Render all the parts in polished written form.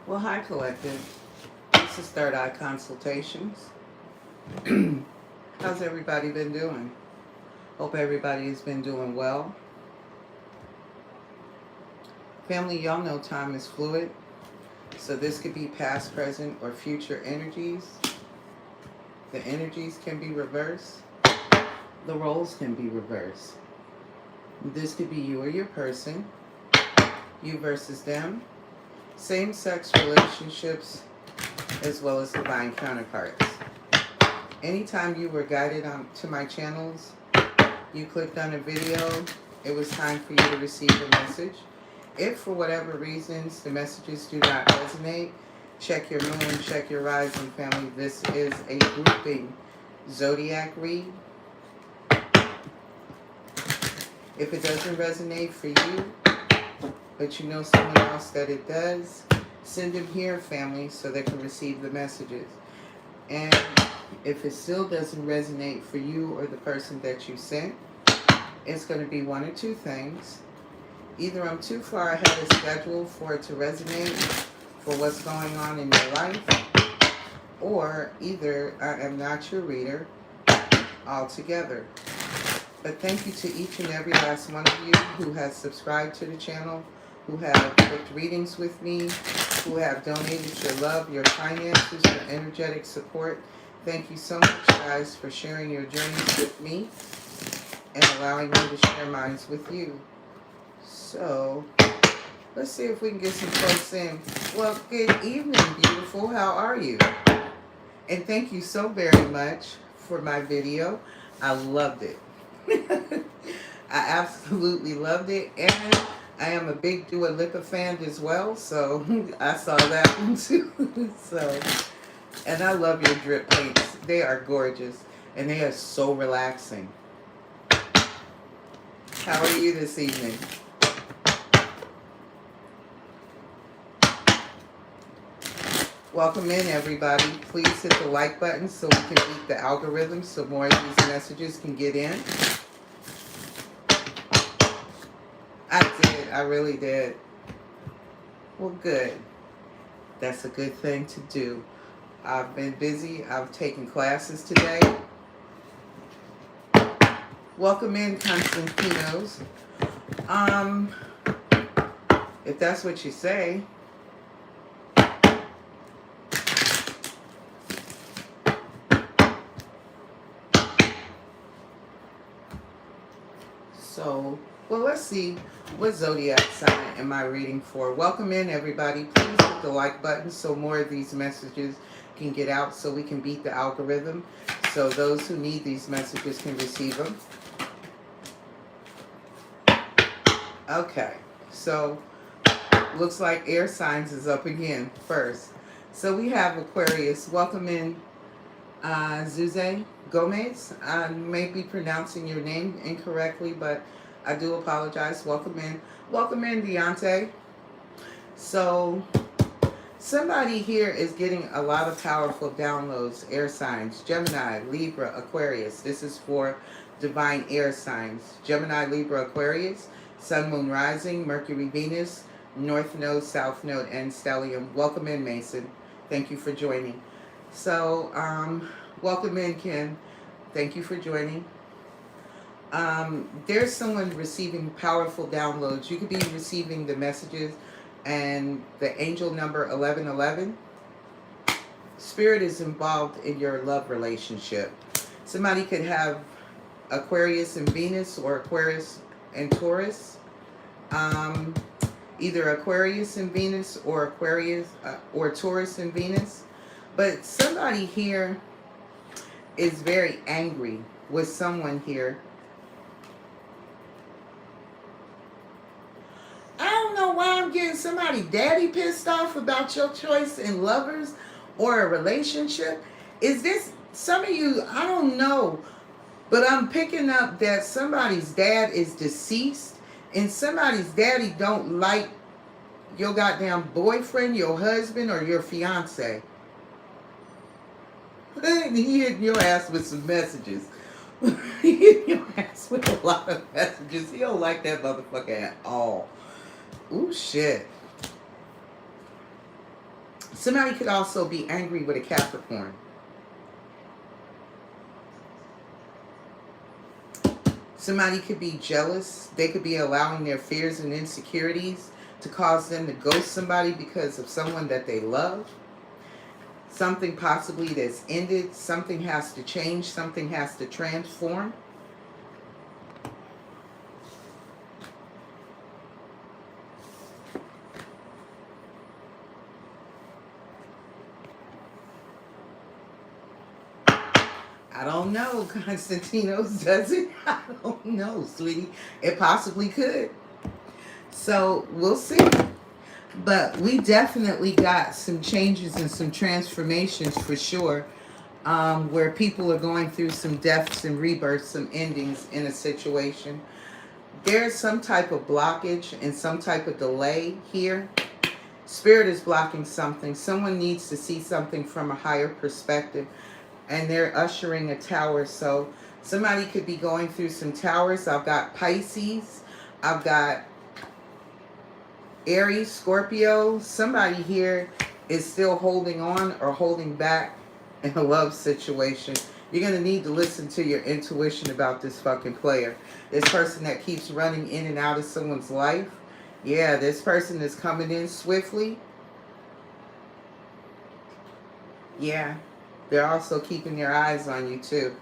Well, hi, Collective. This is Third Eye Consultations. How's everybody been doing? Hope everybody has been doing well. Family, y'all know time is fluid, so this could be past, present, or future energies. The energies can be reversed, the roles can be reversed. This could be you or your person, you versus them, same sex relationships, as well as divine counterparts. Anytime you were guided on to my channels, you clicked on a video, it was time for you to receive a message. If for whatever reasons the messages do not resonate, check your moon, check your rising, family. This is a grouping zodiac read. If it doesn't resonate for you, but you know someone else that it does, send them here, family, so they can receive the messages. And if it still doesn't resonate for you or the person that you sent, it's going to be one or two things. Either I'm too far ahead of schedule for it to resonate for what's going on in your life, or either I am not your reader altogether. But thank you to each and every last one of you who has subscribed to the channel, who have booked readings with me, who have donated your love, your finances, your energetic support. Thank you so much, guys, for sharing your journeys with me and allowing me to share mine with you. So, let's see if we can get some folks in. Well, good evening, beautiful. How are you? And thank you so very much for my video. I loved it. I absolutely loved it. And I am a big Dua Lipa fan as well, so I saw that one too. So, and I love your drip paints. They are gorgeous and they are so relaxing. How are you this evening? Welcome in, everybody. Please hit the like button so we can beat the algorithm so more of these messages can get in. I did. I really did. Well, good. That's a good thing to do. I've been busy. I've taken classes today. Welcome in, Constantinos. If that's what you say. So, well, let's see what zodiac sign am I reading for. Welcome in, everybody. Please hit the like button so more of these messages can get out so we can beat the algorithm, so those who need these messages can receive them. Okay, so looks like air signs is up again first. So we have Aquarius. Welcome in, Zuze Gomez. I may be pronouncing your name incorrectly, but I do apologize. Welcome in. Welcome in, Deontay. So somebody here is getting a lot of powerful downloads, air signs. Gemini, Libra, Aquarius. This is for divine air signs. Gemini, Libra, Aquarius. Sun, Moon, Rising, Mercury, Venus, North Node, South Node, and Stellium. Welcome in, Mason. Thank you for joining. So, welcome in, Ken. Thank you for joining. There's someone receiving powerful downloads. You could be receiving the messages and the angel number 1111. Spirit is involved in your love relationship. Somebody could have Aquarius and Venus or Aquarius and Taurus. Either Aquarius and Venus or Aquarius or Taurus and Venus. But somebody here is very angry with someone here. I don't know why I'm getting somebody daddy pissed off about your choice in lovers or a relationship. Is this some of you? I don't know. But I'm picking up that somebody's dad is deceased and somebody's daddy don't like your goddamn boyfriend, your husband, or your fiance. He hit your ass with some messages. He hit your ass with a lot of messages. He don't like that motherfucker at all. Ooh, shit. Somebody could also be angry with a Capricorn. Somebody could be jealous. They could be allowing their fears and insecurities to cause them to ghost somebody because of someone that they love. Something possibly that's ended. Something has to change. Something has to transform. I don't know, Constantinos, does it? I don't know, sweetie. It possibly could. So we'll see. But we definitely got some changes and some transformations for sure, where people are going through some deaths and rebirths, some endings in a situation. There's some type of blockage and some type of delay here. Spirit is blocking something. Someone needs to see something from a higher perspective, and they're ushering a tower. So somebody could be going through some towers. I've got Pisces. I've got Aries, Scorpio. Somebody here is still holding on or holding back in a love situation. You're going to need to listen to your intuition about this fucking player. This person that keeps running in and out of someone's life. Yeah, this person is coming in swiftly. Yeah, they're also keeping their eyes on you too.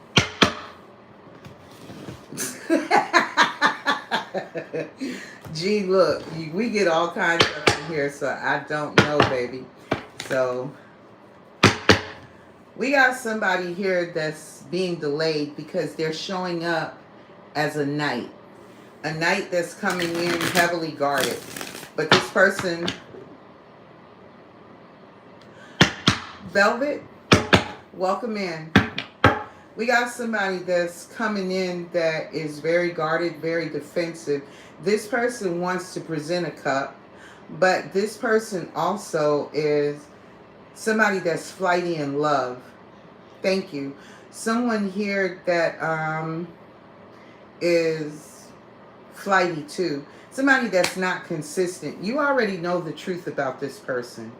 Gee, look, we get all kinds of in here, so I don't know, baby. So we got somebody here that's being delayed because they're showing up as a knight. A knight that's coming in heavily guarded. But this person, Velvet, welcome in. We got somebody that's coming in that is very guarded, very defensive. This person wants to present a cup, but this person also is somebody that's flighty in love. Thank you. Someone here that is flighty too. Somebody that's not consistent. You already know the truth about this person.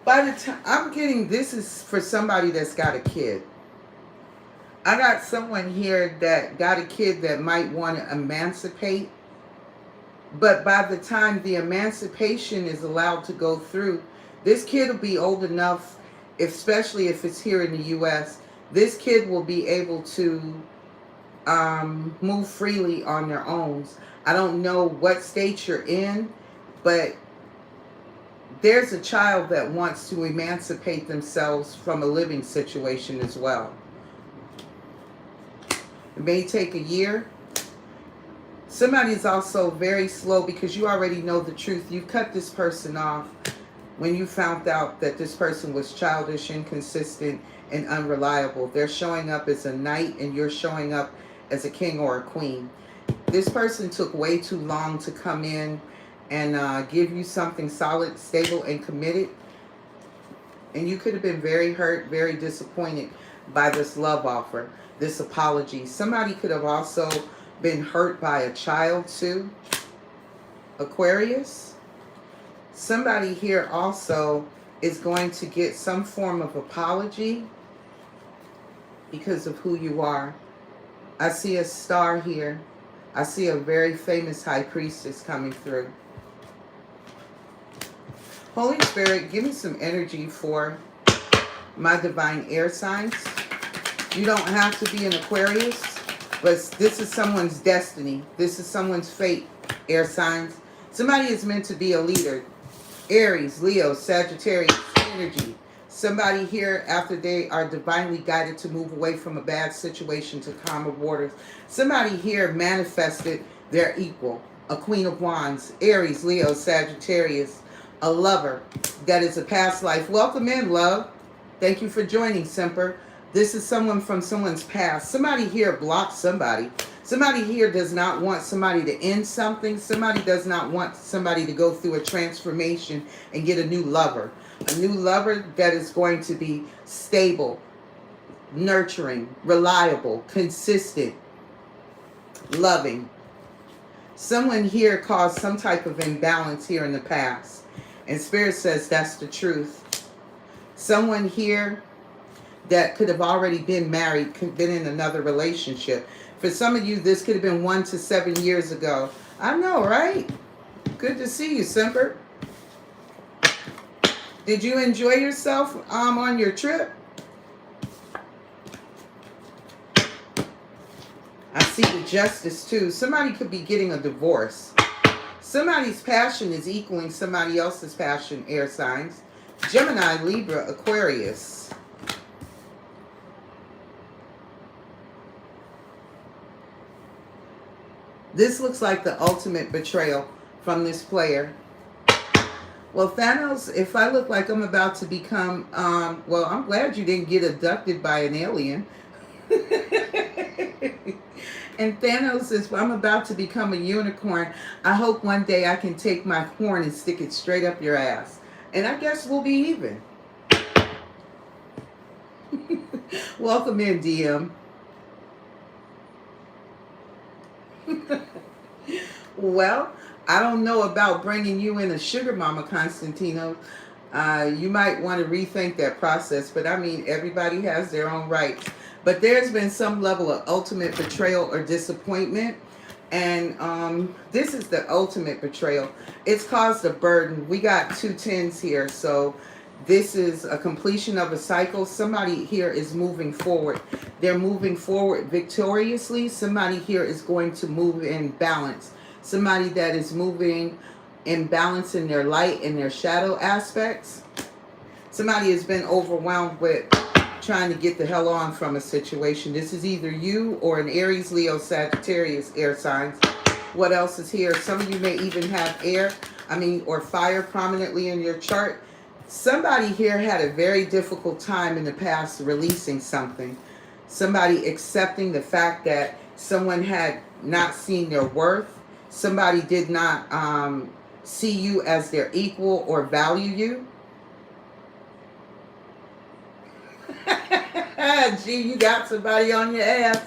By the time I'm getting, this is for somebody that's got a kid. I got someone here that got a kid that might want to emancipate. But by the time the emancipation is allowed to go through, this kid will be old enough, especially if it's here in the U.S., this kid will be able to move freely on their own. I don't know what state you're in, but there's a child that wants to emancipate themselves from a living situation as well. It may take a year. Somebody's also very slow because you already know the truth. You cut this person off when you found out that this person was childish, inconsistent, and unreliable. They're showing up as a knight and you're showing up as a king or a queen. This person took way too long to come in and give you something solid, stable, and committed. And you could have been very hurt, very disappointed by this love offer, this apology. Somebody could have also been hurt by a child too. Aquarius. Somebody here also is going to get some form of apology because of who you are. I see a star here. I see a very famous high priestess coming through. Holy Spirit, give me some energy for my divine air signs. You don't have to be an Aquarius, but this is someone's destiny. This is someone's fate, air signs. Somebody is meant to be a leader. Aries, Leo, Sagittarius, energy. Somebody here, after they are divinely guided to move away from a bad situation to calmer waters. Somebody here manifested their equal. A Queen of Wands, Aries, Leo, Sagittarius. A lover that is a past life. Welcome in, love. Thank you for joining, Semper. This is someone from someone's past. Somebody here blocked somebody. Somebody here does not want somebody to end something. Somebody does not want somebody to go through a transformation and get a new lover. A new lover that is going to be stable, nurturing, reliable, consistent, loving. Someone here caused some type of imbalance here in the past. And Spirit says that's the truth. Someone here that could have already been married, could have been in another relationship. For some of you, this could have been 1 to 7 years ago. I know, right? Good to see you, Semper. Did you enjoy yourself on your trip? I see the Justice too. Somebody could be getting a divorce. Somebody's passion is equaling somebody else's passion, air signs. Gemini, Libra, Aquarius. This looks like the ultimate betrayal from this player. Well, Thanos, if I look like I'm about to become, well, I'm glad you didn't get abducted by an alien. And Thanos says, well, I'm about to become a unicorn. I hope one day I can take my horn and stick it straight up your ass. And I guess we'll be even. Welcome in, DM. Well, I don't know about bringing you in a sugar mama, Constantino. You might want to rethink that process, but I mean, everybody has their own rights. But there's been some level of ultimate betrayal or disappointment, and this is the ultimate betrayal. It's caused a burden. We got 2 10s here, so this is a completion of a cycle. Somebody here is moving forward. They're moving forward victoriously. Somebody here is going to move in balance. Somebody that is moving in balance in their light and their shadow aspects. Somebody has been overwhelmed with trying to get the hell on from a situation. This is either you or an Aries, Leo, Sagittarius air signs. What else is here? Some of you may even have air, or fire prominently in your chart. Somebody here had a very difficult time in the past releasing something. Somebody accepting the fact that someone had not seen their worth. Somebody did not see you as their equal or value you. Gee, you got somebody on your ass.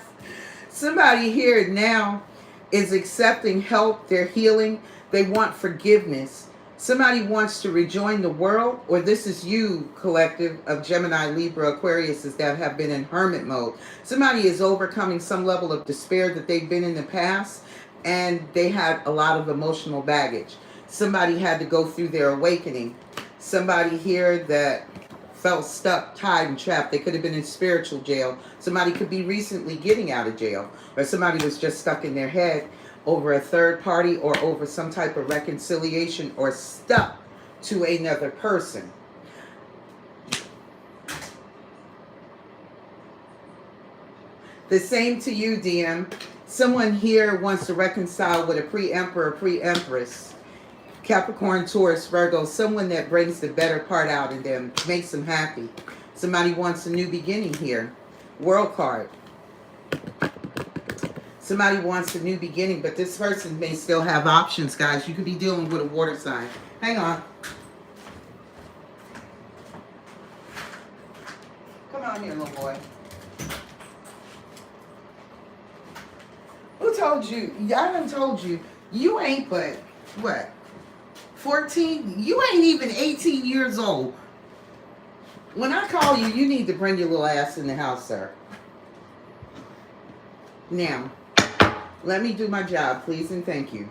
Somebody here now is accepting help. They're healing. They want forgiveness. Somebody wants to rejoin the world, or this is you, collective of Gemini, Libra, Aquarius, that have been in hermit mode. Somebody is overcoming some level of despair that they've been in the past, and they had a lot of emotional baggage. Somebody had to go through their awakening. Somebody here that felt stuck, tied, and trapped. They could have been in spiritual jail. Somebody could be recently getting out of jail. Or somebody was just stuck in their head over a third party or over some type of reconciliation or stuck to another person. The same to you, DM. Someone here wants to reconcile with a pre-emperor, pre-empress. Capricorn, Taurus, Virgo, someone that brings the better part out in them, makes them happy. Somebody wants a new beginning here. World card. Somebody wants a new beginning, but this person may still have options, guys. You could be dealing with a water sign. Hang on. Come on here, little boy. Who told you? I done told you. You ain't but, what? 14? You ain't even 18 years old. When I call you, you need to bring your little ass in the house, sir. Now, let me do my job, please and thank you.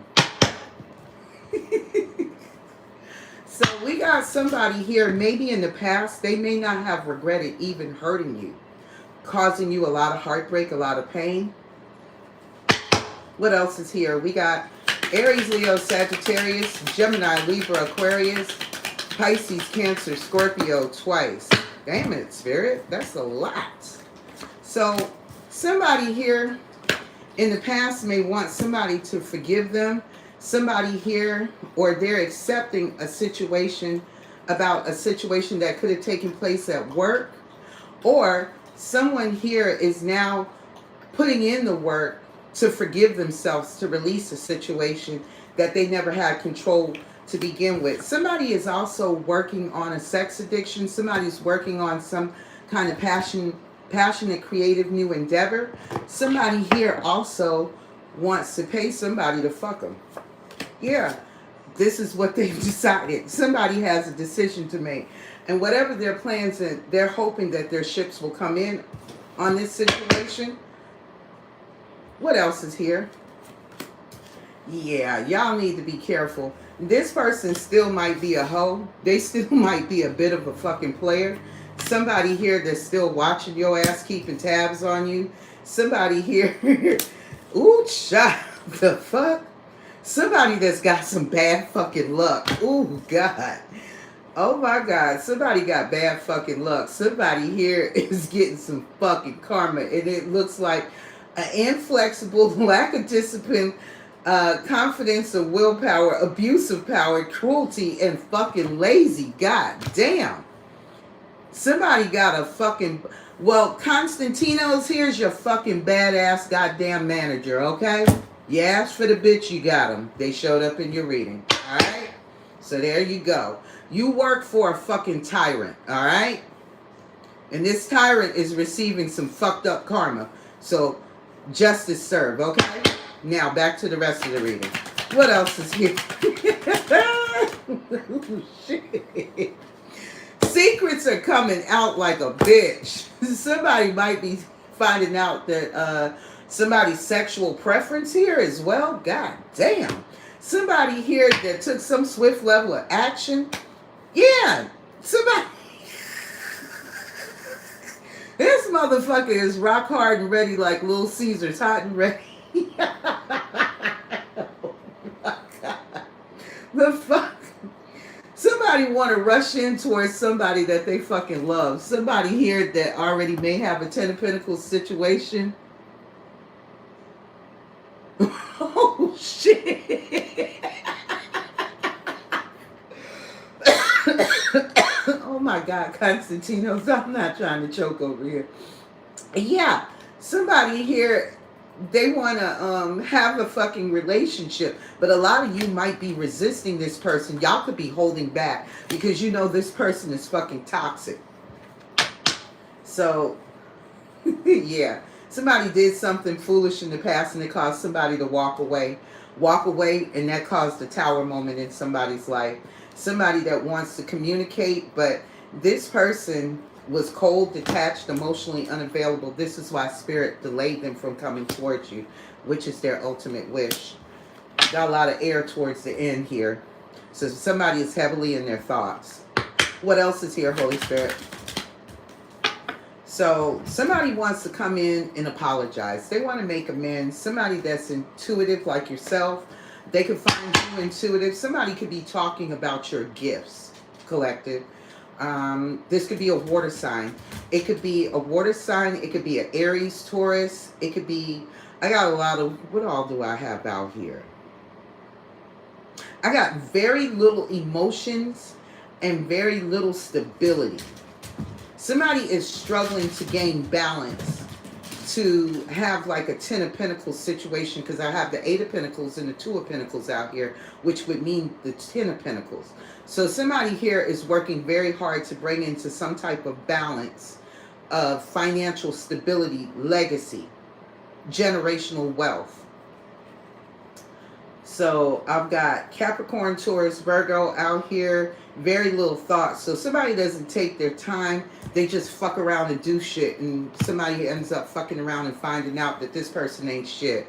So we got somebody here, maybe in the past, they may not have regretted even hurting you, causing you a lot of heartbreak, a lot of pain. What else is here? We got Aries, Leo, Sagittarius, Gemini, Libra, Aquarius, Pisces, Cancer, Scorpio twice. Damn it, Spirit. That's a lot. So somebody here in the past may want somebody to forgive them. Somebody here, or they're accepting a situation about a situation that could have taken place at work. Or someone here is now putting in the work to forgive themselves, to release a situation that they never had control to begin with. Somebody is also working on a sex addiction. Somebody's working on some kind of passionate, creative new endeavor. Somebody here also wants to pay somebody to fuck them. Yeah, this is what they've decided. Somebody has a decision to make. And whatever their plans, and they're hoping that their ships will come in on this situation. What else is here? Yeah, y'all need to be careful. This person still might be a hoe. They still might be a bit of a fucking player. Somebody here that's still watching your ass, keeping tabs on you. Somebody here, ooh, child, the fuck? Somebody that's got some bad fucking luck. Ooh, God. Oh my God, somebody got bad fucking luck. Somebody here is getting some fucking karma. And it looks like an inflexible, lack of discipline, confidence of willpower, abuse of power, cruelty, and fucking lazy. God damn. Somebody got a fucking... Well, Constantinos, here's your fucking badass goddamn manager, okay? You asked for the bitch, you got them. They showed up in your reading, alright? So there you go. You work for a fucking tyrant, alright? And this tyrant is receiving some fucked up karma. So, justice served, okay? Now, back to the rest of the reading. What else is here? Oh, shit. Secrets are coming out like a bitch. Somebody might be finding out that somebody's sexual preference here as well. God damn. Somebody here that took some swift level of action. Yeah. Somebody. This motherfucker is rock hard and ready like Little Caesar's hot and ready. Oh my God. The fuck? Somebody want to rush in towards somebody that they fucking love. Somebody here that already may have a Ten of Pentacles situation. Oh, shit. Oh, my God, Constantinos. I'm not trying to choke over here. Yeah, somebody here... They want to have a fucking relationship. But a lot of you might be resisting this person. Y'all could be holding back because you know this person is fucking toxic. So, yeah. Somebody did something foolish in the past and it caused somebody to walk away. Walk away, and that caused a tower moment in somebody's life. Somebody that wants to communicate, but this person was cold, detached, emotionally unavailable. This is why Spirit delayed them from coming towards you, which is their ultimate wish. Got a lot of air towards the end here. So somebody is heavily in their thoughts. What else is here, Holy Spirit? So somebody wants to come in and apologize. They want to make amends. Somebody that's intuitive like yourself. They could find you intuitive. Somebody could be talking about your gifts, collective. This could be a water sign. It could be a water sign. It could be an Aries, Taurus. It could be... I got a lot of... What all do I have out here? I got very little emotions and very little stability. Somebody is struggling to gain balance, to have like a Ten of Pentacles situation, because I have the Eight of Pentacles and the Two of Pentacles out here, which would mean the Ten of Pentacles. So somebody here is working very hard to bring into some type of balance of financial stability, legacy, generational wealth. So I've got Capricorn, Taurus, Virgo out here. Very little thought. So somebody doesn't take their time. They just fuck around and do shit. And somebody ends up fucking around and finding out that this person ain't shit.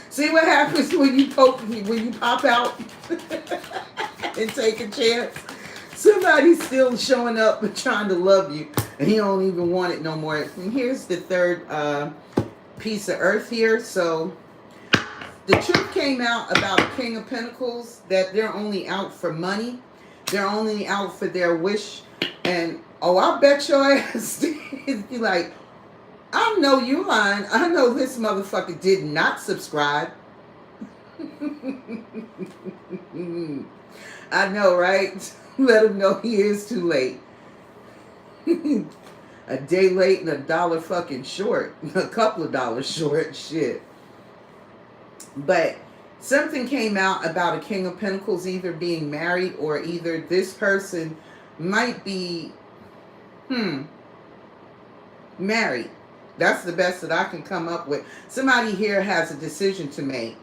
See what happens when you pop out and take a chance? Somebody's still showing up and trying to love you, and he don't even want it no more. And here's the third piece of earth here. So the truth came out about King of Pentacles, that they're only out for money. They're only out for their wish. And oh, I bet your ass you're like, I know you lying. I know this motherfucker did not subscribe. I know, right? Let him know he is too late. A day late and a dollar fucking short. A couple of dollars short. Shit. But something came out about a King of Pentacles either being married, or either this person might be married. That's the best that I can come up with. Somebody here has a decision to make.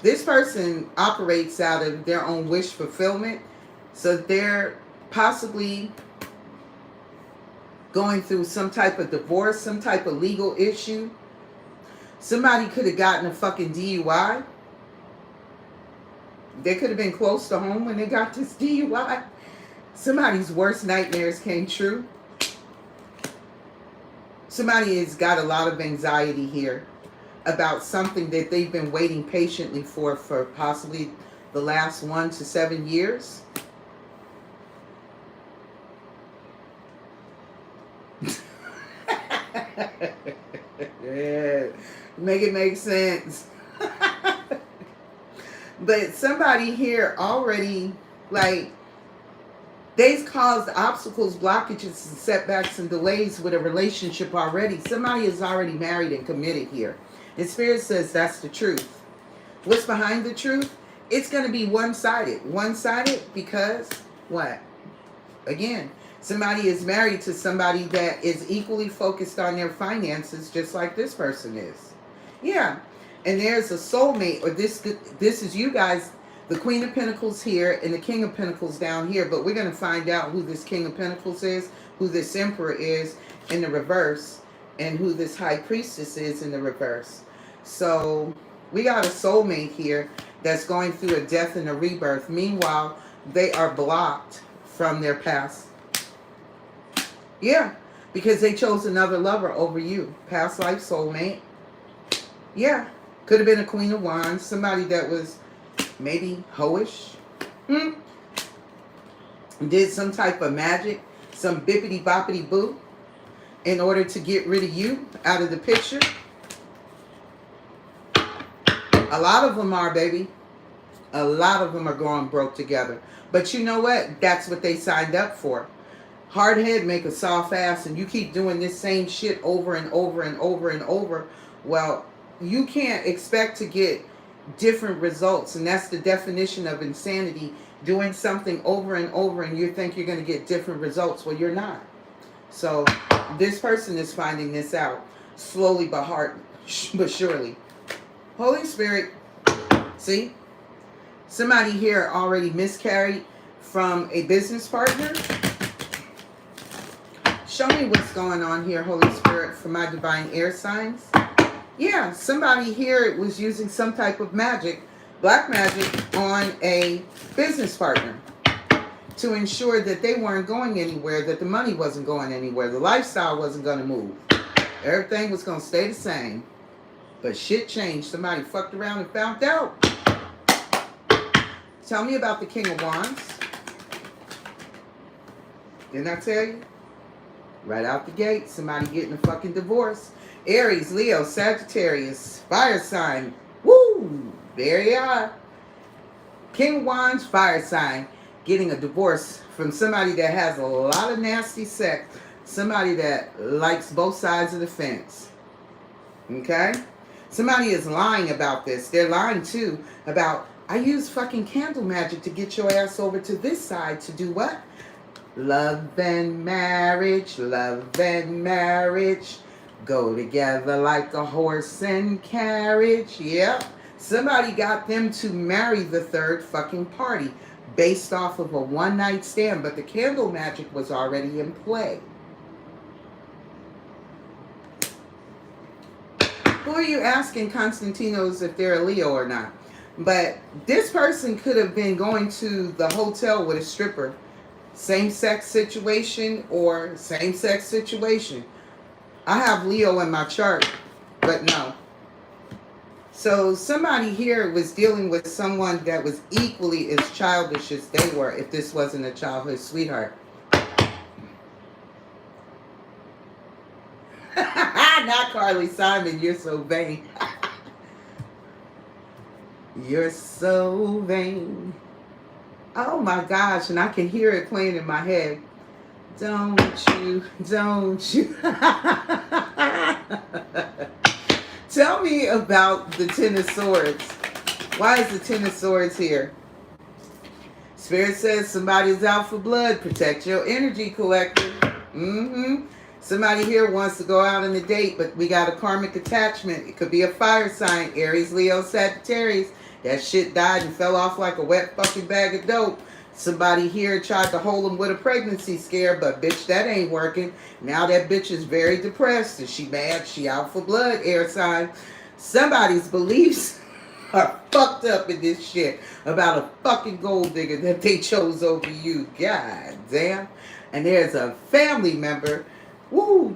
This person operates out of their own wish fulfillment. So they're possibly going through some type of divorce, some type of legal issue. Somebody could have gotten a fucking DUI. They could have been close to home when they got this DUI. Somebody's worst nightmares came true. Somebody has got a lot of anxiety here about something that they've been waiting patiently for possibly the last 1 to 7 years. Yeah, make it make sense. But somebody here already, like, they've caused obstacles, blockages, and setbacks and delays with a relationship already. Somebody is already married and committed here. And Spirit says that's the truth. What's behind the truth? It's going to be one-sided. One-sided because, what? Again, somebody is married to somebody that is equally focused on their finances, just like this person is. Yeah. And there's a soulmate, or this is you guys, the Queen of Pentacles here and the King of Pentacles down here. But we're going to find out who this King of Pentacles is, who this Emperor is in the reverse, and who this High Priestess is in the reverse. So we got a soulmate here that's going through a death and a rebirth. Meanwhile, they are blocked from their past. Yeah, because they chose another lover over you. Past life soulmate. Yeah, could have been a Queen of Wands. Somebody that was maybe hoish. Did some type of magic, some bippity boppity boo, in order to get rid of you out of the picture. A lot of them are, baby. A lot of them are going broke together. But you know what? That's what they signed up for. Hard head make a soft ass, and you keep doing this same shit over and over and over and over. Well, you can't expect to get different results. And that's the definition of insanity. Doing something over and over and you think you're going to get different results. Well, you're not. So this person is finding this out slowly but surely. Holy Spirit, see? Somebody here already miscarried from a business partner. Show me what's going on here, Holy Spirit, for my divine air signs. Yeah, somebody here was using some type of magic, black magic, on a business partner to ensure that they weren't going anywhere, that the money wasn't going anywhere, the lifestyle wasn't going to move. Everything was going to stay the same. But shit changed. Somebody fucked around and found out. Tell me about the King of Wands. Didn't I tell you? Right out the gate, somebody getting a fucking divorce. Aries, Leo, Sagittarius, fire sign. Woo! There you are. King of Wands, fire sign. Getting a divorce from somebody that has a lot of nasty sex. Somebody that likes both sides of the fence. Okay? Somebody is lying about this. They're lying too about, I use fucking candle magic to get your ass over to this side to do what? Love and marriage, love and marriage. Go together like a horse and carriage. Yep. Somebody got them to marry the third fucking party based off of a one-night stand. But the candle magic was already in play. Who are you asking, Constantinos, if they're a Leo or not? But this person could have been going to the hotel with a stripper. Same-sex situation or same-sex situation. I have Leo in my chart, but no. So somebody here was dealing with someone that was equally as childish as they were, if this wasn't a childhood sweetheart. Not Carly Simon, you're so vain. You're so vain. Oh my gosh, and I can hear it playing in my head. Don't you. Tell me about the Ten of Swords. Why is the Ten of Swords here? Spirit says somebody's out for blood. Protect your energy, collective. Somebody here wants to go out on a date, but we got a karmic attachment. It could be a fire sign, Aries, Leo, Sagittarius. That shit died and fell off like a wet fucking bag of dope. Somebody here tried to hold him with a pregnancy scare, but bitch, that ain't working. Now that bitch is very depressed and she mad. She out for blood, air sign. Somebody's beliefs are fucked up in this shit about a fucking gold digger that they chose over you. God damn. And there's a family member,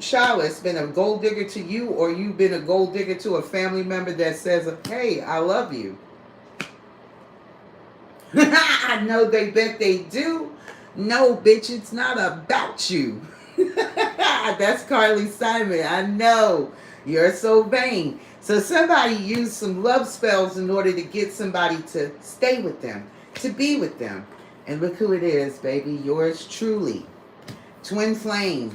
child, it's been a gold digger to you, or you've been a gold digger to a family member that says, hey, I love you. I know they bet they do. No, bitch, it's not about you. That's Carly Simon. I know. You're so vain. So somebody used some love spells in order to get somebody to stay with them, to be with them. And look who it is, baby. Yours truly. Twin flame.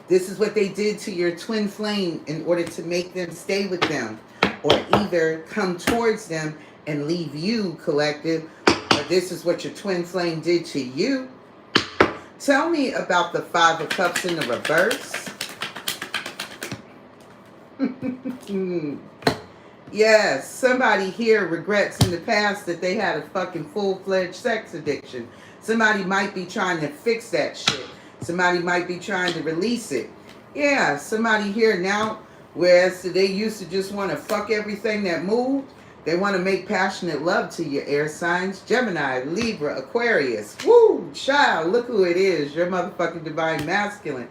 This is what they did to your twin flame in order to make them stay with them, or either come towards them and leave you, collective. Or this is what your twin flame did to you. Tell me about the Five of Cups in the reverse. Yes, somebody here regrets in the past that they had a fucking full-fledged sex addiction. Somebody might be trying to fix that shit. Somebody might be trying to release it. Yeah, somebody here now, whereas they used to just want to fuck everything that moved, they want to make passionate love to your air signs. Gemini, Libra, Aquarius. Woo, child, look who it is. Your motherfucking divine masculine.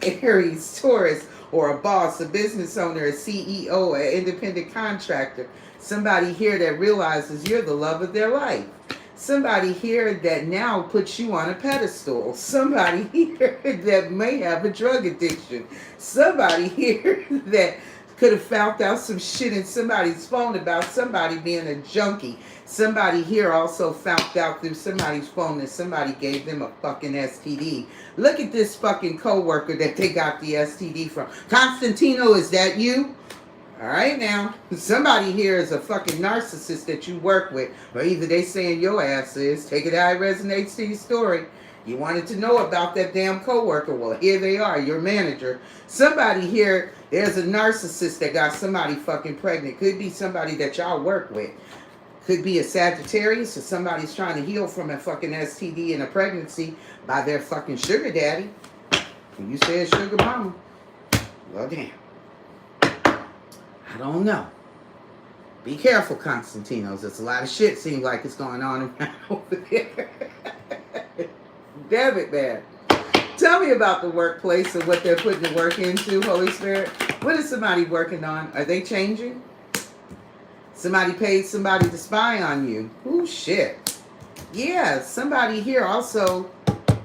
Aries, Taurus, or a boss, a business owner, a CEO, an independent contractor. Somebody here that realizes you're the love of their life. Somebody here that now puts you on a pedestal. Somebody here that may have a drug addiction. Somebody here that could have found out some shit in somebody's phone about somebody being a junkie. Somebody here also found out through somebody's phone that somebody gave them a fucking STD. Look at this fucking coworker that they got the STD from. Constantino, is that you? All right now. Somebody here is a fucking narcissist that you work with. Or either they saying your ass is. Take it how it resonates to your story. You wanted to know about that damn coworker. Well, here they are, your manager. Somebody here, there's a narcissist that got somebody fucking pregnant. Could be somebody that y'all work with. Could be a Sagittarius, or somebody's trying to heal from a fucking STD and a pregnancy by their fucking sugar daddy. And you said sugar mama. Well, damn. I don't know. Be careful, Constantinos. There's a lot of shit seems like it's going on around over there. Damn it, man. Tell me about the workplace and what they're putting the work into, Holy Spirit. What is somebody working on? Are they changing? Somebody paid somebody to spy on you. Ooh, shit. Yeah, somebody here also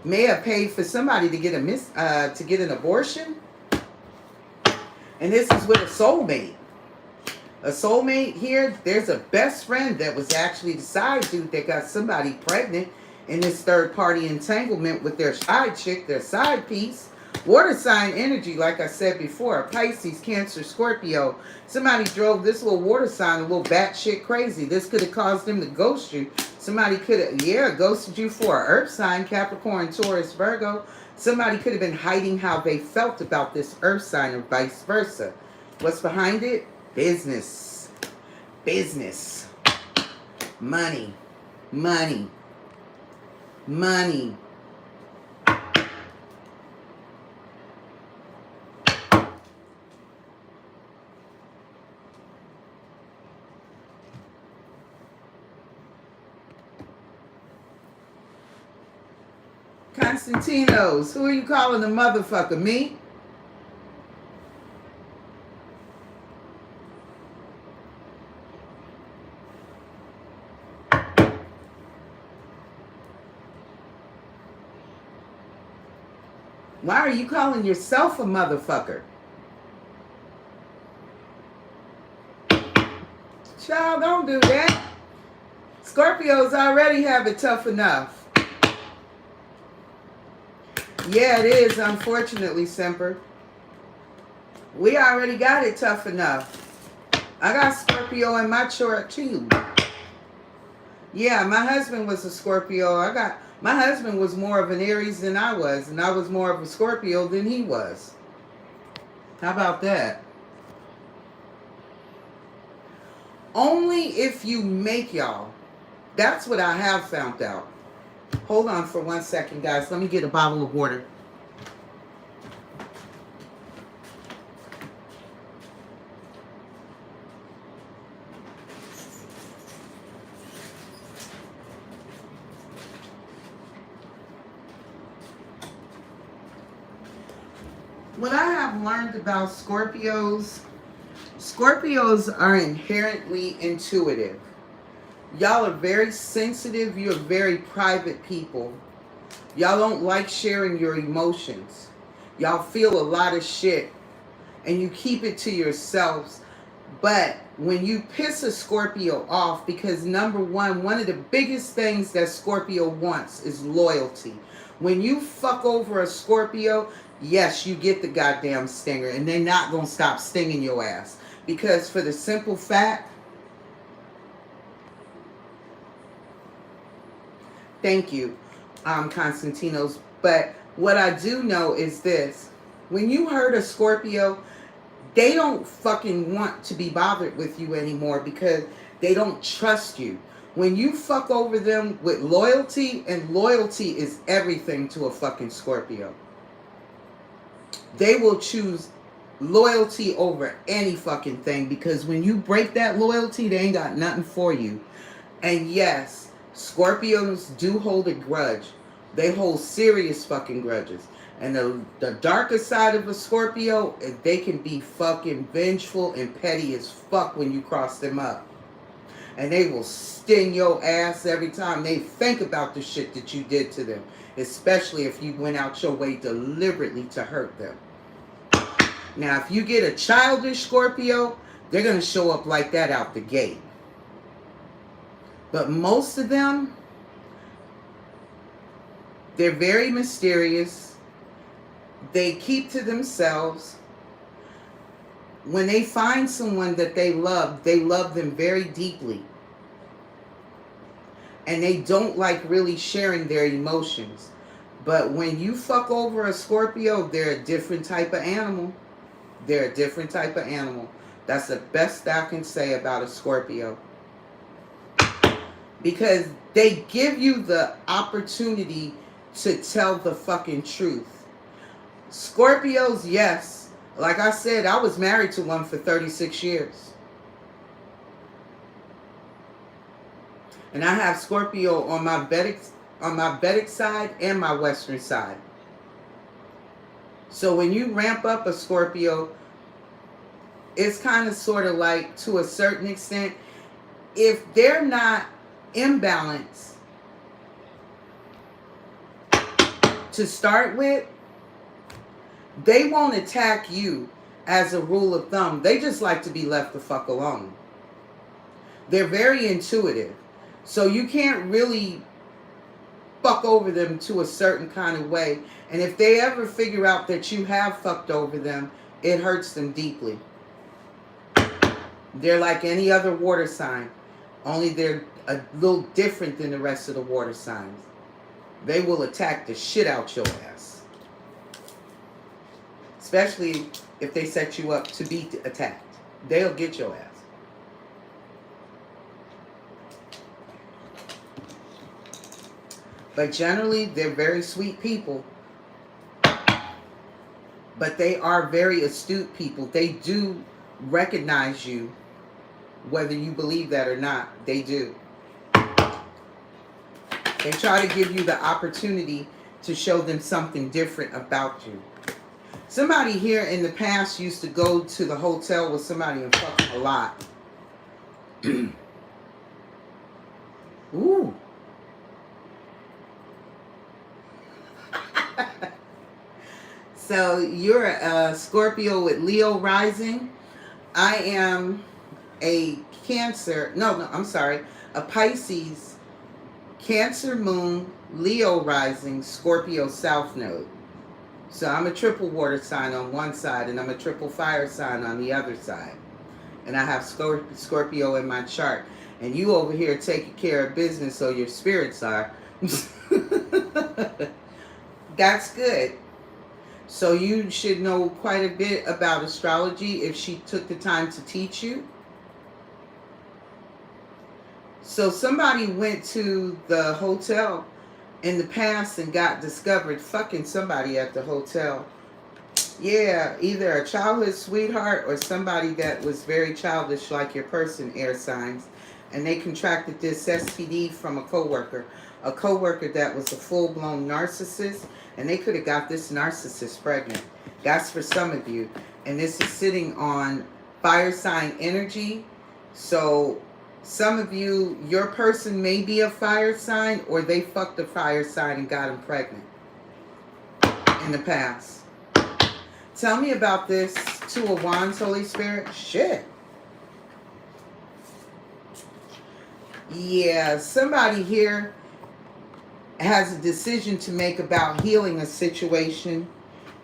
may have paid for somebody to get to get an abortion. And this is with a soulmate. A soulmate here, there's a best friend that was actually the side dude that got somebody pregnant in this third party entanglement with their side chick, their side piece. Water sign energy, like I said before, Pisces, Cancer, Scorpio. Somebody drove this little water sign a little batshit crazy. This could have caused them to ghost you. Somebody could have, ghosted you for an earth sign, Capricorn, Taurus, Virgo. Somebody could have been hiding how they felt about this earth sign or vice versa. What's behind it? Business. Business. Money. Money. Money. Constantinos, who are you calling a motherfucker? Me? Why are you calling yourself a motherfucker? Child, don't do that. Scorpios already have it tough enough. Yeah, it is, unfortunately, Semper. We already got it tough enough. I got Scorpio in my chart too. Yeah, my husband was a Scorpio. My husband was more of an Aries than I was, and I was more of a Scorpio than he was. How about that? Only if you make y'all. That's what I have found out. Hold on for 1 second, guys. Let me get a bottle of water. What I have learned about Scorpios are inherently intuitive. Y'all are very sensitive. You're very private people. Y'all don't like sharing your emotions. Y'all feel a lot of shit and you keep it to yourselves. But when you piss a Scorpio off, because number one of the biggest things that Scorpio wants is loyalty. When you fuck over a Scorpio, yes, you get the goddamn stinger, and they're not going to stop stinging your ass. Because for the simple fact, thank you, Constantinos. But what I do know is this. When you hurt a Scorpio, they don't fucking want to be bothered with you anymore because they don't trust you. When you fuck over them with loyalty, and loyalty is everything to a fucking Scorpio, they will choose loyalty over any fucking thing, because when you break that loyalty, they ain't got nothing for you. And yes, Scorpios do hold a grudge. They hold serious fucking grudges. And the darker side of a Scorpio, they can be fucking vengeful and petty as fuck when you cross them up. And they will sting your ass every time they think about the shit that you did to them. Especially if you went out your way deliberately to hurt them. Now, if you get a childish Scorpio, they're going to show up like that out the gate. But most of them, they're very mysterious. They keep to themselves. When they find someone that they love them very deeply. And they don't like really sharing their emotions. But when you fuck over a Scorpio, they're a different type of animal. They're a different type of animal. That's the best I can say about a Scorpio. Because they give you the opportunity to tell the fucking truth. Scorpios, yes. Like I said, I was married to one for 36 years. And I have Scorpio on my Vedic side and my Western side. So when you ramp up a Scorpio, it's kind of sort of like, to a certain extent, if they're not imbalanced to start with, they won't attack you as a rule of thumb. They just like to be left the fuck alone. They're very intuitive. So you can't really fuck over them to a certain kind of way. And if they ever figure out that you have fucked over them, it hurts them deeply. They're like any other water sign. Only they're a little different than the rest of the water signs. They will attack the shit out your ass. Especially if they set you up to be attacked. They'll get your ass. But generally, they're very sweet people. But they are very astute people. They do recognize you, whether you believe that or not. They do. They try to give you the opportunity to show them something different about you. Somebody here in the past used to go to the hotel with somebody and fuck them a lot. Ooh. So you're a Scorpio with Leo rising. I am a Cancer. No, I'm sorry. A Pisces, Cancer moon, Leo rising, Scorpio south node. So I'm a triple water sign on one side, and I'm a triple fire sign on the other side. And I have Scorpio in my chart. And you over here taking care of business, so your spirits are. That's good. So you should know quite a bit about astrology if she took the time to teach you. So somebody went to the hotel in the past and got discovered fucking somebody at the hotel. Yeah, either a childhood sweetheart or somebody that was very childish like your person, air signs. And they contracted this STD from a coworker. A coworker that was a full-blown narcissist. And they could have got this narcissist pregnant. That's for some of you. And this is sitting on fire sign energy. So some of you, your person may be a fire sign, or they fucked a fire sign and got him pregnant in the past. Tell me about this. Two of Wands, Holy Spirit. Shit. Yeah, somebody here has a decision to make about healing a situation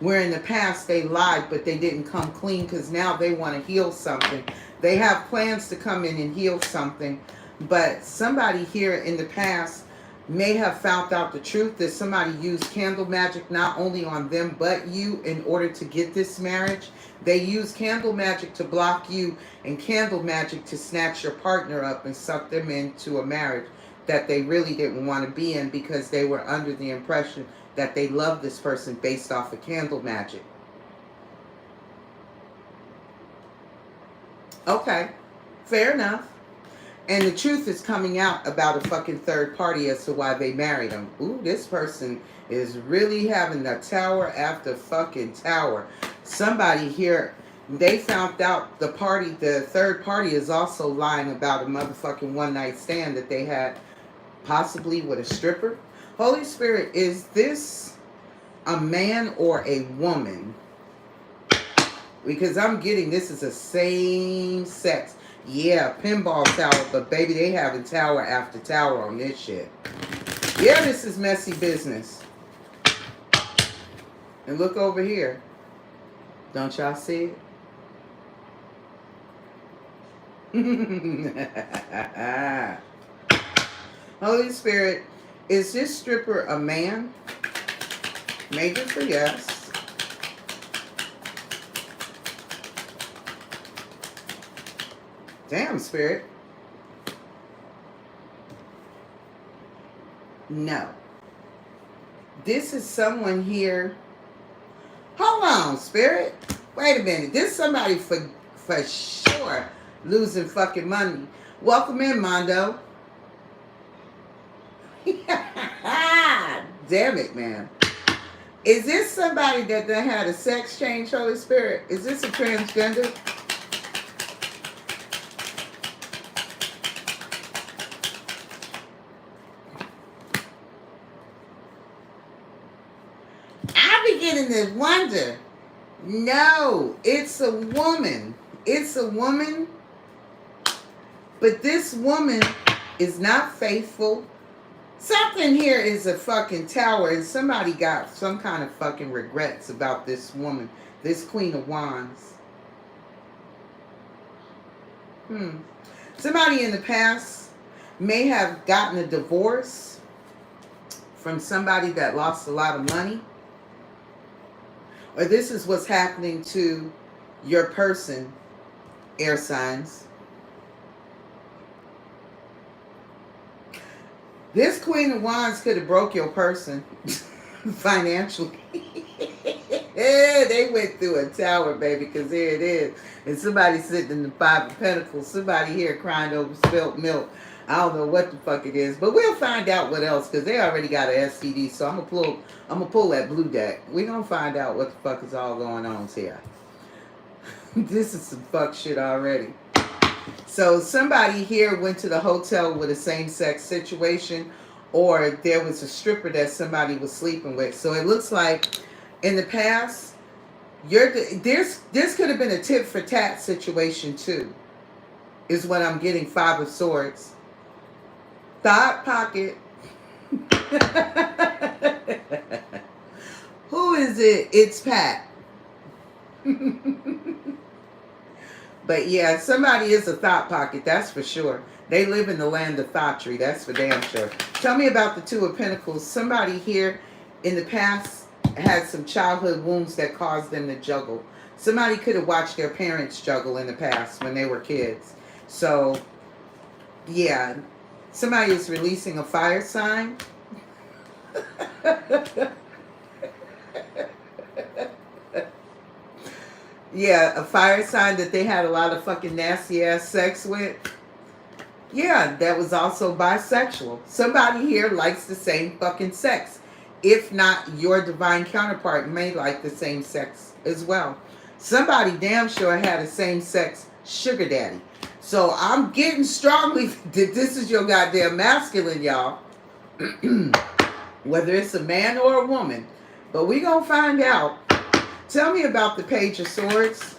where in the past they lied, but they didn't come clean, because now they want to heal something. They have plans to come in and heal something, but somebody here in the past may have found out the truth that somebody used candle magic not only on them but you in order to get this marriage. They used candle magic to block you and candle magic to snatch your partner up and suck them into a marriage that they really didn't want to be in, because they were under the impression that they loved this person based off of candle magic. Okay, fair enough. And the truth is coming out about a fucking third party as to why they married him. Ooh, this person is really having the tower after fucking tower. Somebody here, they found out the third party is also lying about a motherfucking one-night stand that they had, possibly with a stripper. Holy Spirit, is this a man or a woman? Because I'm getting this is a same sex. Yeah, pinball tower, but baby, they having tower after tower on this shit. Yeah, this is messy business. And look over here. Don't y'all see it? Holy Spirit, is this stripper a man? Major for yes. Damn, Spirit. No. This is someone here. Hold on, Spirit. Wait a minute. This is somebody for sure losing fucking money. Welcome in, Mondo. Damn it, man. Is this somebody that done had a sex change, Holy Spirit? Is this a transgender? I'm beginning to wonder. No, it's a woman. It's a woman. But this woman is not faithful. Something here is a fucking tower, and somebody got some kind of fucking regrets about this woman, this Queen of Wands. Somebody in the past may have gotten a divorce from somebody that lost a lot of money. Or this is what's happening to your person, air signs. This Queen of Wands could have broke your person financially. They went through a tower, baby, because here it is. And somebody sitting in the Five of Pentacles. Somebody here crying over spilt milk. I don't know what the fuck it is, but we'll find out what else, because they already got an STD. So I'm gonna pull that blue deck. We're gonna find out what the fuck is all going on here. This is some fuck shit already. So somebody here went to the hotel with a same-sex situation, or there was a stripper that somebody was sleeping with. So it looks like in the past, this could have been a tit for tat situation too, is what I'm getting. Five of Swords. Thought pocket. Who Who is it? It's Pat. But yeah, somebody is a thought pocket, that's for sure. They live in the land of thoughtry, that's for damn sure. Tell me about the Two of Pentacles. Somebody here in the past had some childhood wounds that caused them to juggle. Somebody could have watched their parents juggle in the past when they were kids. So, yeah, somebody is releasing a fire sign. Yeah, a fire sign that they had a lot of fucking nasty ass sex with. Yeah, that was also bisexual. Somebody here likes the same fucking sex. If not, your divine counterpart may like the same sex as well. Somebody damn sure had a same sex sugar daddy. So I'm getting strongly that this is your goddamn masculine, y'all. Whether it's a man or a woman. But we gonna find out. Tell me about the Page of Swords.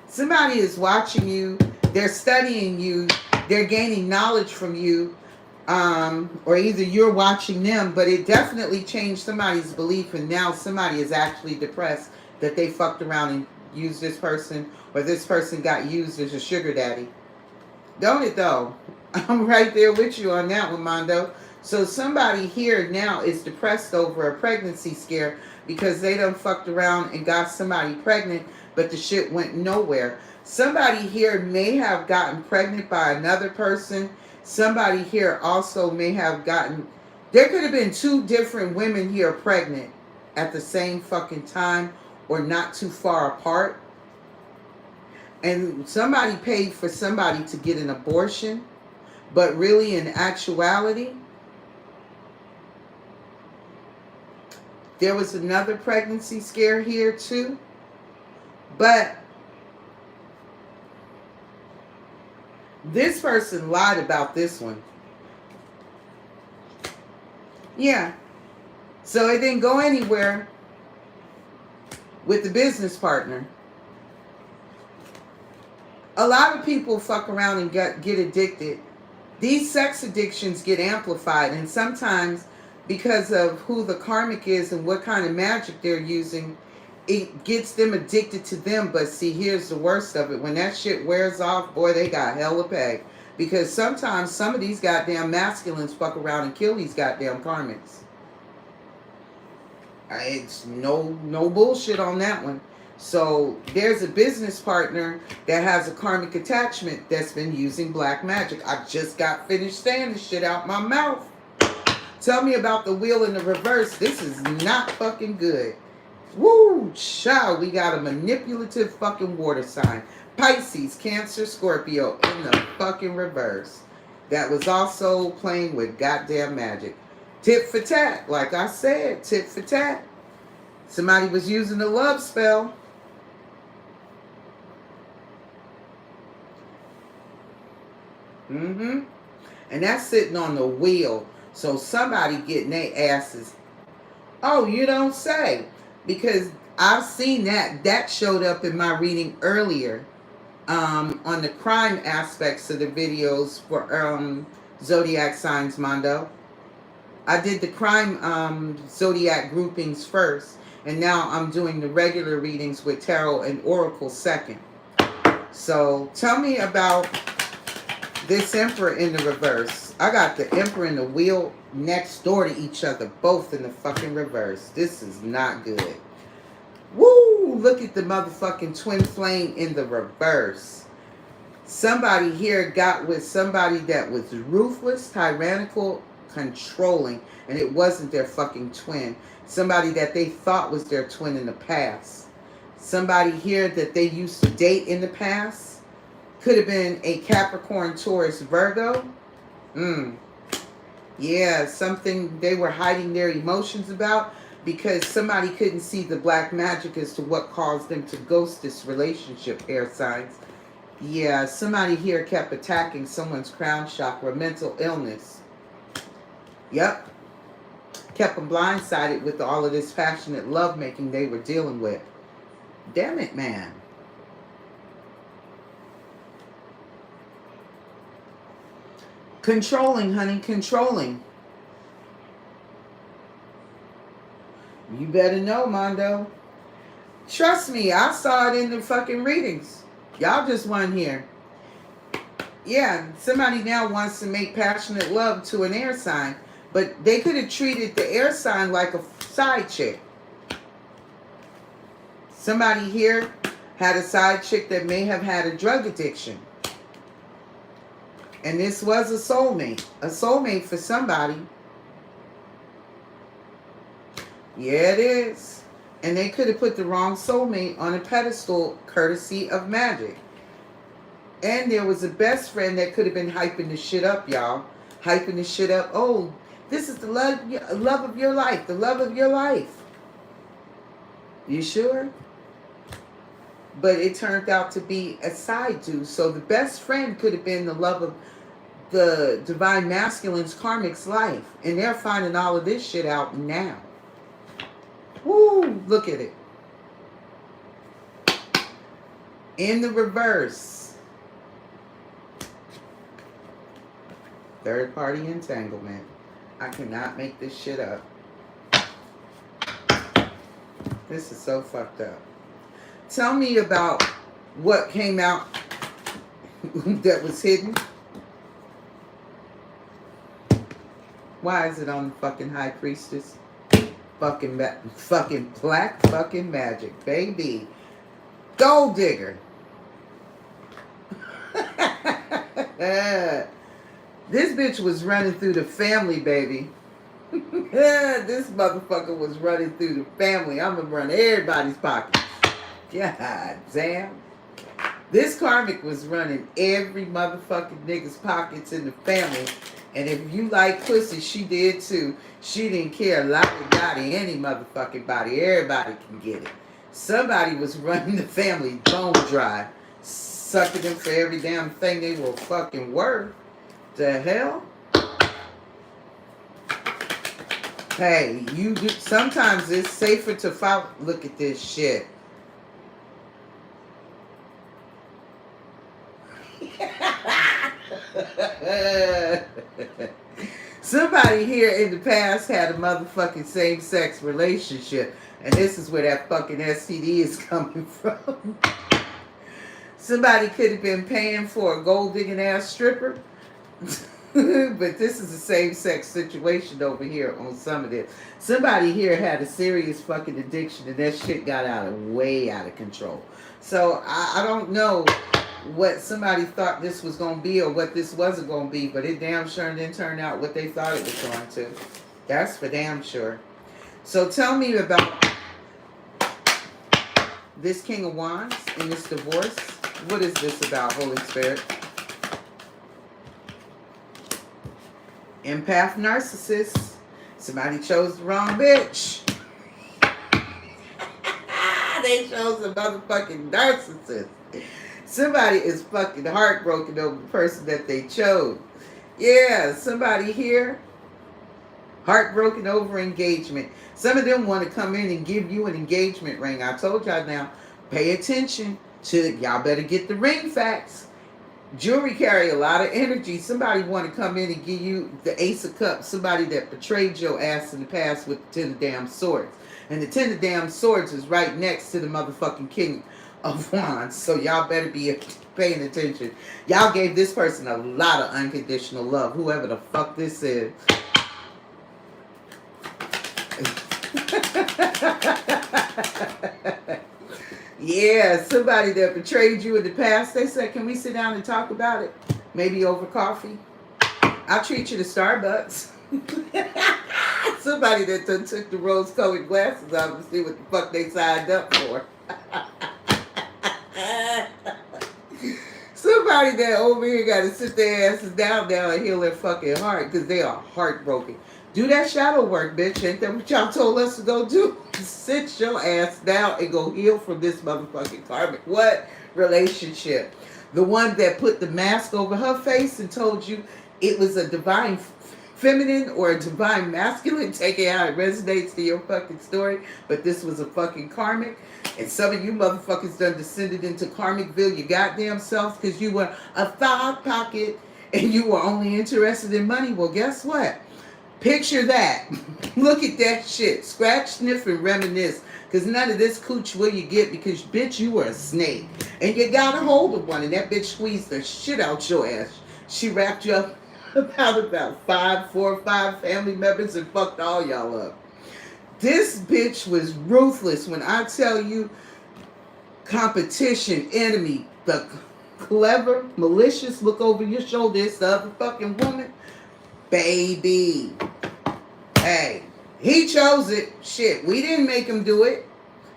Somebody is watching you. They're studying you. They're gaining knowledge from you. Or either you're watching them, but it definitely changed somebody's belief, and now somebody is actually depressed that they fucked around and used this person, or this person got used as a sugar daddy. Don't it though? I'm right there with you on that one, Mondo. So somebody here now is depressed over a pregnancy scare because they done fucked around and got somebody pregnant, but the shit went nowhere. Somebody here may have gotten pregnant by another person. Somebody here also may have gotten... There could have been two different women here pregnant at the same fucking time or not too far apart. And somebody paid for somebody to get an abortion. But really, in actuality, there was another pregnancy scare here too. But this person lied about this one. Yeah. So it didn't go anywhere with the business partner. A lot of people fuck around and get addicted. These sex addictions get amplified, and sometimes because of who the karmic is and what kind of magic they're using, it gets them addicted to them. But see, here's the worst of it. When that shit wears off, boy, they got hella pay. Because sometimes some of these goddamn masculines fuck around and kill these goddamn karmics. It's no bullshit on that one. So there's a business partner that has a karmic attachment that's been using black magic. I just got finished saying this shit out my mouth. Tell me about the wheel in the reverse. This is not fucking good. Woo, child, we got a manipulative fucking water sign. Pisces, Cancer, Scorpio in the fucking reverse. That was also playing with goddamn magic. Tit for tat, like I said, tit for tat. Somebody was using a love spell. And that's sitting on the wheel. So somebody getting their asses. Oh, you don't say. Because I've seen that. That showed up in my reading earlier. On the crime aspects of the videos for zodiac signs, Mondo. I did the crime zodiac groupings first. And now I'm doing the regular readings with tarot and oracle second. So tell me about this emperor in the reverse. I got the emperor and the wheel next door to each other, both in the fucking reverse. This is not good. Woo! Look at the motherfucking twin flame in the reverse. Somebody here got with somebody that was ruthless, tyrannical, controlling, and it wasn't their fucking twin. Somebody that they thought was their twin in the past. Somebody here that they used to date in the past. Could have been a Capricorn, Taurus, Virgo. Yeah, something they were hiding their emotions about because somebody couldn't see the black magic as to what caused them to ghost this relationship, air signs. Yeah, somebody here kept attacking someone's crown chakra, mental illness. Yep. Kept them blindsided with all of this passionate lovemaking they were dealing with. Damn it, man. Controlling, honey, controlling. You better know, Mondo. Trust me, I saw it in the fucking readings. Y'all just weren't here. Yeah, somebody now wants to make passionate love to an air sign, but they could have treated the air sign like a side chick. Somebody here had a side chick that may have had a drug addiction. And this was a soulmate for somebody. Yeah, it is. And they could have put the wrong soulmate on a pedestal courtesy of magic. And there was a best friend that could have been hyping the shit up, y'all. Hyping the shit up. Oh, this is the love of your life. The love of your life. You sure? But it turned out to be a side dude. So the best friend could have been the love of the divine masculine's karmic's life. And they're finding all of this shit out now. Woo! Look at it. In the reverse. Third party entanglement. I cannot make this shit up. This is so fucked up. Tell me about what came out that was hidden. Why is it on the fucking High Priestess? Fucking black fucking magic, baby. Gold digger. This bitch was running through the family, baby. This motherfucker was running through the family. I'm gonna run everybody's pockets. God damn. This karmic was running every motherfucking nigga's pockets in the family. And if you like pussy, she did too. She didn't care. Lottie Dottie, any motherfucking body. Everybody can get it. Somebody was running the family bone dry. Sucking them for every damn thing they were fucking worth. The hell? Hey, you do, sometimes it's safer to fight. Look at this shit. Somebody here in the past had a motherfucking same-sex relationship, and this is where that fucking STD is coming from. Somebody could have been paying for a gold-digging ass stripper, but this is a same-sex situation over here on some of this. Somebody here had a serious fucking addiction, and that shit got way out of control. So I don't know what somebody thought this was going to be or what this wasn't going to be, but it damn sure didn't turn out what they thought it was going to. That's for damn sure. So tell me about this King of Wands and this divorce. What is this about, Holy Spirit? Empath narcissist. Somebody chose the wrong bitch. They chose a motherfucking narcissist. Somebody is fucking heartbroken over the person that they chose. Yeah, somebody here, heartbroken over engagement. Some of them want to come in and give you an engagement ring. I told y'all now, pay attention to, y'all better get the ring facts. Jewelry carry a lot of energy. Somebody want to come in and give you the Ace of Cups. Somebody that betrayed your ass in the past with the 10 of damn swords. And the 10 of damn swords is right next to the motherfucking King of Wands. So y'all better be paying attention. Y'all gave this person a lot of unconditional love. Whoever the fuck this is. Yeah, somebody that betrayed you in the past. They said, can we sit down and talk about it? Maybe over coffee. I'll treat you to Starbucks. Somebody that took the rose-colored glasses off to see what the fuck they signed up for. Somebody that over here got to sit their asses down and heal their fucking heart because they are heartbroken. Do that shadow work, bitch. Ain't that what y'all told us to go do? Sit your ass down and go heal from this motherfucking karmic. What relationship? The one that put the mask over her face and told you it was a divine feminine or a divine masculine. Take it how it resonates to your fucking story. But this was a fucking karmic. And some of you motherfuckers done descended into Karmicville your goddamn selves because you were a thought pocket and you were only interested in money. Well, guess what? Picture that. Look at that shit. Scratch, sniff, and reminisce. Because none of this cooch will you get because, bitch, you were a snake. And you got a hold of one. And that bitch squeezed the shit out your ass. She wrapped you up about 4 or 5 family members and fucked all y'all up. This bitch was ruthless. When I tell you, competition, enemy, the clever, malicious, look over your shoulder, it's the other fucking woman. Baby. Hey, he chose it. Shit, we didn't make him do it.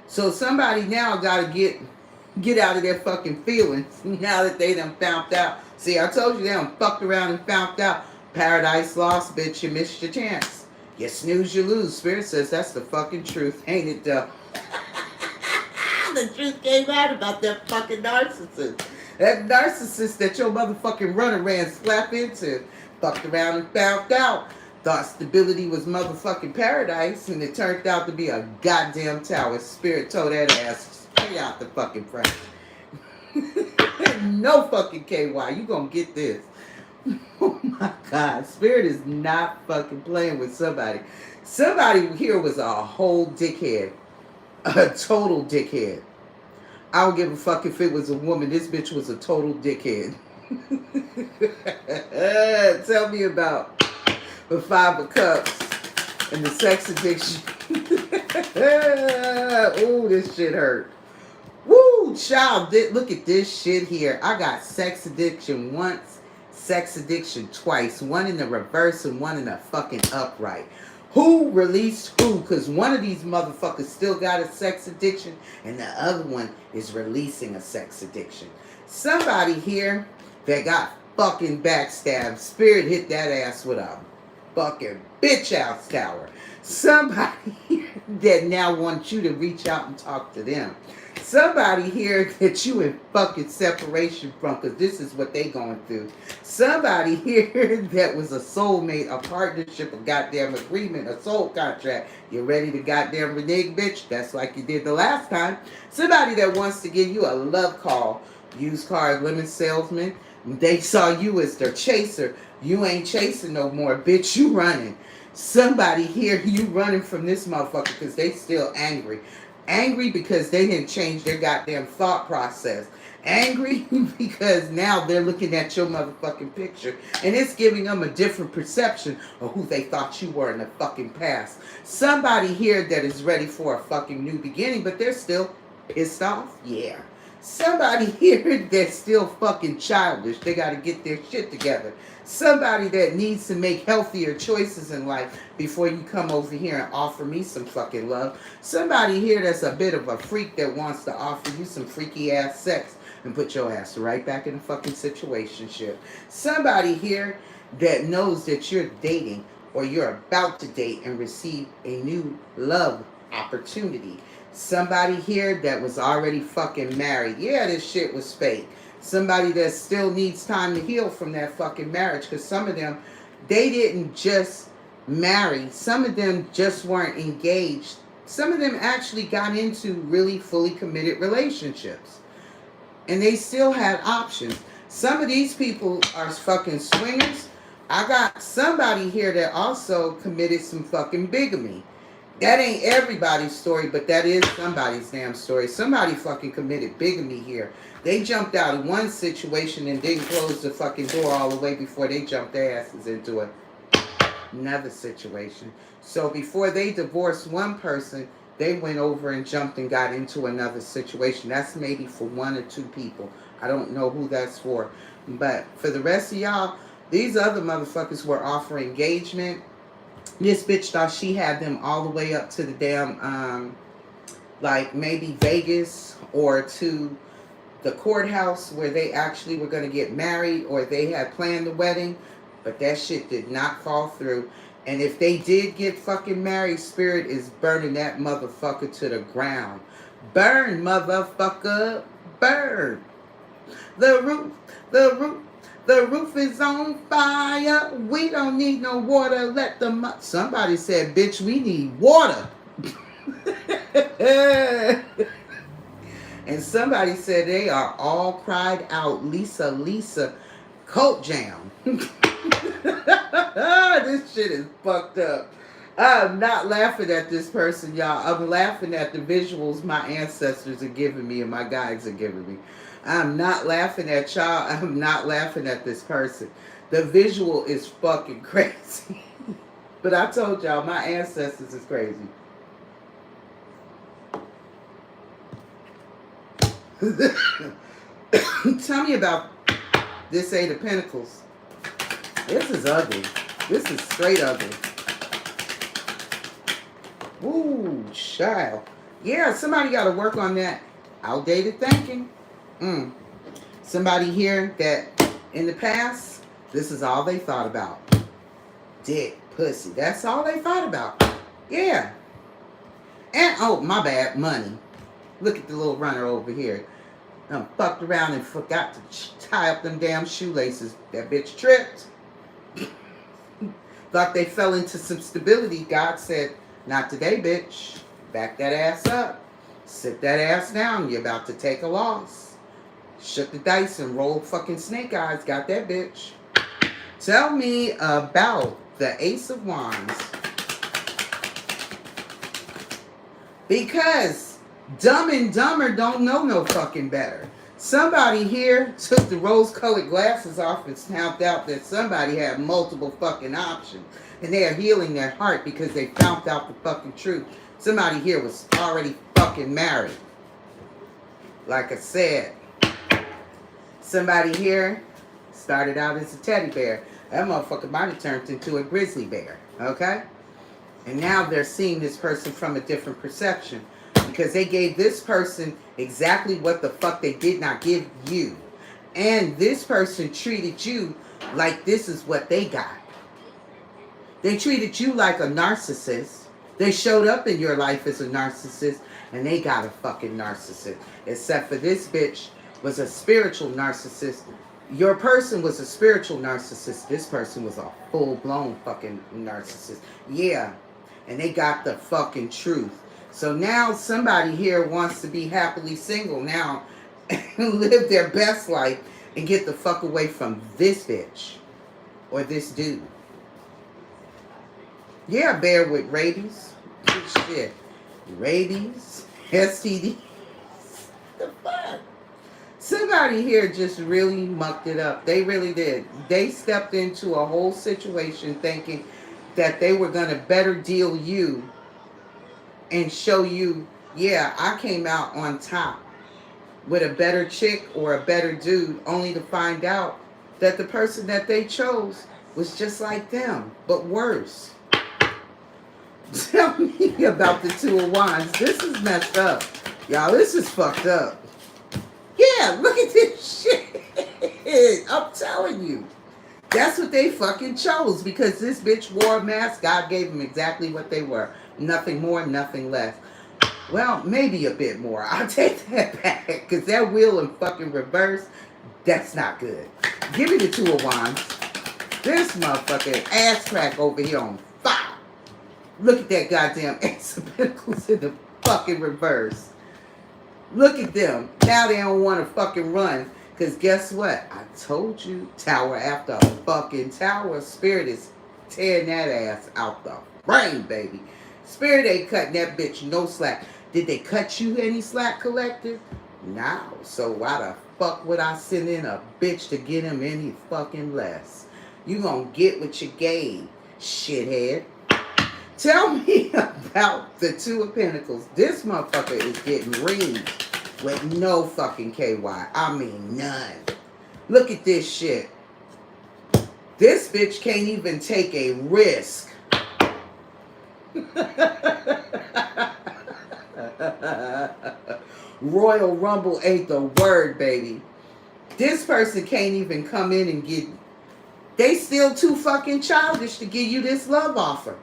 So somebody now gotta get out of their fucking feelings now that they done found out. See, I told you they done fucked around and found out. Paradise lost, bitch, you missed your chance. You snooze, you lose. Spirit says that's the fucking truth, ain't it though? The truth came out about that fucking narcissist. That narcissist that your motherfucking runner ran slap into. Fucked around and found out. Thought stability was motherfucking paradise, and it turned out to be a goddamn tower. Spirit told that ass straight out the fucking front. No fucking KY. You gonna get this. Oh my God. Spirit is not fucking playing with somebody. Somebody here was a whole dickhead. A total dickhead. I don't give a fuck if it was a woman. This bitch was a total dickhead. Tell me about the 5 of Cups and the sex addiction. Ooh, this shit hurt. Woo, child, look at this shit here. I got sex addiction once, sex addiction twice. One in the reverse and one in the fucking upright. Who released who? Because one of these motherfuckers still got a sex addiction and the other one is releasing a sex addiction. Somebody here that got fucking backstabbed. Spirit hit that ass with a fucking bitch ass tower. Somebody here that now wants you to reach out and talk to them. Somebody here that you in fucking separation from, because this is what they going through. Somebody here that was a soulmate, a partnership, a goddamn agreement, a soul contract. You ready to goddamn renege, bitch? That's like you did the last time. Somebody that wants to give you a love call. Used car lemon salesman. They saw you as their chaser. You ain't chasing no more, bitch. You running. Somebody here, you running from this motherfucker because they still angry. Angry because they didn't change their goddamn thought process. Angry because now they're looking at your motherfucking picture and it's giving them a different perception of who they thought you were in the fucking past. Somebody here that is ready for a fucking new beginning, but they're still pissed off. Yeah. Somebody here that's still fucking childish. They got to get their shit together. Somebody that needs to make healthier choices in life before you come over here and offer me some fucking love. Somebody here that's a bit of a freak that wants to offer you some freaky ass sex and put your ass right back in the fucking situationship. Somebody here that knows that you're dating or you're about to date and receive a new love opportunity. Somebody here that was already fucking married. Yeah, this shit was fake. Somebody that still needs time to heal from that fucking marriage. Because some of them, they didn't just marry. Some of them just weren't engaged. Some of them actually got into really fully committed relationships. And they still had options. Some of these people are fucking swingers. I got somebody here that also committed some fucking bigamy. That ain't everybody's story, but that is somebody's damn story. Somebody fucking committed bigamy here. They jumped out of one situation and didn't close the fucking door all the way before they jumped their asses into another situation. So before they divorced one person, they went over and jumped and got into another situation. That's maybe for 1 or 2 people. I don't know who that's for. But for the rest of y'all, these other motherfuckers were offering engagement. This bitch thought she had them all the way up to the damn, like maybe Vegas or to the courthouse where they actually were going to get married or they had planned the wedding. But that shit did not fall through. And if they did get fucking married, Spirit is burning that motherfucker to the ground. Burn, motherfucker. Burn. The roof is on fire. We don't need no water. Let the somebody said, bitch, we need water. And somebody said they are all cried out. Lisa, Colt Jam. This shit is fucked up. I'm not laughing at this person, y'all. I'm laughing at the visuals my ancestors are giving me and my guides are giving me. I'm not laughing at y'all. I'm not laughing at this person. The visual is fucking crazy. But I told y'all, my ancestors is crazy. Tell me about this Eight of Pentacles. This is ugly. This is straight ugly. Ooh, child. Yeah, somebody got to work on that outdated thinking. Somebody here that in the past, this is all they thought about. Dick, pussy. That's all they thought about. Yeah. And, oh, my bad, money. Look at the little runner over here. Fucked around and forgot to tie up them damn shoelaces. That bitch tripped. Thought they fell into some stability. God said, not today, bitch. Back that ass up. Sit that ass down. You're about to take a loss. Shook the dice and rolled fucking snake eyes. Got that bitch. Tell me about the Ace of Wands. Because Dumb and Dumber don't know no fucking better. Somebody here took the rose-colored glasses off and found out that somebody had multiple fucking options. And they are healing their heart because they found out the fucking truth. Somebody here was already fucking married. Like I said. Somebody here started out as a teddy bear. That motherfucker might have turned into a grizzly bear. Okay? And now they're seeing this person from a different perception. Because they gave this person exactly what the fuck they did not give you. And this person treated you like this is what they got. They treated you like a narcissist. They showed up in your life as a narcissist. And they got a fucking narcissist. Except for this bitch was a spiritual narcissist. Your person was a spiritual narcissist. This person was a full-blown fucking narcissist. Yeah. And they got the fucking truth. So now somebody here wants to be happily single now and live their best life and get the fuck away from this bitch or this dude. Yeah, bear with rabies. Shit. Rabies, STD. The fuck? Somebody here just really mucked it up. They really did. They stepped into a whole situation thinking that they were going to better deal you and show you, yeah, I came out on top with a better chick or a better dude, only to find out that the person that they chose was just like them, but worse. Tell me about the Two of Wands. This is messed up. Y'all, this is fucked up. Yeah, look at this shit. I'm telling you. That's what they fucking chose because this bitch wore a mask. God gave them exactly what they were. Nothing more, nothing less. Well, maybe a bit more. I'll take that back because that wheel in fucking reverse, that's not good. Give me the Two of Wands. This motherfucking ass crack over here on fire. Look at that goddamn Ace of Pentacles in the fucking reverse. Look at them. Now they don't want to fucking run. Because guess what? I told you, tower after fucking tower. Spirit is tearing that ass out the brain, baby. Spirit ain't cutting that bitch no slack. Did they cut you any slack, collective? No. So why the fuck would I send in a bitch to get him any fucking less? You gonna get what you gave, shithead. Tell me about the Two of Pentacles. This motherfucker is getting reamed with no fucking KY. I mean, none. Look at this shit. This bitch can't even take a risk. Royal Rumble ain't the word, baby. This person can't even come in and get... They still too fucking childish to give you this love offer.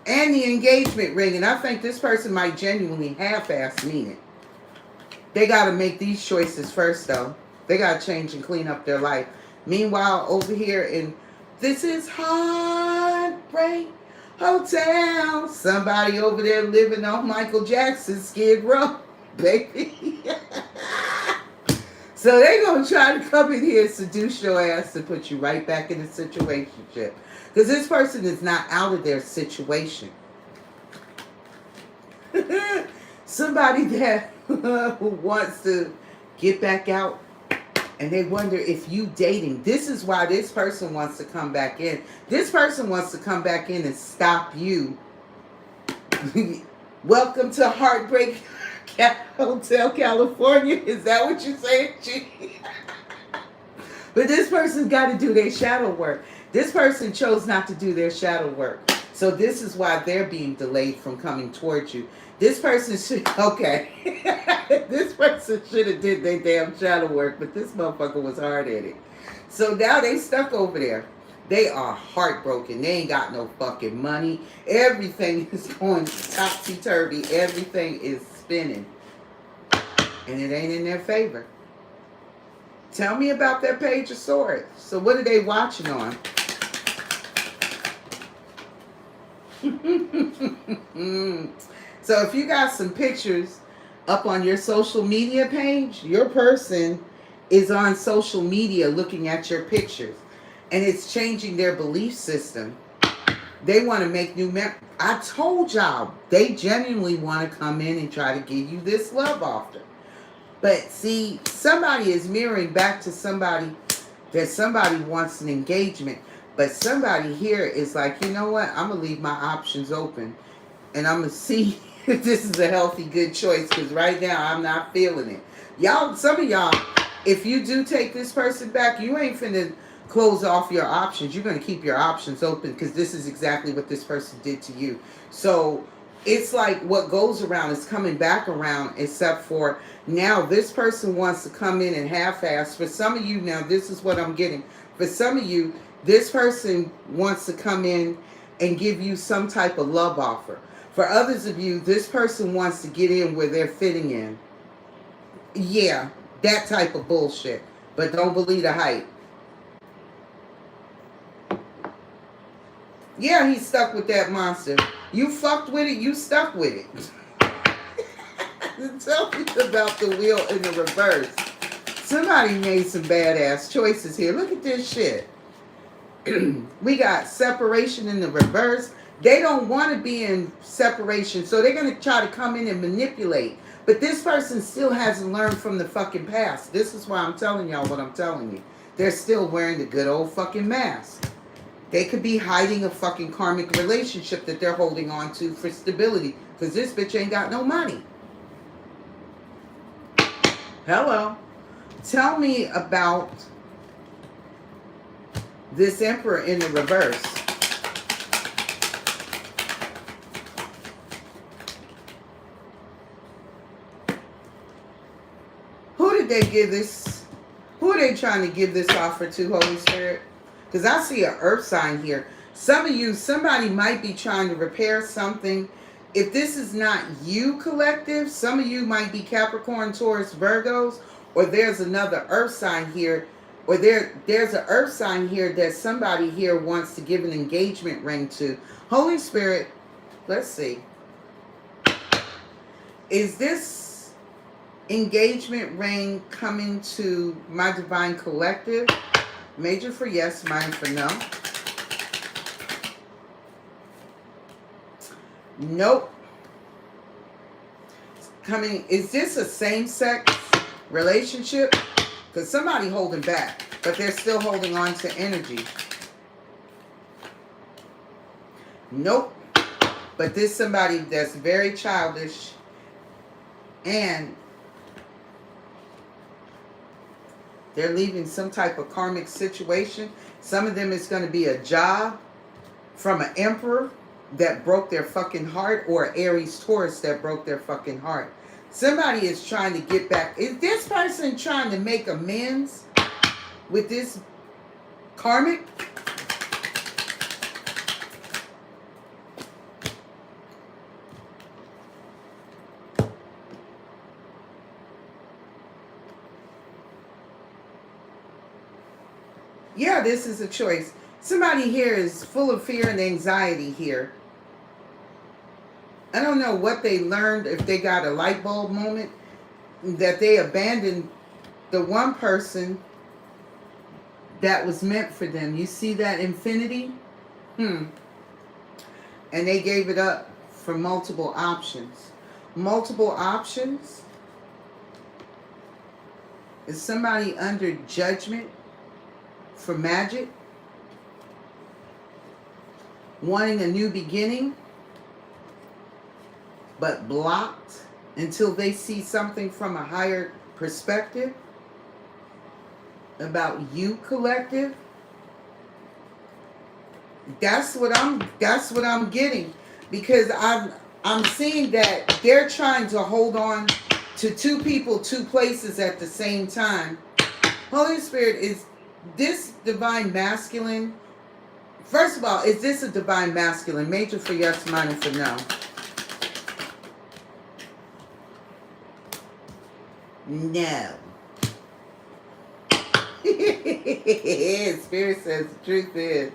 And the engagement ring. And I think this person might genuinely half-ass mean it. They got to make these choices first, though. They got to change and clean up their life. Meanwhile, over here in... This is Heartbreak Hotel. Somebody over there living on Michael Jackson's Skid Row, baby. So they gonna try to come in here and seduce your ass and put you right back in a situationship. Because this person is not out of their situation. Somebody that wants to get back out and they wonder if you dating. This is why this person wants to come back in. This person wants to come back in and stop you. Welcome to Heartbreak Hotel California. Is that what you're saying, G? But this person's got to do their shadow work. This person chose not to do their shadow work. So this is why they're being delayed from coming towards you. This person should, okay. This person should have did their damn shadow work, but this motherfucker was hard-headed. So now they stuck over there. They are heartbroken. They ain't got no fucking money. Everything is going topsy-turvy. Everything is spinning. And it ain't in their favor. Tell me about that Page of Swords. So what are they watching on? So if you got some pictures up on your social media page, your person is on social media looking at your pictures. And it's changing their belief system. They want to make new I told y'all, they genuinely want to come in and try to give you this love offer. But see, somebody is mirroring back to somebody that somebody wants an engagement. But somebody here is like, you know what? I'm going to leave my options open. And I'm going to see if this is a healthy, good choice. Because right now, I'm not feeling it. Y'all, some of y'all, if you do take this person back, you ain't finna close off your options. You're going to keep your options open. Because this is exactly what this person did to you. So it's like what goes around is coming back around, except for now this person wants to come in and half-ass. For some of you now, this is what I'm getting. For some of you, this person wants to come in and give you some type of love offer. For others of you, this person wants to get in where they're fitting in. Yeah, that type of bullshit. But don't believe the hype. Yeah, he's stuck with that monster. You fucked with it, you stuck with it. Tell me about the wheel in the reverse. Somebody made some badass choices here. Look at this shit. We got separation in the reverse. They don't want to be in separation, so they're going to try to come in and manipulate. But this person still hasn't learned from the fucking past. This is why I'm telling y'all what I'm telling you. They're still wearing the good old fucking mask. They could be hiding a fucking karmic relationship that they're holding on to for stability. Because this bitch ain't got no money. Hello. Tell me about this Emperor in the reverse. Who did they give this? Who are they trying to give this offer to, Holy Spirit? Because I see an earth sign here. Some of you, somebody might be trying to repair something. If this is not you, collective, some of you might be Capricorn, Taurus, Virgos, or there's another earth sign here, or there's an earth sign here that somebody here wants to give an engagement ring to. Holy Spirit, let's see. Is this engagement ring coming to my divine collective? Major for yes, minor for no. Nope. Coming, is this a same-sex relationship? Because somebody holding back, but they're still holding on to energy. Nope. But this somebody that's very childish and they're leaving some type of karmic situation. Some of them is going to be a job from an emperor that broke their fucking heart, or Aries Taurus that broke their fucking heart. Somebody is trying to get back. Is this person trying to make amends with this karmic? Yeah, this is a choice. Somebody here is full of fear and anxiety here. I don't know what they learned, if they got a light bulb moment, that they abandoned the one person that was meant for them. You see that infinity? And they gave it up for multiple options. Multiple options? Is somebody under judgment for magic? Wanting a new beginning, but blocked until they see something from a higher perspective about you, collective? That's what I'm getting, because I'm seeing that they're trying to hold on to two people, two places at the same time. Holy Spirit, is this divine masculine? First of all, is this a divine masculine? Major for yes, minor for no. No. Spirit says the truth is,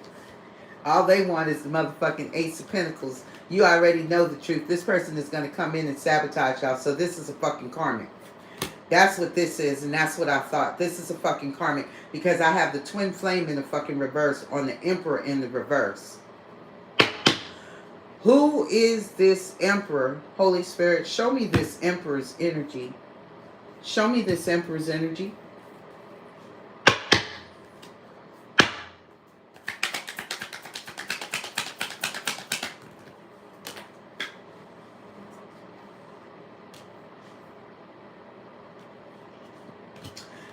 all they want is the motherfucking Ace of Pentacles. You already know the truth. This person is going to come in and sabotage y'all. So this is a fucking karmic. That's what this is, and that's what I thought. This is a fucking karmic, because I have the twin flame in the fucking reverse on the Emperor in the reverse. Who is this Emperor? Holy Spirit, show me this Emperor's energy. Show me this Emperor's energy.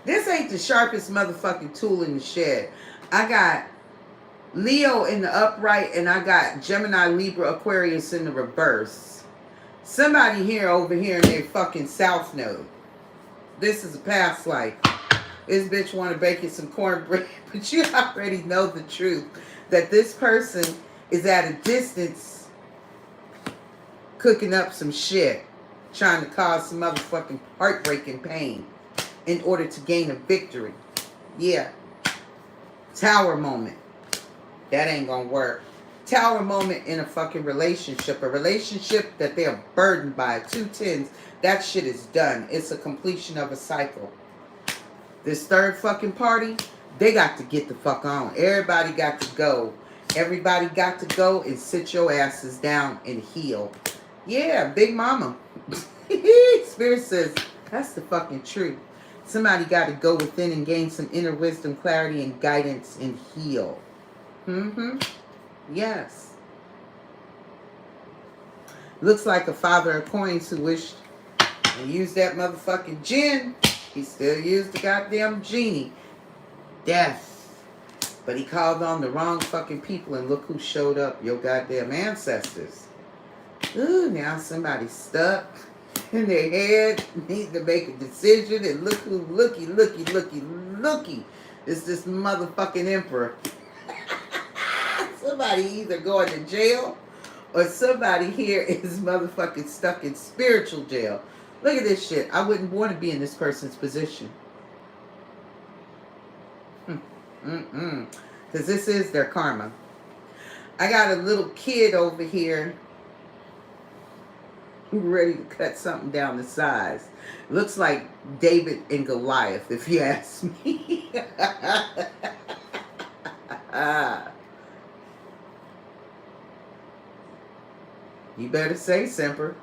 This ain't the sharpest motherfucking tool in the shed. I got Leo in the upright, and I got Gemini, Libra, Aquarius in the reverse. Somebody here over here in their fucking south node. This is a past life. This bitch want to bake you some cornbread, but you already know the truth. That this person is at a distance cooking up some shit, trying to cause some motherfucking heartbreaking pain in order to gain a victory. Yeah. Tower moment. That ain't gonna work. Tower moment in a fucking relationship. A relationship that they're burdened by. 2 tens. That shit is done. It's a completion of a cycle. This third fucking party, they got to get the fuck on. Everybody got to go. Everybody got to go and sit your asses down and heal. Yeah, Big Mama. Spirit says, that's the fucking truth. Somebody got to go within and gain some inner wisdom, clarity, and guidance and heal. Yes. Looks like a father of coins who wished to use that motherfucking gin. He still used the goddamn genie. Death. But he called on the wrong fucking people, and look who showed up. Your goddamn ancestors. Ooh, now somebody's stuck in their head, need to make a decision, and look who, looky. It's this motherfucking Emperor. Somebody either going to jail, or somebody here is motherfucking stuck in spiritual jail. Look at this shit. I wouldn't want to be in this person's position. Because this is their karma. I got a little kid over here ready to cut something down the size. Looks like David and Goliath, if you ask me. You better say, Semper.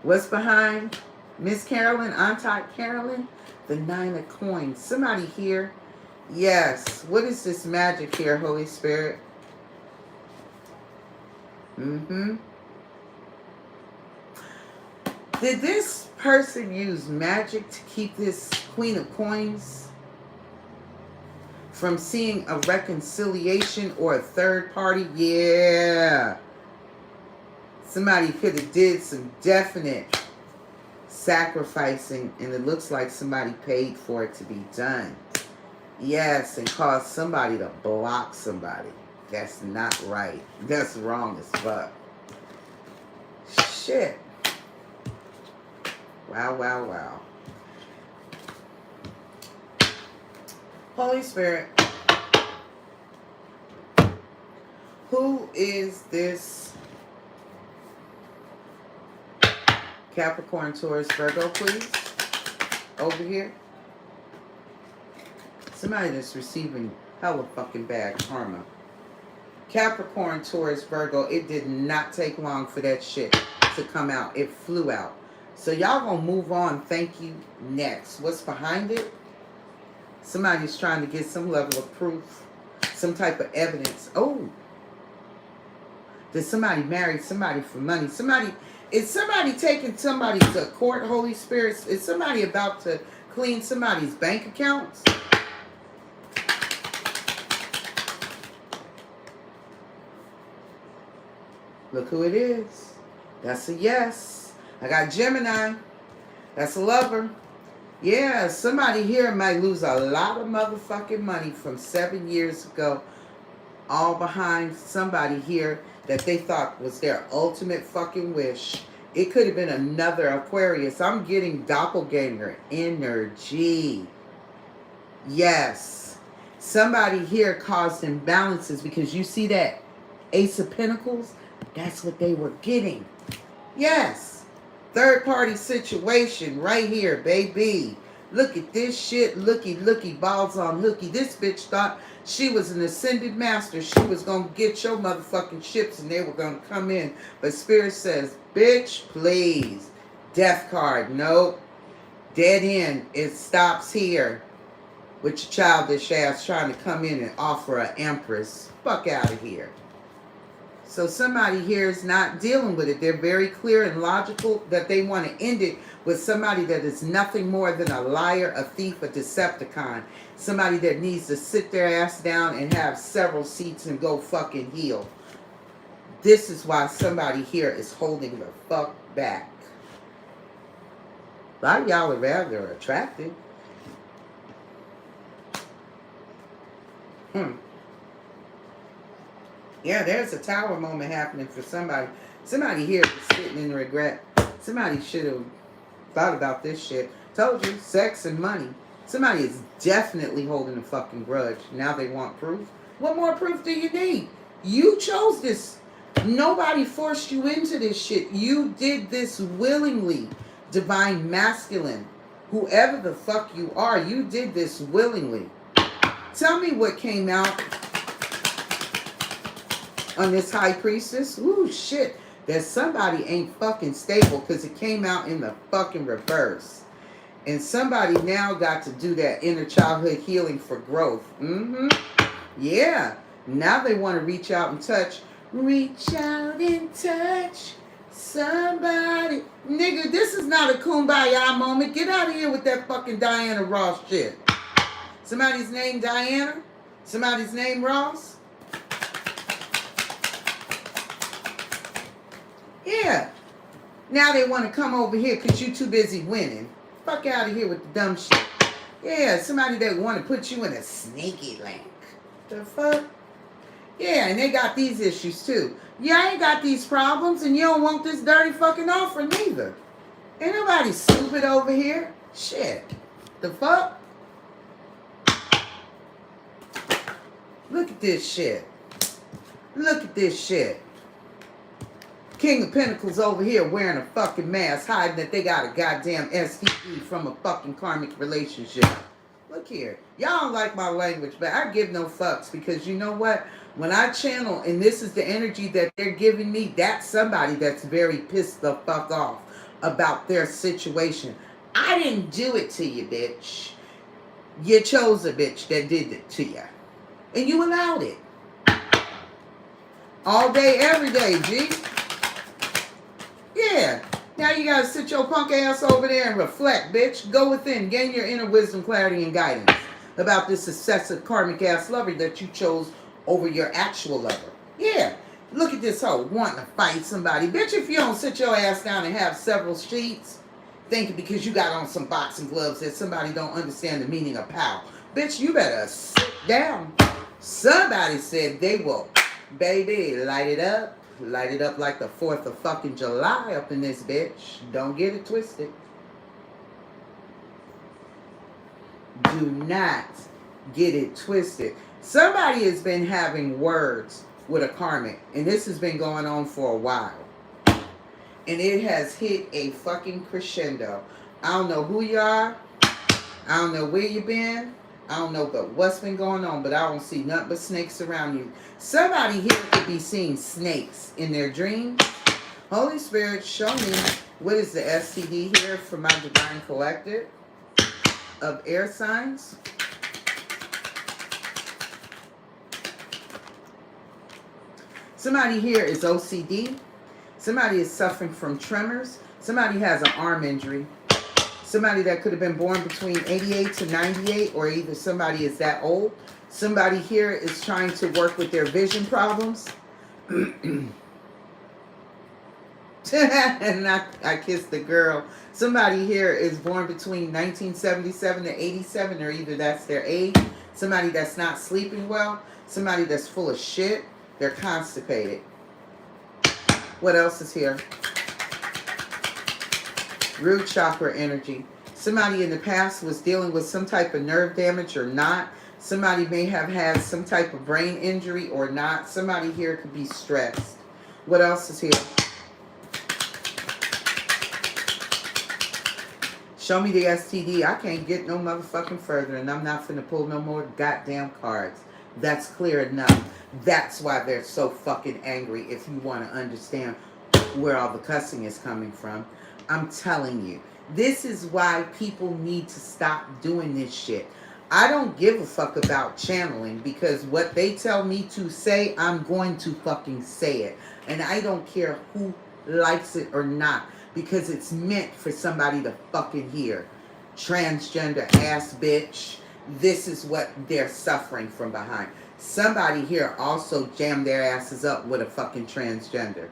What's behind Miss Carolyn, Auntie Carolyn? The 9 of coins. Somebody here? Yes. What is this magic here, Holy Spirit? Did this person use magic to keep this Queen of Coins from seeing a reconciliation or a third party? Yeah. Somebody could have did some definite sacrificing, and it looks like somebody paid for it to be done. Yes, and caused somebody to block somebody. That's not right. That's wrong as fuck. Shit. Wow. Holy Spirit, who is this Capricorn, Taurus, Virgo, please? Over here. Somebody that's receiving hella fucking bad karma. Capricorn, Taurus, Virgo, it did not take long for that shit to come out. It flew out. So y'all gonna move on. Thank you. Next. What's behind it? Somebody's trying to get some level of proof. Some type of evidence. Oh. Did somebody marry somebody for money? Is somebody taking somebody to court, Holy Spirit? Is somebody about to clean somebody's bank accounts? Look who it is. That's a yes. I got Gemini. That's a lover. Yeah, somebody here might lose a lot of motherfucking money from 7 years ago. All behind somebody here that they thought was their ultimate fucking wish. It could have been another Aquarius. I'm getting doppelganger energy. Yes. Somebody here caused imbalances because you see that Ace of Pentacles? That's what they were getting. Yes. Third party situation right here, baby. Look at this shit. Looky, balls on hooky. This bitch thought she was an ascended master. She was going to get your motherfucking ships and they were going to come in. But Spirit says, bitch, please. Death card. Nope. Dead end. It stops here. With your childish ass trying to come in and offer an empress. Fuck out of here. So somebody here is not dealing with it. They're very clear and logical that they want to end it with somebody that is nothing more than a liar, a thief, a Decepticon. Somebody that needs to sit their ass down and have several seats and go fucking heal. This is why somebody here is holding the fuck back. A lot of y'all are rather attractive. Yeah, there's a tower moment happening for somebody. Somebody here is sitting in regret. Somebody should have thought about this shit. Told you, sex and money. Somebody is definitely holding a fucking grudge. Now they want proof. What more proof do you need? You chose this. Nobody forced you into this shit. You did this willingly. Divine masculine. Whoever the fuck you are, you did this willingly. Tell me what came out on this high priestess. Ooh, shit. That somebody ain't fucking stable because it came out in the fucking reverse. And somebody now got to do that inner childhood healing for growth. Yeah. Now they want to reach out and touch. Reach out and touch somebody. Nigga, this is not a kumbaya moment. Get out of here with that fucking Diana Ross shit. Somebody's name Diana? Somebody's name Ross? Yeah. Now they want to come over here because you too busy winning. Fuck out of here with the dumb shit. Yeah, somebody that want to put you in a sneaky link. The fuck? Yeah, and they got these issues too. Yeah, I ain't got these problems and you don't want this dirty fucking offer neither. Ain't nobody stupid over here. Shit. The fuck? Look at this shit. Look at this shit. King of Pentacles over here wearing a fucking mask, hiding that they got a goddamn STD from a fucking karmic relationship. Look here. Y'all don't like my language, but I give no fucks because you know what? When I channel, and this is the energy that they're giving me, that's somebody that's very pissed the fuck off about their situation. I didn't do it to you, bitch. You chose a bitch that did it to you. And you allowed it. All day, every day, G. Yeah. Now you gotta sit your punk ass over there and reflect, bitch. Go within. Gain your inner wisdom, clarity, and guidance about this obsessive karmic ass lover that you chose over your actual lover. Yeah. Look at this hoe wanting to fight somebody. Bitch, if you don't sit your ass down and have several sheets, thinking because you got on some boxing gloves that somebody don't understand the meaning of pow. Bitch, you better sit down. Somebody said they will, baby, light it up. Light it up like the 4th of fucking July up in this bitch. Don't get it twisted. Do not get it twisted. Somebody has been having words with a karmic, and this has been going on for a while. And it has hit a fucking crescendo. I don't know who you are. I don't know where you been. I don't know but what's been going on, but I don't see nothing but snakes around you. Somebody here could be seeing snakes in their dreams. Holy Spirit, show me what is the STD here for my divine collective of air signs. Somebody here is OCD. Somebody is suffering from tremors. Somebody has an arm injury. Somebody that could have been born between 88 to 98, or either somebody is that old. Somebody here is trying to work with their vision problems. And I kissed the girl. Somebody here is born between 1977 to 87, or either that's their age. Somebody that's not sleeping well. Somebody that's full of shit. They're constipated. What else is here? Root chakra energy. Somebody in the past was dealing with some type of nerve damage or not. Somebody may have had some type of brain injury or not. Somebody here could be stressed. What else is here? Show me the STD. I can't get no motherfucking further, and I'm not finna pull no more goddamn cards. That's clear enough. That's why they're so fucking angry, if you want to understand where all the cussing is coming from. I'm telling you. This is why people need to stop doing this shit. I don't give a fuck about channeling, because what they tell me to say, I'm going to fucking say it. And I don't care who likes it or not, because it's meant for somebody to fucking hear. Transgender ass bitch. This is what they're suffering from behind. Somebody here also jammed their asses up with a fucking transgender.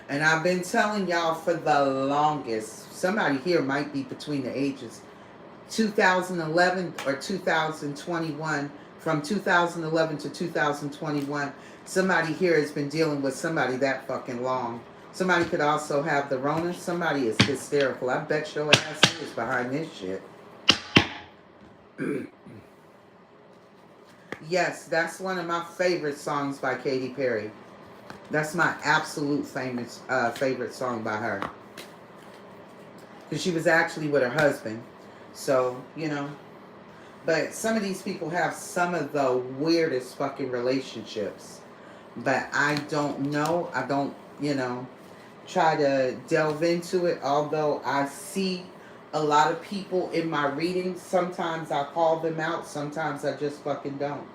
And I've been telling y'all for the longest, somebody here might be between the ages 2011 or 2021. From 2011 to 2021, somebody here has been dealing with somebody that fucking long. Somebody could also have the Rona. Somebody is hysterical. I bet your ass is behind this shit. Yes, that's one of my favorite songs by Katy Perry. That's my absolute favorite song by her. Because she was actually with her husband. So, you know. But some of these people have some of the weirdest fucking relationships. But I don't know. I don't, try to delve into it. Although I see a lot of people in my readings. Sometimes I call them out. Sometimes I just fucking don't.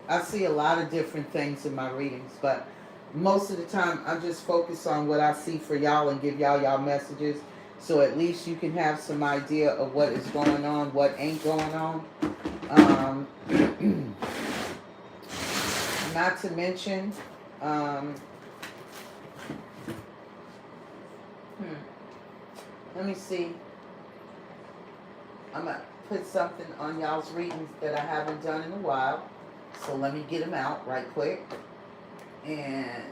I see a lot of different things in my readings, but most of the time I just focus on what I see for y'all and give y'all messages, so at least you can have some idea of what is going on, what ain't going on. Not to mention, let me see. I'm going to put something on y'all's readings that I haven't done in a while. So let me get them out right quick and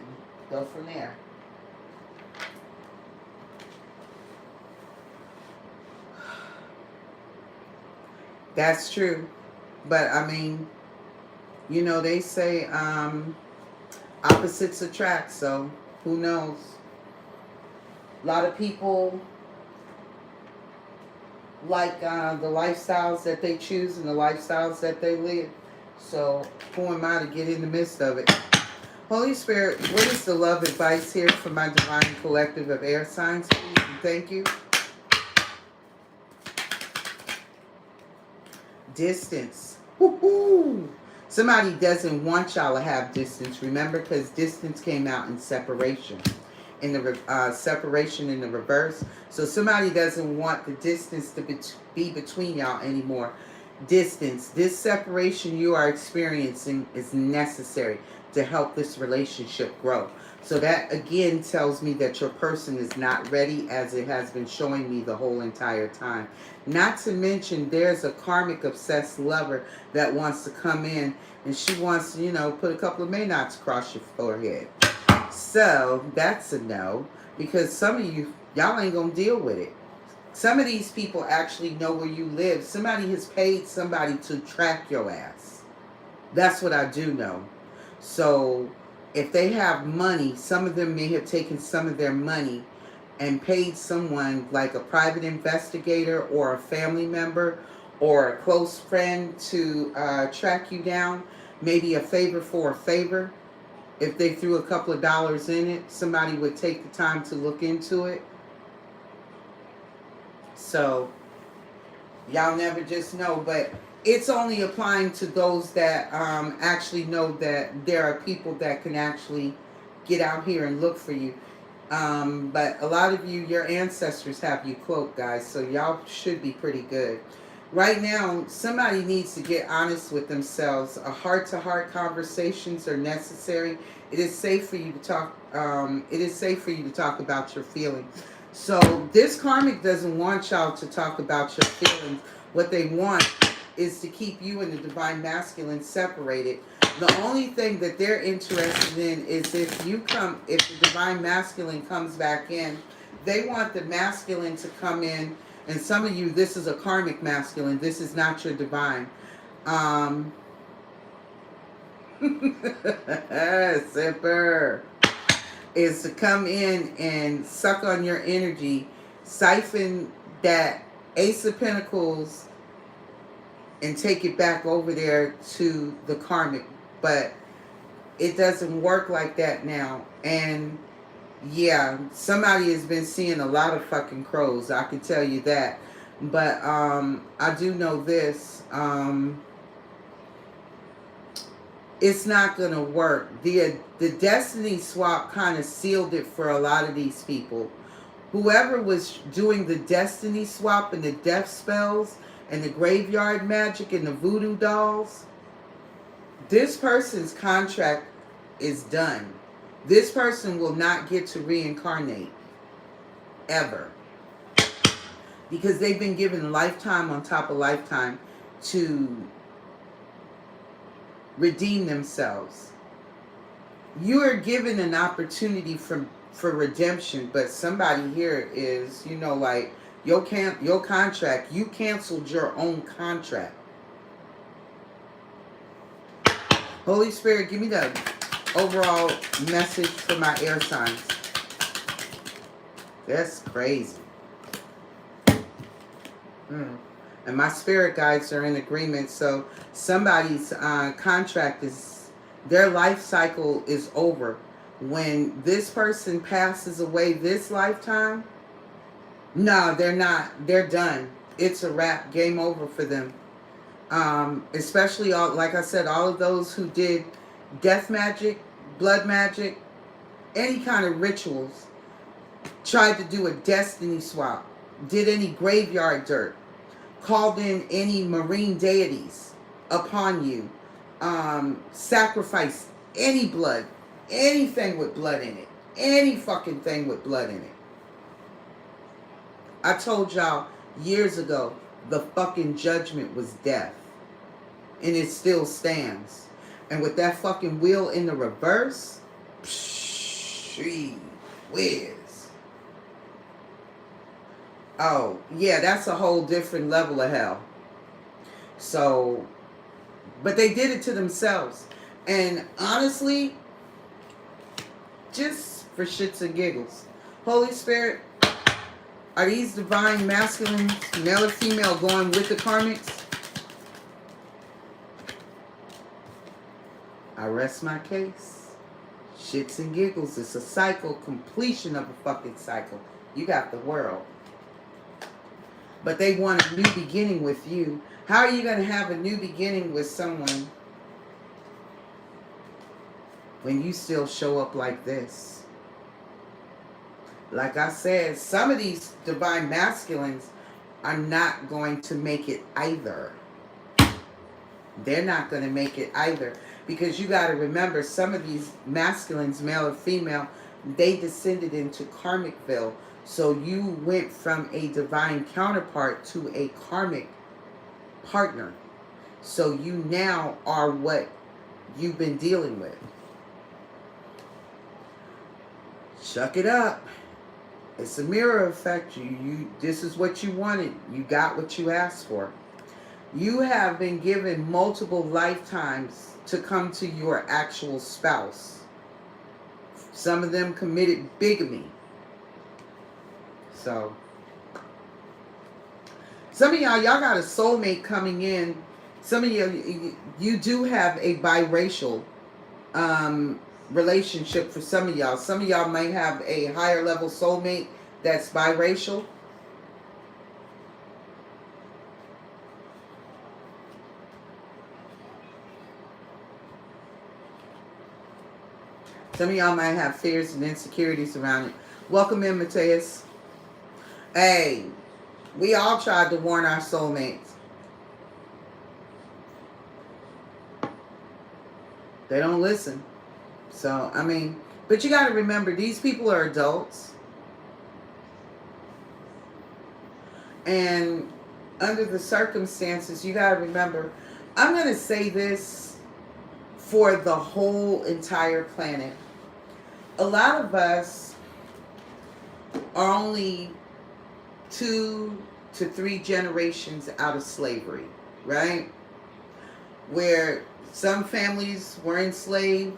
go from there. That's true. But I mean, they say opposites attract, so who knows? A lot of people like the lifestyles that they choose and the lifestyles that they live. So who am I to get in the midst of it? Holy Spirit, what is the love advice here for my divine collective of air signs, please? And thank you. Distance. Woohoo! Somebody doesn't want y'all to have distance. Remember, because distance came out in separation. In the separation in the reverse. So somebody doesn't want the distance to be between y'all anymore. Distance. This separation you are experiencing is necessary to help this relationship grow. So that again tells me that your person is not ready, as it has been showing me the whole entire time. Not to mention there's a karmic obsessed lover that wants to come in, and she wants to, put a couple of Maynots across your forehead. So that's a no, because some of y'all ain't gonna deal with it. Some of these people actually know where you live. Somebody has paid somebody to track your ass. That's what I do know. So if they have money, some of them may have taken some of their money and paid someone like a private investigator or a family member or a close friend to track you down, maybe a favor for a favor, if they threw a couple of dollars in it, somebody would take the time to look into it. So y'all never just know, but it's only applying to those that actually know that there are people that can actually get out here and look for you. But a lot of you, your ancestors have you cloaked, guys, so y'all should be pretty good. Right now, somebody needs to get honest with themselves. A heart-to-heart conversations are necessary. It is safe for you to talk. It is safe for you to talk about your feelings. So this karmic doesn't want y'all to talk about your feelings. What they want is to keep you and the divine masculine separated. The only thing that they're interested in is if the divine masculine comes back in, they want the masculine to come in. And some of you, this is a karmic masculine. This is not your divine. Simper. Is to come in and suck on your energy, siphon that Ace of Pentacles, and take it back over there to the karmic. But it doesn't work like that now. And yeah, somebody has been seeing a lot of fucking crows, I can tell you that. But I do know this, it's not gonna work. The destiny swap kind of sealed it for a lot of these people. Whoever was doing the destiny swap and the death spells and the graveyard magic and the voodoo dolls, this person's contract is done. This person will not get to reincarnate ever, because they've been given lifetime on top of lifetime to redeem themselves. You are given an opportunity for redemption, but somebody here is, you know, like your contract, you canceled your own contract. Holy Spirit, give me the overall message for my air signs. That's crazy. And my spirit guides are in agreement. So somebody's contract is, their life cycle is over. When this person passes away this lifetime, no, they're not. They're done. It's a wrap. Game over for them. Especially, like I said, all of those who did death magic, blood magic, any kind of rituals, tried to do a destiny swap, did any graveyard dirt, called in any marine deities upon you, sacrificed any blood, anything with blood in it, any fucking thing with blood in it. I told y'all years ago, the fucking judgment was death. And it still stands. And with that fucking wheel in the reverse, gee whiz. Oh, yeah, that's a whole different level of hell. So, but they did it to themselves. And honestly, just for shits and giggles, Holy Spirit, are these divine masculine, male or female, going with the karmics? I rest my case. Shits and giggles. It's a cycle, completion of a fucking cycle. You got the world. But they want a new beginning with you. How are you going to have a new beginning with someone when you still show up like this? Like I said, some of these divine masculines are not going to make it either. They're not going to make it either. Because you got to remember, some of these masculines, male or female, they descended into Karmicville. So you went from a divine counterpart to a karmic partner. So you now are what you've been dealing with. Chuck it up. It's a mirror effect. This is what you wanted. You got what you asked for. You have been given multiple lifetimes to come to your actual spouse. Some of them committed bigamy. So, some of y'all got a soulmate coming in. Some of you do have a biracial relationship for some of y'all. Some of y'all might have a higher level soulmate that's biracial. Some of y'all might have fears and insecurities around it. Welcome in, Mateus. Hey, we all tried to warn our soulmates. They don't listen. So, I mean, but you got to remember, these people are adults. And under the circumstances, you got to remember, I'm going to say this for the whole entire planet. A lot of us are only 2 to 3 generations out of slavery, right? Where some families were enslaved,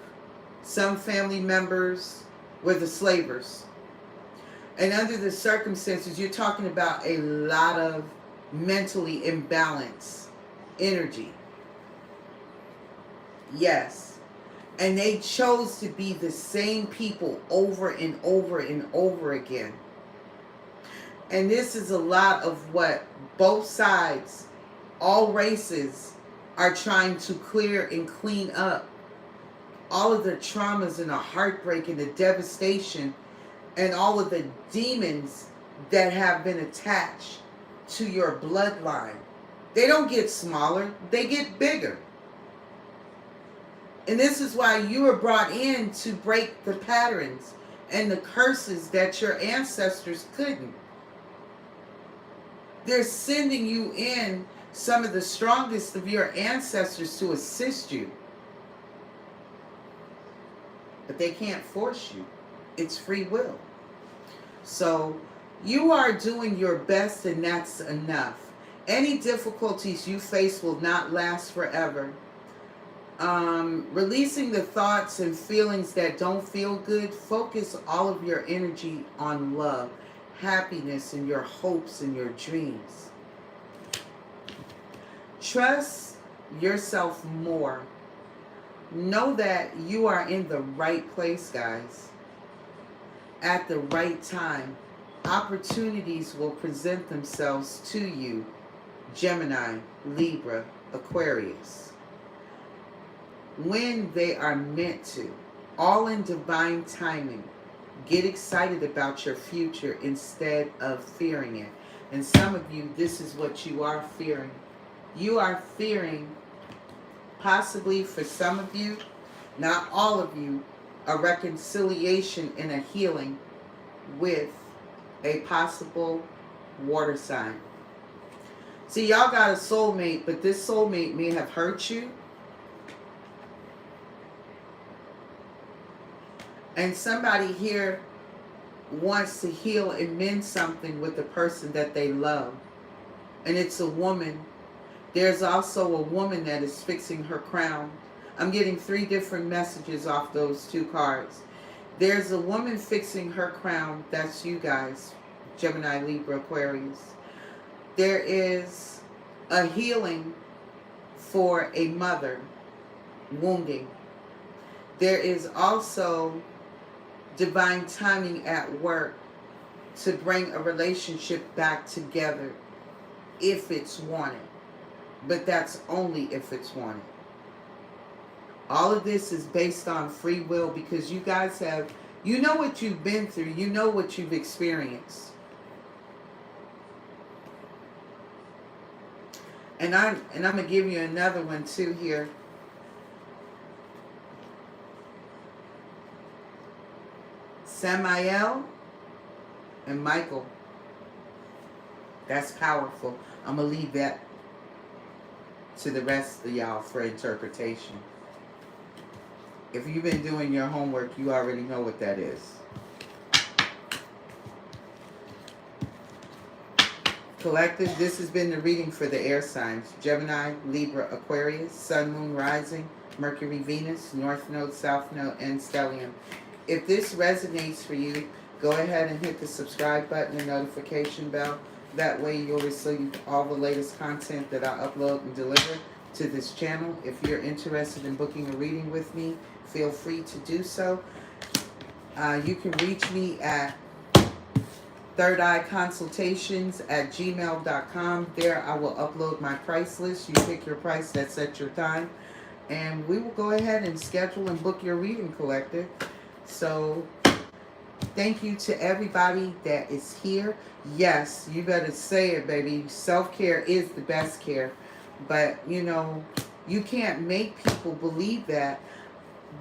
some family members were the slavers. And under the circumstances, you're talking about a lot of mentally imbalanced energy. Yes. And they chose to be the same people over and over and over again. And this is a lot of what both sides, all races, are trying to clear and clean up. All of the traumas and the heartbreak and the devastation and all of the demons that have been attached to your bloodline. They don't get smaller, they get bigger. And this is why you were brought in to break the patterns and the curses that your ancestors couldn't. They're sending you in some of the strongest of your ancestors to assist you. But they can't force you. It's free will. So you are doing your best, and that's enough. Any difficulties you face will not last forever. Releasing the thoughts and feelings that don't feel good, focus all of your energy on love, happiness, and your hopes and your dreams. Trust yourself more. Know that you are in the right place, guys. At the right time. Opportunities will present themselves to you, Gemini, Libra, Aquarius, when they are meant to, all in divine timing. Get excited about your future instead of fearing it. And some of you, this is what you are fearing. You are fearing, possibly for some of you, not all of you, a reconciliation and a healing with a possible water sign. See, y'all got a soulmate, but this soulmate may have hurt you. And somebody here wants to heal and mend something with the person that they love. And it's a woman. There's also a woman that is fixing her crown. I'm getting 3 different messages off those 2 cards. There's a woman fixing her crown. That's you guys. Gemini, Libra, Aquarius. There is a healing for a mother wounding. There is also divine timing at work to bring a relationship back together if it's wanted. But that's only if it's wanted. All of this is based on free will because you guys have, you know what you've been through, you know what you've experienced. And I'm going to give you another one too here. Samael and Michael. That's powerful. I'm going to leave that to the rest of y'all for interpretation. If you've been doing your homework, you already know what that is. Collective, this has been the reading for the air signs. Gemini, Libra, Aquarius, Sun, Moon, Rising, Mercury, Venus, North Node, South Node, and Stellium. If this resonates for you, go ahead and hit the subscribe button and notification bell. That way you'll receive all the latest content that I upload and deliver to this channel. If you're interested in booking a reading with me, feel free to do so. You can reach me at thirdeyeconsultations@gmail.com. There I will upload my price list. You pick your price, that's at your time. And we will go ahead and schedule and book your reading, collective. So thank you to everybody that is here. Yes, you better say it, baby. Self-care is the best care. But, you know, you can't make people believe that.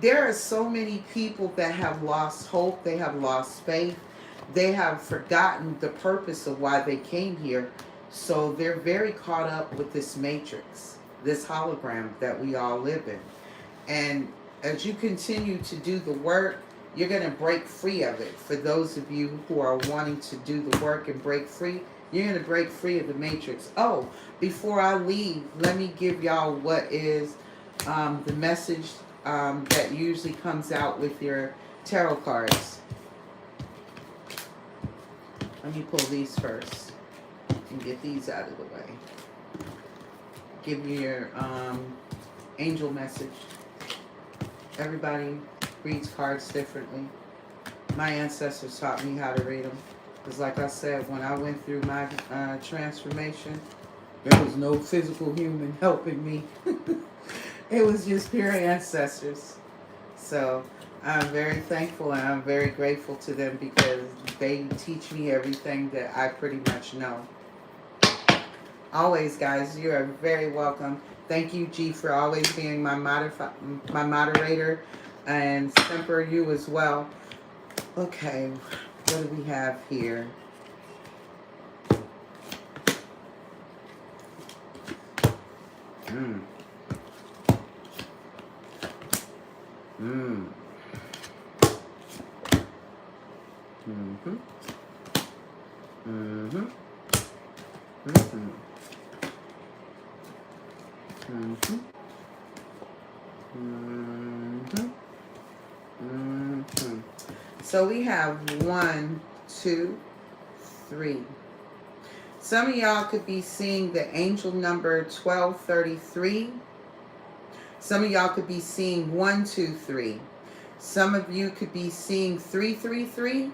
There are so many people that have lost hope. They have lost faith. They have forgotten the purpose of why they came here. So they're very caught up with this matrix, this hologram that we all live in. And as you continue to do the work, you're going to break free of it. For those of you who are wanting to do the work and break free, you're going to break free of the matrix. Oh, before I leave, let me give y'all what is the message that usually comes out with your tarot cards. Let me pull these first and get these out of the way. Give you your angel message. Everybody reads cards differently. My ancestors taught me how to read them. Because like I said, when I went through my transformation, there was no physical human helping me. It was just pure ancestors. So I'm very thankful and I'm very grateful to them because they teach me everything that I pretty much know. Always, guys, you are very welcome. Thank you, G, for always being my moderator, and Semper, you as well. Okay, what do we have here? Mm. Mm. Mm-hmm. Mm-hmm. Mm-hmm. Mm-hmm. Mm-hmm. Mm-hmm. So we have 1, 2, 3. Some of y'all could be seeing the angel number 1233. Some of y'all could be seeing 123. Some of you could be seeing 333,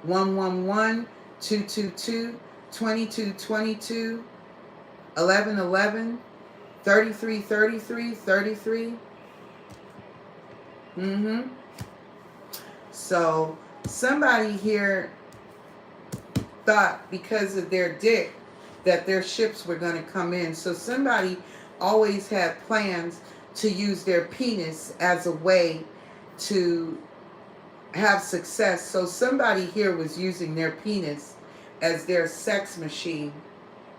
111, 222, 2222, 1111, 3333, 33. So somebody here thought because of their dick that their ships were going to come in. So somebody always had plans to use their penis as a way to have success. So somebody here was using their penis as their sex machine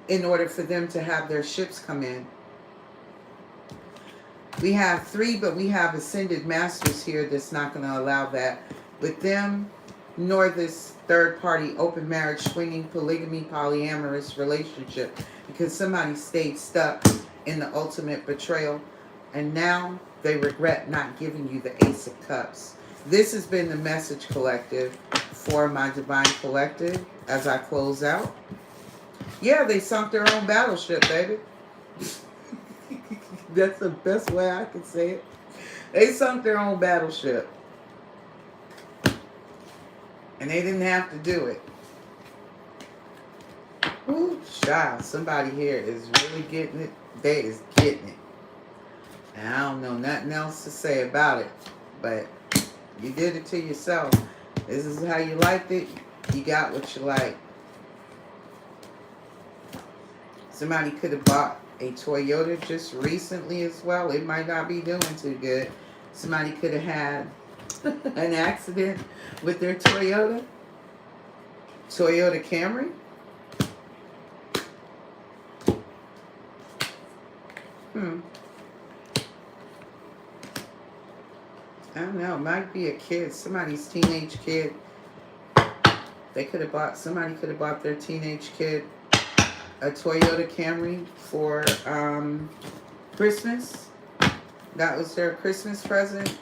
in order for them to have their ships come in. We have 3, but we have ascended masters here that's not going to allow that. With them, nor this third party, open marriage, swinging, polygamy, polyamorous relationship, because somebody stayed stuck in the ultimate betrayal, and now they regret not giving you the Ace of Cups. This has been the message, collective, for my divine collective as I close out. Yeah, they sunk their own battleship, baby. That's the best way I can say it. They sunk their own battleship. And they didn't have to do it. Ooh, child, somebody here is really getting it. They is getting it. And I don't know nothing else to say about it. But you did it to yourself. This is how you liked it. You got what you like. Somebody could have bought a Toyota just recently as well. It might not be doing too good. Somebody could have had an accident with their Toyota Camry. I don't know. It might be a kid, somebody's teenage kid. Somebody could have bought their teenage kid a Toyota Camry for Christmas. That was their Christmas present.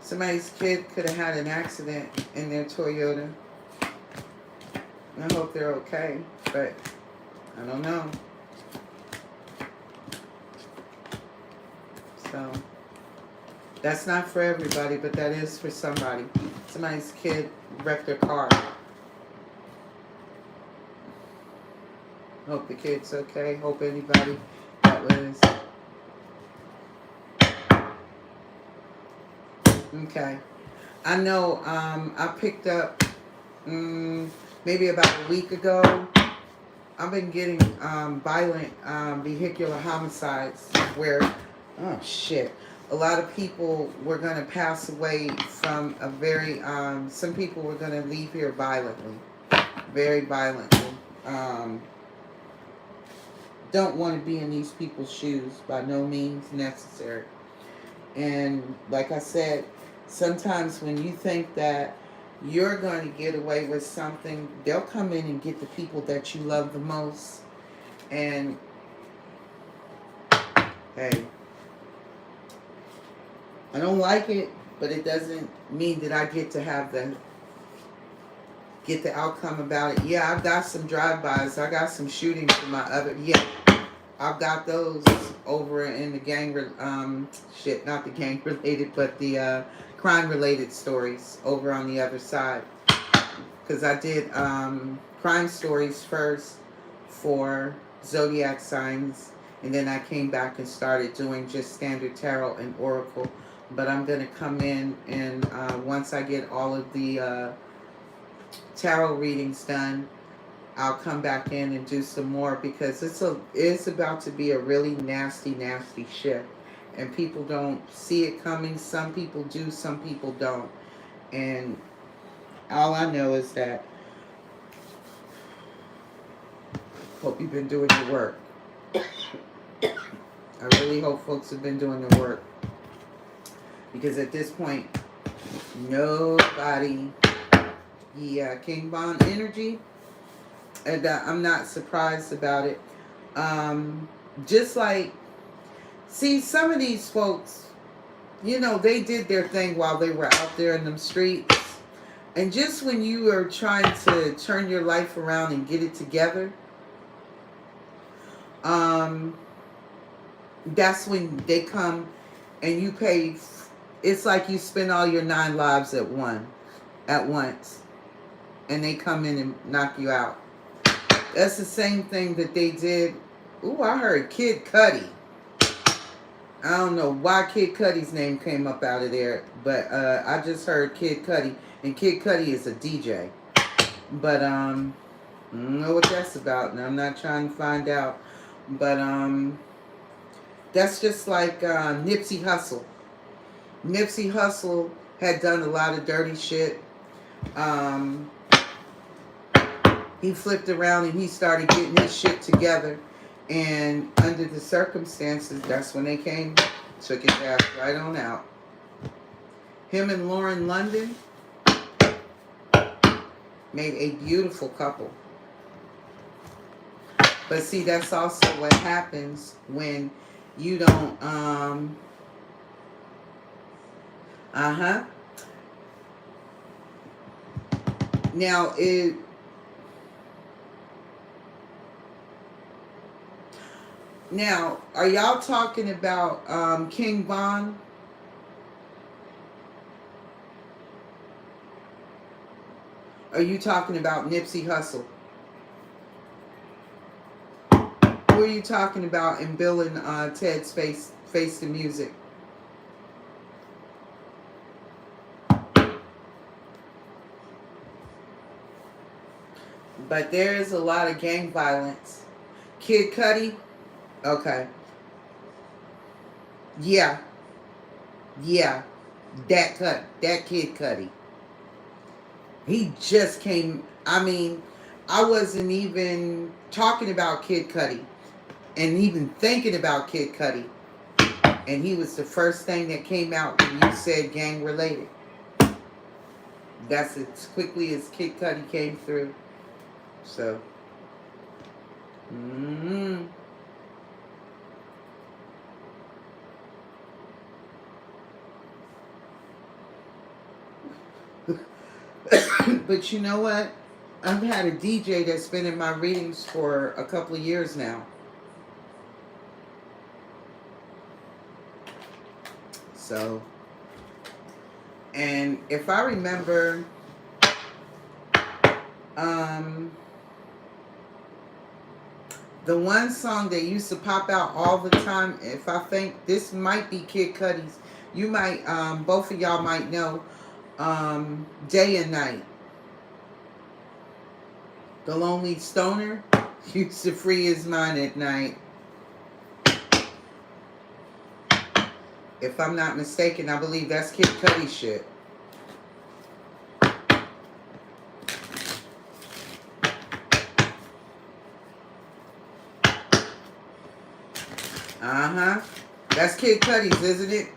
Somebody's kid could have had an accident in their Toyota. I hope they're okay, but I don't know. So that's not for everybody, but that is for somebody. Somebody's kid wrecked their car. Hope the kid's okay. Hope anybody that was okay. I know. I picked up maybe about a week ago. I've been getting violent vehicular homicides where, oh shit, a lot of people were going to pass away from a very, some people were going to leave here violently, very violently. Don't want to be in these people's shoes by no means necessary. And like I said, sometimes when you think that you're going to get away with something, they'll come in and get the people that you love the most. And hey, I don't like it, but it doesn't mean that I get to have the outcome about it. Yeah, I've got some drive-bys. I got some shootings in my other. Yeah, I've got those over in the gang. Shit, not the gang related, but the crime related stories over on the other side. Because I did crime stories first for zodiac signs, and then I came back and started doing just standard tarot and oracle. But I'm going to come in and once I get all of the tarot readings done, I'll come back in and do some more, because it's about to be a really nasty shift, and people don't see it coming. Some people do, some people don't. And all I know is that hope you've been doing your work. I really hope folks have been doing the work, because at this point, nobody, King Von energy, and I'm not surprised about it. Just like, see, some of these folks, they did their thing while they were out there in them streets. And just when you are trying to turn your life around and get it together, that's when they come and you pay. It's like you spend all your 9 lives at once, and they come in and knock you out. That's the same thing that they did. Ooh, I heard Kid Cudi. I don't know why Kid Cudi's name came up out of there, but I just heard Kid Cudi, and Kid Cudi is a DJ. But I don't know what that's about, and I'm not trying to find out. But that's just like Nipsey Hussle. Nipsey Hussle had done a lot of dirty shit. He flipped around and he started getting his shit together. And under the circumstances, that's when they came, took his ass right on out. Him and Lauren London made a beautiful couple. But see, that's also what happens when you don't, Now, are y'all talking about King Von? Are you talking about Nipsey Hussle? Who are you talking about in Bill and Ted's Face the Music? But there is a lot of gang violence. Kid Cudi? Okay. Yeah. That Kid Cudi. He just came. I mean, I wasn't even talking about Kid Cudi and even thinking about Kid Cudi. And he was the first thing that came out when you said gang related. That's as quickly as Kid Cudi came through. So. But you know what? I've had a DJ that's been in my readings for a couple of years now. So, and if I remember, the one song that used to pop out all the time, if I think this might be Kid Cudi's, you might, both of y'all might know, Day and Night. The Lonely Stoner used to free his mind at night. If I'm not mistaken, I believe that's Kid Cudi shit. Uh-huh. That's Kid Cudi's, isn't it?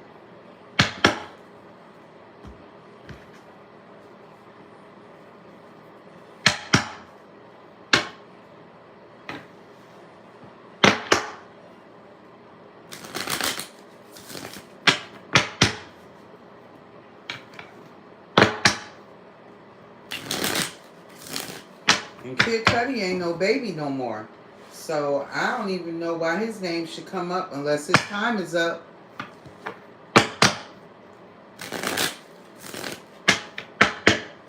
And Kid Cudi ain't no baby no more. So I don't even know why his name should come up unless his time is up.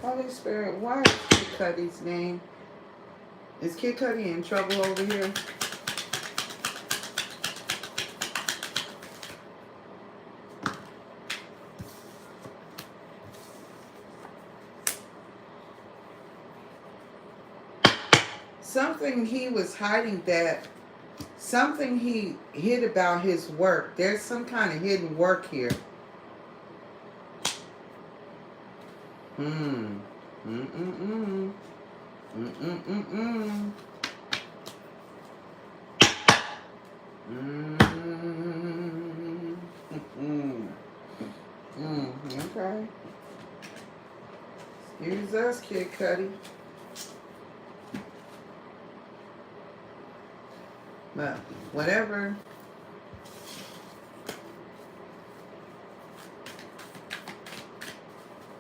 Holy Spirit, why is Kid Cudi's name? Is Kid Cudi in trouble over here? Something he was hiding, that something he hid about his work. There's some kind of hidden work here. Mm. Mm-mm-mm. Mm-mm-mm-mm. Okay. Excuse us, Kid Cudi. But whatever.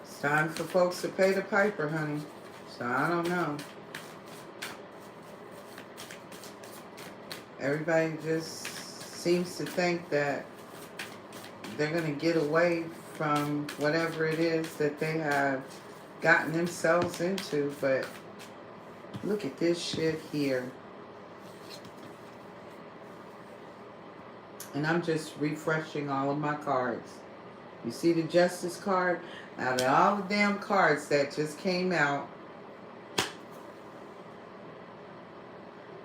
It's time for folks to pay the piper, honey. So I don't know. Everybody just seems to think that they're going to get away from whatever it is that they have gotten themselves into. But look at this shit here. And I'm just refreshing all of my cards. You see the Justice card? Out of all the damn cards that just came out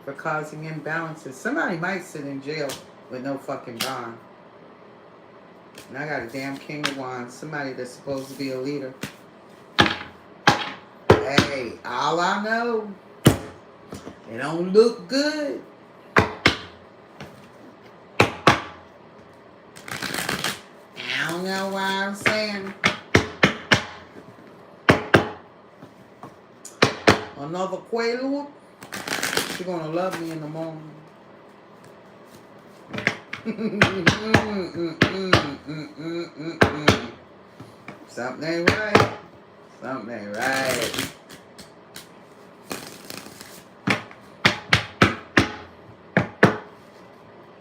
for causing imbalances, somebody might sit in jail with no fucking bond. And I got a damn King of Wands, somebody that's supposed to be a leader. Hey, all I know, it don't look good. I don't know why I'm saying. Another Quaalude. She's gonna love me in the morning. Something ain't right. Something ain't right.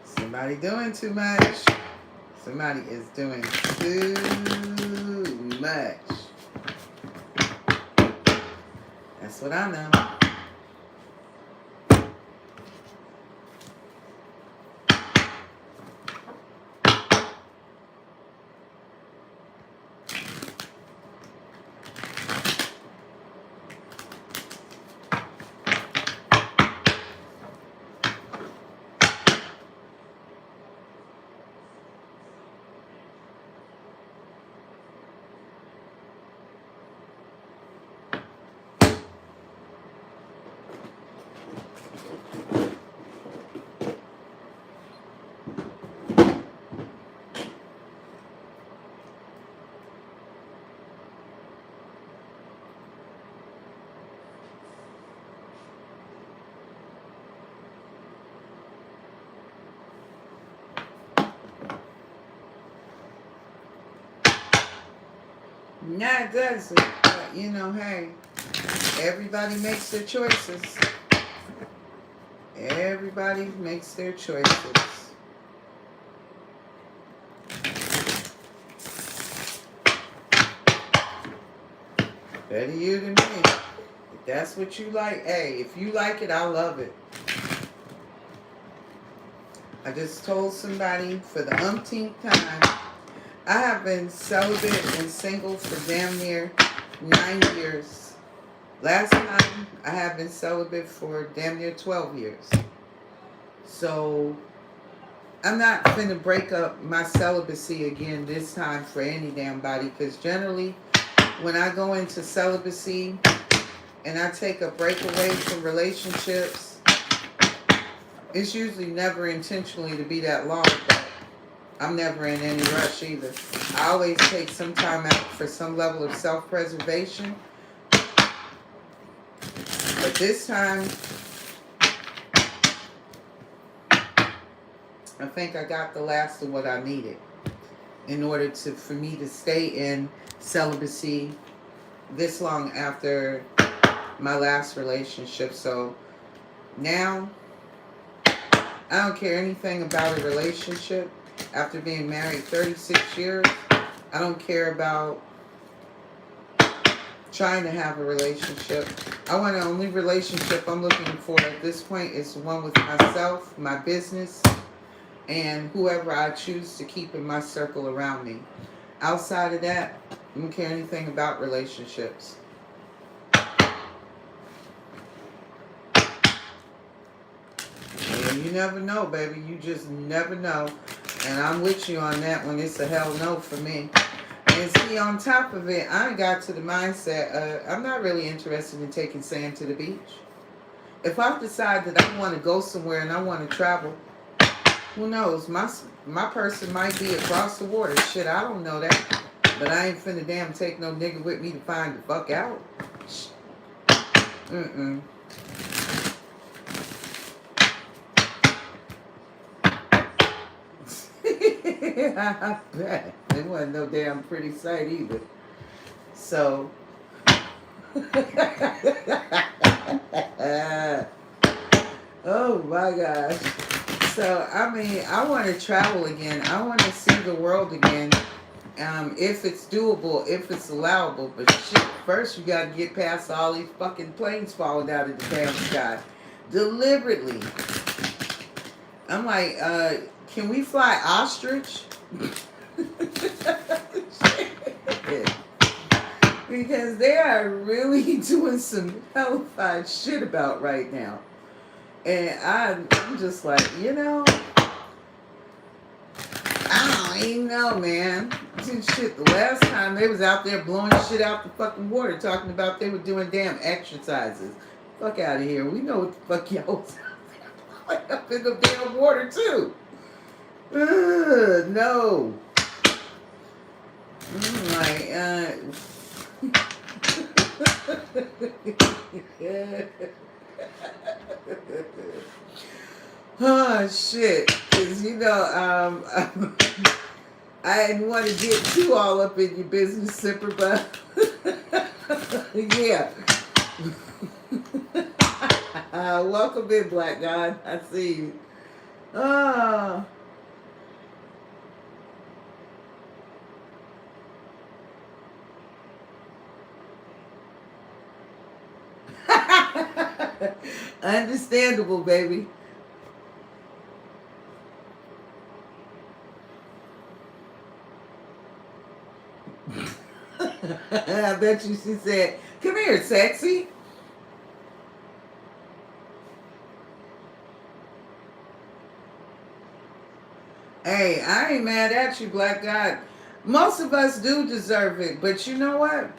Somebody doing too much. Somebody is doing too much. That's what I know. Yeah, it does. But, you know, hey, Everybody makes their choices. Everybody makes their choices. Better you than me. If that's what you like, hey, if you like it, I love it. I just told somebody for the umpteenth time, I have been celibate and single for damn near 9 years. Last time, I have been celibate for damn near 12 years. So, I'm not finna break up my celibacy again this time for any damn body, because generally, when I go into celibacy and I take a break away from relationships, it's usually never intentionally to be that long, but I'm never in any rush either. I always take some time out for some level of self-preservation. But this time, I think I got the last of what I needed in order for me to stay in celibacy this long after my last relationship. So now I don't care anything about a relationship. After being married 36 years, I don't care about trying to have a relationship. The only relationship I'm looking for at this point is the one with myself, my business, and whoever I choose to keep in my circle around me. Outside of that, I don't care anything about relationships. And you never know, baby. You just never know. And I'm with you on that one. It's a hell no for me. And see, on top of it, I got to the mindset, I'm not really interested in taking Sam to the beach. If I decide that I want to go somewhere and I want to travel, who knows? My person might be across the water. Shit, I don't know that. But I ain't finna damn take no nigga with me to find the fuck out. Mm-mm. I bet. It wasn't no damn pretty sight either. So... oh my gosh. So, I mean, I want to travel again. I want to see the world again. If it's doable, if it's allowable. But shit, first you got to get past all these fucking planes falling out of the damn sky. Deliberately. I'm like, can we fly ostrich? Because they are really doing some hellified shit about right now. And I'm just like, I don't even know, man. Shit, the last time they was out there blowing shit out the fucking water, talking about they were doing damn exercises. Fuck out of here. We know what the fuck y'all was up in the damn water too. No. Oh shit. Cause I didn't want to get too all up in your business, Sipper, but yeah. Welcome in, Black God. I see you. Oh. Understandable, baby. I bet you she said, "Come here, sexy." Hey, I ain't mad at you, Black God. Most of us do deserve it, but you know what?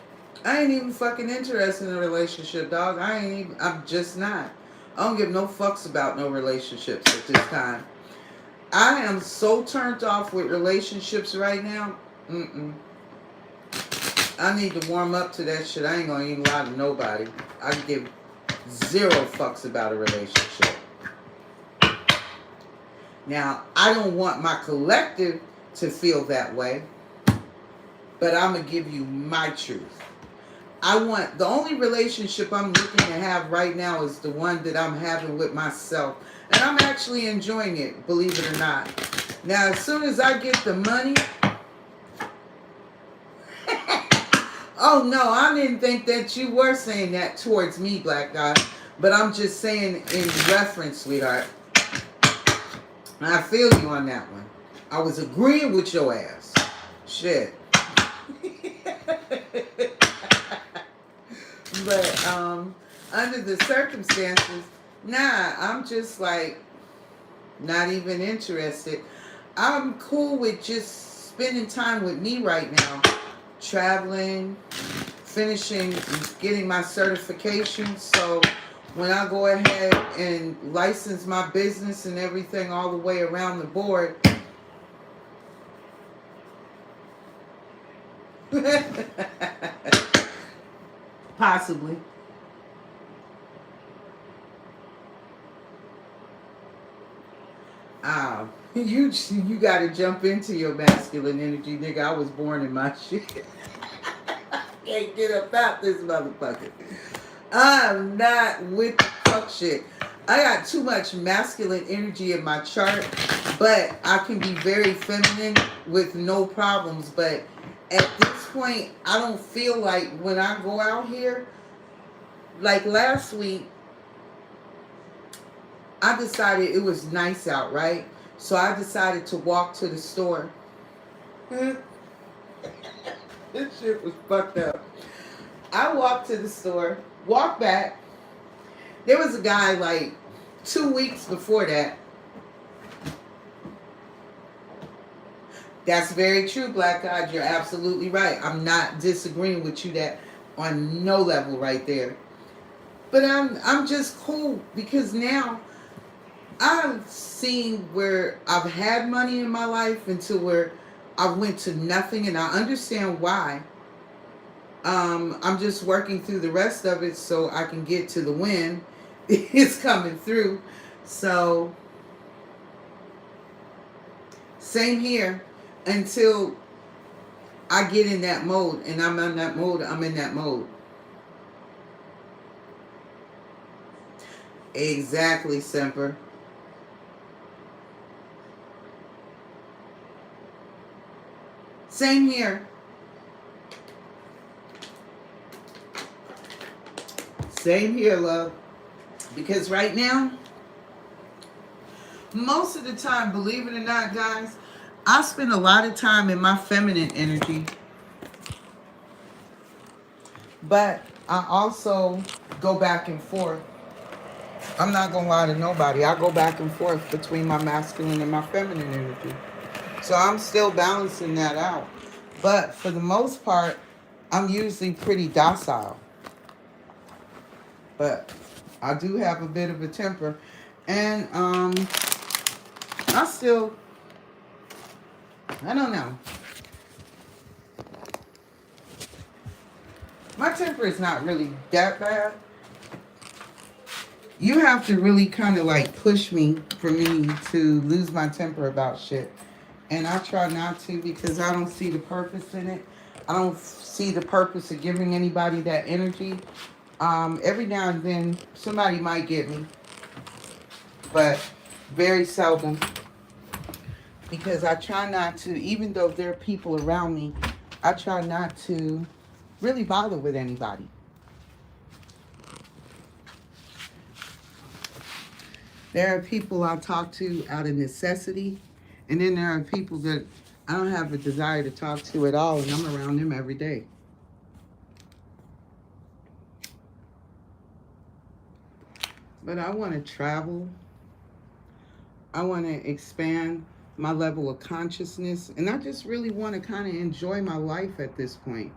I ain't even fucking interested in a relationship, dog. I'm just not. I don't give no fucks about no relationships at this time. I am so turned off with relationships right now. I need to warm up to that shit. I ain't gonna even lie to nobody. I give zero fucks about a relationship. Now, I don't want my collective to feel that way, but I'm gonna give you my truth. The only relationship I'm looking to have right now is the one that I'm having with myself. And I'm actually enjoying it, believe it or not. Now, as soon as I get the money, oh no, I didn't think that you were saying that towards me, Black Guy. But I'm just saying in reference, sweetheart. I feel you on that one. I was agreeing with your ass. Shit. But under the circumstances, nah, I'm just like not even interested. I'm cool with just spending time with me right now. Traveling, finishing, getting my certification. So when I go ahead and license my business and everything all the way around the board, possibly. You got to jump into your masculine energy, nigga. I was born in my shit. Can't get about this motherfucker. I'm not with the fuck shit. I got too much masculine energy in my chart, but I can be very feminine with no problems. But at this point, I don't feel like when I go out here, like last week, I decided it was nice out, right? So I decided to walk to the store. This shit was fucked up. I walked to the store, walked back. There was a guy like 2 weeks before that. That's very true, Black God. You're absolutely right. I'm not disagreeing with you that on no level right there. But I'm just cool because now I've seen where I've had money in my life until where I went to nothing, and I understand why. I'm just working through the rest of it so I can get to the win. It's coming through. So same here until I get in that mode, and I'm in that mode. I'm in that mode. Exactly, Semper. Same here. Same here, love. Because right now, most of the time, believe it or not, guys, I spend a lot of time in my feminine energy. But I also go back and forth. I'm not going to lie to nobody. I go back and forth between my masculine and my feminine energy. So I'm still balancing that out. But for the most part, I'm usually pretty docile. But I do have a bit of a temper. And I don't know. My temper is not really that bad. You have to really kind of like push me for me to lose my temper about shit. And I try not to because I don't see the purpose in it. I don't see the purpose of giving anybody that energy. Every now and then somebody might get me, but very seldom. Because I try not to, even though there are people around me, I try not to really bother with anybody. There are people I talk to out of necessity, and then there are people that I don't have a desire to talk to at all, and I'm around them every day. But I want to travel. I want to expand my level of consciousness, and I just really want to kind of enjoy my life at this point.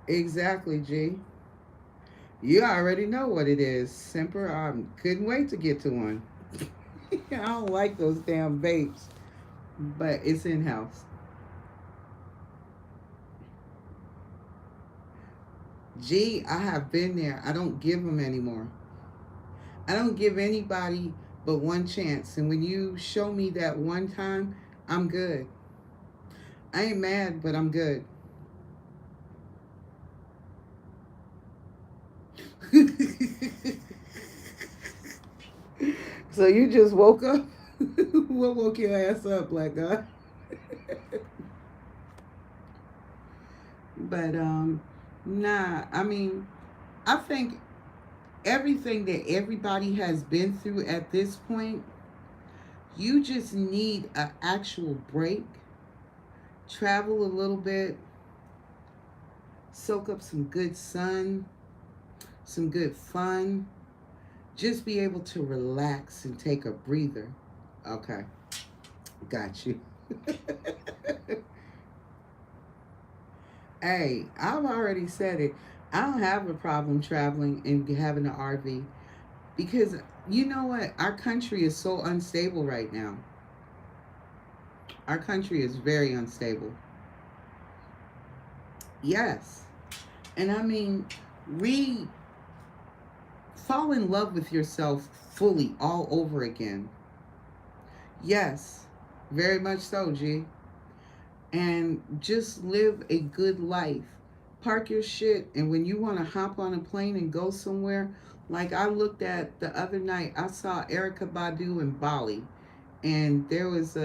Exactly, G. You already know what it is, Semper. I couldn't wait to get to one. I don't like those damn vapes, but it's in house. G, I have been there. I don't give them anymore. I don't give anybody but one chance. And when you show me that one time, I'm good. I ain't mad, but I'm good. So you just woke up? What woke your ass up, black guy? But nah, I mean, I think everything that everybody has been through at this point, you just need an actual break, travel a little bit, soak up some good sun, some good fun, just be able to relax and take a breather. Okay, got you. Hey, I've already said it. I don't have a problem traveling and having an RV because you know what? Our country is so unstable right now. Our country is very unstable. Yes. And I mean, re fall in love with yourself fully all over again. Yes. Very much so, G. And just live a good life. Park your shit, and when you want to hop on a plane and go somewhere, like I looked at the other night, I saw Erica Badu in Bali, and there was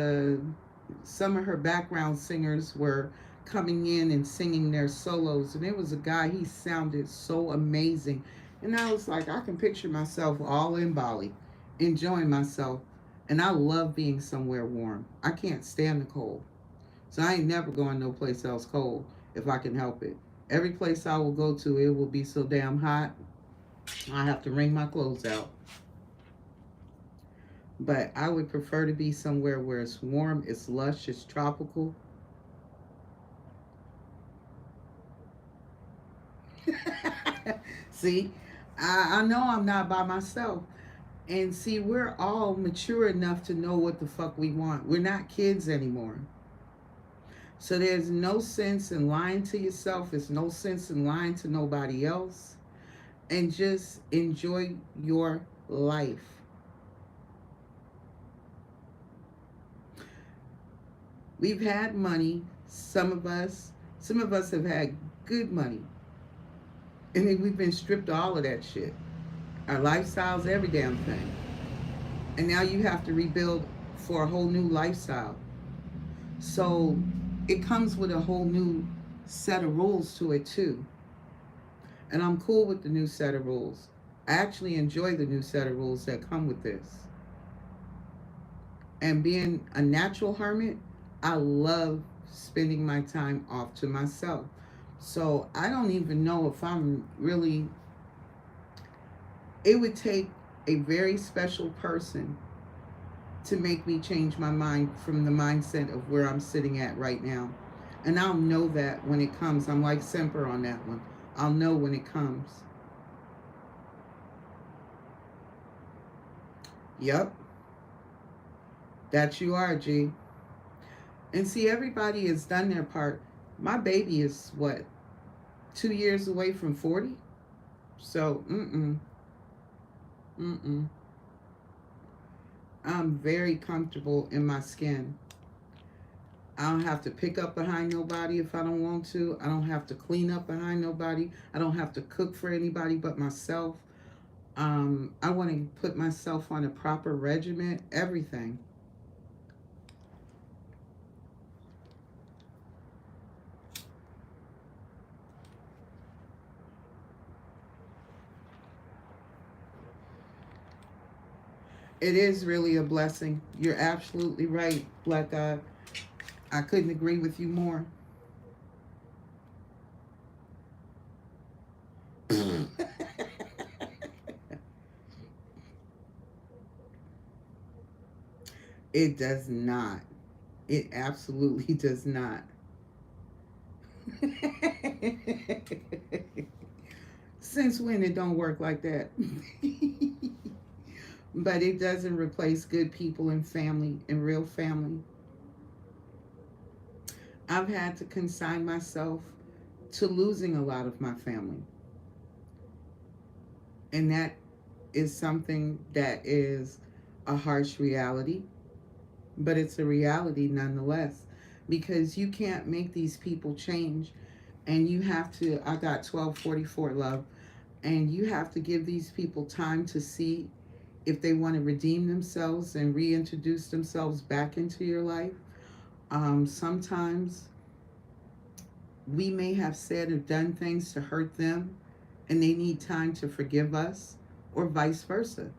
some of her background singers were coming in and singing their solos, and there was a guy, he sounded so amazing, and I was like, I can picture myself all in Bali, enjoying myself, and I love being somewhere warm. I can't stand the cold. So I ain't never going no place else cold if I can help it. Every place I will go to, it will be so damn hot. I have to wring my clothes out. But I would prefer to be somewhere where it's warm, it's lush, it's tropical. See, I know I'm not by myself. And see, we're all mature enough to know what the fuck we want. We're not kids anymore. So there's no sense in lying to yourself. There's no sense in lying to nobody else. And just enjoy your life. We've had money, some of us have had good money. And then we've been stripped of all of that shit. Our lifestyles, every damn thing. And now you have to rebuild for a whole new lifestyle. So it comes with a whole new set of rules to it too. And I'm cool with the new set of rules. I actually enjoy the new set of rules that come with this. And being a natural hermit, I love spending my time off to myself. So I don't even know if I'm really, it would take a very special person to make me change my mind from the mindset of where I'm sitting at right now. And I'll know that when it comes. I'm like Semper on that one. I'll know when it comes. Yep, that you are, G. And see, everybody has done their part. My baby is what, 2 years away from 40? So, mm. I'm very comfortable in my skin. I don't have to pick up behind nobody if I don't want to. I don't have to clean up behind nobody. I don't have to cook for anybody but myself. I want to put myself on a proper regimen, everything. It is really a blessing. You're absolutely right, Black God. I couldn't agree with you more. It does not. It absolutely does not. Since when it don't work like that? But it doesn't replace good people and family and real family. I've had to consign myself to losing a lot of my family. And that is something that is a harsh reality, but it's a reality nonetheless. because you can't make these people change. And you have to, I got 1244 love, and you have to give these people time to see if they want to redeem themselves and reintroduce themselves back into your life. Sometimes we may have said or done things to hurt them, and they need time to forgive us, or vice versa.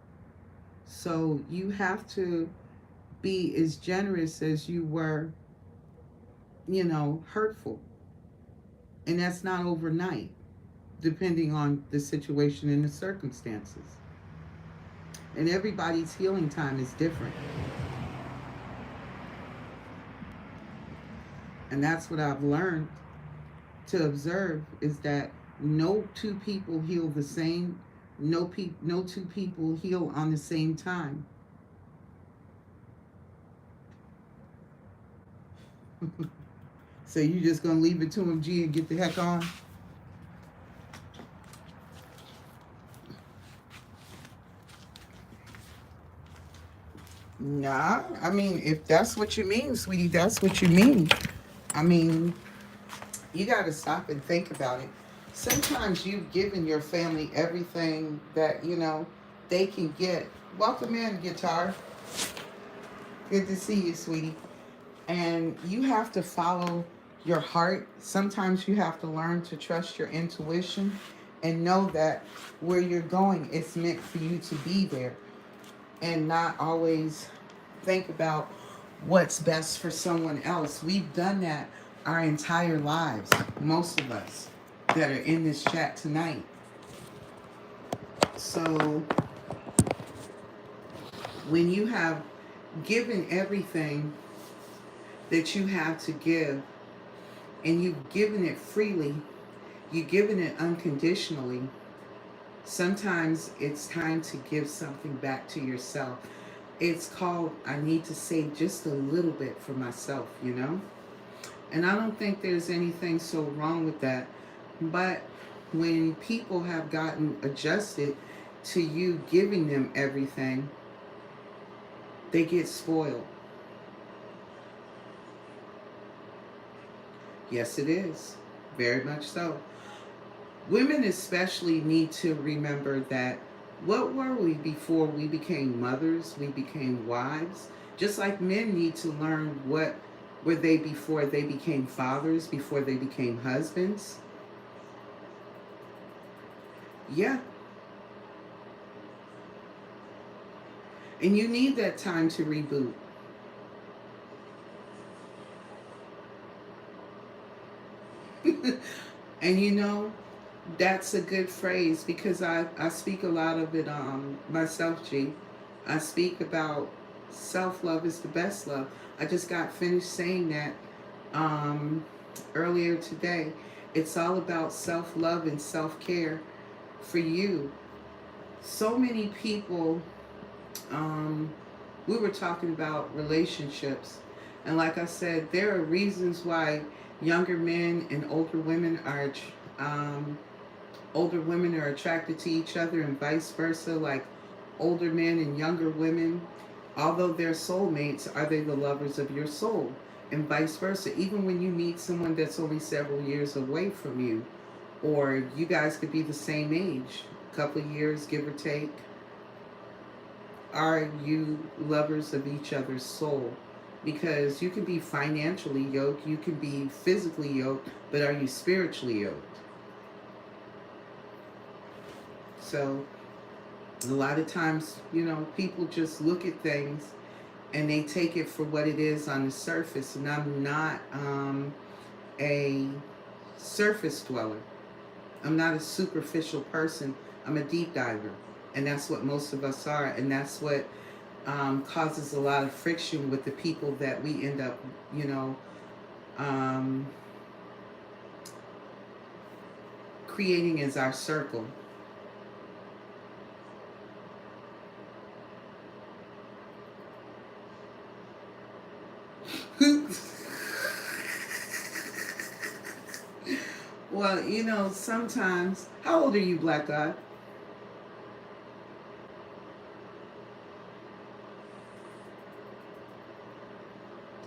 So you have to be as generous as you were, hurtful. And that's not overnight, depending on the situation and the circumstances. And everybody's healing time is different. And that's what I've learned to observe, is that no two people heal the same. No two people heal on the same time. So you just gonna leave it to him, G, and get the heck on? Nah, I mean, if that's what you mean, sweetie, that's what you mean. I mean, you got to stop and think about it. Sometimes you've given your family everything that, they can get. Welcome in, guitar. Good to see you, sweetie. And you have to follow your heart. Sometimes you have to learn to trust your intuition and know that where you're going, it's meant for you to be there, and not always think about what's best for someone else. We've done that our entire lives, most of us that are in this chat tonight. So when you have given everything that you have to give, and you've given it freely, you've given it unconditionally, sometimes it's time to give something back to yourself. It's called, I need to save just a little bit for myself. And I don't think there's anything so wrong with that. But when people have gotten adjusted to you giving them everything, they get spoiled. Yes, it is. Very much so. Women especially need to remember that, what were we before we became mothers, we became wives? Just like men need to learn what were they before they became fathers, before they became husbands. Yeah. And you need that time to reboot. And that's a good phrase, because I speak a lot of it myself, G. I speak about self-love is the best love. I just got finished saying that earlier today. It's all about self-love and self-care for you. So many people, we were talking about relationships, and like I said, there are reasons why younger men and older women are attracted to each other, and vice versa. Like, older men and younger women, although they're soulmates, are they the lovers of your soul? And vice versa. Even when you meet someone that's only several years away from you, or you guys could be the same age, a couple of years, give or take, are you lovers of each other's soul? Because you can be financially yoked, you can be physically yoked, but are you spiritually yoked? So a lot of times, people just look at things and they take it for what it is on the surface. And I'm not a surface dweller. I'm not a superficial person. I'm a deep diver. And that's what most of us are. And that's what causes a lot of friction with the people that we end up, um, creating as our circle. Well, sometimes. How old are you, Black God?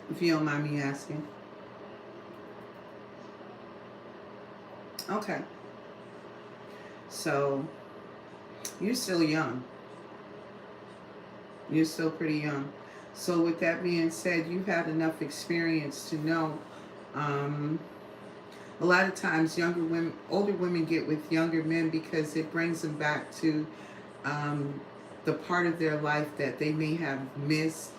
If you don't mind me asking. Okay. So you're still young. You're still pretty young. So with that being said, you've had enough experience to know. Um, a lot of times, older women get with younger men because it brings them back to um, the part of their life that they may have missed.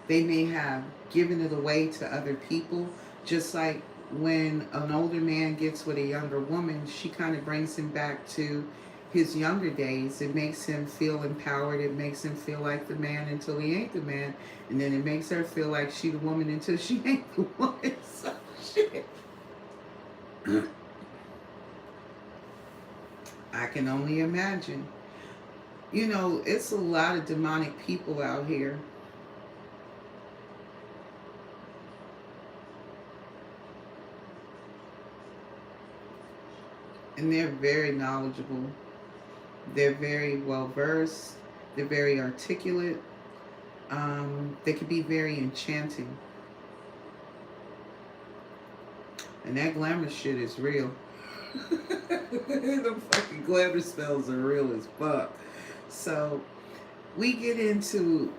They may have given it away to other people. Just like when an older man gets with a younger woman, she kind of brings him back to his younger days. It makes him feel empowered. It makes him feel like the man until he ain't the man. And then it makes her feel like she the woman until she ain't the woman. So shit. I can only imagine. You know, it's a lot of demonic people out here. And they're very knowledgeable. They're very well versed. They're very articulate. They can be very enchanting. And that glamour shit is real. The fucking glamour spells are real as fuck. So we get into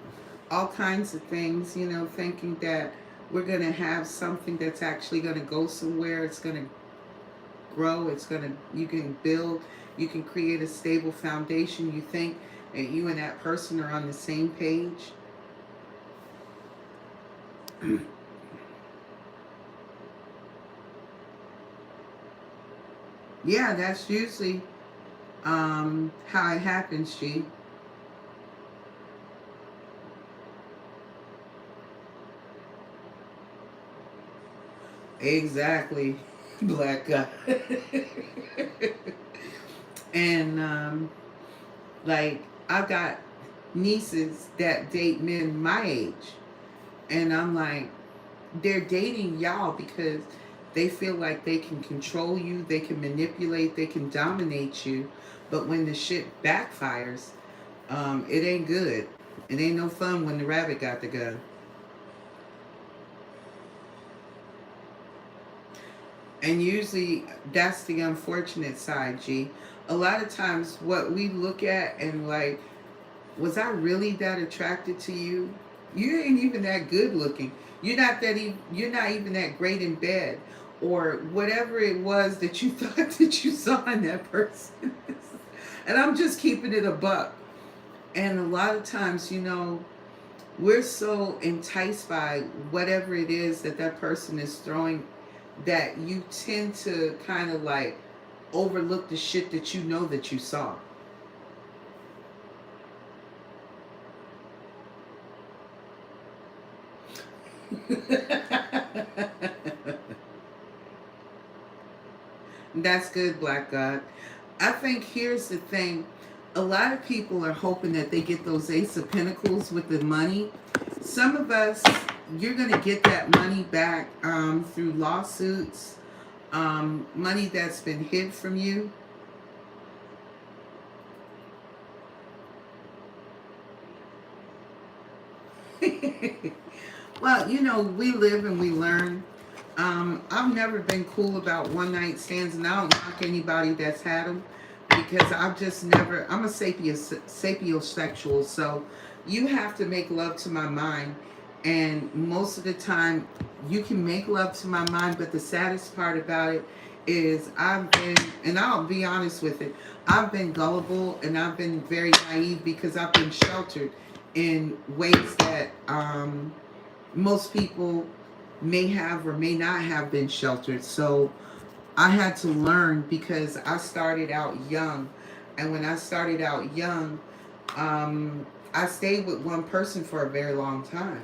all kinds of things, you know, thinking that we're going to have something that's actually going to go somewhere. It's going to grow. You can build, you can create a stable foundation. You think that you and that person are on the same page. Yeah, that's usually how it happens, G. Exactly, black guy. And like I've got nieces that date men my age, and I'm like, they're dating y'all because they feel like they can control you, they can manipulate, they can dominate you. But when the shit backfires, it ain't good. It ain't no fun when the rabbit got the gun. And usually that's the unfortunate side, G. A lot of times what we look at and like, was I really that attracted to you? You ain't even that good looking. You're not even that great in bed, or whatever it was that you thought that you saw in that person. And I'm just keeping it a buck. And a lot of times, you know, we're so enticed by whatever it is that that person is throwing that you tend to kind of like overlook the shit that you know that you saw. That's good, Black God. I think here's the thing. A lot of people are hoping that they get those Ace of Pentacles with the money. Some of us, you're going to get that money back through lawsuits, money that's been hid from you. Well, you know, we live and we learn. I've never been cool about one night stands, and I don't knock anybody that's had them because I've just never. I'm a sapiosexual, so you have to make love to my mind, and most of the time, you can make love to my mind. But the saddest part about it is I've been, and I'll be honest with it, I've been gullible and I've been very naive because I've been sheltered in ways that most people may have or may not have been sheltered. So I had to learn because I started out young. And when I started out young, I stayed with one person for a very long time.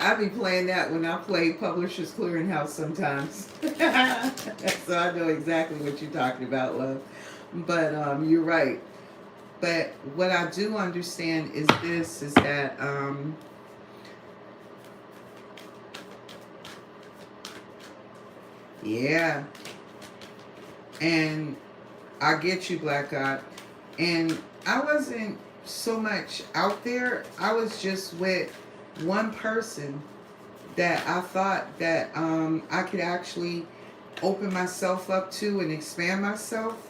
I be playing that when I play Publishers Clearinghouse sometimes. So I know exactly what you're talking about, love. But you're right. But what I do understand is this, is that yeah. And I get you, Black God. And I wasn't so much out there. I was just with one person that I thought that I could actually open myself up to and expand myself.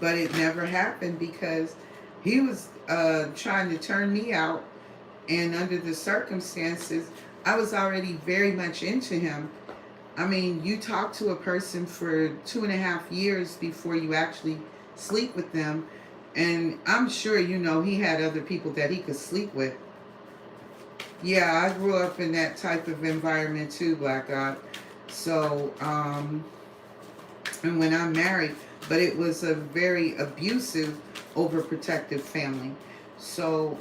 But it never happened because he was trying to turn me out. And under the circumstances, I was already very much into him. I mean, you talk to a person for 2.5 years before you actually sleep with them. And I'm sure, he had other people that he could sleep with. Yeah, I grew up in that type of environment too, Black God. So, and when I'm married, but it was a very abusive, overprotective family. So,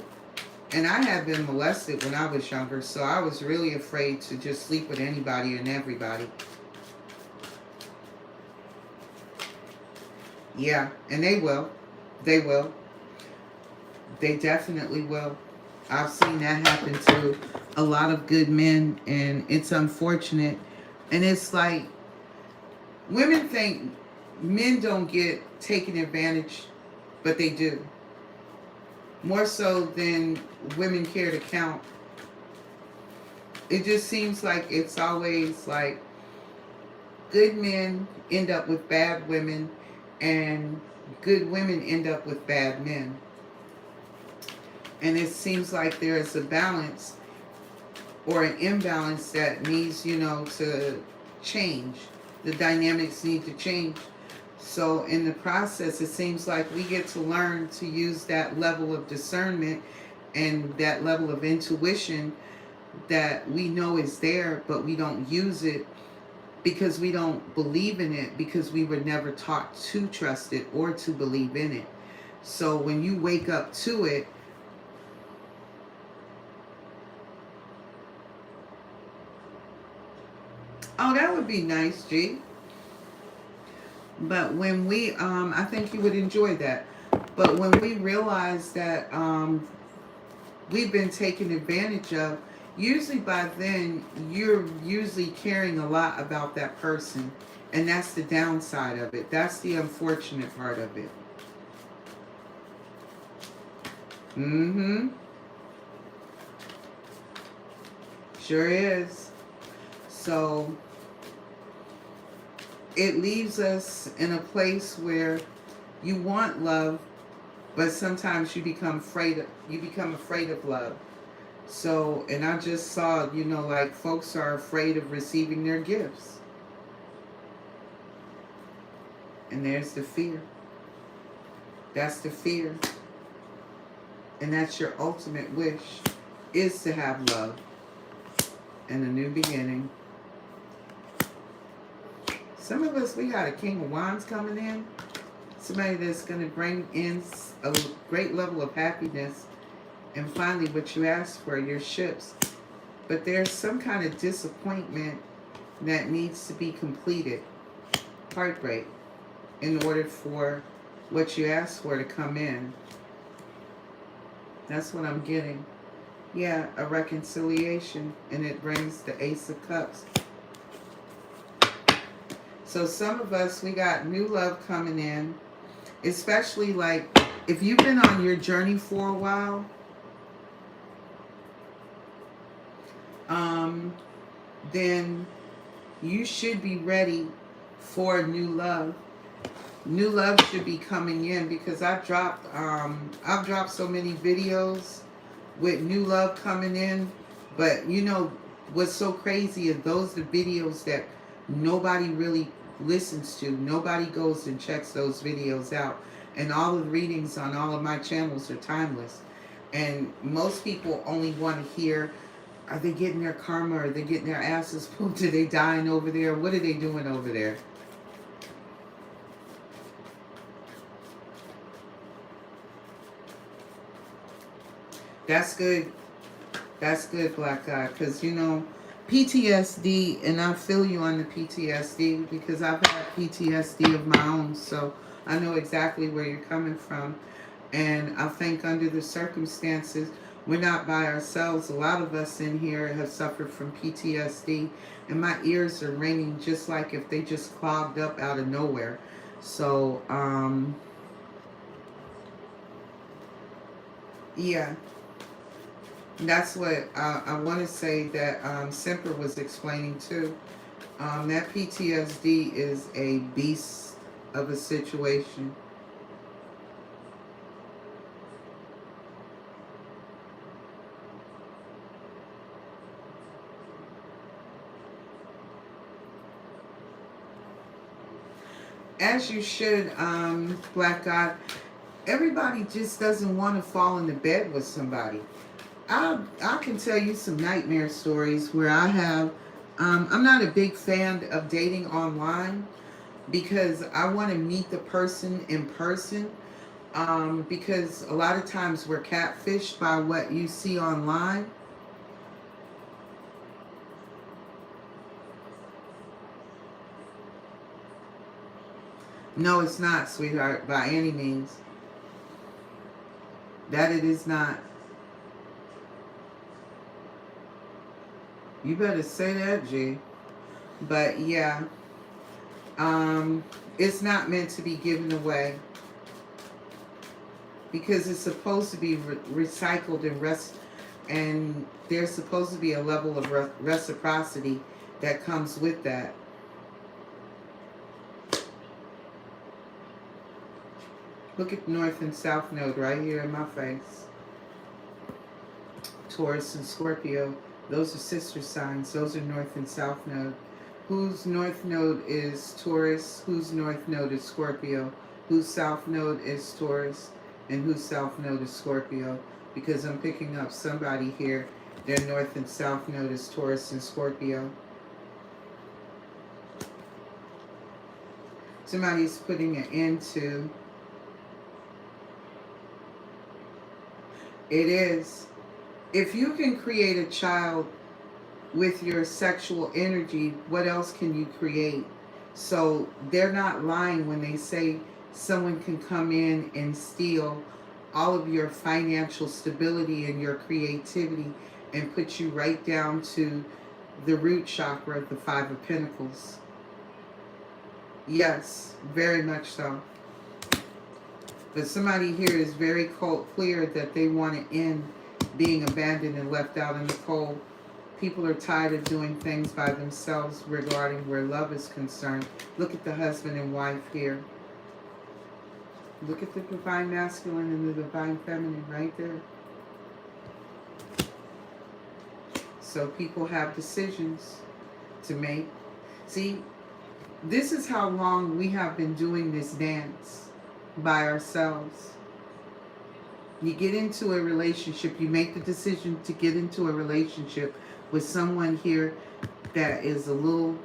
and I had been molested when I was younger, so I was really afraid to just sleep with anybody and everybody. Yeah, and they will. They will. They definitely will. I've seen that happen to a lot of good men, and it's unfortunate. And it's like women think men don't get taken advantage, but they do. More so than women care to count. It just seems like it's always like good men end up with bad women, and good women end up with bad men. And it seems like there is a balance or an imbalance that needs, to change. The dynamics need to change. So in the process, it seems like we get to learn to use that level of discernment and that level of intuition that we know is there, but we don't use it because we don't believe in it, because we were never taught to trust it or to believe in it. So when you wake up to it, oh, that would be nice, G. But when we, I think you would enjoy that. But when we realize that we've been taken advantage of, usually by then you're usually caring a lot about that person. And that's the downside of it. That's the unfortunate part of it. Mm-hmm. Sure is. So it leaves us in a place where you want love, but sometimes you become afraid of love. So, and I just saw, like folks are afraid of receiving their gifts. And there's the fear. That's the fear. And that's your ultimate wish, is to have love and a new beginning. Some of us, we got a King of Wands coming in. Somebody that's going to bring in a great level of happiness. And finally, what you asked for, your ships. But there's some kind of disappointment that needs to be completed. Heartbreak. In order for what you asked for to come in. That's what I'm getting. Yeah, a reconciliation. And it brings the Ace of Cups. So some of us, we got new love coming in. Especially like, if you've been on your journey for a while, then you should be ready for new love. New love should be coming in, because I've dropped so many videos with new love coming in. But what's so crazy is those are the videos that nobody really listens to. Nobody goes and checks those videos out. And all of the readings on all of my channels are timeless. And most people only want to hear, are they getting their karma? Are they getting their asses pulled? Are they dying over there? What are they doing over there? That's good. That's good, Black God. Because, PTSD, and I feel you on the PTSD, because I've had PTSD of my own. So I know exactly where you're coming from. And I think under the circumstances, we're not by ourselves. A lot of us in here have suffered from PTSD. And my ears are ringing just like if they just clogged up out of nowhere. So, Yeah, that's what I want to say that Semper was explaining too. That PTSD is a beast of a situation. As you should, Black God. Everybody just doesn't want to fall into bed with somebody. I can tell you some nightmare stories where I have. I'm not a big fan of dating online because I want to meet the person in person. Because a lot of times we're catfished by what you see online. No, it's not, sweetheart, by any means. That it is not. You better say that, G. But yeah, um, it's not meant to be given away because it's supposed to be recycled and there's supposed to be a level of reciprocity that comes with that. Look at North and South Node right here in my face. Taurus and Scorpio, those are sister signs. Those are North and South Node. Whose North Node is Taurus? Whose North Node is Scorpio? Whose South Node is Taurus? And whose South Node is Scorpio? Because I'm picking up somebody here. Their North and South Node is Taurus and Scorpio. Somebody's putting an end to. It is. If you can create a child with your sexual energy, what else can you create? So they're not lying when they say someone can come in and steal all of your financial stability and your creativity and put you right down to the root chakra of the Five of Pentacles. Yes, very much so. But somebody here is very clear that they want to end being abandoned and left out in the cold. People are tired of doing things by themselves regarding where love is concerned. Look at the husband and wife here. Look at the divine masculine and the divine feminine right there. So people have decisions to make. See, this is how long we have been doing this dance by ourselves. You get into a relationship, you make the decision to get into a relationship with someone here that is a little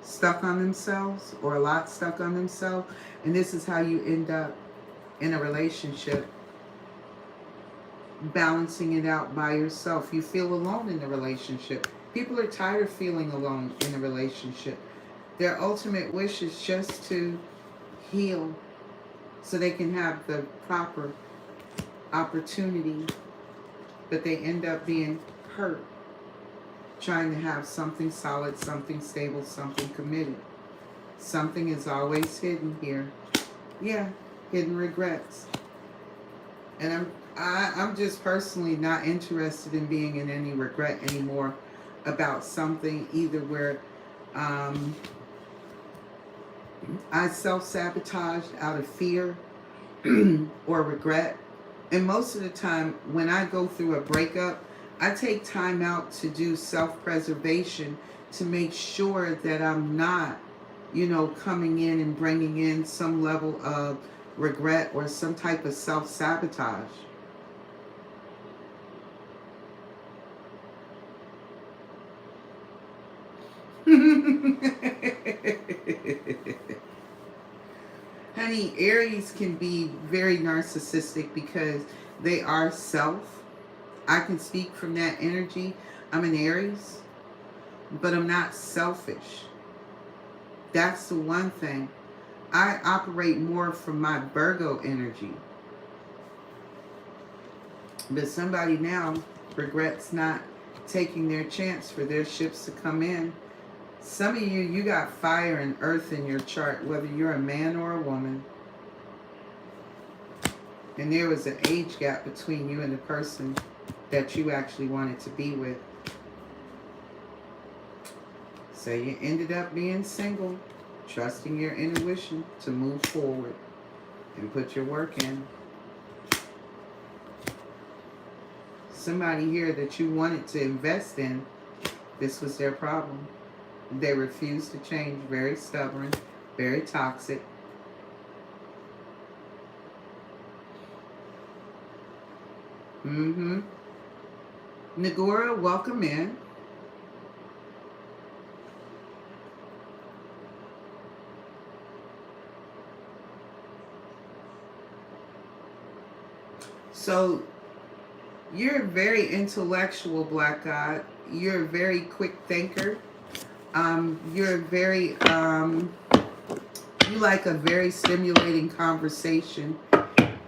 stuck on themselves or a lot stuck on themselves, and this is how you end up in a relationship, balancing it out by yourself. You feel alone in the relationship. People are tired of feeling alone in a relationship. Their ultimate wish is just to heal so they can have the proper opportunity, but they end up being hurt trying to have something solid, something stable, something committed. Something is always hidden here. Yeah, hidden regrets. And I'm just personally not interested in being in any regret anymore about something, either where I self-sabotaged out of fear or regret. And most of the time when I go through a breakup, I take time out to do self-preservation to make sure that I'm not, coming in and bringing in some level of regret or some type of self-sabotage. Honey, Aries can be very narcissistic because they are self. I can speak from that energy. I'm an Aries, but I'm not selfish. That's the one thing. I operate more from my Virgo energy. But somebody now regrets not taking their chance for their ships to come in. Some of you got fire and earth in your chart, whether you're a man or a woman. And there was an age gap between you and the person that you actually wanted to be with. So you ended up being single, trusting your intuition to move forward and put your work in. Somebody here that you wanted to invest in, this was their problem. They refused to change, very stubborn, very toxic. Nagora, welcome in. So you're a very intellectual, Black God. You're a very quick thinker. You're very, you like a very stimulating conversation.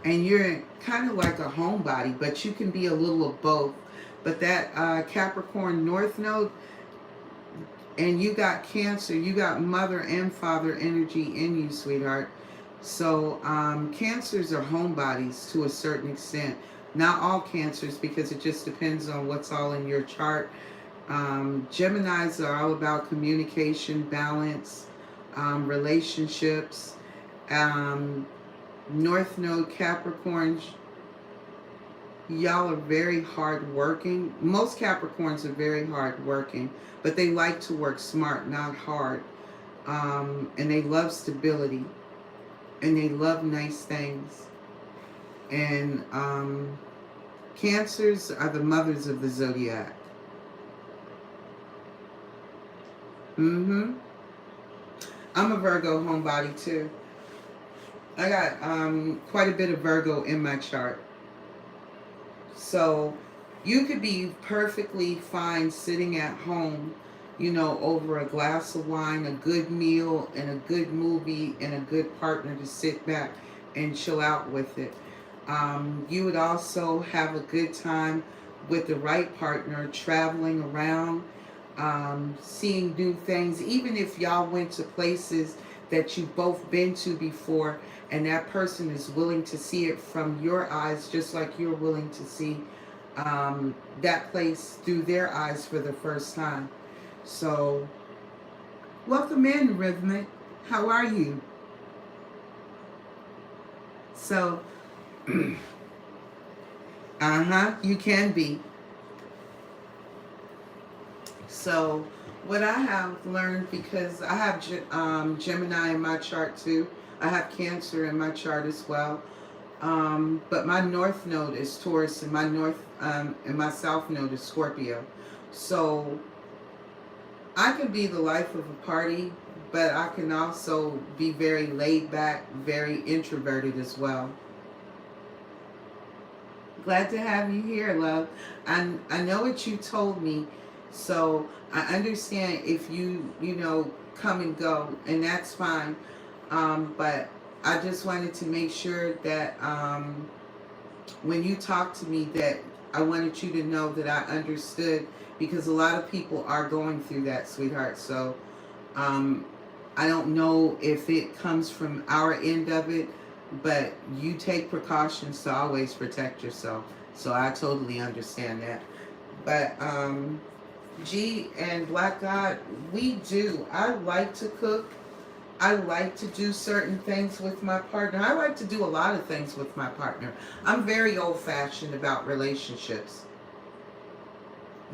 And you're kind of like a homebody, but you can be a little of both. But that Capricorn North Node, and you got Cancer, you got mother and father energy in you, sweetheart. So Cancers are homebodies to a certain extent. Not all Cancers, because it just depends on what's all in your chart. Geminis are all about communication, balance, relationships. North Node Capricorns, y'all are very hard working. Most Capricorns are very hard working, but they like to work smart, not hard. And they love stability. And they love nice things. And Cancers are the mothers of the zodiac. I'm a Virgo homebody too. I got quite a bit of Virgo in my chart. So you could be perfectly fine sitting at home, you know, over a glass of wine, a good meal, and a good movie, and a good partner to sit back and chill out with it. You would also have a good time with the right partner, traveling around, seeing new things, even if y'all went to places that you've both been to before, and that person is willing to see it from your eyes, just like you're willing to see that place through their eyes for the first time. So, welcome in, Rhythmic. How are you? So, you can be. So, what I have learned, because I have Gemini in my chart too. I have Cancer in my chart as well. But my North Node is Taurus, and my South Node is Scorpio. So I can be the life of a party, but I can also be very laid back, very introverted as well. Glad to have you here, love. I know what you told me, so I understand if you come and go, and that's fine. But I just wanted to make sure that when you talk to me, that I wanted you to know that I understood, because a lot of people are going through that, sweetheart. So I don't know if it comes from our end of it, but you take precautions to always protect yourself. So I totally understand that. But G and Black God, I like to cook. I like to do certain things with my partner. I like to do a lot of things with my partner. I'm very old-fashioned about relationships.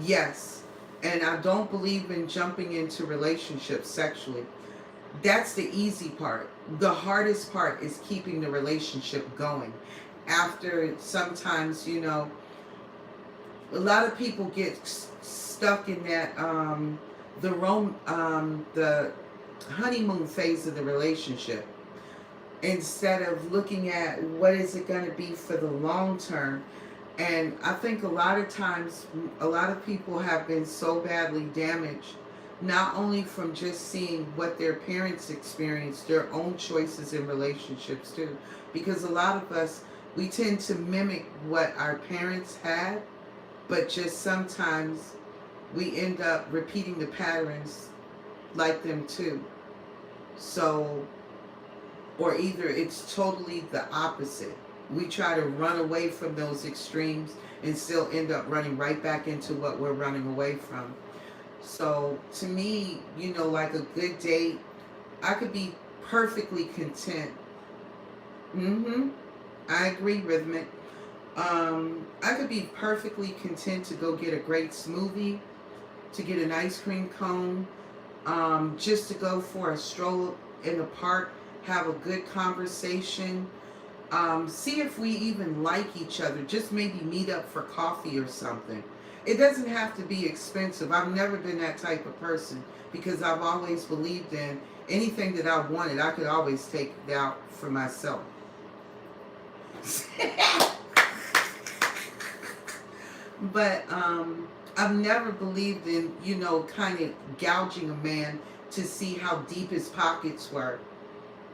Yes. And I don't believe in jumping into relationships sexually. That's the easy part. The hardest part is keeping the relationship going. After sometimes, a lot of people get stuck in that the honeymoon phase of the relationship, instead of looking at what is it going to be for the long term. And I think a lot of times, a lot of people have been so badly damaged, not only from just seeing what their parents experienced, their own choices in relationships too. Because a lot of us, we tend to mimic what our parents had, but just sometimes we end up repeating the patterns like them too. So, or either it's totally the opposite. we try to run away from those extremes and still end up running right back into what we're running away from. So to me, you know, like a good date, I could be perfectly content. I agree, Rhythmic. I could be perfectly content to go get a great smoothie, to get an ice cream cone, just to go for a stroll in the park, have a good conversation, see if we even like each other, just maybe meet up for coffee or something. It doesn't have to be expensive. I've never been that type of person because I've always believed in anything that I wanted, I could always take it out for myself. But I've never believed in, you know, kind of gouging a man to see how deep his pockets were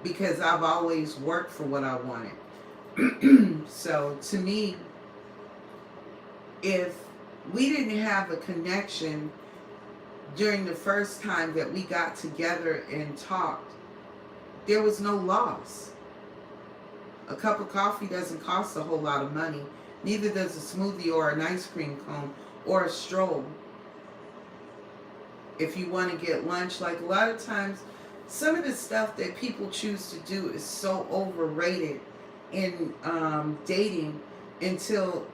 because I've always worked for what I wanted. So to me, if we didn't have a connection during the first time that we got together and talked, there was no loss. A cup of coffee doesn't cost a whole lot of money. Neither does a smoothie or an ice cream cone or a stroll. If you want to get lunch, like a lot of times, some of the stuff that people choose to do is so overrated in dating until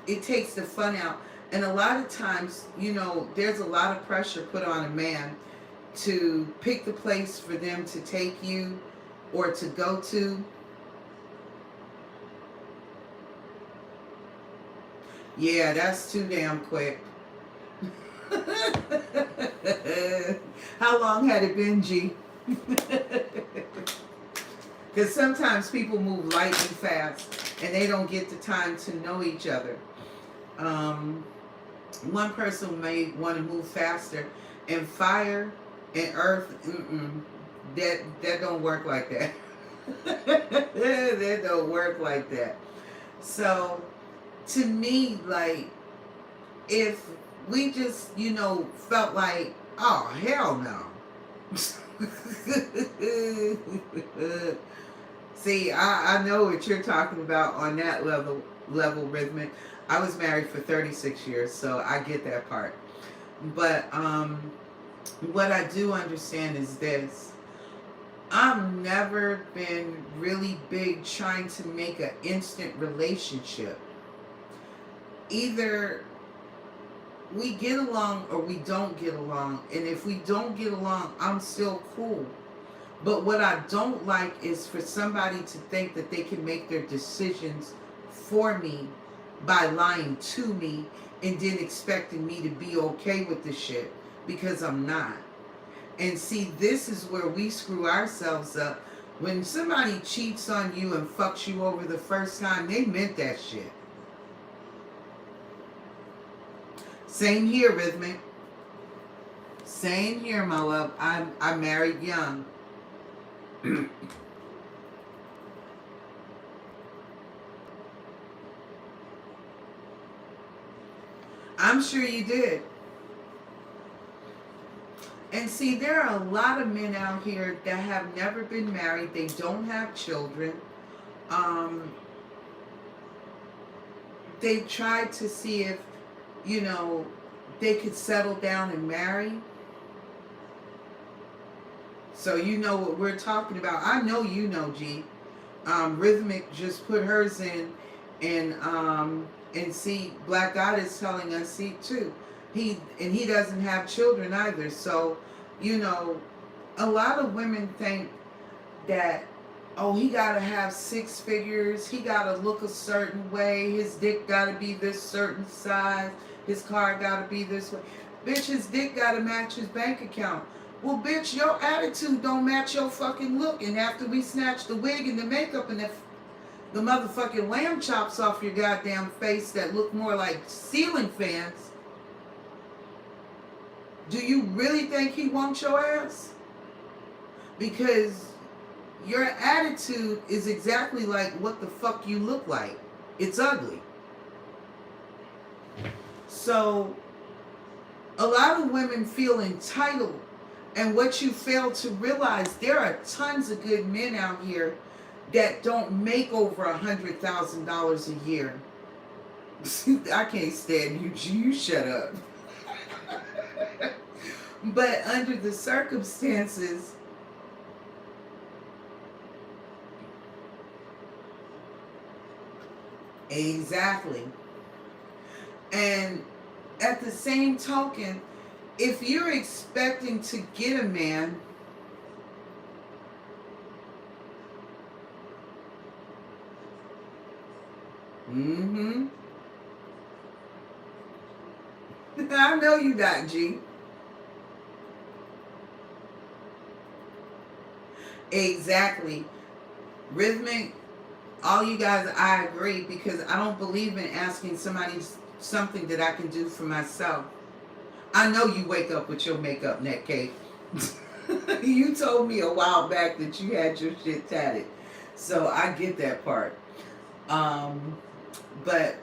it takes the fun out. And a lot of times, you know, there's a lot of pressure put on a man to pick the place for them to take you or to go to. Yeah, that's too damn quick. How long had it been, G? Because sometimes people move lightning fast and they don't get the time to know each other. One person may want to move faster, and fire and earth, that don't work like that. That don't work like that. So to me, like, if we just, you know, felt like, oh, hell no. See, I know what you're talking about on that level, Rhythmic. I was married for 36 years, so I get that part. But what I do understand is this. I've never been really big trying to make an instant relationship. Either we get along or we don't get along. And if we don't get along, I'm still cool. But what I don't like is for somebody to think that they can make their decisions for me by lying to me and then expecting me to be okay with the shit, because I'm not. And see, this is where we screw ourselves up. When somebody cheats on you and fucks you over the first time, they meant that shit. Same here, Rhythmic. Same here, my love. I married young. I'm sure you did. And see, there are a lot of men out here that have never been married. They don't have children. They tried to see if, you know, they could settle down and marry. So you know what we're talking about. I know you know, G. Rhythmic just put hers in, and see, Black God is telling us, see, too. He doesn't have children either. So, you know, a lot of women think that, oh, he gotta have 6 figures, he gotta look a certain way, his dick gotta be this certain size, his car gotta be this way. Bitch, his dick gotta match his bank account. Well, bitch, your attitude don't match your fucking look. And after we snatch the wig and the makeup and the motherfucking lamb chops off your goddamn face that look more like ceiling fans, do you really think he wants your ass? Because your attitude is exactly like what the fuck you look like. It's ugly. So, a lot of women feel entitled. And what you fail to realize, there are tons of good men out here that don't make over $100,000 a year. I can't stand you. You shut up. But under the circumstances, exactly. And at the same token, if you're expecting to get a man, mm-hmm. I know you not, G. Exactly. Rhythmic, all you guys, I agree, because I don't believe in asking somebody something that I can do for myself. I know you wake up with your makeup net cake. You told me a while back that you had your shit tatted. So I get that part. Um, but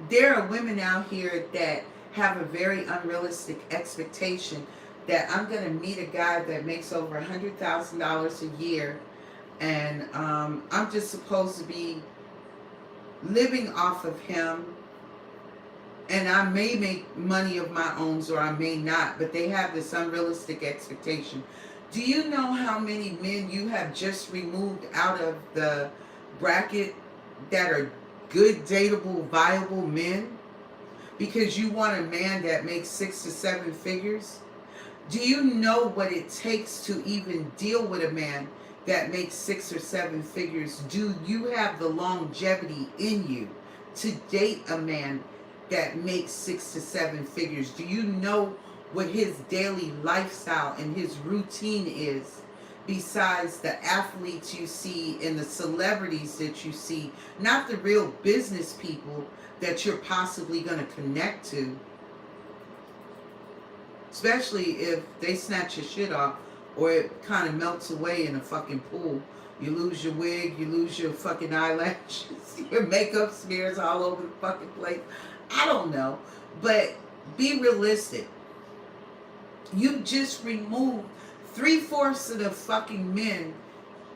there are women out here that have a very unrealistic expectation that I'm going to meet a guy that makes over $100,000 a year, and I'm just supposed to be living off of him, and I may make money of my own or I may not, but they have this unrealistic expectation. Do you know how many men you have just removed out of the bracket that are good, dateable, viable men? Because you want a man that makes 6 to 7 figures? Do you know what it takes to even deal with a man that makes 6 or 7 figures? Do you have the longevity in you to date a man that makes 6 to 7 figures? Do you know what his daily lifestyle and his routine is, besides the athletes you see and the celebrities that you see, not the real business people that you're possibly going to connect to? Especially if they snatch your shit off or it kind of melts away in a fucking pool. You lose your wig, you lose your fucking eyelashes, your makeup smears all over the fucking place. I don't know. But be realistic. You just removed 3/4 of the fucking men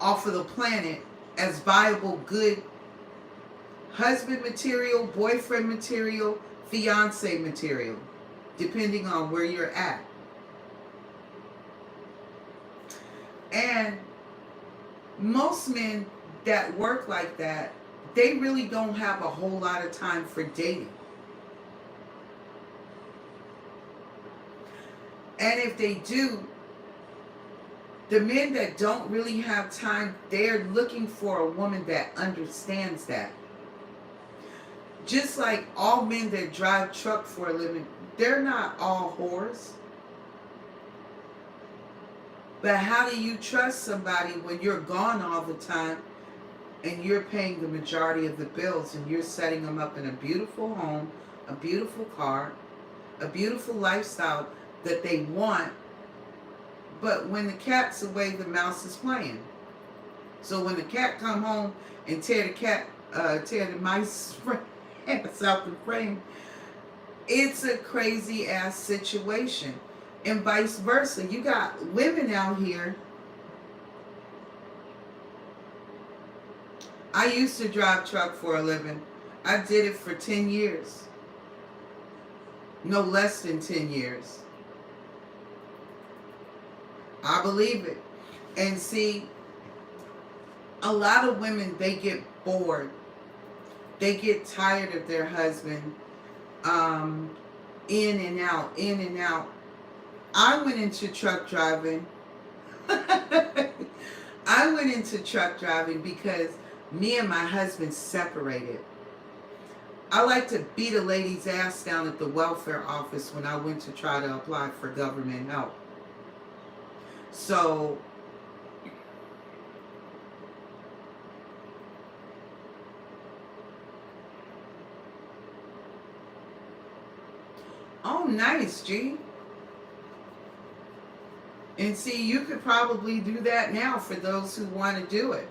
off of the planet as viable, good husband material, boyfriend material, fiance material, depending on where you're at. And most men that work like that, they really don't have a whole lot of time for dating. And if they do, the men that don't really have time, they're looking for a woman that understands that. Just like all men that drive truck for a living, they're not all whores. But how do you trust somebody when you're gone all the time and you're paying the majority of the bills and you're setting them up in a beautiful home, a beautiful car, a beautiful lifestyle that they want, but when the cat's away, the mouse is playing. So when the cat come home and tear the mice ass out the frame, it's a crazy ass situation. And vice versa. You got women out here. I used to drive truck for a living. I did it for 10 years. No less than 10 years. I believe it. And see, a lot of women, they get bored. They get tired of their husband. In and out, in and out. I went into truck driving. I went into truck driving because me and my husband separated. I like to beat a lady's ass down at the welfare office when I went to try to apply for government help. So oh, nice, G. And see, you could probably do that now for those who want to do it.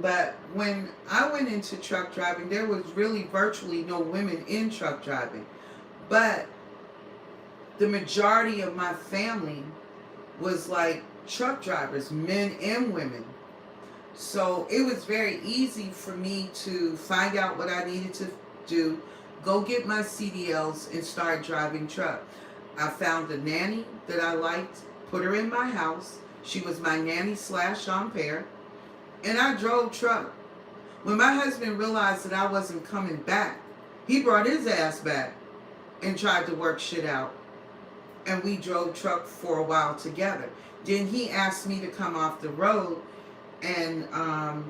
But when I went into truck driving, there was really virtually no women in truck driving. But the majority of my family was like truck drivers, men and women. So it was very easy for me to find out what I needed to do, go get my CDLs, and start driving truck. I found a nanny that I liked, put her in my house. She was my nanny slash au pair, and I drove truck. When my husband realized that I wasn't coming back, he brought his ass back and tried to work shit out. And we drove truck for a while together. Then he asked me to come off the road and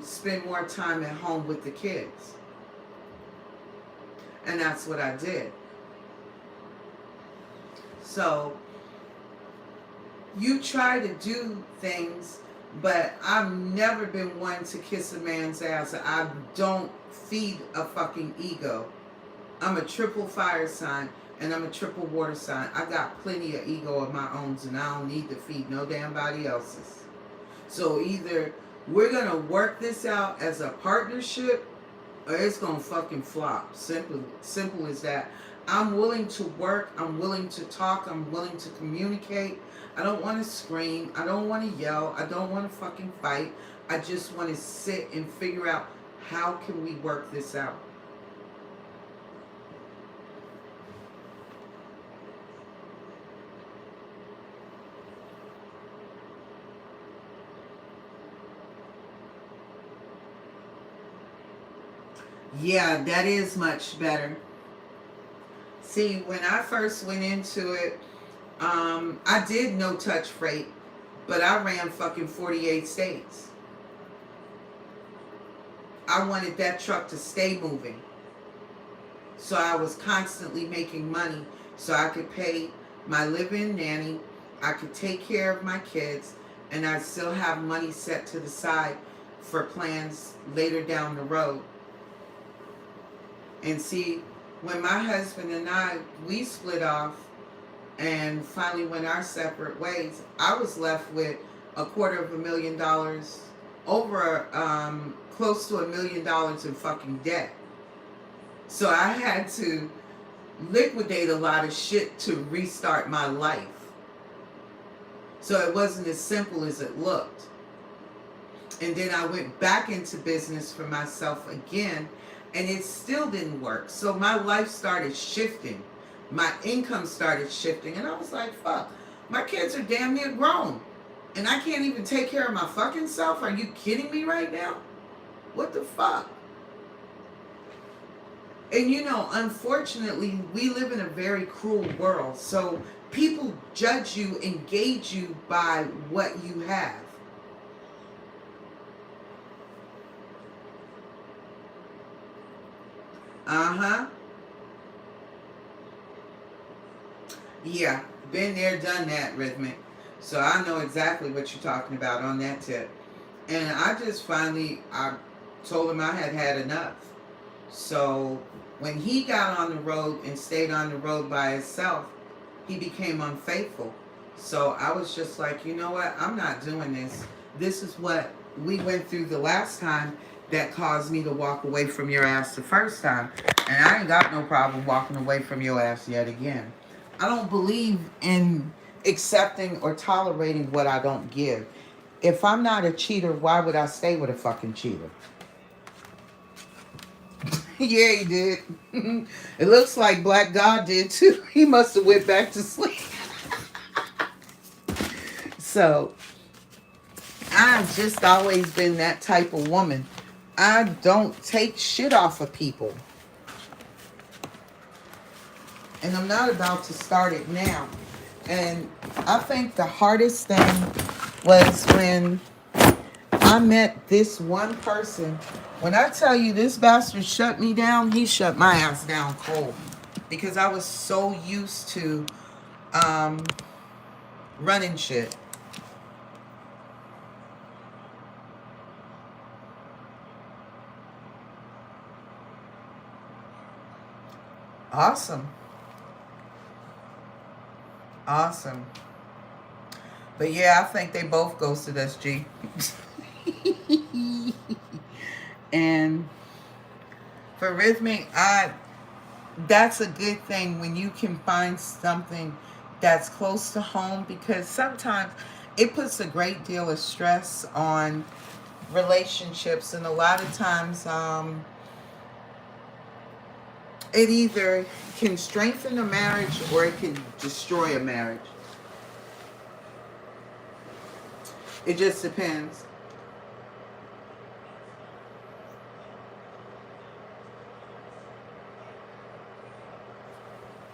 spend more time at home with the kids. And that's what I did. So you try to do things, but I've never been one to kiss a man's ass. I don't feed a fucking ego. I'm a triple fire sign and I'm a triple water sign. I got plenty of ego of my own, and I don't need to feed no damn body else's. So either we're going to work this out as a partnership or it's going to fucking flop. Simple as that. I'm willing to work. I'm willing to talk. I'm willing to communicate. I don't want to scream. I don't want to yell. I don't want to fucking fight. I just want to sit and figure out how can we work this out. Yeah, that is much better. See, when I first went into it, I did no touch freight, but I ran fucking 48 states. I wanted that truck to stay moving. So I was constantly making money so I could pay my live-in nanny, I could take care of my kids, and I still have money set to the side for plans later down the road. And see, when my husband and we split off and finally went our separate ways, I was left with $250,000, over close to $1 million in fucking debt. So I had to liquidate a lot of shit to restart my life. So it wasn't as simple as it looked. And then I went back into business for myself again, and it still didn't work. So my life started shifting. My income started shifting. And I was like, fuck, my kids are damn near grown. And I can't even take care of my fucking self? Are you kidding me right now? What the fuck? And you know, unfortunately, we live in a very cruel world. So people judge you and gauge you by what you have. Uh-huh. Yeah, been there, done that, Rhythmic. So I know exactly what you're talking about on that tip. And I just I told him I had had enough. So when he got on the road and stayed on the road by himself, he became unfaithful. So I was just like, you know what? I'm not doing this. This is what we went through the last time that caused me to walk away from your ass the first time. And I ain't got no problem walking away from your ass yet again. I don't believe in accepting or tolerating what I don't give. If I'm not a cheater, why would I stay with a fucking cheater? Yeah, he did. It looks like Black God did too. He must have went back to sleep. So, I've just always been that type of woman. I don't take shit off of people. And I'm not about to start it now. And I think the hardest thing was when I met this one person. When I tell you this bastard shut me down, he shut my ass down cold. Because I was so used to running shit. Awesome. Awesome. But yeah, I think they both ghosted us, G. And for Rhythmic, that's a good thing when you can find something that's close to home, because sometimes it puts a great deal of stress on relationships, and a lot of times it either can strengthen a marriage or it can destroy a marriage. It just depends.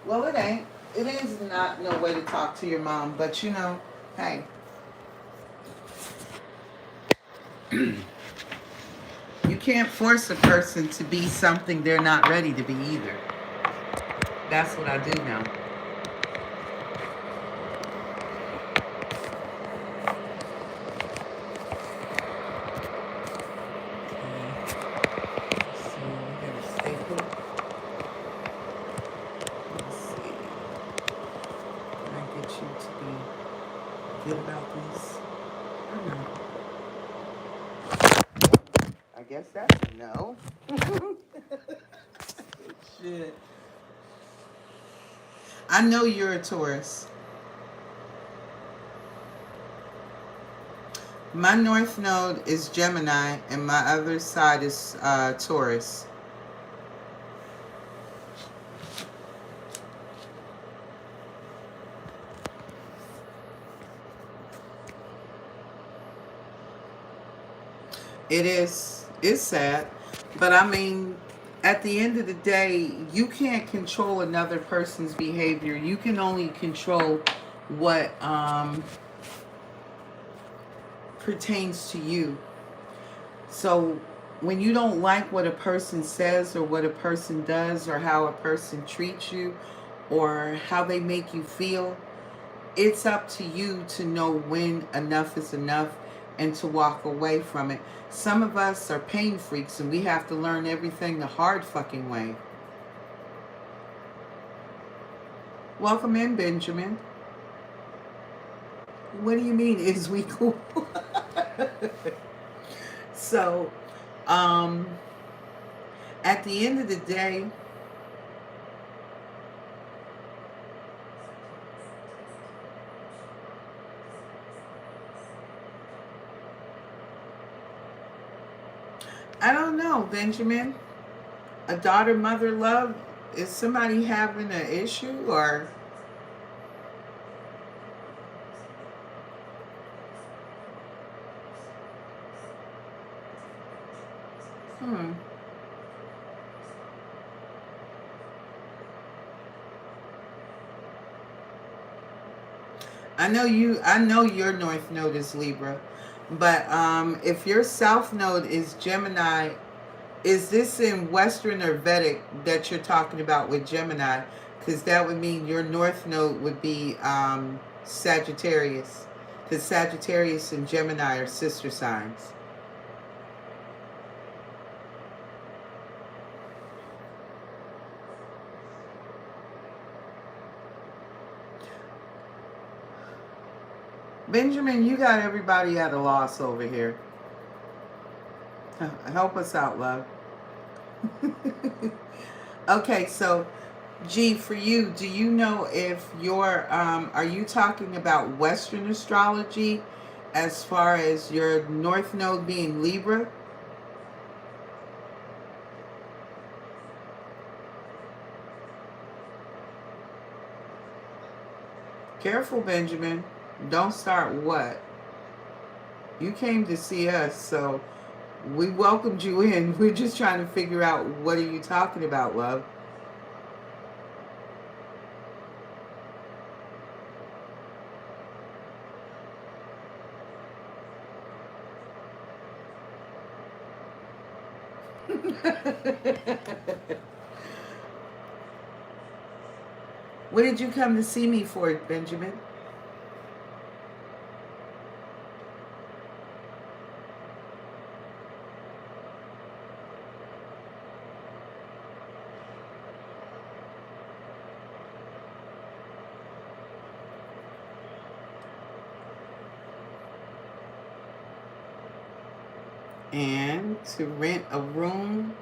Well, it ain't. It is not no way to talk to your mom, but you know, hey. You can't force a person to be something they're not ready to be either. That's what I do know. So we got a staple. Let's see. Can I get you to be good about this? Or no? I guess that's a no. Shit. I know you're a Taurus. My north node is Gemini, and my other side is Taurus. It is. It's sad, but I mean, at the end of the day, you can't control another person's behavior. You can only control what pertains to you. So when you don't like what a person says or what a person does or how a person treats you or how they make you feel, it's up to you to know when enough is enough and to walk away from it. Some of us are pain freaks and we have to learn everything the hard fucking way. Welcome in, Benjamin. What do you mean, is we cool? So, at the end of the day, I don't know, Benjamin. A daughter-mother love? Is somebody having an issue or? Hmm. I know your north node is Libra, but if your south node is Gemini, is this in Western or Vedic that you're talking about with Gemini? Because that would mean your north node would be Sagittarius, because Sagittarius and Gemini are sister signs. Benjamin, you got everybody at a loss over here. Help us out, love. Okay, so G, for you, do you know if are you talking about Western astrology as far as your North Node being Libra? Careful, Benjamin. Don't start what? You came to see us, so we welcomed you in. We're just trying to figure out what are you talking about, love. What did you come to see me for, Benjamin? And to rent a room.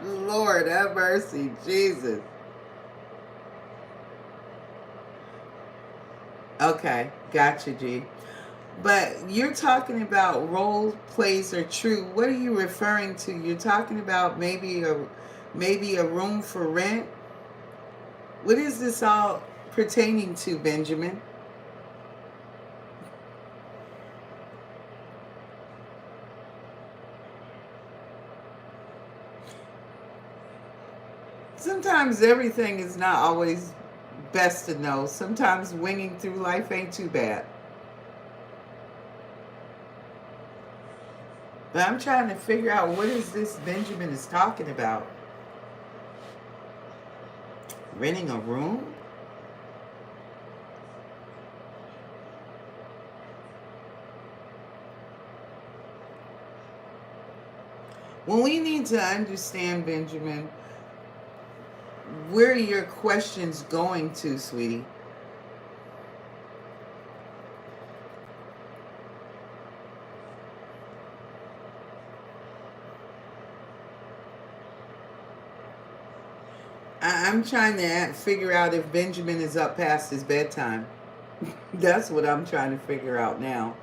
Lord have mercy, Jesus. Okay, gotcha, G. But you're talking about role plays are true. What are you referring to? You're talking about maybe a room for rent. What is this all pertaining to, Benjamin? Sometimes everything is not always best to know. Sometimes winging through life ain't too bad. But I'm trying to figure out what is this Benjamin is talking about. Renting a room? Well, we need to understand, Benjamin, where are your questions going to, sweetie? I'm trying to figure out if Benjamin is up past his bedtime. That's what I'm trying to figure out now.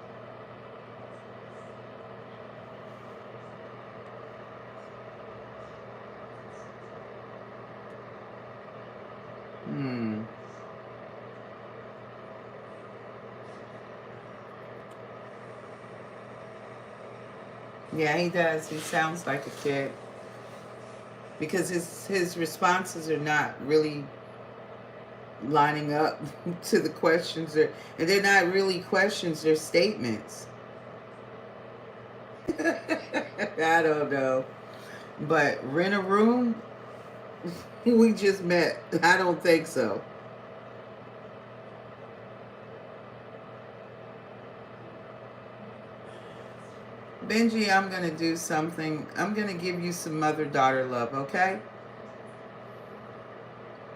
Hmm. Yeah, he does. He sounds like a kid because his responses are not really lining up to the questions, and they're not really questions. They're statements. I don't know, but rent a room. We just met. I don't think so. Benji, I'm going to do something. I'm going to give you some mother-daughter love, okay?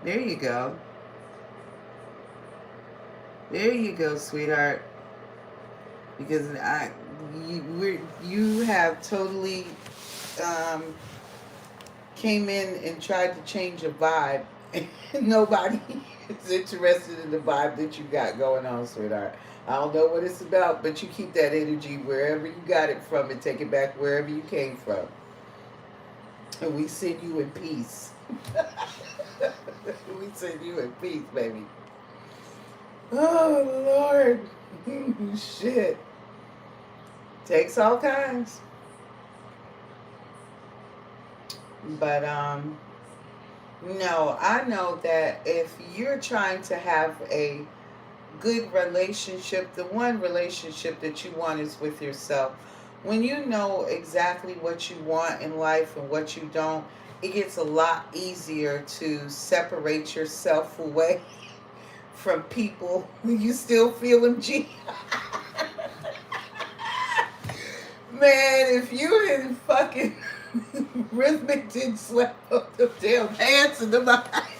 There you go. There you go, sweetheart. Because you have totally um, came in and tried to change a vibe. Nobody is interested in the vibe that you got going on, sweetheart. I don't know what it's about, but you keep that energy wherever you got it from and take it back wherever you came from. And we send you in peace. We send you in peace, baby. Oh, Lord. Shit. Takes all kinds. But, no, I know that if you're trying to have a good relationship, the one relationship that you want is with yourself. When you know exactly what you want in life and what you don't, it gets a lot easier to separate yourself away from people. You still feel them, G? Man, if you didn't fucking rhythmic didn't slap up the damn hands in the eyes.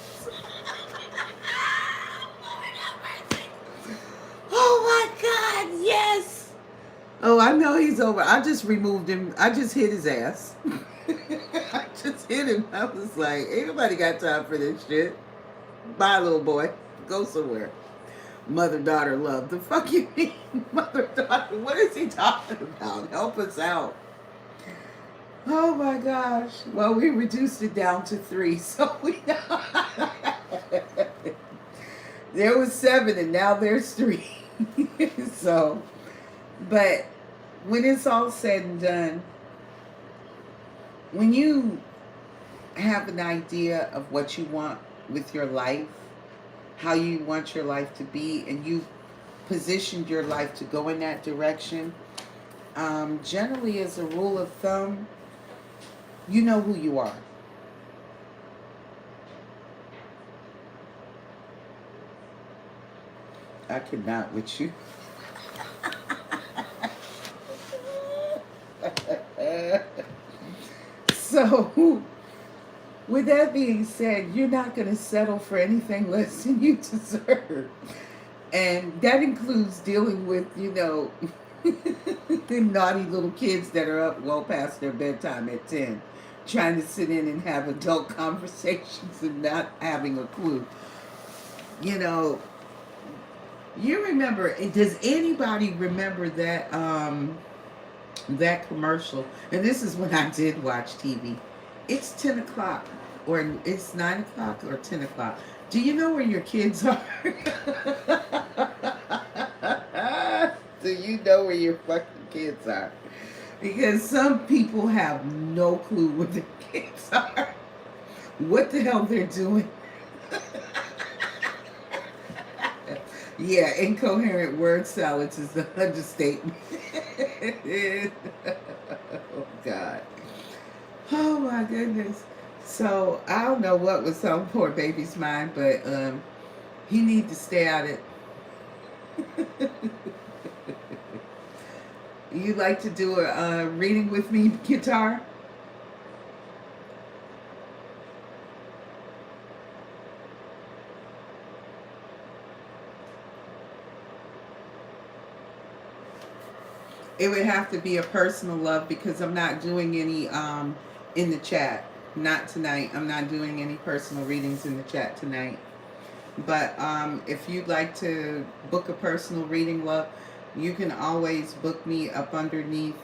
Oh my God, yes. Oh, I know he's over. I just removed him. I just hit his ass. I just hit him. I was like, ain't nobody got time for this shit. Bye, little boy. Go somewhere. Mother-daughter love. The fuck you mean, mother-daughter? What is he talking about? Help us out. Oh my gosh. Well, we reduced it down to 3, so we there was 7 and now there's 3. So, but when it's all said and done, when you have an idea of what you want with your life, how you want your life to be, and you positioned your life to go in that direction, generally, as a rule of thumb, you know who you are. I cannot with you. So, With that being said, you're not going to settle for anything less than you deserve. And that includes dealing with, the naughty little kids that are up well past their bedtime at 10, trying to sit in and have adult conversations and not having a clue. You know, you remember, does anybody remember that commercial? And this is when I did watch TV. It's 10 o'clock, or it's 9 o'clock, or 10 o'clock. Do you know where your kids are? Do you know where your fucking kids are? Because some people have no clue where their kids are. What the hell they're doing. Yeah, incoherent word salads is the understatement. Oh, God. Oh, my goodness. So, I don't know what was on poor baby's mind, but he need to stay out of it. You like to do a reading with me, guitar? It would have to be a personal love because I'm not doing any in the chat. Not tonight. I'm not doing any personal readings in the chat tonight. But if you'd like to book a personal reading, love, you can always book me up underneath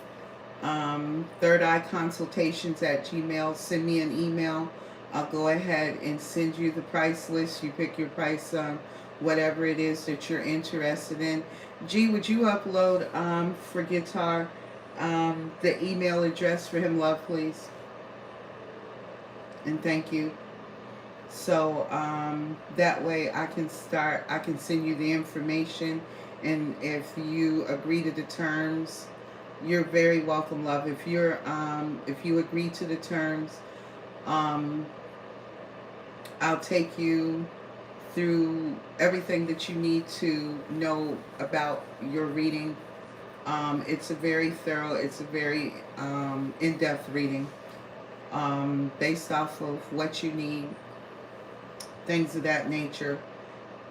Third Eye Consultations at Gmail. Send me an email. I'll go ahead and send you the price list. You pick your price on whatever it is that you're interested in. G, would you upload for guitar the email address for him, love, please? And thank you. So that way I can send you the information, and if you agree to the terms, you're very welcome, love. If you agree to the terms, I'll take you through everything that you need to know about your reading. It's a very thorough, it's a very in-depth reading based off of what you need, things of that nature,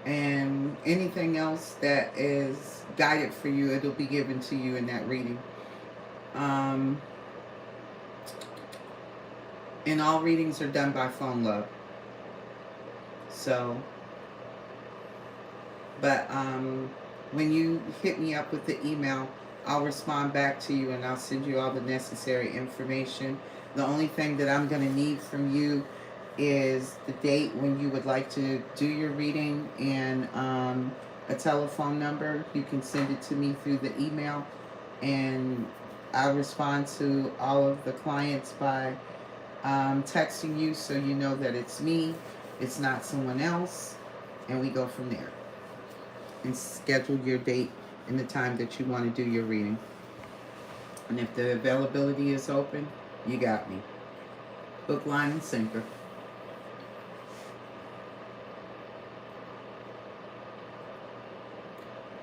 and anything else that is guided for you, it'll be given to you in that reading. And all readings are done by phone, love. So, but when you hit me up with the email, I'll respond back to you and I'll send you all the necessary information. The only thing that I'm going to need from you is the date when you would like to do your reading and a telephone number. You can send it to me through the email, and I respond to all of the clients by texting you so you know that it's me, it's not someone else, and we go from there and schedule your date and the time that you want to do your reading. And if the availability is open, you got me. Hook, line, and sinker.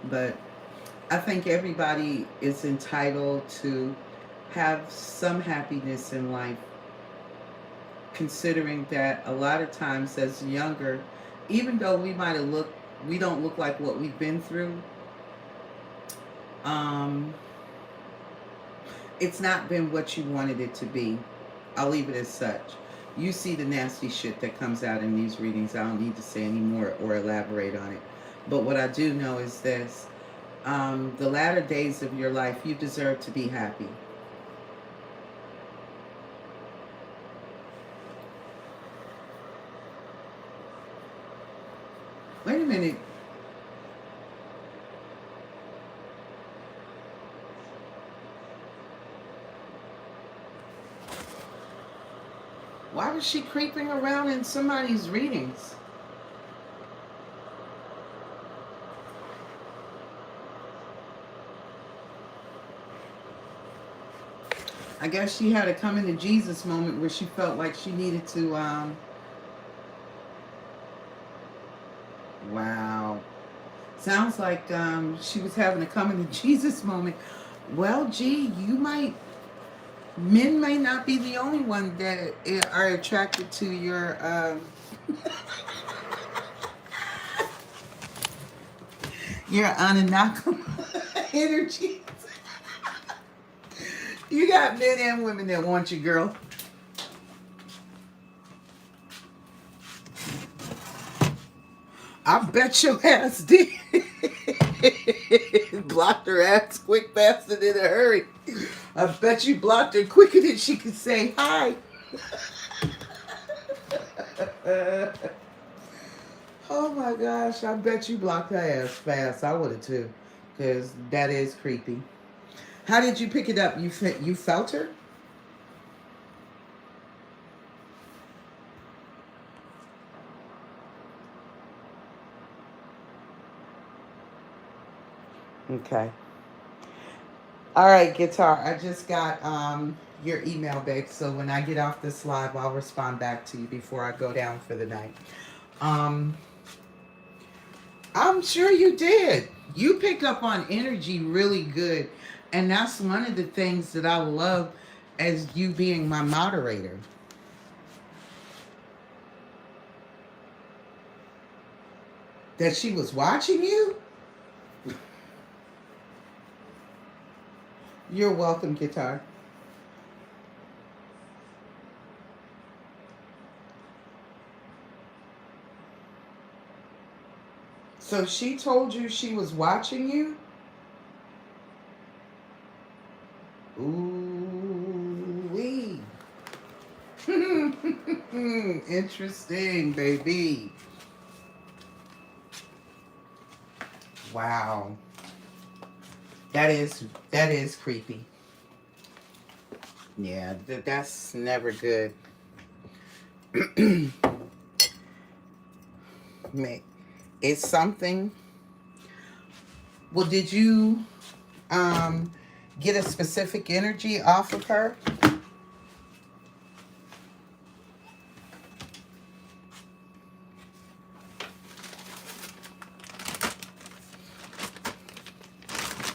But I think everybody is entitled to have some happiness in life, considering that a lot of times as younger, even though we don't look like what we've been through, it's not been what you wanted it to be. I'll leave it as such. You see the nasty shit that comes out in these readings. I don't need to say any more or elaborate on it. But what I do know is this. The latter days of your life, you deserve to be happy. Wait a minute. Why was she creeping around in somebody's readings? I guess she had a coming to Jesus moment where she felt like she needed to, wow. Sounds like she was having a coming to Jesus moment. Well, gee, you might Men may not be the only one that are attracted to your Anunnaki energy. You got men and women that want you, girl. I bet your ass did. Blocked her ass quick, bastard, in a hurry. I bet you blocked her quicker than she could say hi. Oh my gosh, I bet you blocked her ass fast. I would have too, because that is creepy. How did you pick it up? You felt her? Okay. All right, guitar. I just got your email, babe. So when I get off this live, I'll respond back to you before I go down for the night. Um, I'm sure you did. You pick up on energy really good, and that's one of the things that I love as you being my moderator. That she was watching you. You're welcome, guitar. So she told you she was watching you? Ooh wee. Interesting, baby. Wow. That is creepy. Yeah, that's never good. Mate, it's something. Well, did you um get a specific energy off of her?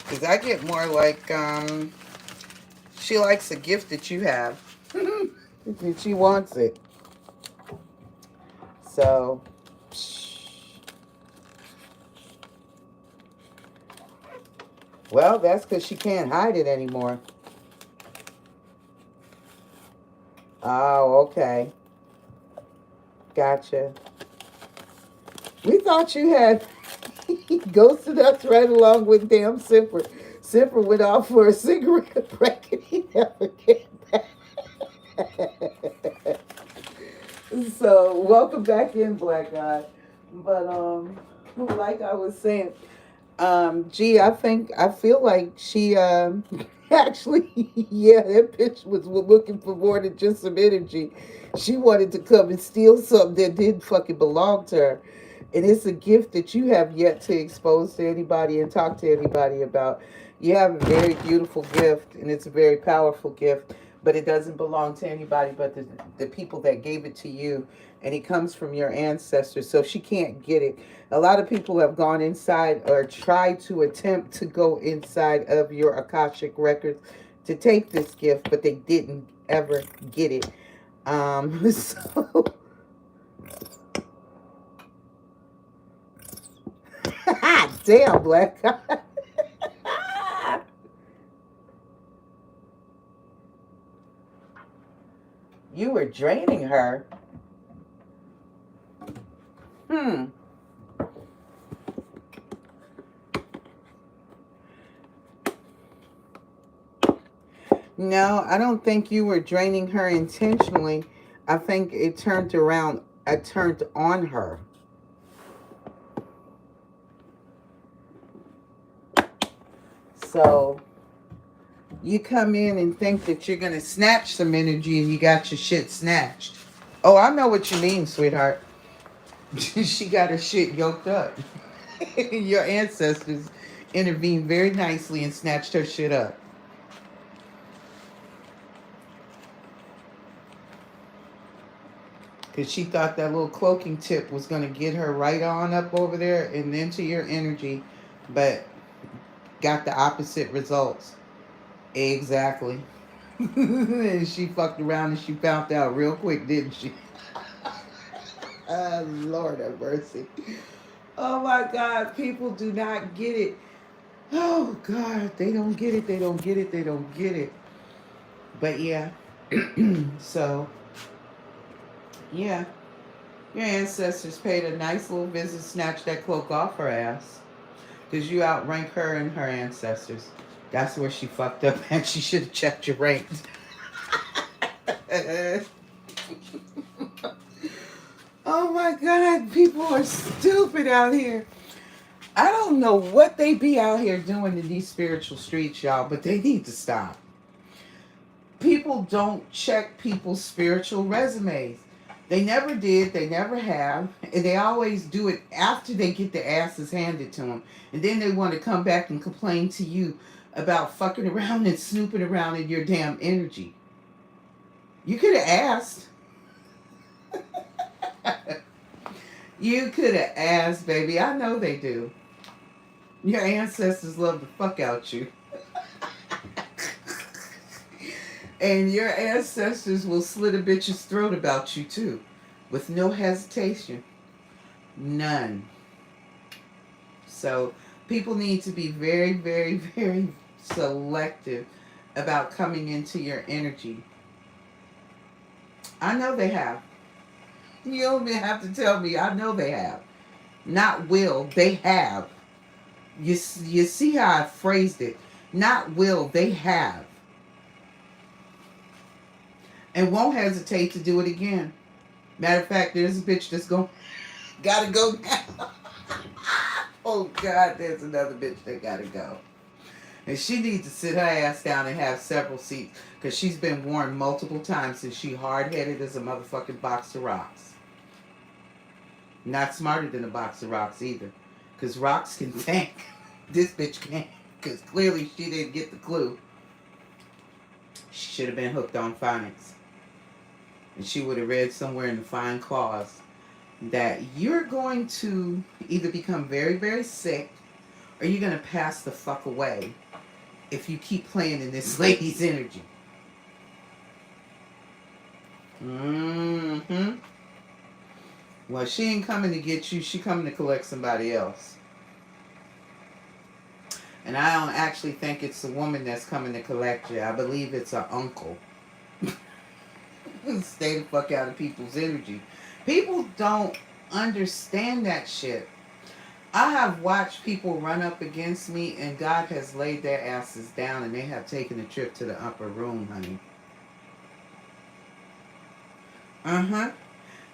Because I get more like she likes a gift that you have. She wants it. So, well, that's because she can't hide it anymore. Oh, okay. Gotcha. We thought you had ghosted us right along with damn Simper. Simper went off for a cigarette break and he never came back. So, welcome back in, Black Guy. But, like I was saying, gee, I feel like she, actually, yeah, that bitch was looking for more than just some energy. She wanted to come and steal something that didn't fucking belong to her. And it's a gift that you have yet to expose to anybody and talk to anybody about. You have a very beautiful gift, and it's a very powerful gift, but it doesn't belong to anybody but the people that gave it to you, and it comes from your ancestors, so she can't get it. A lot of people have gone inside or tried to attempt to go inside of your Akashic records to take this gift, but they didn't ever get it. So damn, Black. You were draining her. Hmm. No, I don't think you were draining her intentionally. I think it turned around. It turned on her. So you come in and think that you're going to snatch some energy and you got your shit snatched. Oh, I know what you mean, sweetheart. She got her shit yoked up. Your ancestors intervened very nicely and snatched her shit up. Because she thought that little cloaking tip was going to get her right on up over there and into your energy, but got the opposite results. Exactly. And she fucked around and she found out real quick, didn't she? Lord have mercy. Oh my God, people do not get it. Oh God, they don't get it. They don't get it. They don't get it. But yeah, so yeah, your ancestors paid a nice little visit, snatched that cloak off her ass, because you outrank her and her ancestors. That's where she fucked up, and she should have checked your ranks. Oh my God, people are stupid out here. I don't know what they be out here doing in these spiritual streets, y'all, but they need to stop. People don't check people's spiritual resumes. They never did, they never have, and they always do it after they get their asses handed to them. And then they want to come back and complain to you about fucking around and snooping around in your damn energy. You could have asked. You could have asked, baby. I know they do. Your ancestors love the fuck out you. And your ancestors will slit a bitch's throat about you too. With no hesitation. None. So people need to be very, very, very selective about coming into your energy. I know they have. You don't even have to tell me. I know they have. Not will, they have. You see how I phrased it. Not will, they have. And won't hesitate to do it again. Matter of fact, there's a bitch that's gotta go now. Oh God, there's another bitch that gotta go. And she needs to sit her ass down and have several seats, because she's been warned multiple times and she hard-headed as a motherfucking box of rocks. Not smarter than a box of rocks either. Because rocks can think. This bitch can't. Because clearly she didn't get the clue. She should have been hooked on phonics. And she would have read somewhere in the fine clause that you're going to either become very, very sick, or you're going to pass the fuck away if you keep playing in this lady's energy. Mm-hmm. Well, she ain't coming to get you. She coming to collect somebody else. And I don't actually think it's the woman that's coming to collect you. I believe it's her uncle. Stay the fuck out of people's energy. People don't understand that shit. I have watched people run up against me and God has laid their asses down and they have taken a trip to the upper room, honey. Uh-huh.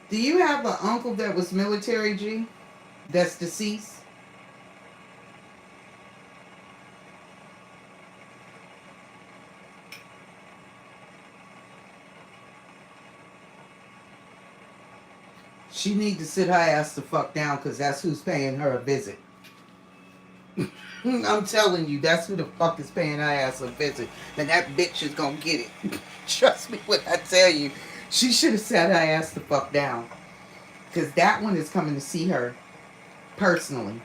Do you have an uncle that was military, G? That's deceased? She need to sit her ass the fuck down, because that's who's paying her a visit. I'm telling you, that's who the fuck is paying her ass a visit. And that bitch is gonna get it. Trust me when I tell you. She should have sat her ass the fuck down. Because that one is coming to see her personally.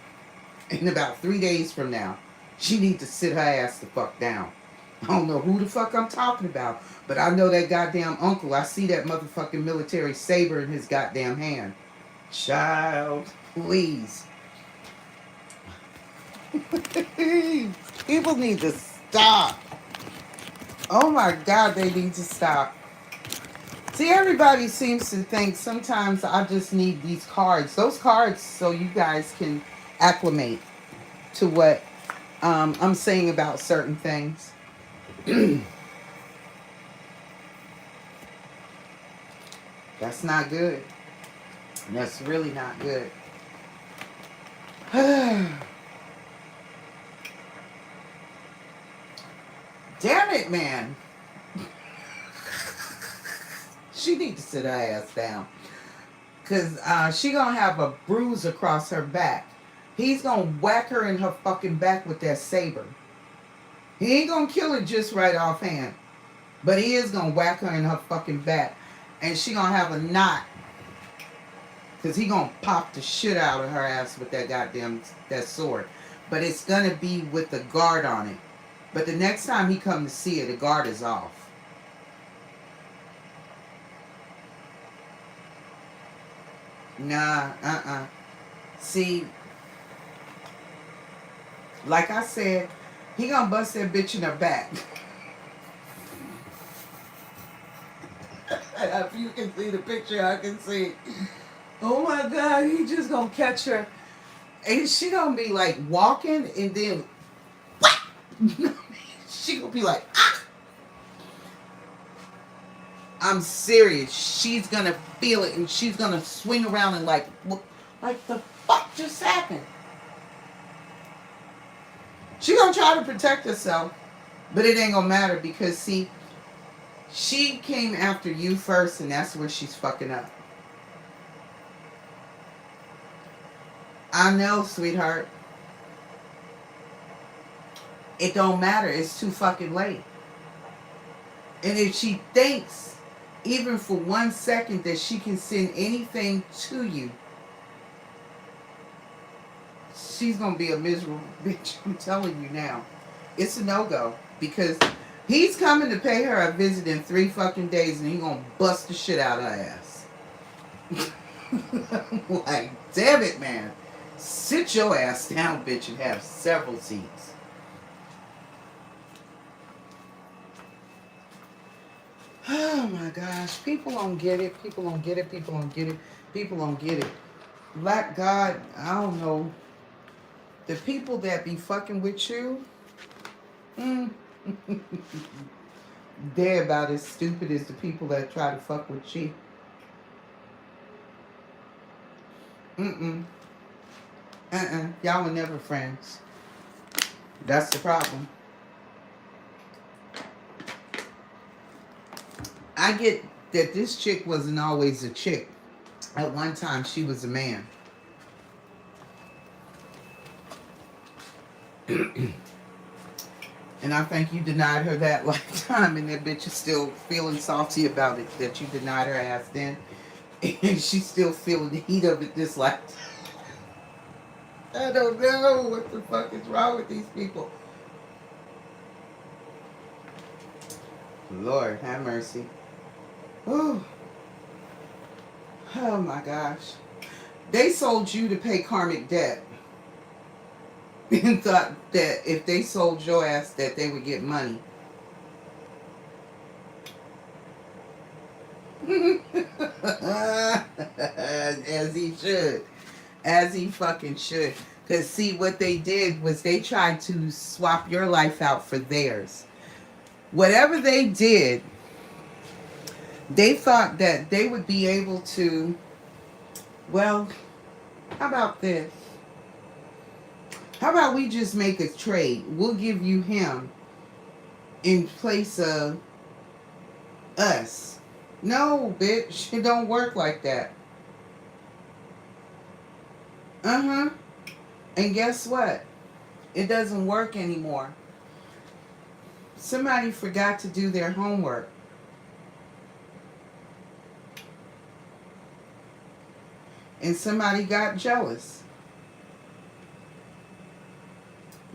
In about 3 days from now. She need to sit her ass the fuck down. I don't know who the fuck I'm talking about, but I know that goddamn uncle. I see that motherfucking military saber in his goddamn hand. Child, please. People need to stop. Oh my God, they need to stop. See, everybody seems to think sometimes I just need these cards. Those cards so you guys can acclimate to what I'm saying about certain things. That's not good. That's really not good. Damn it, man. She needs to sit her ass down. Because she going to have a bruise across her back. He's going to whack her in her fucking back with that saber. He ain't going to kill her just right offhand. But he is going to whack her in her fucking back. And she going to have a knot. Because he going to pop the shit out of her ass with that goddamn that sword. But it's going to be with the guard on it. But the next time he come to see her, the guard is off. Nah, See, like I said, he gonna bust that bitch in her back. If you can see the picture, I can see. Oh my God, he just gonna catch her. And she gonna be like walking and then she gonna be like, ah! I'm serious. She's gonna feel it and she's gonna swing around and like, what, like the fuck just happened? She gonna try to protect herself, but it ain't gonna matter because see, she came after you first and that's where she's fucking up. I know, sweetheart. It don't matter. It's too fucking late. And if she thinks, even for 1 second, that she can send anything to you, she's gonna be a miserable bitch. I'm telling you now. It's a no-go. Because he's coming to pay her a visit in 3 fucking days and he gonna bust the shit out of her ass. Like, damn it, man. Sit your ass down, bitch, and have several seats. Oh my gosh. People don't get it. People don't get it. People don't get it. People don't get it. Black God, I don't know. The people that be fucking with you, they're about as stupid as the people that try to fuck with you. Y'all were never friends. That's the problem. I get that this chick wasn't always a chick. At one time, she was a man. And I think you denied her that lifetime, and that bitch is still feeling salty about it, that you denied her ass then. And she's still feeling the heat of it this lifetime. I don't know what the fuck is wrong with these people. Lord, have mercy. Oh, oh my gosh. They sold you to pay karmic debt. And thought that if they sold your ass that they would get money. As he should. As he fucking should. Because see, what they did was they tried to swap your life out for theirs. Whatever they did, they thought that they would be able to, well, how about this? How about we just make a trade? We'll give you him in place of us. No, bitch. It don't work like that. And guess what? It doesn't work anymore. Somebody forgot to do their homework. And somebody got jealous.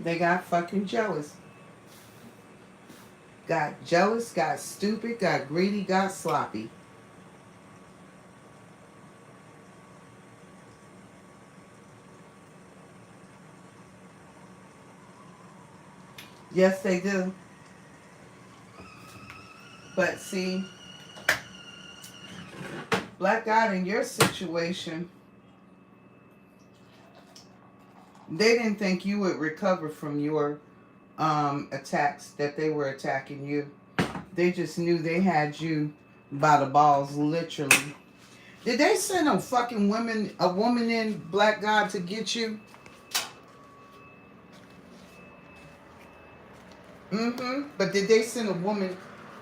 They got fucking jealous. Got jealous, got stupid, got greedy, got sloppy. Yes, they do. But see, Black God, in your situation, they didn't think you would recover from your attacks that they were attacking you. They just knew they had you by the balls, literally. Did they send a fucking woman in, Black God, to get you? But did they send a woman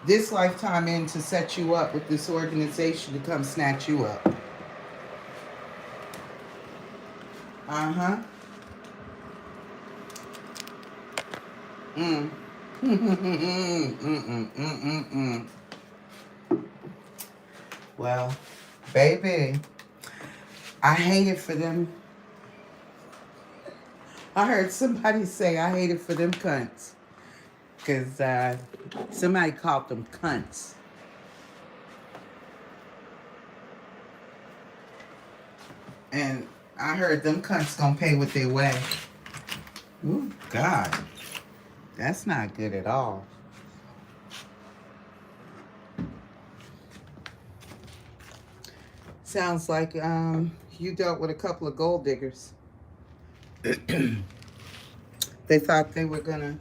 this lifetime in to set you up with this organization to come snatch you up? Well, baby, I hate it for them. I heard somebody say I hate it for them cunts. Because somebody called them cunts. And I heard them cunts gonna pay what they weigh. Ooh, God. That's not good at all. Sounds like you dealt with a couple of gold diggers. They thought they were gonna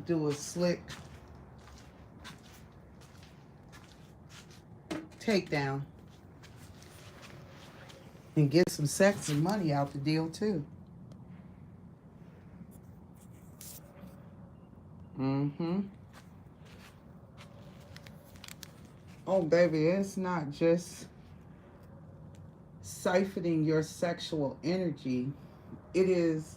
do a slick takedown and get some sex and money out the deal too. Mm-hmm. Oh, baby, it's not just siphoning your sexual energy. It is,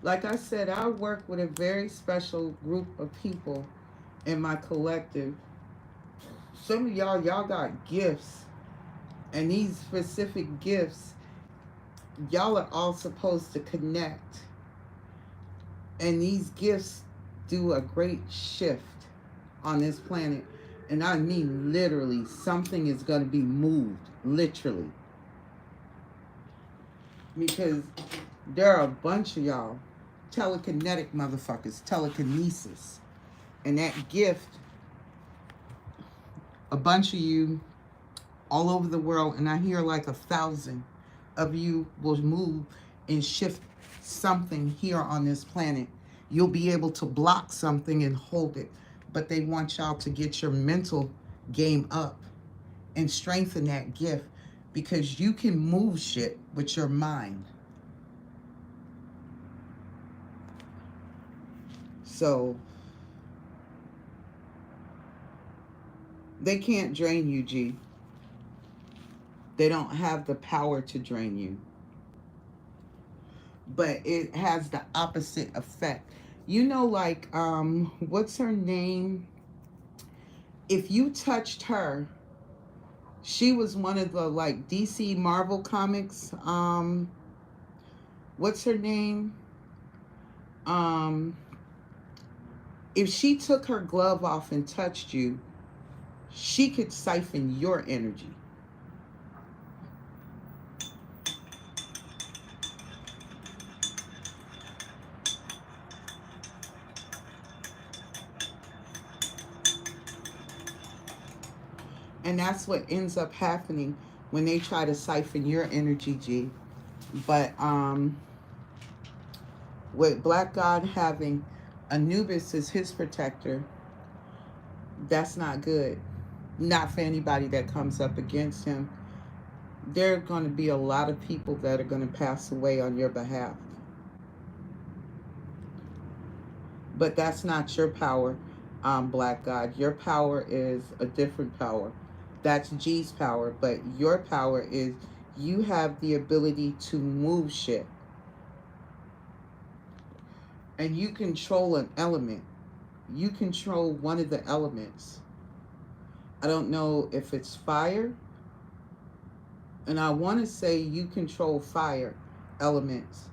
like I said, I work with a very special group of people in my collective. Some of y'all got gifts, and these specific gifts, y'all are all supposed to connect. And these gifts do a great shift on this planet. And I mean literally, something is going to be moved, literally. Because there are a bunch of y'all, telekinetic motherfuckers, telekinesis. And that gift, a bunch of you all over the world, and I hear like 1,000 of you will move and shift something here on this planet. You'll be able to block something and hold it. But they want y'all to get your mental game up and strengthen that gift, because you can move shit with your mind. So they can't drain you, G. They don't have the power to drain you. But it has the opposite effect. You know, like, what's her name? If you touched her, she was one of the, like, DC Marvel comics. What's her name? If she took her glove off and touched you, she could siphon your energy. And that's what ends up happening when they try to siphon your energy, G. But with Black God having Anubis as his protector, that's not good. Not for anybody that comes up against him. There are going to be a lot of people that are going to pass away on your behalf. But that's not your power, Black God. Your power is a different power. That's G's power. But your power is you have the ability to move shit. And you control an element. You control one of the elements. I don't know if it's fire. And I want to say you control fire elements.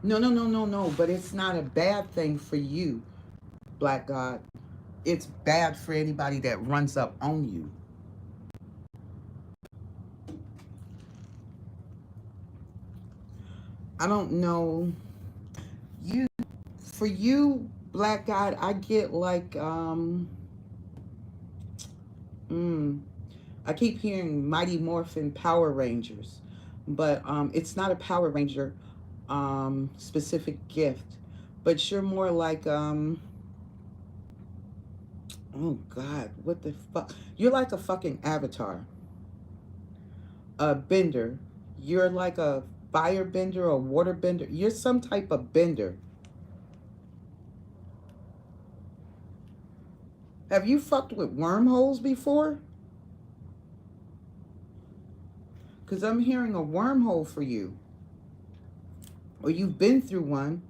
No. But it's not a bad thing for you, Black God. It's bad for anybody that runs up on you. I don't know. For you, Black God, I get like, I keep hearing Mighty Morphin Power Rangers, but it's not a Power Ranger specific gift, but you're more like, oh God, what the fuck? You're like a fucking avatar, a bender. You're like a fire bender or water bender. You're some type of bender. Have you fucked with wormholes before? Because I'm hearing a wormhole for you. Or you've been through one.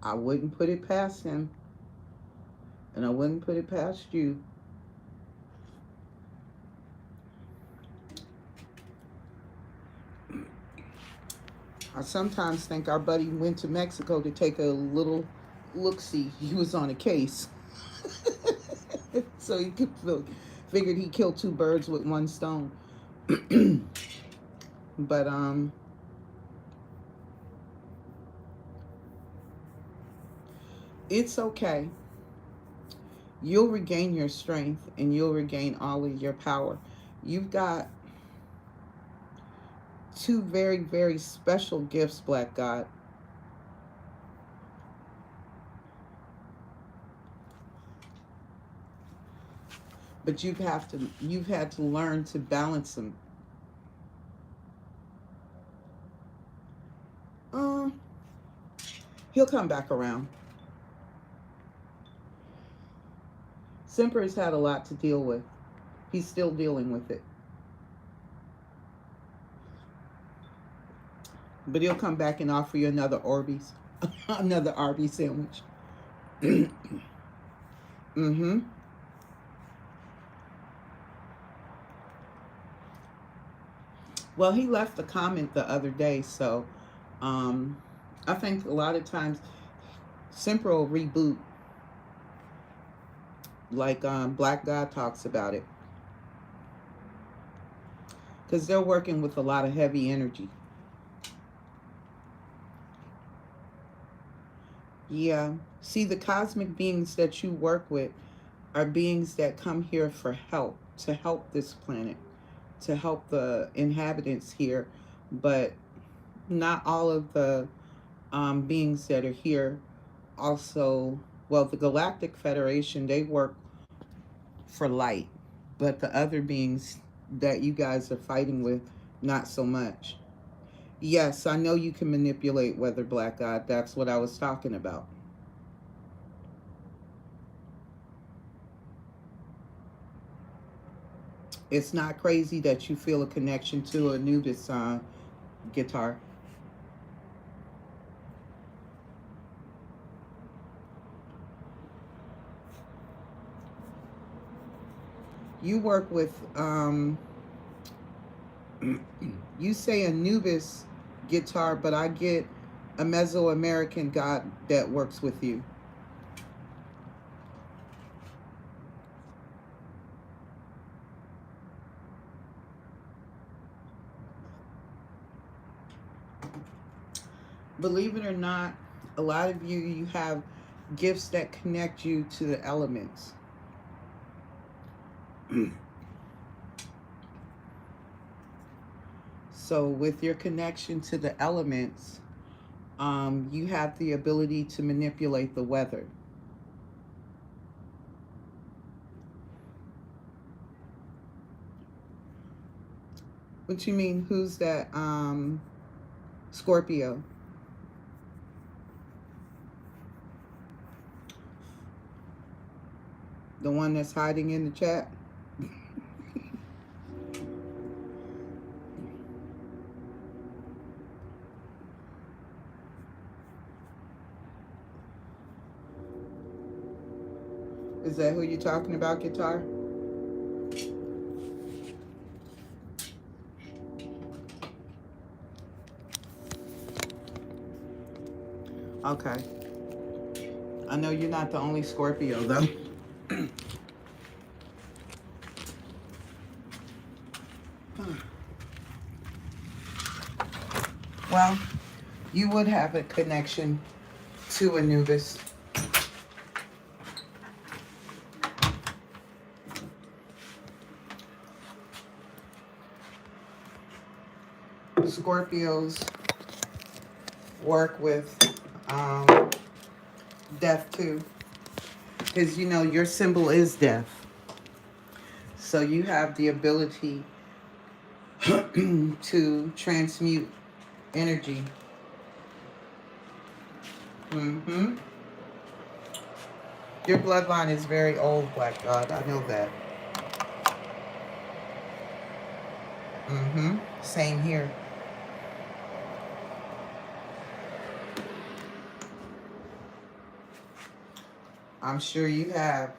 I wouldn't put it past him, and I wouldn't put it past you. I sometimes think our buddy went to Mexico to take a little look-see. He was on a case. So he figured he killed two birds with one stone. But it's okay. You'll regain your strength and you'll regain all of your power. You've got two very, very special gifts, Black God. But you've had to learn to balance them. Uh, he'll come back around. Semper has had a lot to deal with. He's still dealing with it. But he'll come back and offer you another Orbeez. Another Arby's sandwich. Mm-hmm. Well, he left a comment the other day, so um, I think a lot of times Semper will reboot, like Black God talks about it, because they're working with a lot of heavy energy. Yeah. See, the cosmic beings that you work with are beings that come here for help, to help this planet, to help the inhabitants here. But not all of the beings that are here also, well, the Galactic Federation, they work for light. But the other beings that you guys are fighting with, not so much. Yes, I know you can manipulate weather, Black God. That's what I was talking about. It's not crazy that you feel a connection to Anubis guitar. You work with, you say Anubis guitar, but I get a Mesoamerican god that works with you. Believe it or not, a lot of you have gifts that connect you to the elements. So with your connection to the elements, you have the ability to manipulate the weather. What you mean? Who's that? Scorpio. The one that's hiding in the chat? Is that who you're talking about, guitar? Okay. I know you're not the only Scorpio, though. Well, you would have a connection to Anubis. Scorpios work with death too, because you know your symbol is death, so you have the ability to transmute energy. Mm-hmm. Your bloodline is very old, Black God. I know that. Mm-hmm. Same here. I'm sure you have.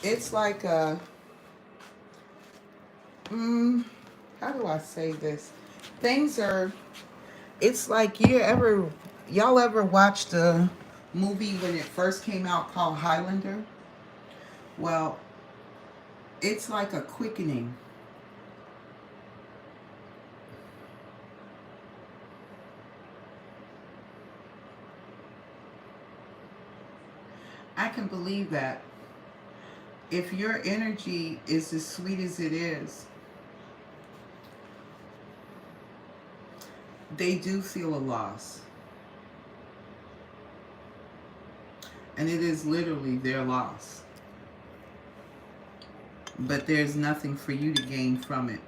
It's like a, how do I say this? Things are, it's like y'all ever watched a movie when it first came out called Highlander? Well, it's like a quickening. I can believe that. If your energy is as sweet as it is, they do feel a loss. And it is literally their loss. But there's nothing for you to gain from it.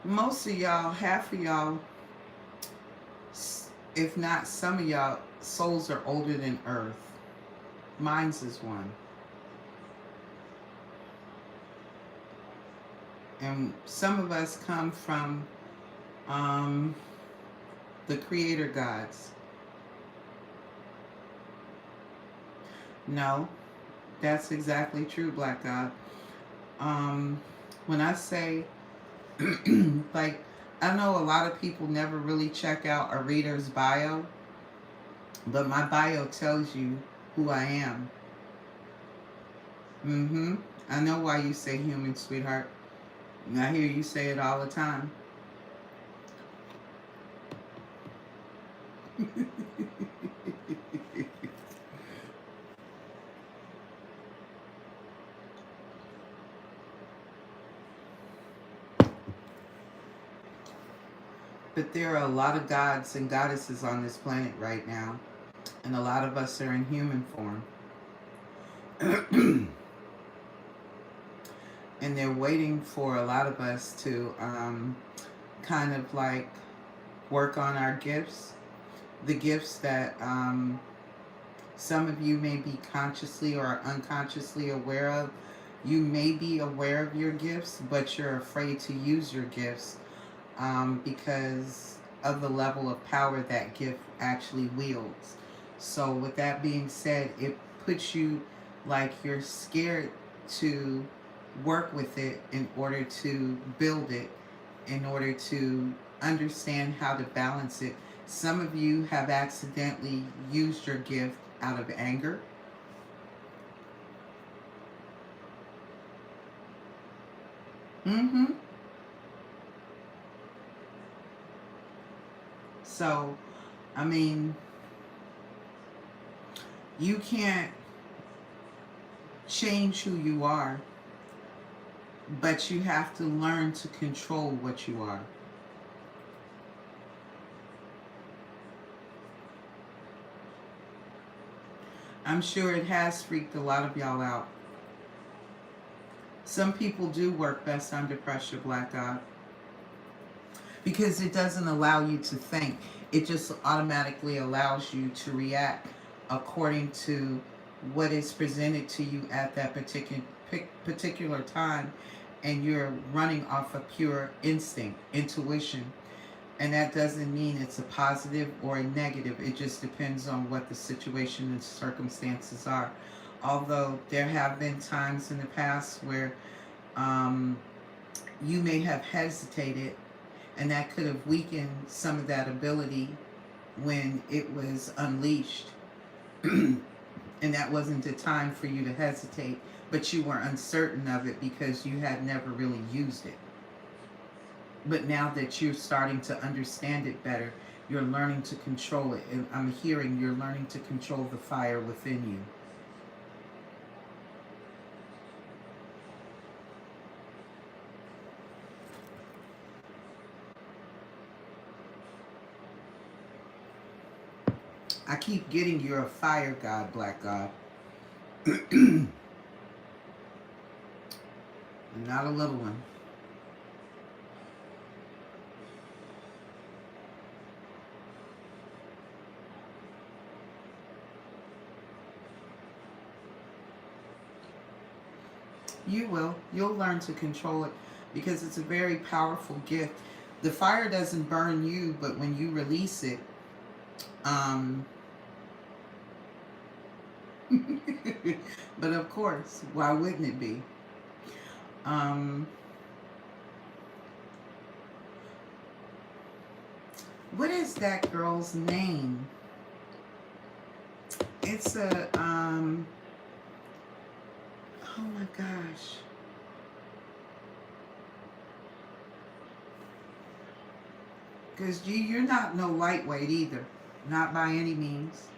Most of y'all, half of y'all, if not some of y'all, souls are older than Earth. Mine's is one. And some of us come from the creator gods. No, that's exactly true, Black God. When I say, like, I know a lot of people never really check out a reader's bio, but my bio tells you who I am. I know why you say human, sweetheart. I hear you say it all the time. But there are a lot of gods and goddesses on this planet right now, and a lot of us are in human form. And they're waiting for a lot of us to kind of like work on our gifts. The gifts that some of you may be consciously or unconsciously aware of. You may be aware of your gifts, but you're afraid to use your gifts because of the level of power that gift actually wields. So with that being said, it puts you like you're scared to work with it in order to build it, in order to understand how to balance it. Some of you have accidentally used your gift out of anger. So, I mean, you can't change who you are, but you have to learn to control what you are. I'm sure it has freaked a lot of y'all out. Some people do work best under pressure, Black God, because it doesn't allow you to think. It just automatically allows you to react according to what is presented to you at that particular time, and you're running off of pure instinct, intuition. And that doesn't mean it's a positive or a negative. It just depends on what the situation and circumstances are. Although there have been times in the past where you may have hesitated, and that could have weakened some of that ability when it was unleashed. And that wasn't the time for you to hesitate, but you were uncertain of it because you had never really used it. But now that you're starting to understand it better, you're learning to control it. And I'm hearing you're learning to control the fire within you. I keep getting you're a fire god, Black God. Not a little one. You will. You'll learn to control it because it's a very powerful gift. The fire doesn't burn you, but when you release it, um, but of course, why wouldn't it be? Um, what is that girl's name? It's a, oh my gosh. Because you're not no lightweight either. Not by any means.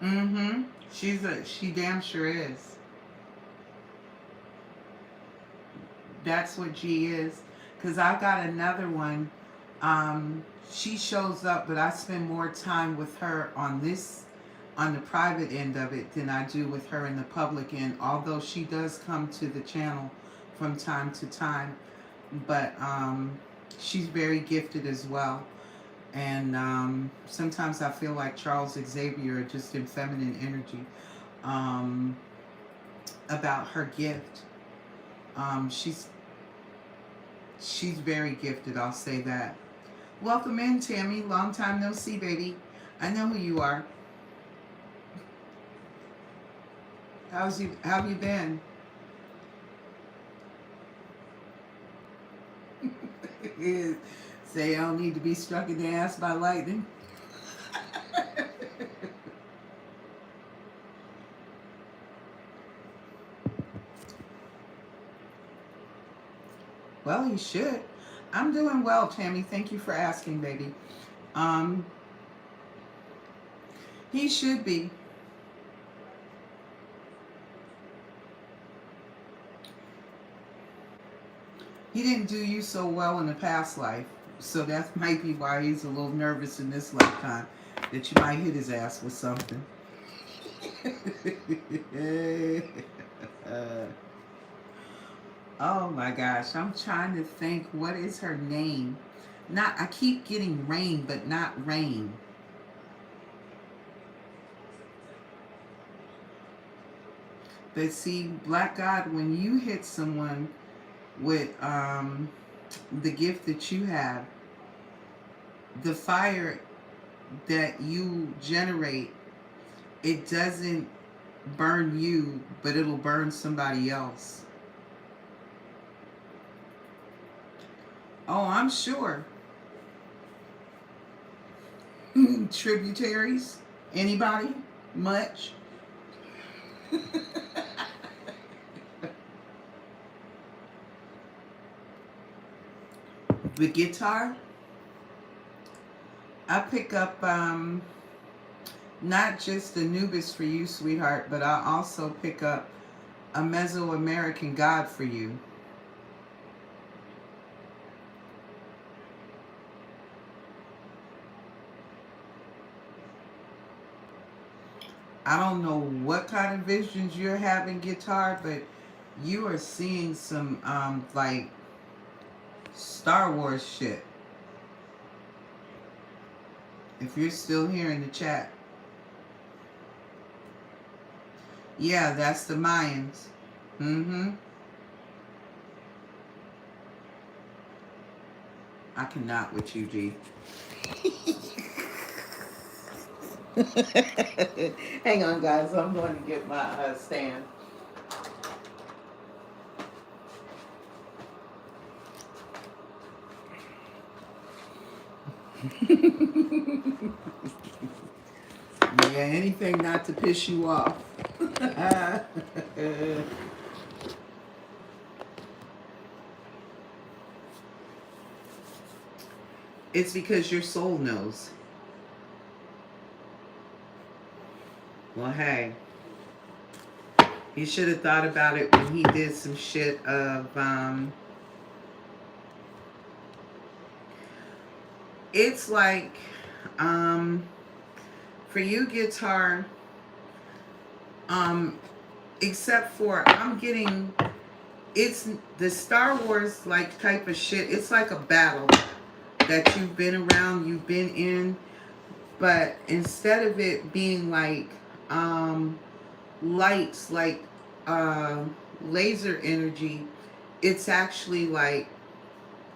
Mm-hmm. She damn sure is. That's what G is. Because I got another one. She shows up, but I spend more time with her on this, on the private end of it, than I do with her in the public end. Although she does come to the channel from time to time. But she's very gifted as well. And sometimes I feel like Charles Xavier, just in feminine energy, um, about her gift. She's very gifted, I'll say that. Welcome in, Tammy. Long time no see, baby. I know who you are. How have you been? Say I don't need to be struck in the ass by lightning. Well, he should. I'm doing well, Tammy. Thank you for asking, baby. Um, he should be. He didn't do you so well in the past life, so that might be why he's a little nervous in this lifetime, that you might hit his ass with something. Oh my gosh, I'm trying to think, what is her name? Not, I keep getting Rain, but not Rain. But see, Black God, when you hit someone with the gift that you have, the fire that you generate, it doesn't burn you, but it'll burn somebody else. Oh, I'm sure. Tributaries? Anybody? Much? The guitar, I pick up not just Anubis for you, sweetheart, but I also pick up a Mesoamerican God for you. I don't know what kind of visions you're having, guitar, but you are seeing some like Star Wars shit. If you're still here in the chat. Yeah, that's the Mayans. Mm-hmm. I cannot with you, G. Hang on, guys. I'm going to get my stand. Yeah, anything not to piss you off. It's because your soul knows. Well, hey, he should have thought about it when he did some shit of, it's like, for you, guitar, except for, I'm getting, it's the Star Wars, like, type of shit. It's like a battle that you've been around, you've been in, But instead of it being like lights, like uh, laser energy, it's actually like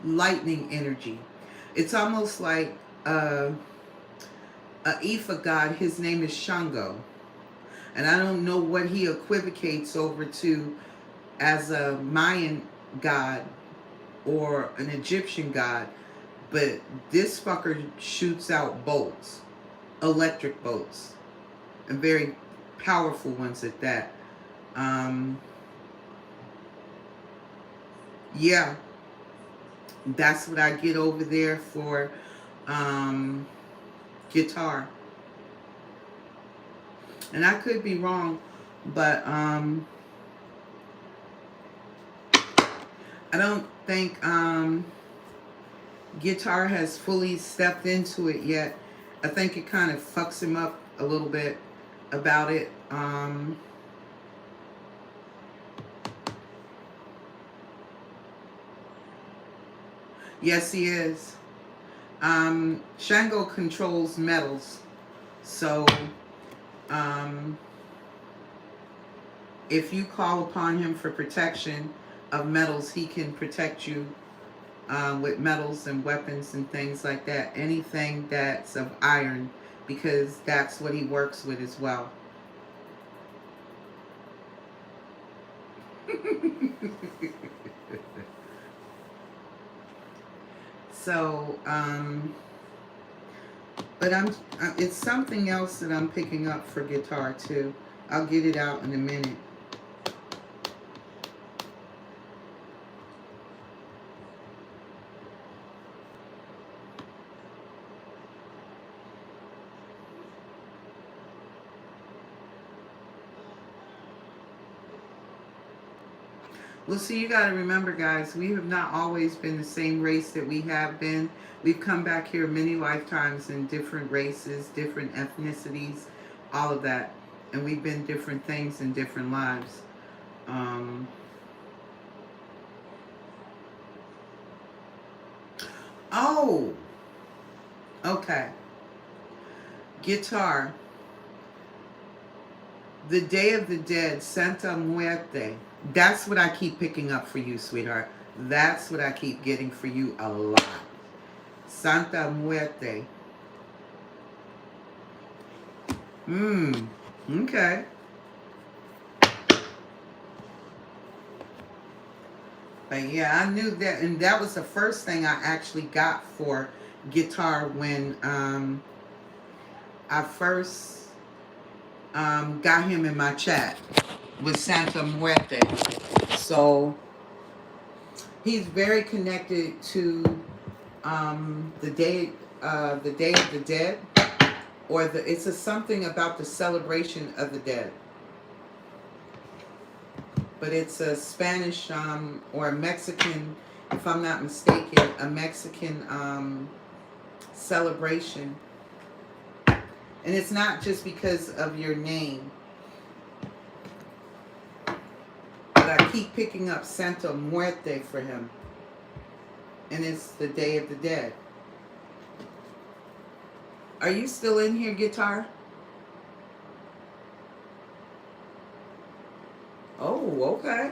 lightning energy. It's almost like a Ifa god. His name is Shango, and I don't know what he equivocates over to as a Mayan god or an Egyptian god, but this fucker shoots out bolts, electric bolts, and very powerful ones at that. Um, yeah, that's what I get over there for um, guitar. And I could be wrong, but I don't think guitar has fully stepped into it yet. I think it kind of fucks him up a little bit about it. Yes, he is. Shango controls metals, so um, if you call upon him for protection of metals, he can protect you with metals and weapons and things like that. Anything that's of iron, because that's what he works with as well. So, but it's something else that I'm picking up for guitar too. I'll get it out in a minute. Well, see, you got to remember, guys, we have not always been the same race that we have been. We've come back here many lifetimes in different races, different ethnicities, all of that. And we've been different things in different lives. Um, oh, okay. Guitar. The Day of the Dead, Santa Muerte. That's what I keep picking up for you, sweetheart. That's what I keep getting for you a lot. Santa Muerte. Okay. But yeah, I knew that, and that was the first thing I actually got for guitar when I first got him in my chat with Santa Muerte. So he's very connected to the Day of the Dead, or it's something about the celebration of the dead. But it's a Spanish or a Mexican, if I'm not mistaken, a Mexican celebration. And it's not just because of your name. But I keep picking up Santa Muerte for him. And it's the Day of the Dead. Are you still in here, guitar? Oh, okay.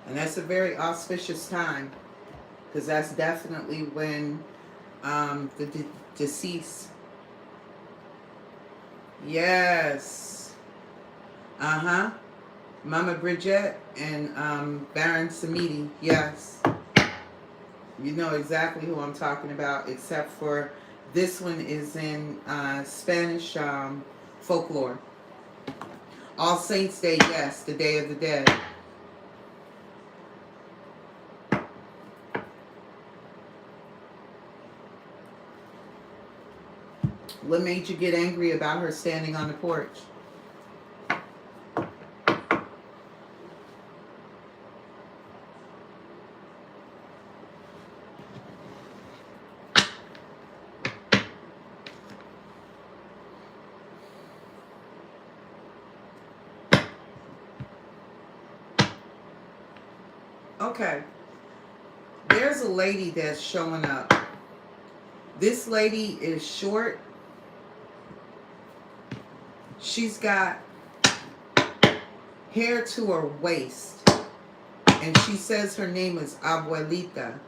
And that's a very auspicious time, because that's definitely when the deceased. Yes. Uh-huh. Mama Bridget and Baron Samedi. Yes. You know exactly who I'm talking about, except for this one is in Spanish folklore. All Saints Day, yes, the Day of the Dead. What made you get angry about her standing on the porch? Okay. There's a lady that's showing up. This lady is short. She's got hair to her waist. And she says her name is Abuelita.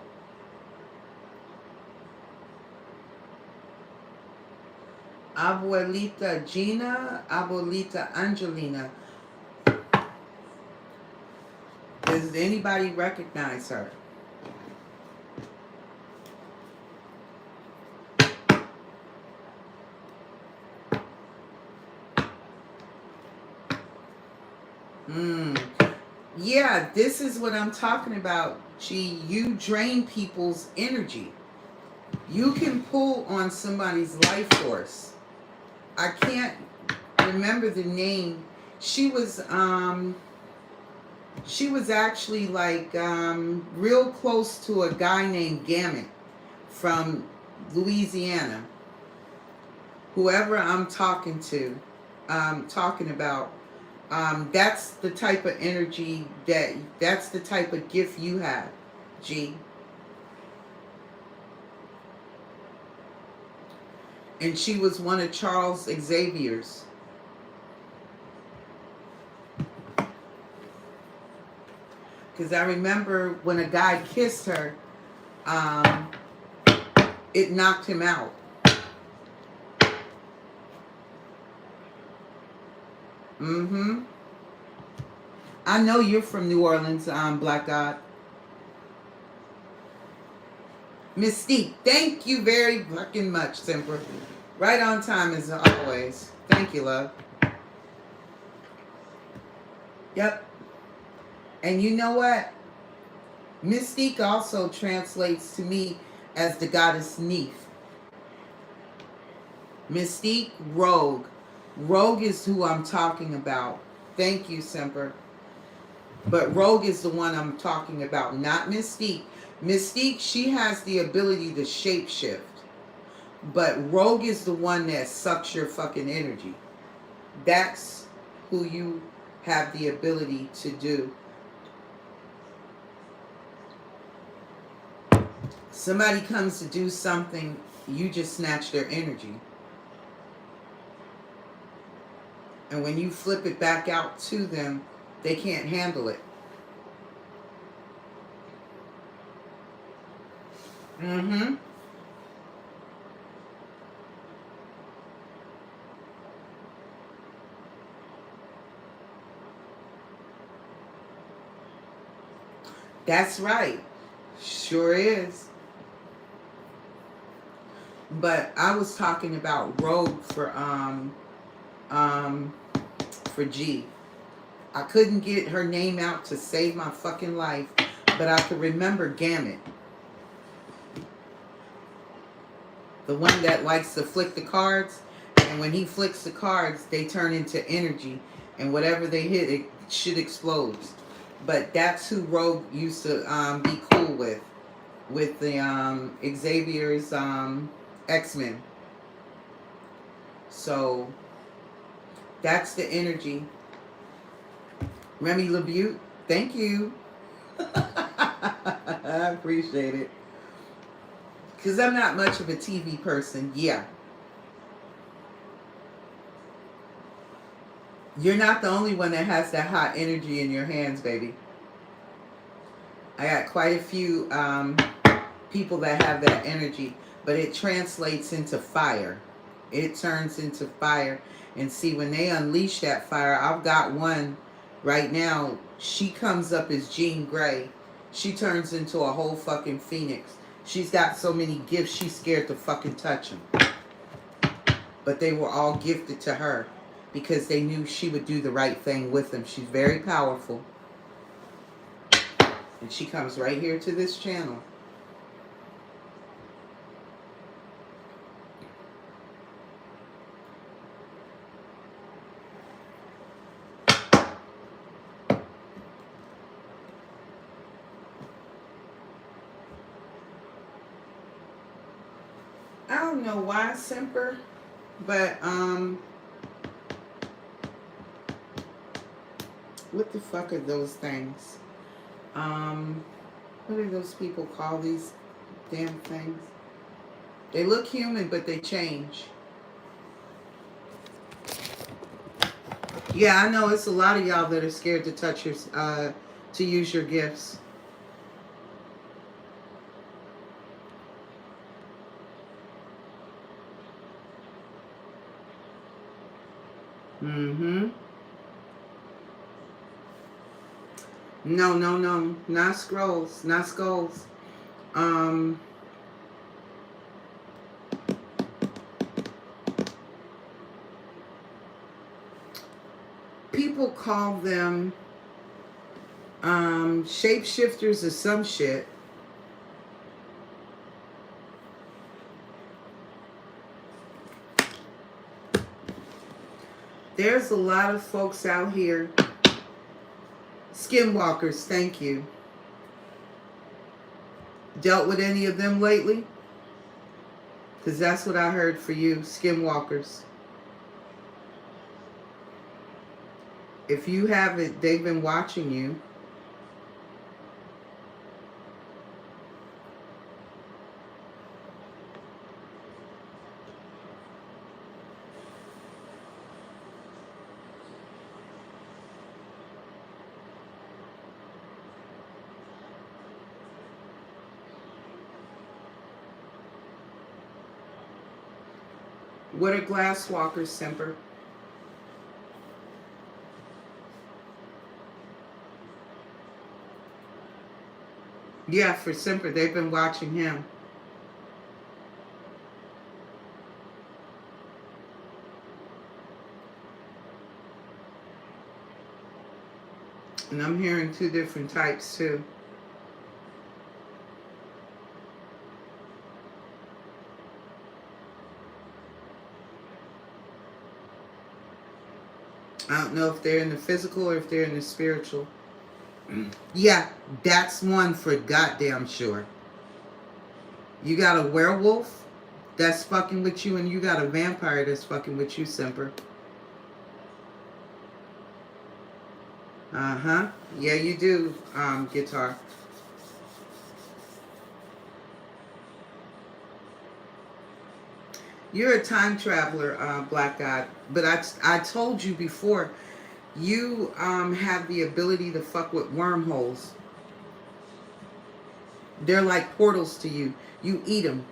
Abuelita Gina, Abuelita Angelina. Does anybody recognize her? Yeah, this is what I'm talking about. Gee, you drain people's energy. You can pull on somebody's life force. I can't remember the name. She was actually like real close to a guy named Gamut from Louisiana. Whoever I'm talking about, that's the type of energy that's the type of gift you have, G. And she was one of Charles Xavier's. Because I remember when a guy kissed her, it knocked him out. I know you're from New Orleans, Black God. Mystique, thank you very fucking much, Simper. Right on time as always. Thank you, love. Yep. And you know what? Mystique also translates to me as the goddess Neith. Mystique, Rogue. Rogue is who I'm talking about. Thank you, Semper. But Rogue is the one I'm talking about, not Mystique. Mystique, she has the ability to shapeshift. But Rogue is the one that sucks your fucking energy. That's who you have the ability to do. Somebody comes to do something, you just snatch their energy. And when you flip it back out to them, they can't handle it. That's right. Sure is. But I was talking about Rogue for G. I couldn't get her name out to save my fucking life, but I could remember Gamut. The one that likes to flick the cards, and when he flicks the cards, they turn into energy, and whatever they hit, it should explode. But that's who Rogue used to be cool with the Xavier's X-Men. So that's the energy. Remy LeBute, thank you. I appreciate it. Because I'm not much of a TV person. Yeah. You're not the only one that has that hot energy in your hands, baby. I got quite a few people that have that energy. But it translates into fire. It turns into fire. And see, when they unleash that fire, I've got one right now. She comes up as Jean Grey. She turns into a whole fucking phoenix. She's got so many gifts, she's scared to fucking touch them. But they were all gifted to her because they knew she would do the right thing with them. She's very powerful. And she comes right here to this channel. I don't know why, Semper, but what the fuck are those things? What do those people call these damn things? They look human, but they change. Yeah, I know it's a lot of y'all that are scared to touch your, to use your gifts. Mm-hmm. No, no, no. Not scrolls. Not skulls. Um, people call them shapeshifters or some shit. There's a lot of folks out here. Skinwalkers, thank you. Dealt with any of them lately? Because that's what I heard for you, skinwalkers. If you haven't, they've been watching you. What are glasswalkers, Semper? Yeah, for Semper, they've been watching him. And I'm hearing two different types too. I don't know if they're in the physical or if they're in the spiritual. Yeah, that's one for goddamn sure. You got a werewolf that's fucking with you, and you got a vampire that's fucking with you, Semper. Uh-huh. Yeah, you do, guitar. You're a time traveler, Black God. But I told you before, you have the ability to fuck with wormholes. They're like portals to you. You eat them.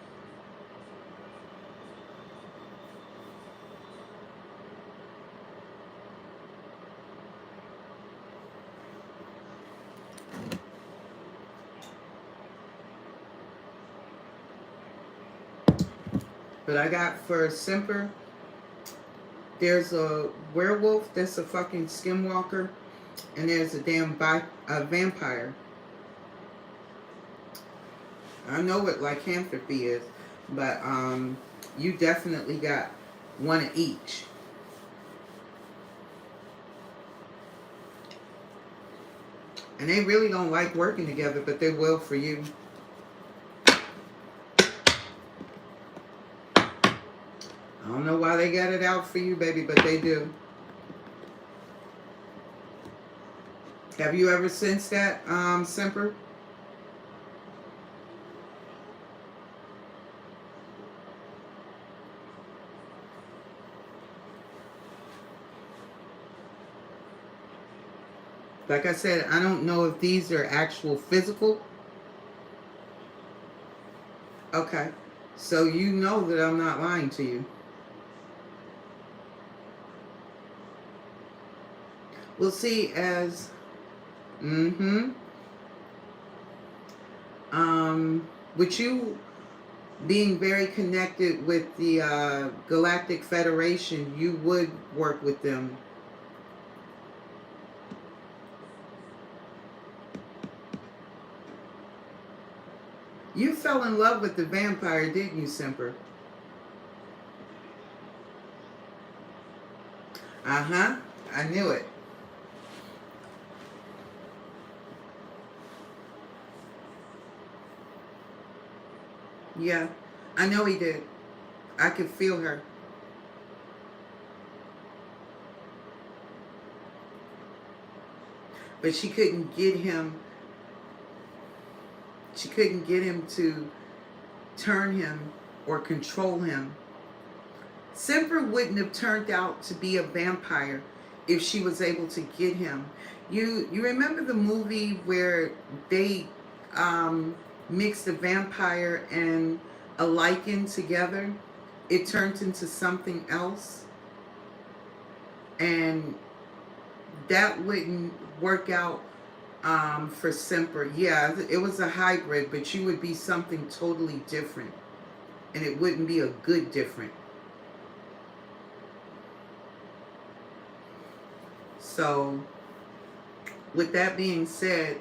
But I got for Semper, there's a werewolf that's a fucking skinwalker, and there's a damn a vampire. I know what lycanthropy is, but you definitely got one of each. And they really don't like working together, but they will for you. I don't know why they got it out for you, baby, but they do. Have you ever sensed that, Semper? Like I said, I don't know if these are actual physical. Okay. So you know that I'm not lying to you. We'll see as... Mm-hmm. With you being very connected with the Galactic Federation, you would work with them. You fell in love with the vampire, didn't you, Semper? Uh-huh. I knew it. Yeah. I know he did. I could feel her. But she couldn't get him. She couldn't get him to turn him or control him. Semper wouldn't have turned out to be a vampire if she was able to get him. You remember the movie where they mixed a vampire and a lichen together? It turned into something else, and that wouldn't work out for Semper. Yeah, it was a hybrid, but you would be something totally different, and it wouldn't be a good different. So, with that being said,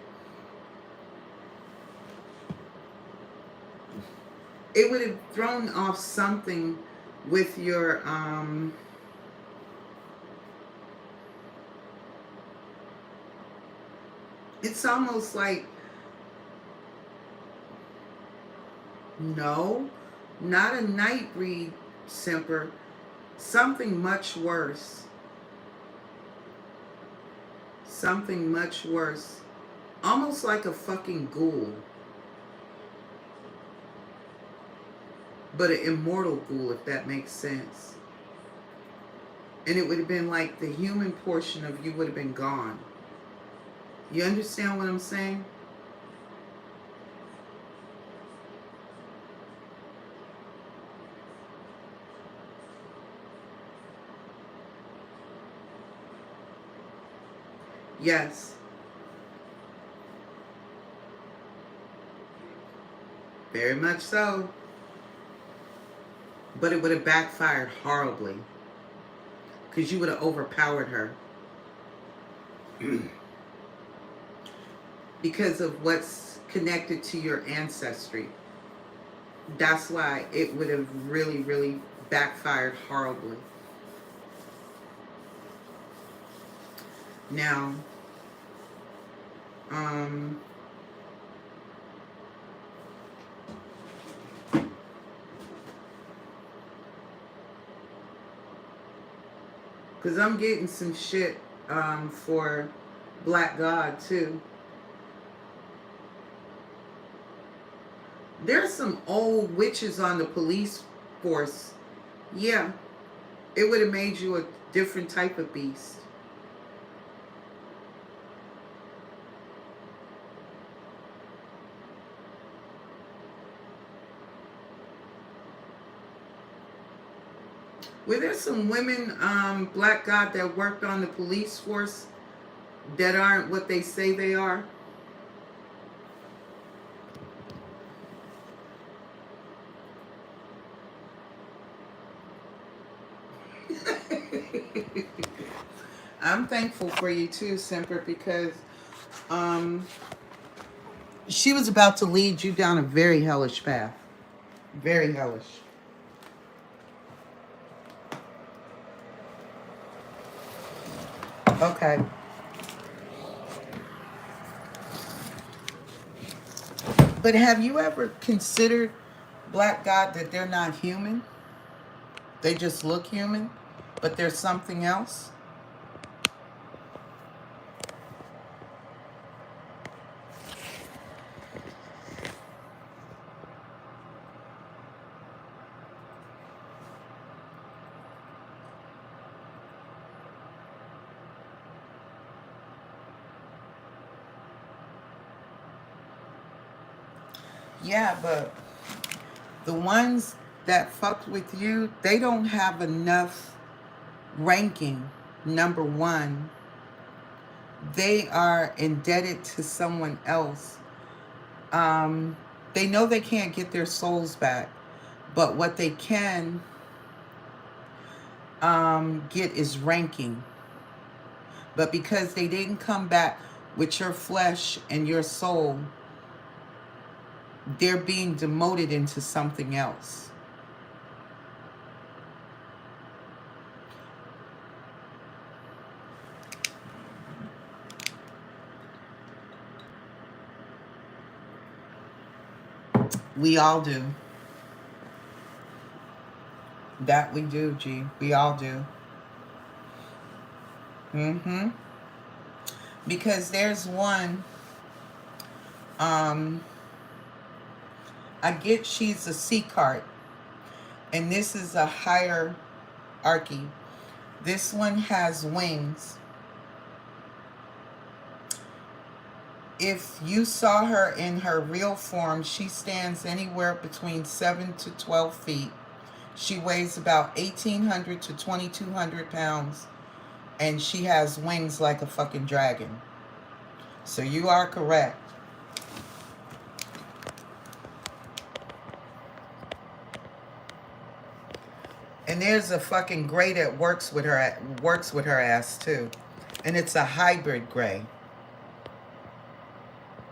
it would have thrown off something with your it's almost like, no, not a Nightbreed, Semper, something much worse. Something much worse. Almost like a fucking ghoul. But an immortal ghoul, if that makes sense. And it would have been like the human portion of you would have been gone. You understand what I'm saying? Yes. Very much so. But it would have backfired horribly. Because you would have overpowered her. Because of what's connected to your ancestry. That's why it would have really, really backfired horribly. Now, because I'm getting some shit for Black God too. There's some old witches on the police force. Yeah, it would have made you a different type of beast. Were there some women, Black God, that worked on the police force that aren't what they say they are? I'm thankful for you too, Semper, because she was about to lead you down a very hellish path. Very hellish. Okay. But have you ever considered, Black God, that they're not human? They just look human, but they're something else? Yeah, but the ones that fucked with you, they don't have enough ranking. Number one, they are indebted to someone else. They know they can't get their souls back, but what they can get is ranking. But because they didn't come back with your flesh and your soul, they're being demoted into something else. We all do. That we do, G. We all do. Mm-hmm. Because there's one, I get she's a C card, and this is a hierarchy. This one has wings. If you saw her in her real form, she stands anywhere between 7 to 12 feet. She weighs about 1,800 to 2,200 pounds, and she has wings like a fucking dragon. So you are correct. And there's a fucking gray that works with her ass too. And it's a hybrid gray.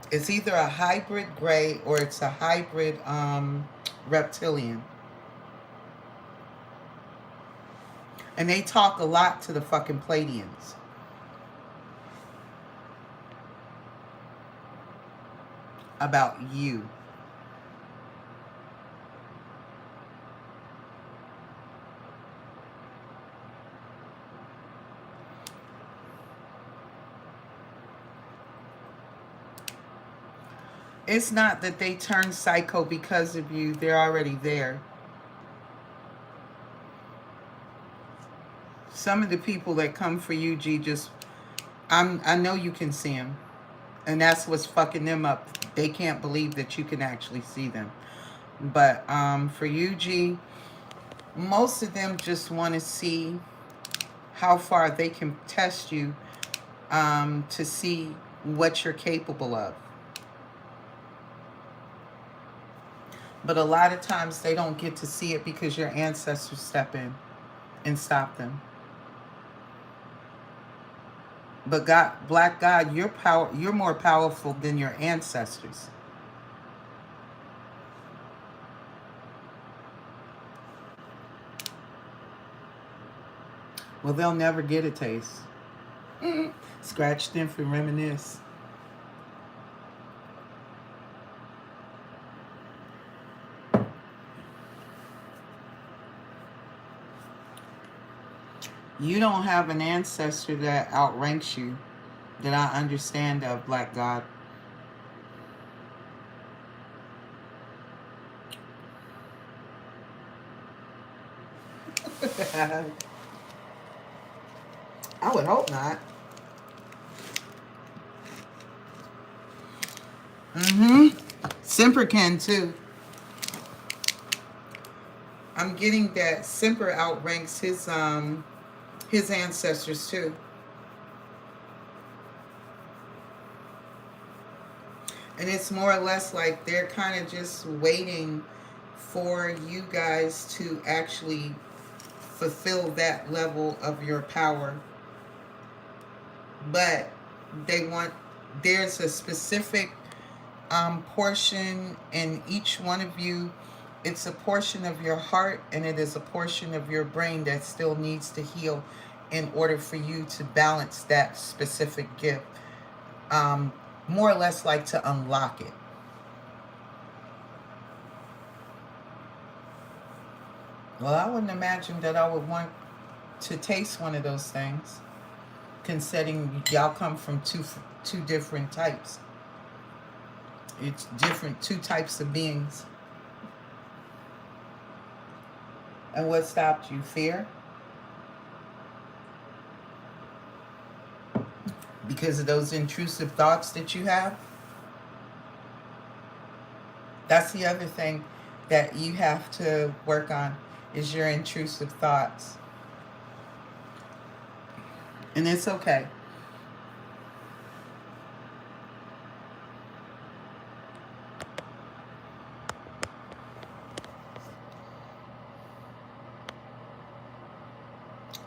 It's either a hybrid gray or it's a hybrid reptilian. And they talk a lot to the fucking Pleiadians. About you. It's not that they turn psycho because of you. They're already there. Some of the people that come for you, G, just... I know you can see them. And that's what's fucking them up. They can't believe that you can actually see them. But for you, G, most of them just want to see how far they can test you to see what you're capable of. But a lot of times they don't get to see it because your ancestors step in and stop them. But God, Black God, you're more powerful than your ancestors. Well, they'll never get a taste. Scratch them for reminisce. You don't have an ancestor that outranks you, that I understand of, Black God. I would hope not. Simper can too. I'm getting that Simper outranks his ancestors too. And it's more or less like they're kind of just waiting for you guys to actually fulfill that level of your power. But there's a specific portion in each one of you. It's a portion of your heart and it is a portion of your brain that still needs to heal in order for you to balance that specific gift. More or less like to unlock it. Well, I wouldn't imagine that I would want to taste one of those things, considering y'all come from two different types. It's different, two types of beings. And what stopped you? Fear? Because of those intrusive thoughts that you have? That's the other thing that you have to work on, is your intrusive thoughts. And it's okay.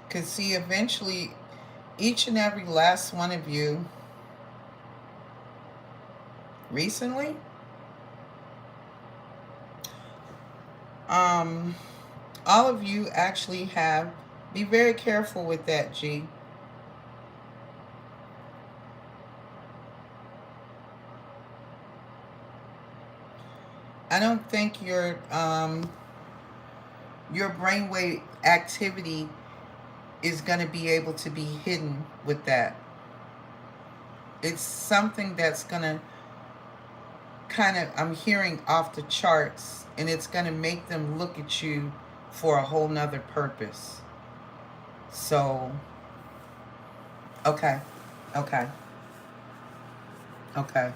Because see, eventually, each and every last one of you, recently, all of you actually have, be very careful with that, G. I don't think your brainwave activity is going to be able to be hidden with that. It's something that's going to kind of, I'm hearing off the charts, and it's going to make them look at you for a whole nother purpose. So, okay, okay, okay.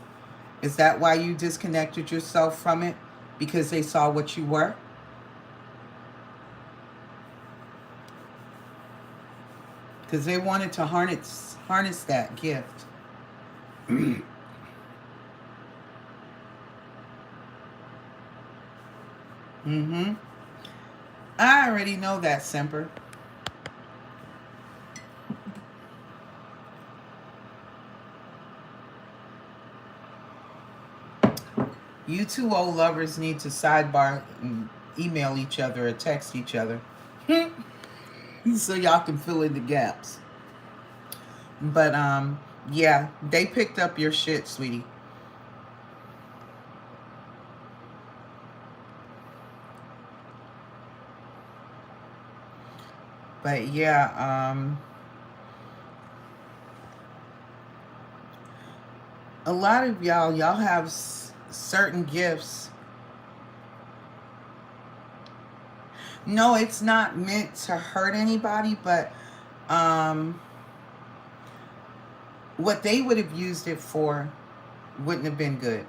Is that why you disconnected yourself from it? Because they saw what you were? Because they wanted to harness that gift. Mm-hmm. I already know that, Semper. You two old lovers need to sidebar and email each other or text each other so y'all can fill in the gaps. But yeah, they picked up your shit, sweetie. But yeah, a lot of y'all have certain gifts. No, it's not meant to hurt anybody, but what they would have used it for wouldn't have been good.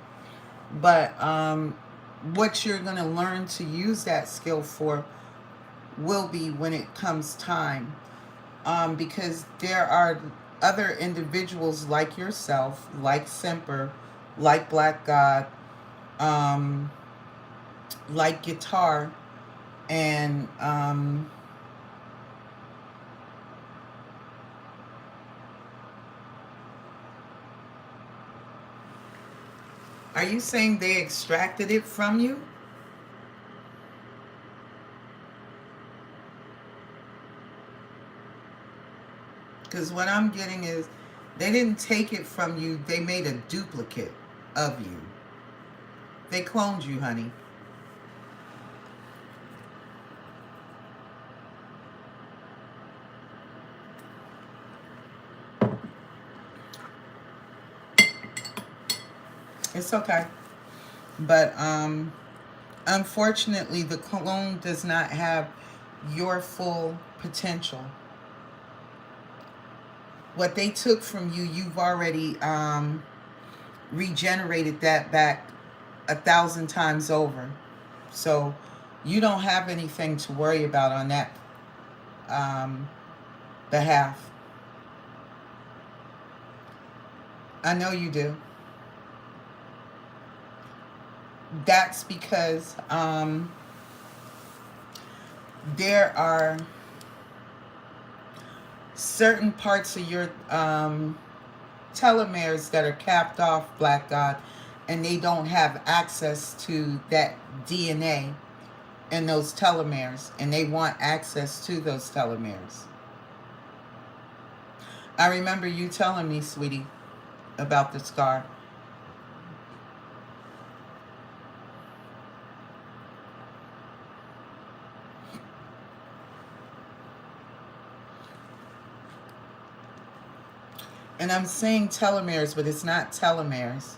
But what you're going to learn to use that skill for will be when it comes time. Because there are other individuals like yourself, like Semper, like Black God, like Guitar, and are you saying they extracted it from you? Because what I'm getting is they didn't take it from you, they made a duplicate of you. They cloned you, honey. It's okay. But unfortunately, the clone does not have your full potential. What they took from you, you've already regenerated that back 1,000 times over. So you don't have anything to worry about on that behalf. I know you do. That's because there are certain parts of your telomeres that are capped off, Black God, and they don't have access to that DNA in those telomeres, and they want access to those telomeres. I remember you telling me, sweetie, about the scar. And I'm saying telomeres, but it's not telomeres.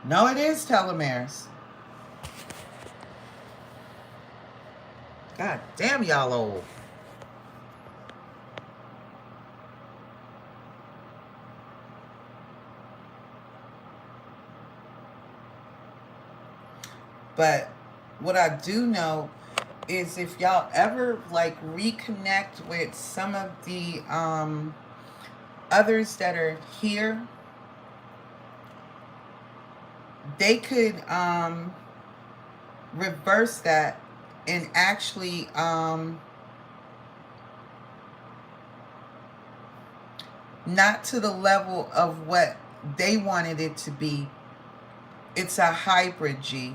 No, it is telomeres. God damn, y'all old. But what I do know is if y'all ever like reconnect with some of the others that are here, they could reverse that and actually not to the level of what they wanted it to be. It's a hybrid, G.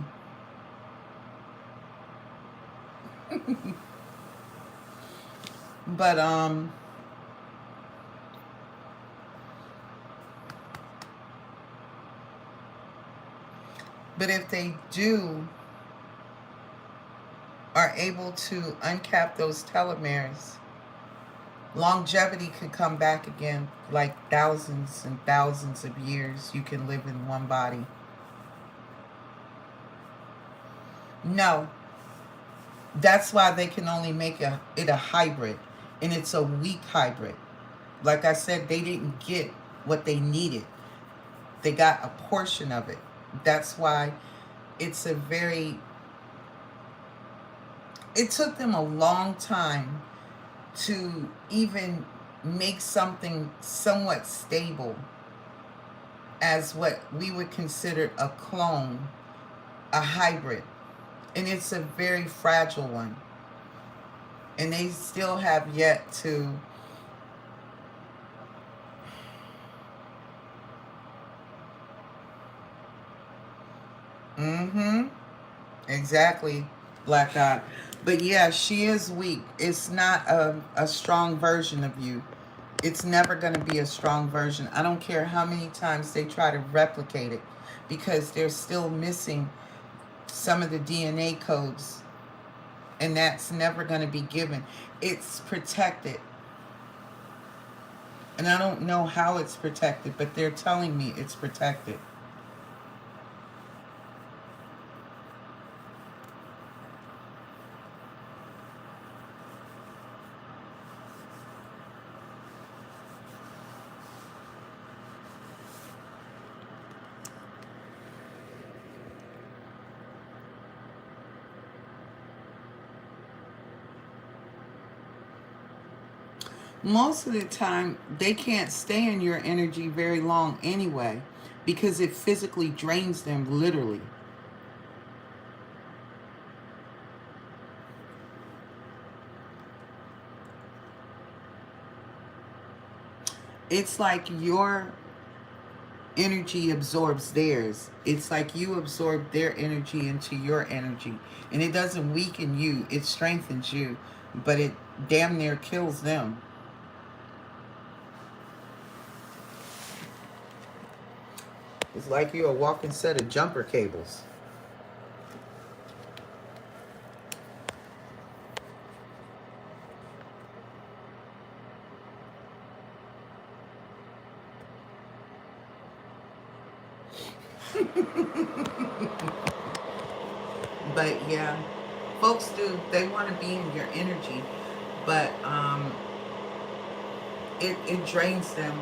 But if they are able to uncap those telomeres, longevity could come back again, like thousands and thousands of years you can live in one body. No, that's why they can only make it a hybrid, and it's a weak hybrid. Like I said, they didn't get what they needed. They got a portion of it. That's why it's a very, it took them a long time to even make something somewhat stable as what we would consider a clone, a hybrid. And it's a very fragile one. And they still have yet to exactly, Black Dot. But yeah, she is weak. It's not a strong version of you. It's never going to be a strong version. I don't care how many times they try to replicate it, because they're still missing some of the DNA codes, and that's never going to be given. It's protected. And I don't know how it's protected, but they're telling me it's protected. Most of the time, they can't stay in your energy very long anyway, because it physically drains them, literally. It's like your energy absorbs theirs. It's like you absorb their energy into your energy. And it doesn't weaken you, it strengthens you, but it damn near kills them. It's like you're a walking set of jumper cables. But yeah, folks do, they want to be in your energy, but it drains them.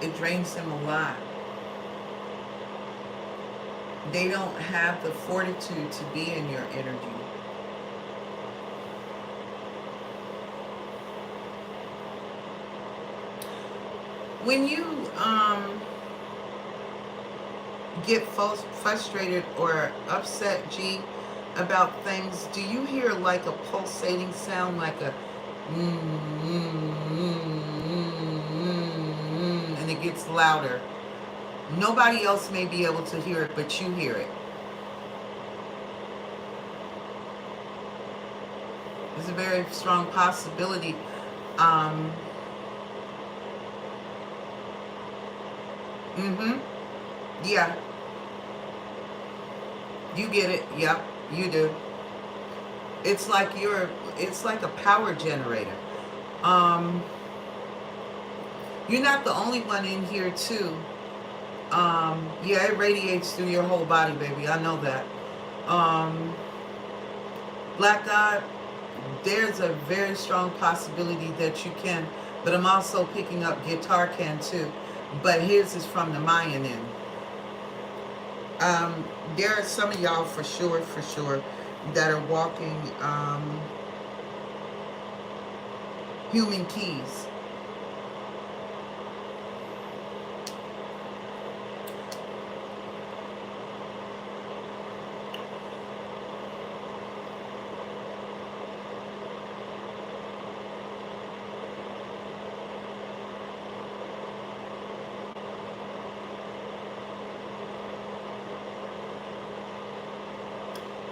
It drains them a lot. They don't have the fortitude to be in your energy. When you get frustrated or upset, G, about things, do you hear like a pulsating sound, like a and it gets louder? Nobody else may be able to hear it, but you hear it. There's a very strong possibility. Yeah. You get it. Yep, you do. It's like it's like a power generator. Um, you're not the only one in here too. Yeah, it radiates through your whole body, baby. I know that. Um, Black God, there's a very strong possibility that you can, but I'm also picking up guitar can too. But his is from the Mayan end. There are some of y'all for sure, that are walking human keys.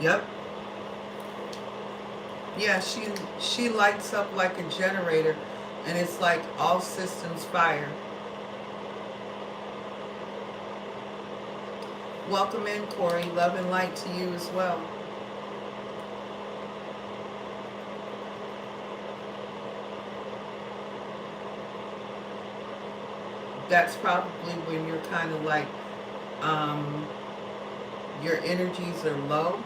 Yep. Yeah, she lights up like a generator, and it's like all systems fire. Welcome in, Corey. Love and light to you as well. That's probably when you're kind of like, your energies are low.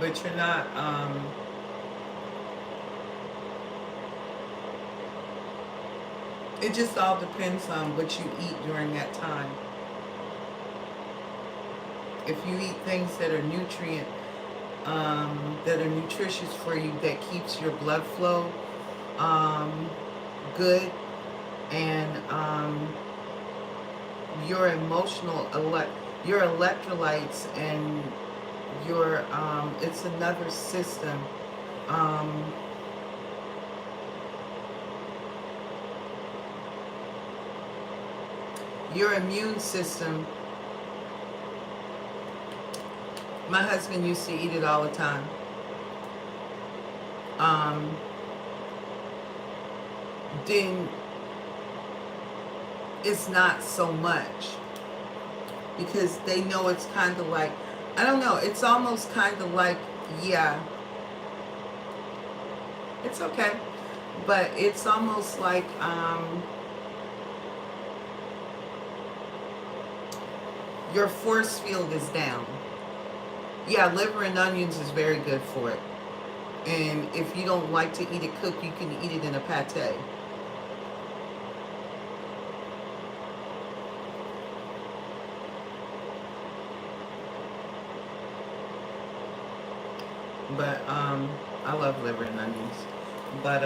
but you're not, it just all depends on what you eat during that time. If you eat things that are that are nutritious for you, that keeps your blood flow good, and your your electrolytes and your it's another system. Um, your immune system. My husband used to eat it all the time. Um, then it's not so much, because they know it's kind of like, I don't know, it's almost kind of like, yeah, it's okay, but it's almost like your force field is down. Yeah, liver and onions is very good for it. And if you don't like to eat it cooked, you can eat it in a pate. But I love liver and onions. But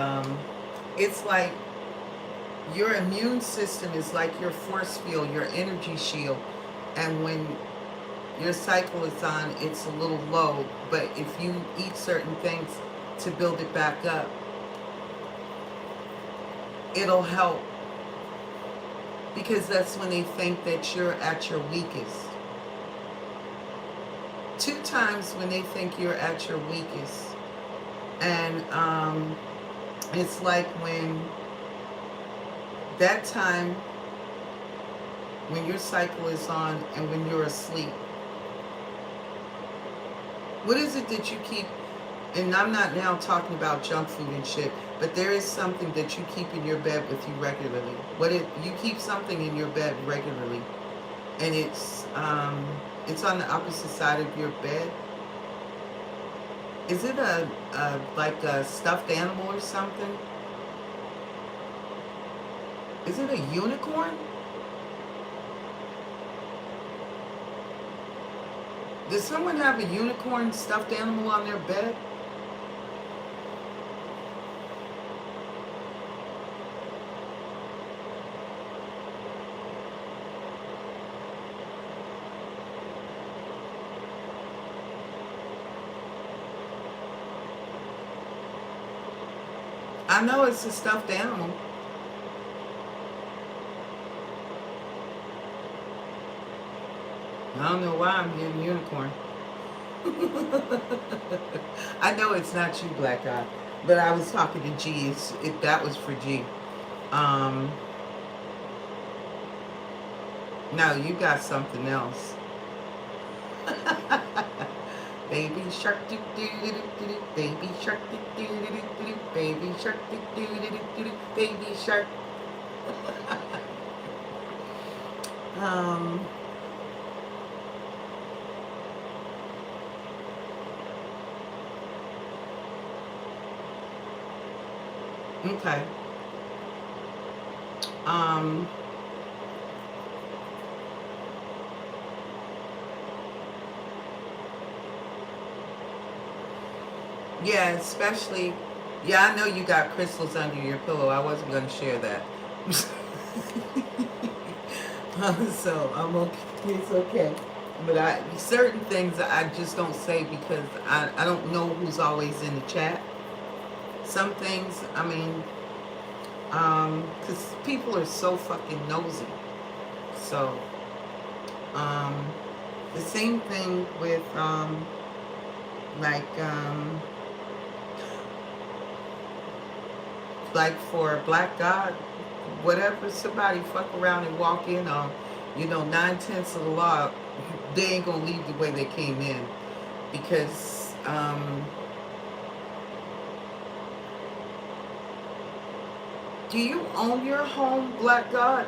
it's like your immune system is like your force field, your energy shield. And when your cycle is on, it's a little low. But if you eat certain things to build it back up, it'll help. Because that's when they think that you're at your weakest. 2 times when they think you're at your weakest. And it's like when that time when your cycle is on and when you're asleep. What is it that you keep, and I'm not now talking about junk food and shit, but there is something that you keep in your bed with you regularly. You keep something in your bed regularly, and it's on the opposite side of your bed. Is it like a stuffed animal or something? Is it a unicorn? Does someone have a unicorn stuffed animal on their bed? I know it's a stuffed animal. I don't know why I'm hearing unicorn. I know it's not you, Black Eye, but I was talking to G. That was for G. No, you got something else. Baby shark do do do do do, baby shark do do do do do, baby shark do do do do do, baby shark. um. Okay. Yeah, especially, yeah, I know you got crystals under your pillow. I wasn't going to share that. So I'm okay. It's okay. But certain things I just don't say because I don't know who's always in the chat. Some things, I mean, because people are so fucking nosy. So, the same thing with, like for Black God, whatever somebody fuck around and walk in on, 9/10 of the law, they ain't gonna leave the way they came in. Because, do you own your home, Black God?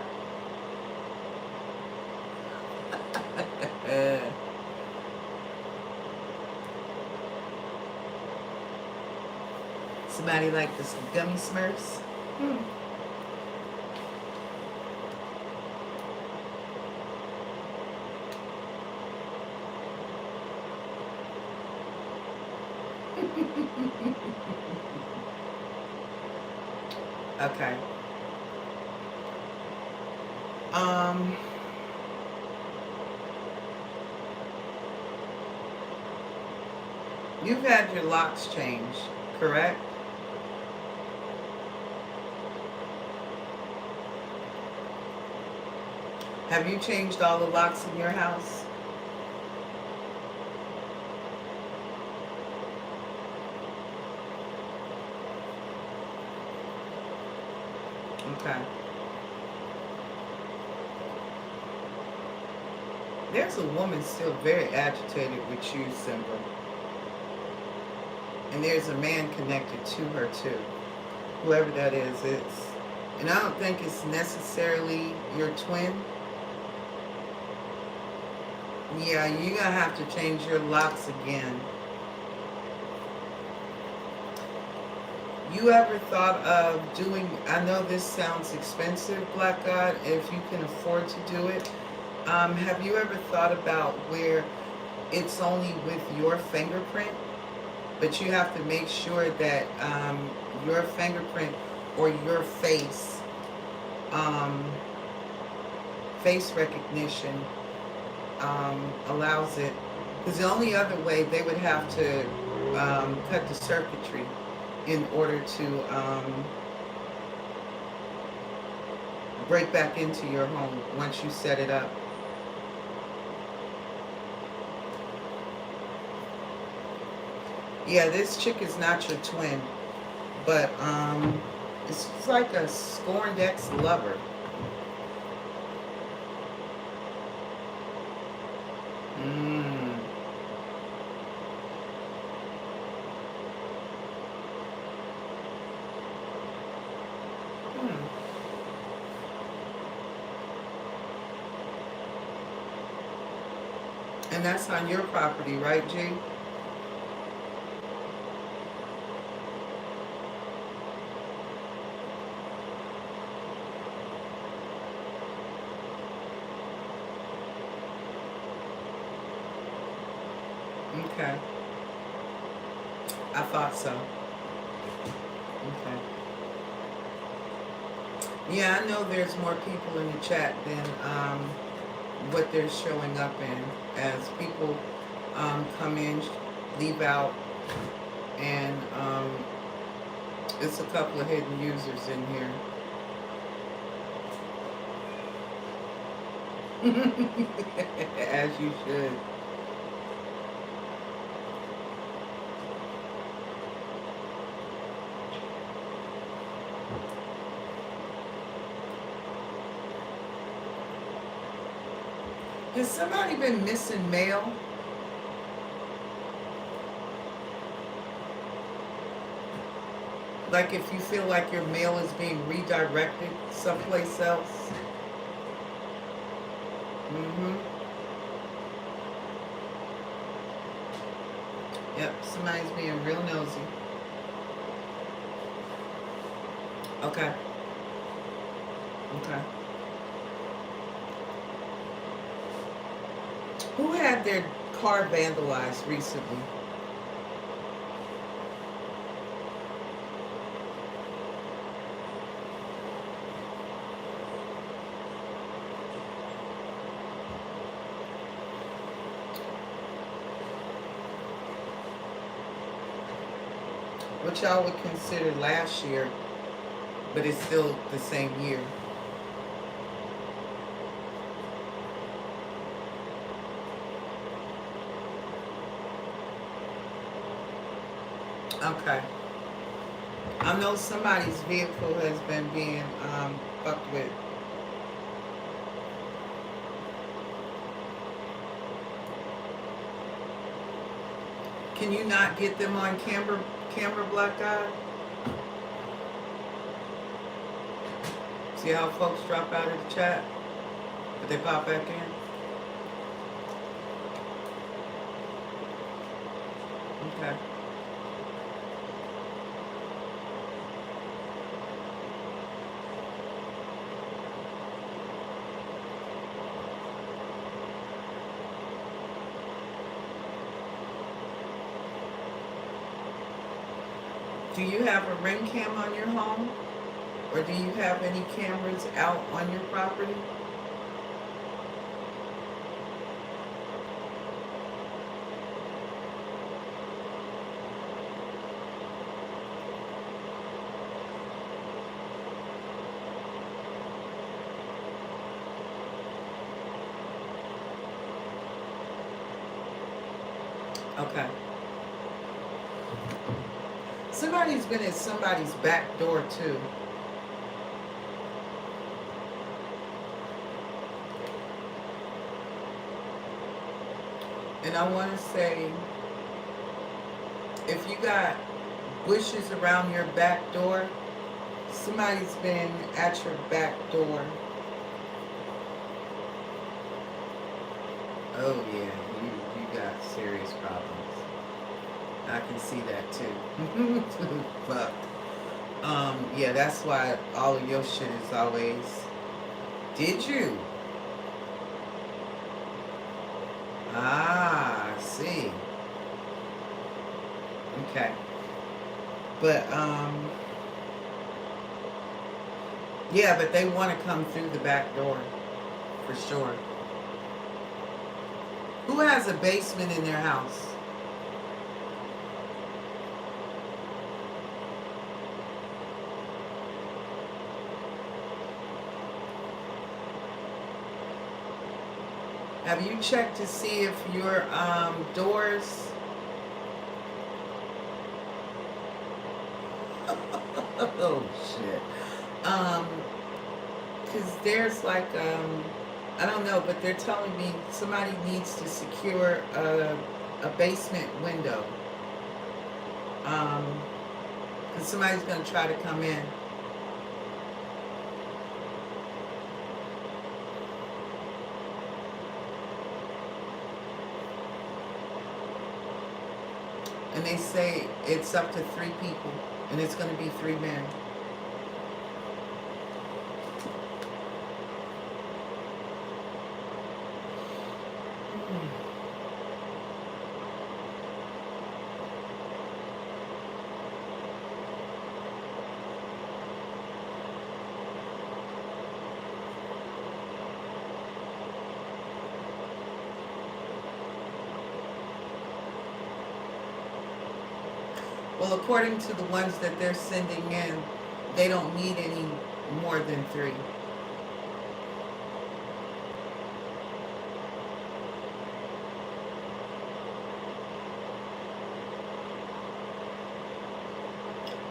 Somebody like the gummy Smurfs? Hmm. Okay. Um, you've had your locks changed, correct? Have you changed all the locks in your house? Okay. There's a woman still very agitated with you, Simba. And there's a man connected to her, too. Whoever that is. And I don't think it's necessarily your twin. Yeah, you're going to have to change your locks again. You ever thought of doing, I know this sounds expensive, Black God, if you can afford to do it. Have you ever thought about where it's only with your fingerprint, but you have to make sure that your fingerprint or your face recognition allows it? Because the only other way, they would have to cut the circuitry in order to break back into your home once you set it up. Yeah, this chick is not your twin, but it's like a scorned ex-lover. Mm. Hmm. And that's on your property, right, G? Okay. I thought so. Okay. Yeah, I know there's more people in the chat than what they're showing up in, as people come in, leave out, and it's a couple of hidden users in here. As you should. Has somebody been missing mail? Like if you feel like your mail is being redirected someplace else? Mm-hmm. Yep, somebody's being real nosy. Okay. Okay. Who had their car vandalized recently? What y'all would consider last year, but it's still the same year. Okay. I know somebody's vehicle has been being fucked with. Can you not get them on camera, Black God? See how folks drop out of the chat, but they pop back in? Okay. Do you have a ring cam on your home? Or do you have any cameras out on your property? Okay. Somebody's been at somebody's back door too. And I want to say, if you got bushes around your back door, somebody's been at your back door. Oh yeah, you got serious problems. I can see that too. Fuck. Yeah, that's why all of your shit is always. Did you? Ah, I see. Okay. But yeah, but they want to come through the back door for sure. Who has a basement in their house? Have you checked to see if your doors? Oh shit. Because there's like I don't know, but they're telling me somebody needs to secure a basement window. Because somebody's gonna try to come in. And they say it's up to 3 people, and it's going to be 3 men. Well, according to the ones that they're sending in, they don't need any more than 3.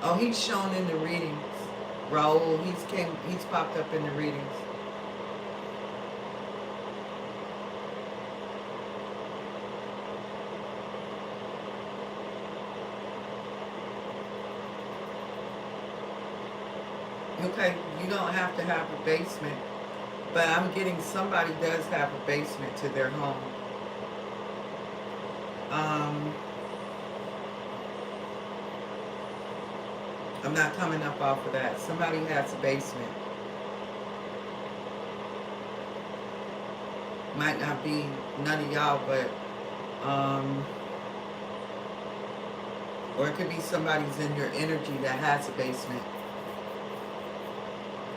Oh, he's shown in the readings. Raul, he's popped up in the readings. Okay, you don't have to have a basement, but I'm getting somebody does have a basement to their home. I'm not coming up off of that. Somebody has a basement. Might not be none of y'all, but or it could be somebody's in your energy that has a basement.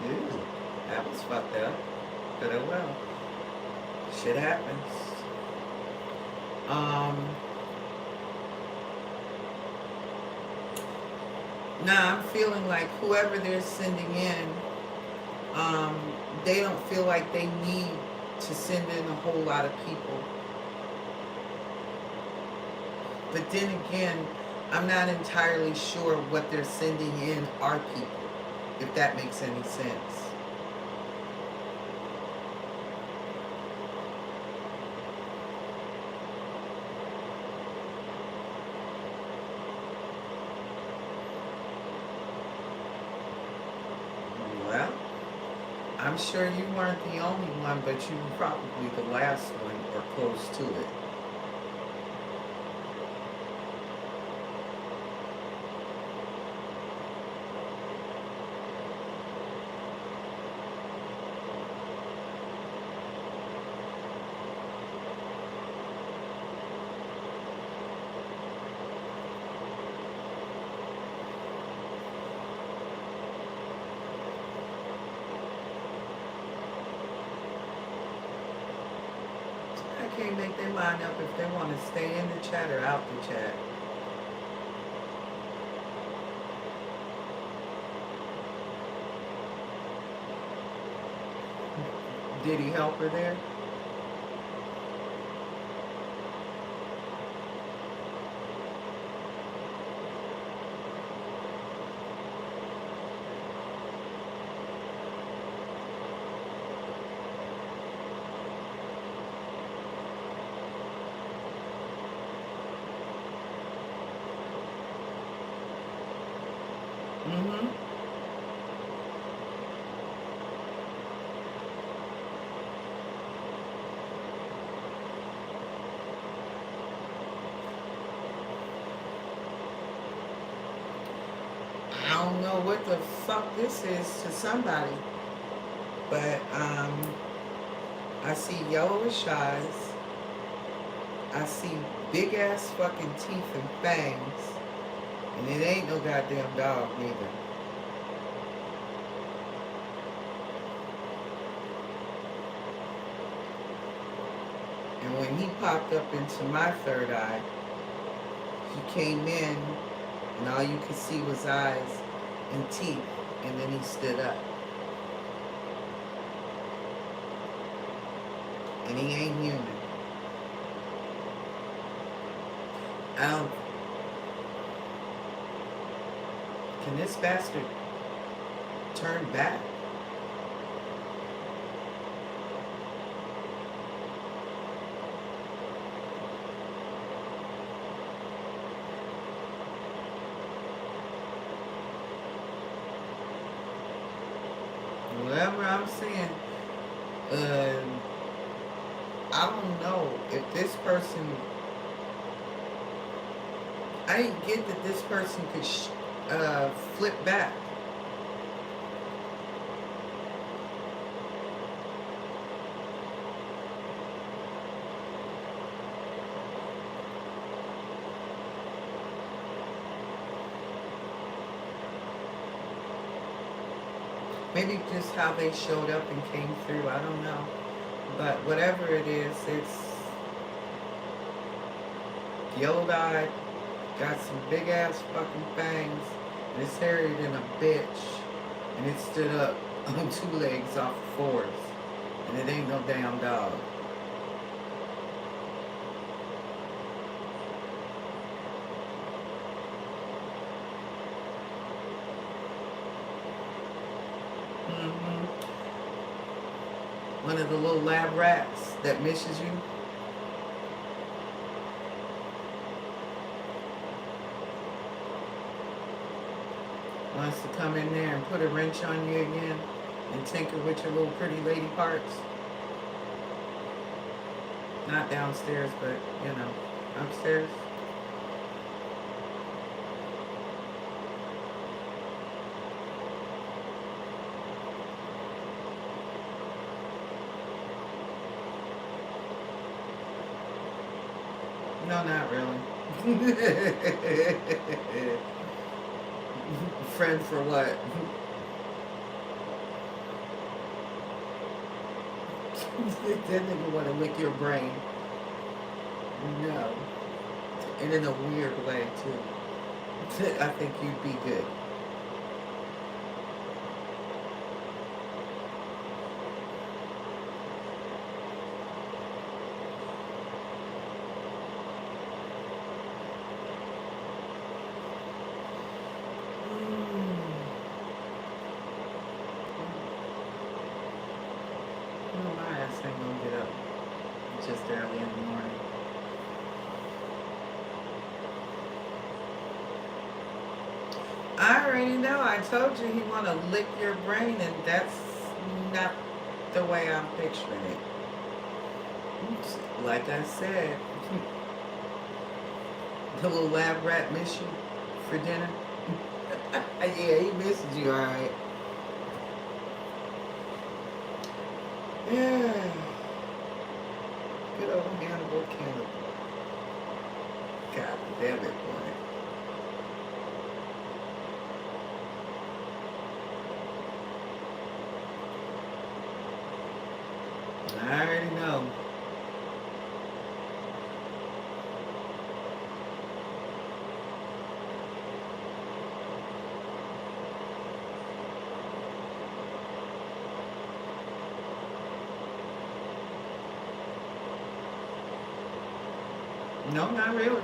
Ew, that was fucked up. But oh well. Shit happens. Nah, I'm feeling like whoever they're sending in, they don't feel like they need to send in a whole lot of people. But then again, I'm not entirely sure what they're sending in are people, if that makes any sense. Well, I'm sure you weren't the only one, but you were probably the last one or close to it. can't make their mind up if they want to stay in the chat or out the chat. Did he help her there? Mm-hmm. I don't know what the fuck this is to somebody, but I see yellowish eyes. I see big ass fucking teeth and fangs, and it ain't no goddamn dog neither. And when he popped up into my third eye, he came in, and all you could see was eyes and teeth, and then he stood up. And he ain't human. Can this bastard turn back? Whatever I'm saying, I don't know if this person, I didn't get that this person could flip back. Maybe just how they showed up and came through, I don't know. But whatever it is, it's yellow-eyed, got some big-ass fucking fangs, and it's hairier than a bitch, and it stood up on two legs off of fours, and it ain't no damn dog. One of the little lab rats that misses you. Wants to come in there and put a wrench on you again and tinker with your little pretty lady parts. Not downstairs, but, you know, upstairs. No, not really. Friend for what? That nigga want to lick your brain. No. And in a weird way, too. I think you'd be good. My ass ain't gonna get up just early in the morning. I already know. I told you he want to lick your brain, and that's not the way I'm picturing it. Like I said, the little lab rat miss you for dinner. Yeah, he misses you, alright. Yeah. Good old Hannibal Cannibal. God damn it, boy. I already know. No, not really.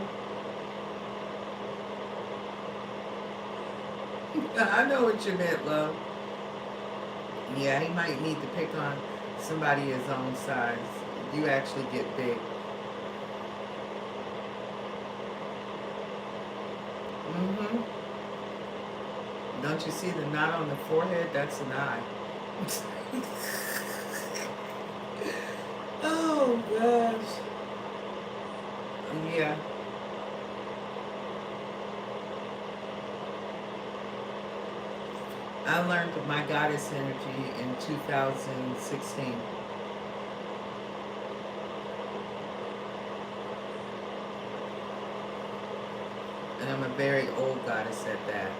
I know what you meant, love. Yeah, he might need to pick on somebody his own size. You actually get big. Mm-hmm. Don't you see the knot on the forehead? That's an eye. Oh gosh. Yeah. I learned my goddess energy in 2016. And I'm a very old goddess at that.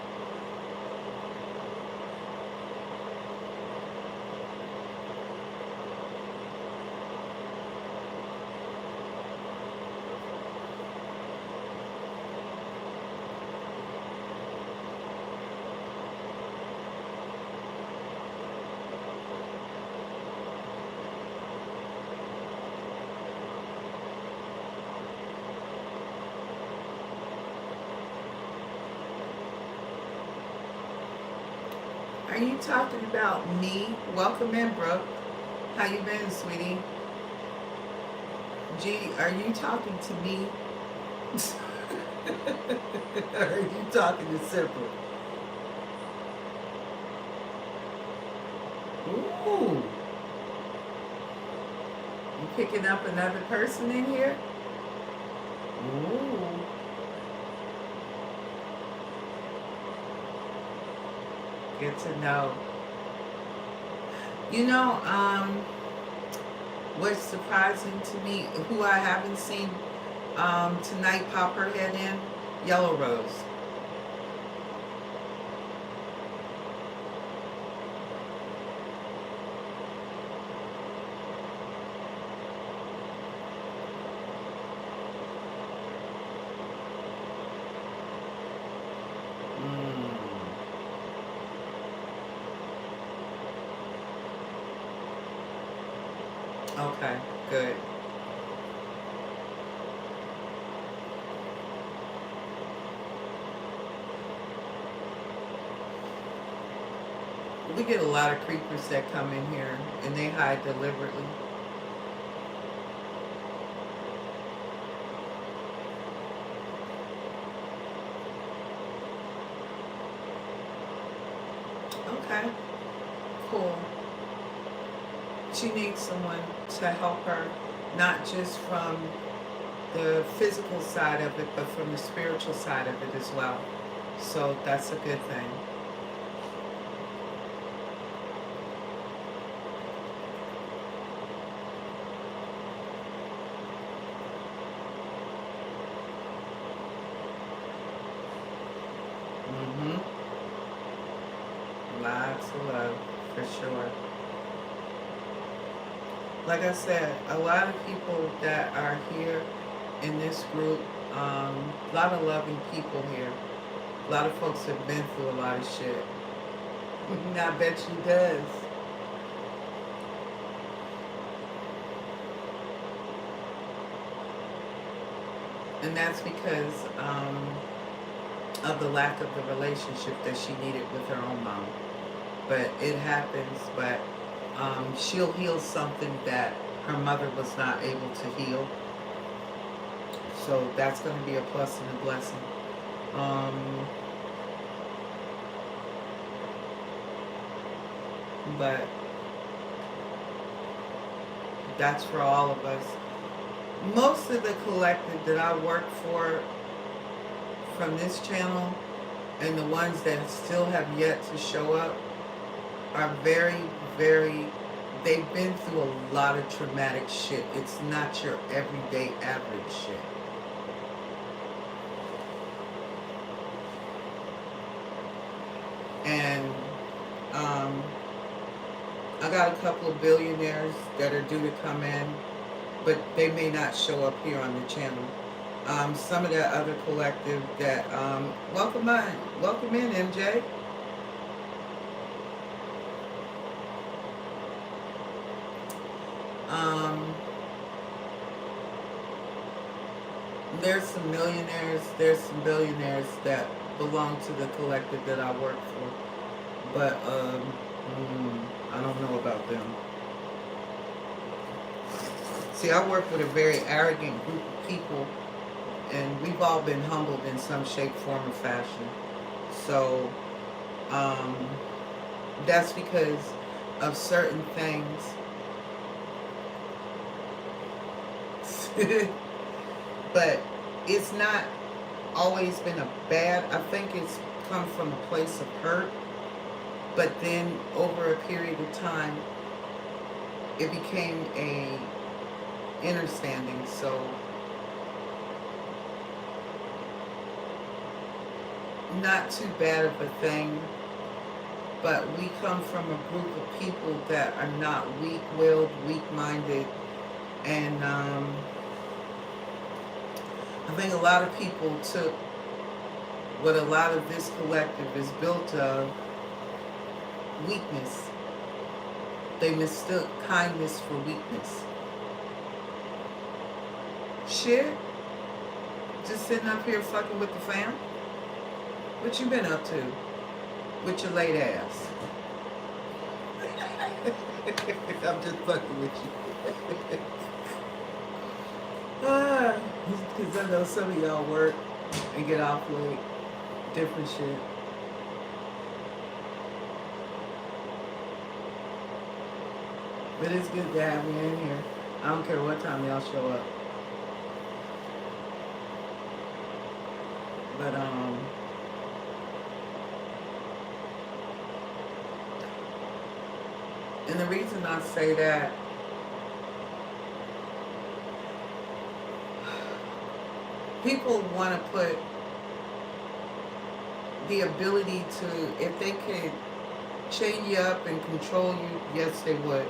Are you talking about me? Welcome in, Brooke. How you been, sweetie? G, are you talking to me? Or are you talking to Simple? Ooh. You picking up another person in here? Ooh. Good to know. You know, what's surprising to me, who I haven't seen tonight pop her head in? Yellow Rose. Mm. Okay, good. We get a lot of creepers that come in here and they hide deliberately. Okay, cool. She needs someone to help her, not just from the physical side of it, but from the spiritual side of it as well. So that's a good thing. Mm-hmm. Lots of love, for sure. Like I said, a lot of people that are here in this group, a lot of loving people here. A lot of folks have been through a lot of shit. I bet she does. And that's because of the lack of the relationship that she needed with her own mom. But it happens, but she'll heal something that her mother was not able to heal. So that's going to be a plus and a blessing. Um, but that's for all of us. Most of the collective that I work for from this channel and the ones that still have yet to show up are very, very, they've been through a lot of traumatic shit. It's not your everyday average shit. And I got a couple of billionaires that are due to come in, but they may not show up here on the channel. Some of that other collective that, welcome in, MJ. Um, There's some millionaires, there's some billionaires that belong to the collective that I work for. But I don't know about them. See, I work with a very arrogant group of people, and we've all been humbled in some shape, form, or fashion. So um, that's because of certain things. But it's not always been a bad. I think it's come from a place of hurt. But then over a period of time, it became a understanding. So not too bad of a thing. But we come from a group of people that are not weak-willed, weak-minded, and I think a lot of people took what a lot of this collective is built of, weakness. They mistook kindness for weakness. Shit. Just sitting up here fucking with the fam. What you been up to? With your late ass. I'm just fucking with you. Because I know some of y'all work and get off late. Different shit. But it's good to have you in here. I don't care what time y'all show up. But and the reason I say that, people want to put the ability to, if they could chain you up and control you, yes they would.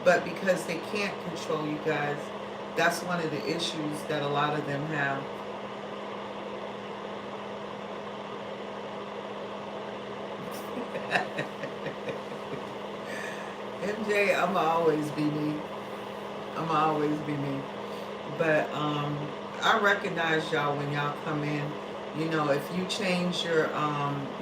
But because they can't control you guys, that's one of the issues that a lot of them have. MJ, I'ma always be me. I'ma always be me. But I recognize y'all when y'all come in. You know, if you change your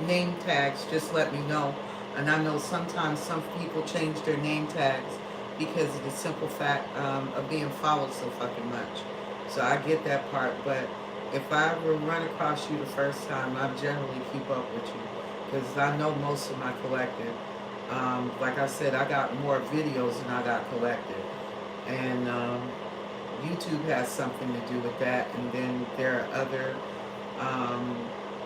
name tags, just let me know. And I know sometimes some people change their name tags because of the simple fact of being followed so fucking much. So I get that part. But if I ever run across you the first time, I generally keep up with you because I know most of my collective. Like I said, I got more videos than I got collective. And YouTube has something to do with that. And then there are other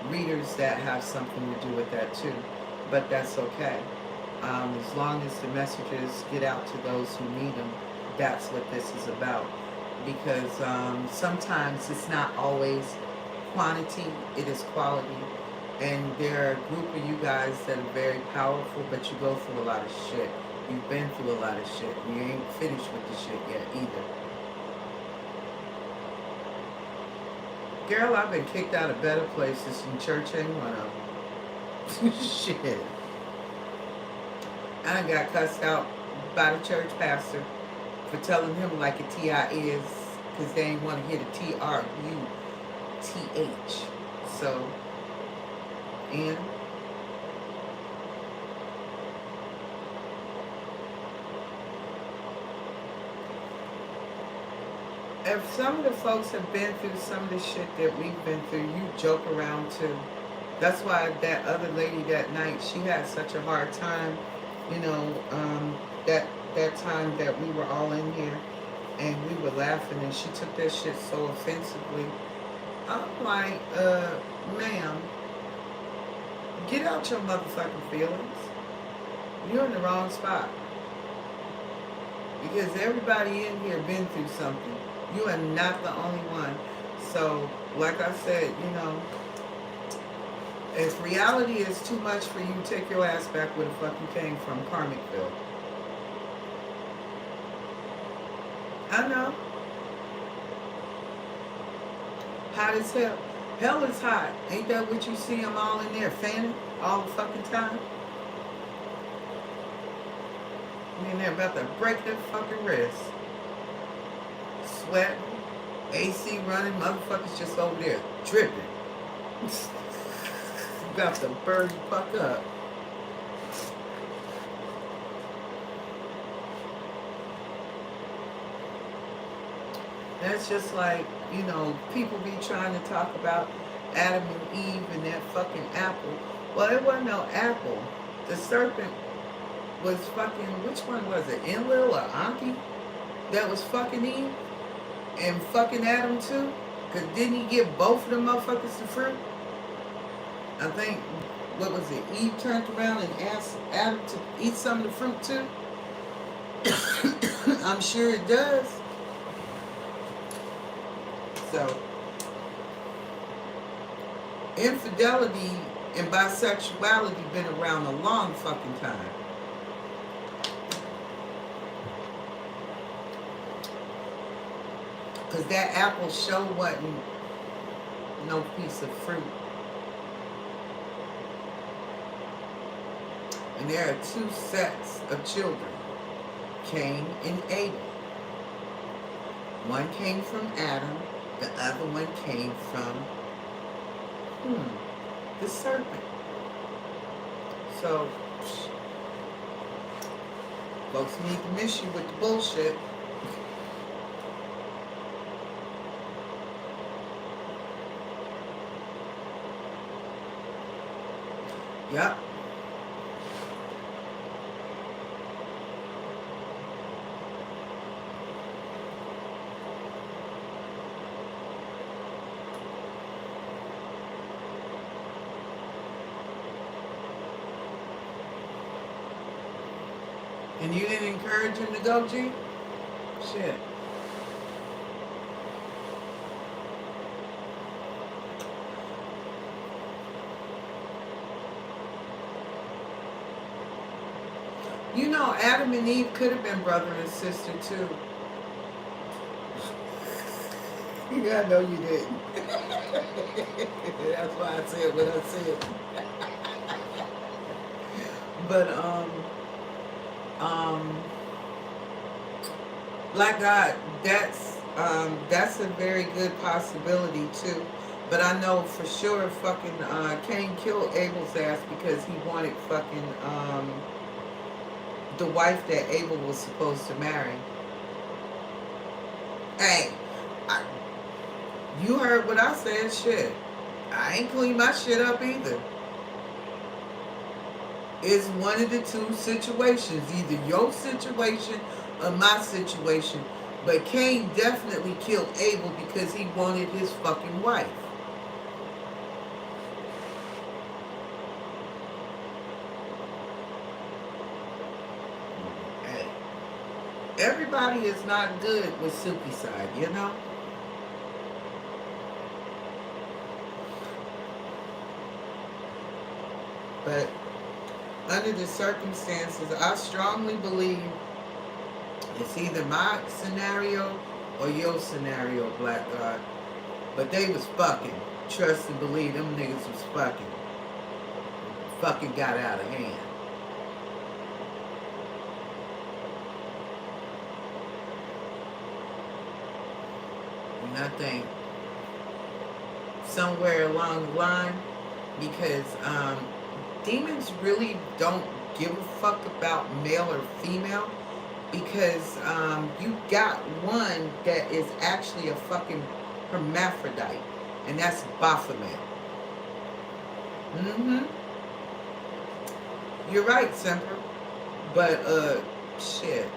readers that have something to do with that too. But that's okay. As long as the messages get out to those who need them, that's what this is about. Because sometimes it's not always quantity, it is quality. And there are a group of you guys that are very powerful, but you go through a lot of shit. You've been through a lot of shit. You ain't finished with the shit yet either. Girl, I've been kicked out of better places, and church ain't one of them. Shit. I done got cussed out by the church pastor for telling him like a T.I. is, because they ain't want to hear the T-R-U-T-H. So, and if some of the folks have been through some of the shit that we've been through, you joke around too. That's why that other lady that night, she had such a hard time, you know, that time that we were all in here and we were laughing and she took that shit so offensively. I'm like, ma'am, get out your motherfucking feelings. You're in the wrong spot. Because everybody in here been through something. You are not the only one. So, like I said, you know, if reality is too much for you, take your ass back where the fuck you came from, Karmicville. I know. Hot as hell. Hell is hot. Ain't that what you see them all in there fanning all the fucking time? And they're about to break their fucking wrist. Sweating. AC running, motherfuckers just over there dripping. You got to burn the fuck up. That's just like, people be trying to talk about Adam and Eve and that fucking apple. Well, it wasn't no apple. The serpent was fucking, which one was it? Enlil or Anki? That was fucking Eve? And fucking Adam too? Because didn't he give both of them motherfuckers the fruit? I think, what was it? Eve turned around and asked Adam to eat some of the fruit too? I'm sure it does. So, infidelity and bisexuality been around a long fucking time. Because that apple show wasn't no piece of fruit. And there are two sets of children, Cain and Abel. One came from Adam, the other one came from the serpent. So, folks need to miss you with the bullshit. Yep. And you didn't encourage him to go, G? Shit. Adam and Eve could have been brother and sister too. Yeah, I know you didn't. That's why I said what I said. But Black God, that's a very good possibility too. But I know for sure fucking Cain killed Abel's ass because he wanted fucking the wife that Abel was supposed to marry. Hey, you heard what I said, shit. I ain't clean my shit up either. It's one of the two situations, either your situation or my situation. But Cain definitely killed Abel because he wanted his fucking wife. Hey, everybody is not good with Suki side, you know? But under the circumstances, I strongly believe it's either my scenario or your scenario, Black God. But they was fucking. Trust and believe them niggas was fucking. Fucking got out of hand. And I think somewhere along the line, because demons really don't give a fuck about male or female, because you got one that is actually a fucking hermaphrodite, and that's Baphomet. You're right, Semper. But shit,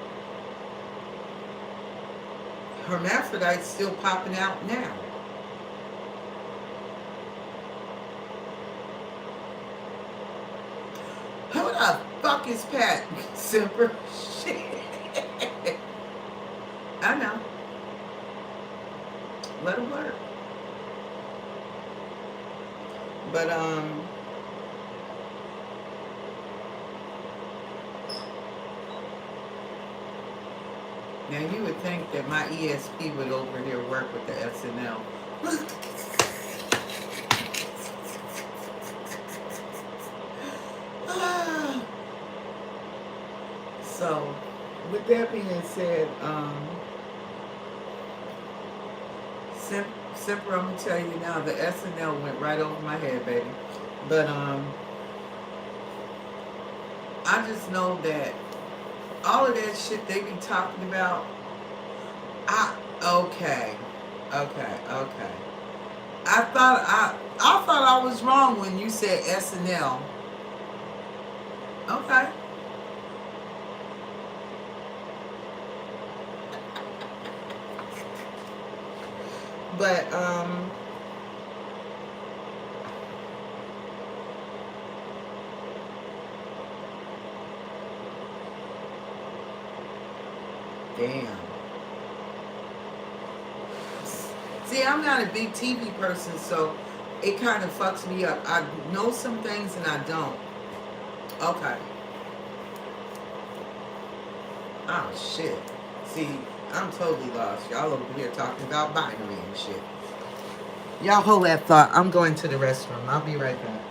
hermaphrodite's still popping out now. Who the fuck is Pat, Semper? Shit. I know. Let him work. But now you would think that my ESP would over here work with the SNL. So, with that being said, Simper, I'm gonna tell you now, the SNL went right over my head, baby. But I just know that all of that shit they be talking about. I okay, okay. I thought I was wrong when you said SNL. Okay, but damn. See, I'm not a big TV person, so it kind of fucks me up. I know some things and I don't. Okay. Oh shit. See, I'm totally lost. Y'all over here talking about binary and shit. Y'all hold that thought. I'm going to the restroom. I'll be right back.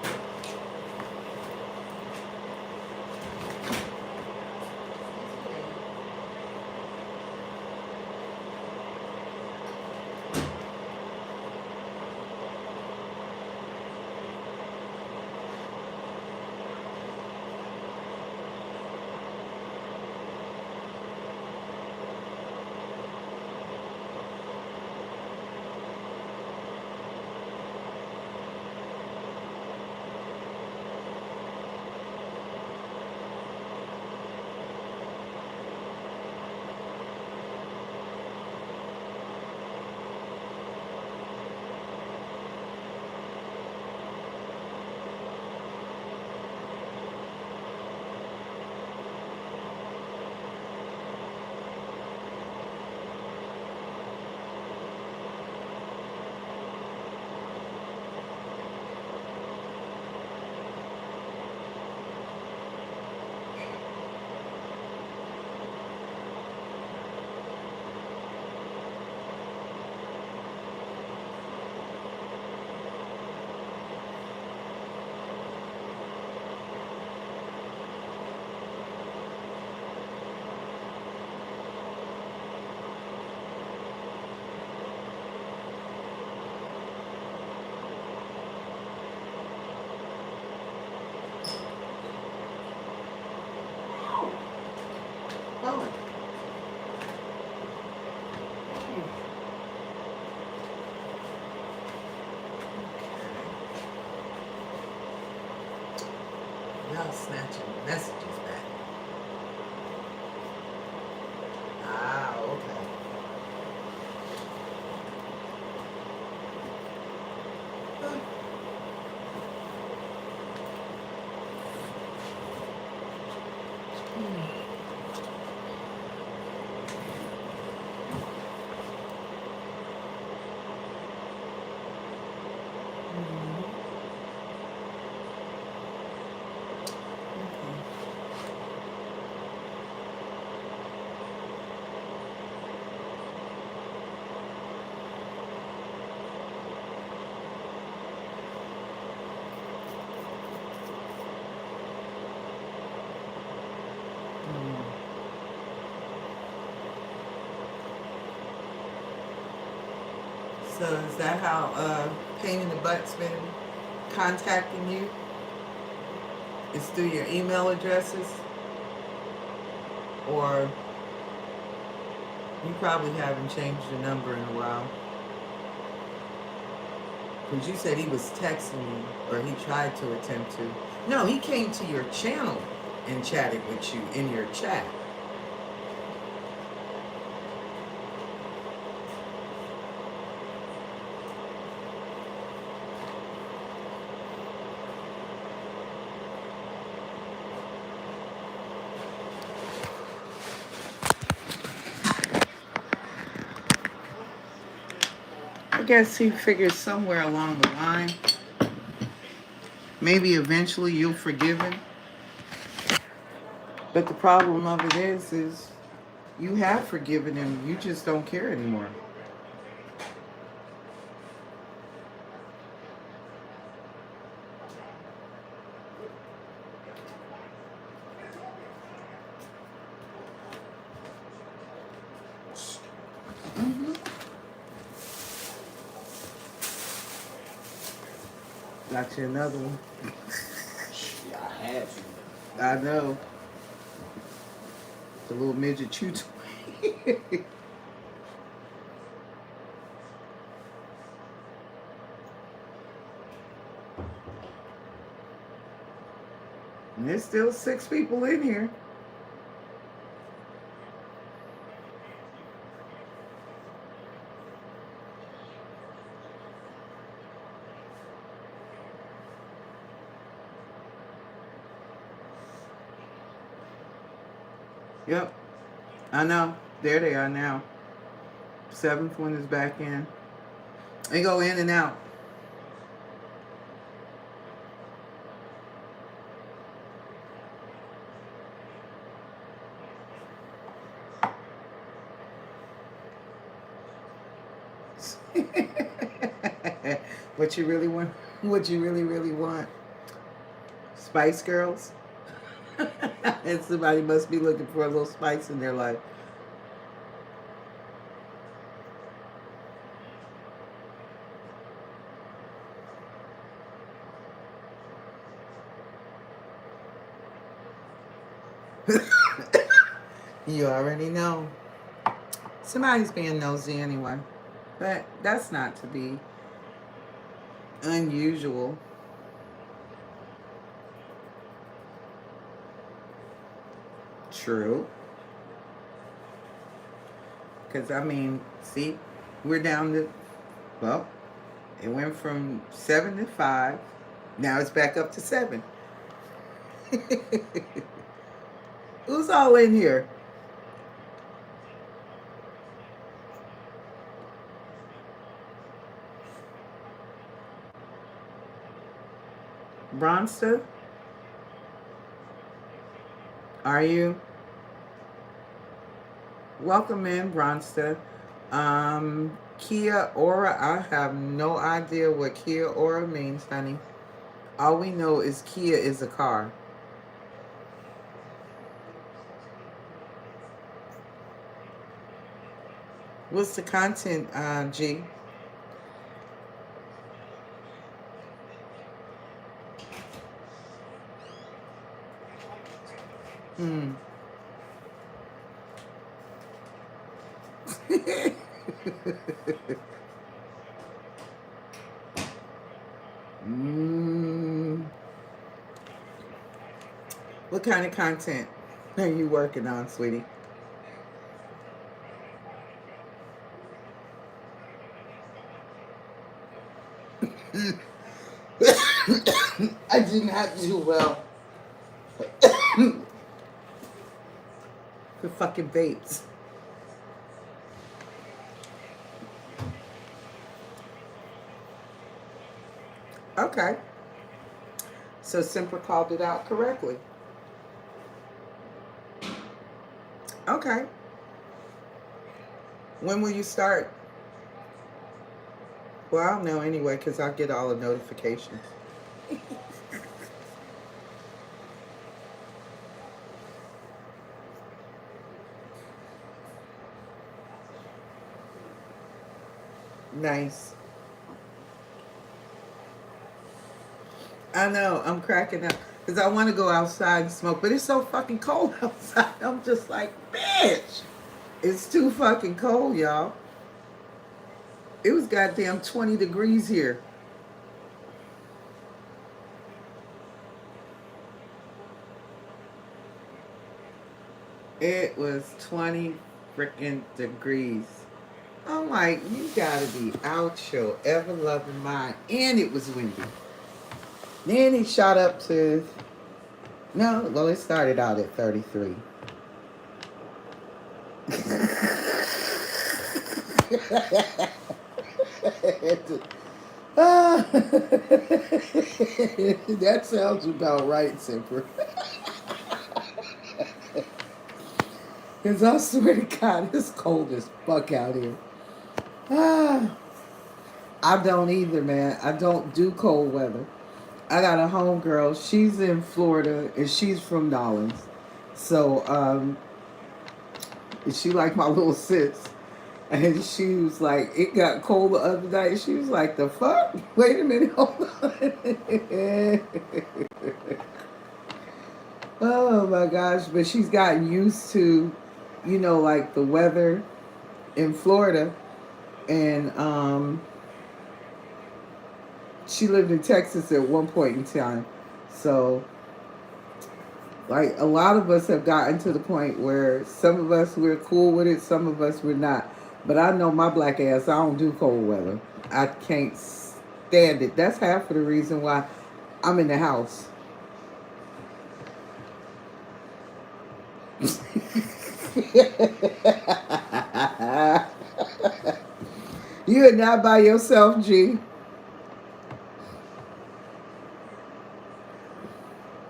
Oh. Y'all snatching messages back. Ah, okay. So is that how Pain in the Butt's been contacting you? It's through your email addresses? Or you probably haven't changed your number in a while. Because you said he was texting you, or he tried to attempt to. No, he came to your channel and chatted with you in your chat. I guess he figures somewhere along the line, maybe eventually you'll forgive him. But the problem of it is you have forgiven him. You just don't care anymore. Got you another one. Yeah, I had to. I know. The little midget chew toy. And there's still 6 people in here. Yep. I know. There they are now. 7th one is back in. They go in and out. What you really want? What you really want? Spice Girls? And somebody must be looking for a little spice in their life. You already know. Somebody's being nosy anyway. But that's not to be unusual. True. Because, I mean, see, we're down to, well, it went from 7 to 5. Now it's back up to 7. Who's all in here? Bronster? Are you? Welcome in, Bronster. Kia Ora. I have no idea what Kia Ora means, honey. All we know is Kia is a car. What's the content, G? Hmm. mm. What kind of content are you working on, sweetie? I did not do well. The fucking vapes. Okay. So Simper called it out correctly. Okay. When will you start? Well, I don't know anyway because I'll get all the notifications. Nice. I know. I'm cracking up because I want to go outside and smoke, but it's so fucking cold outside. I'm just like, bitch. It's too fucking cold, y'all. It was goddamn 20 degrees here. It was 20 freaking degrees. I'm like, you gotta be out your ever loving mind. And it was windy. Then he shot up to, no, well, it started out at 33. That sounds about right, Simper. Because I swear to God, it's cold as fuck out here. Ah, I don't either, man. I don't do cold weather. I got a homegirl. She's in Florida, and she's from Nolens. So, is she like my little sis? And she was like, it got cold the other night. She was like, the fuck? Wait a minute, hold on. Oh my gosh. But she's gotten used to, like the weather in Florida. And she lived in Texas at one point in time. So, like, a lot of us have gotten to the point where some of us, we're cool with it, some of us, we're not. But I know my black ass, I don't do cold weather. I can't stand it. That's half of the reason why I'm in the house. You are not by yourself, G.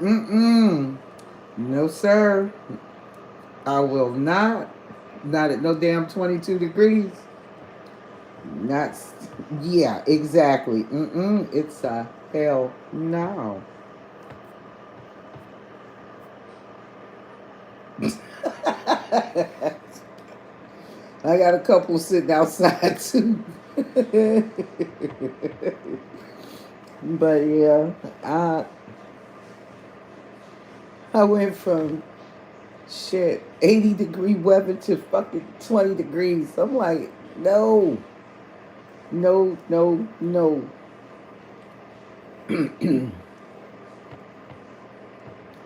Mm-mm. No, sir. I will not. Not at no damn 22 degrees. Not. Yeah, exactly. Mm-mm. It's a hell no. I got a couple sitting outside too. But yeah, I went from shit 80-degree weather to fucking 20 degrees. I'm like, no, no, no, no.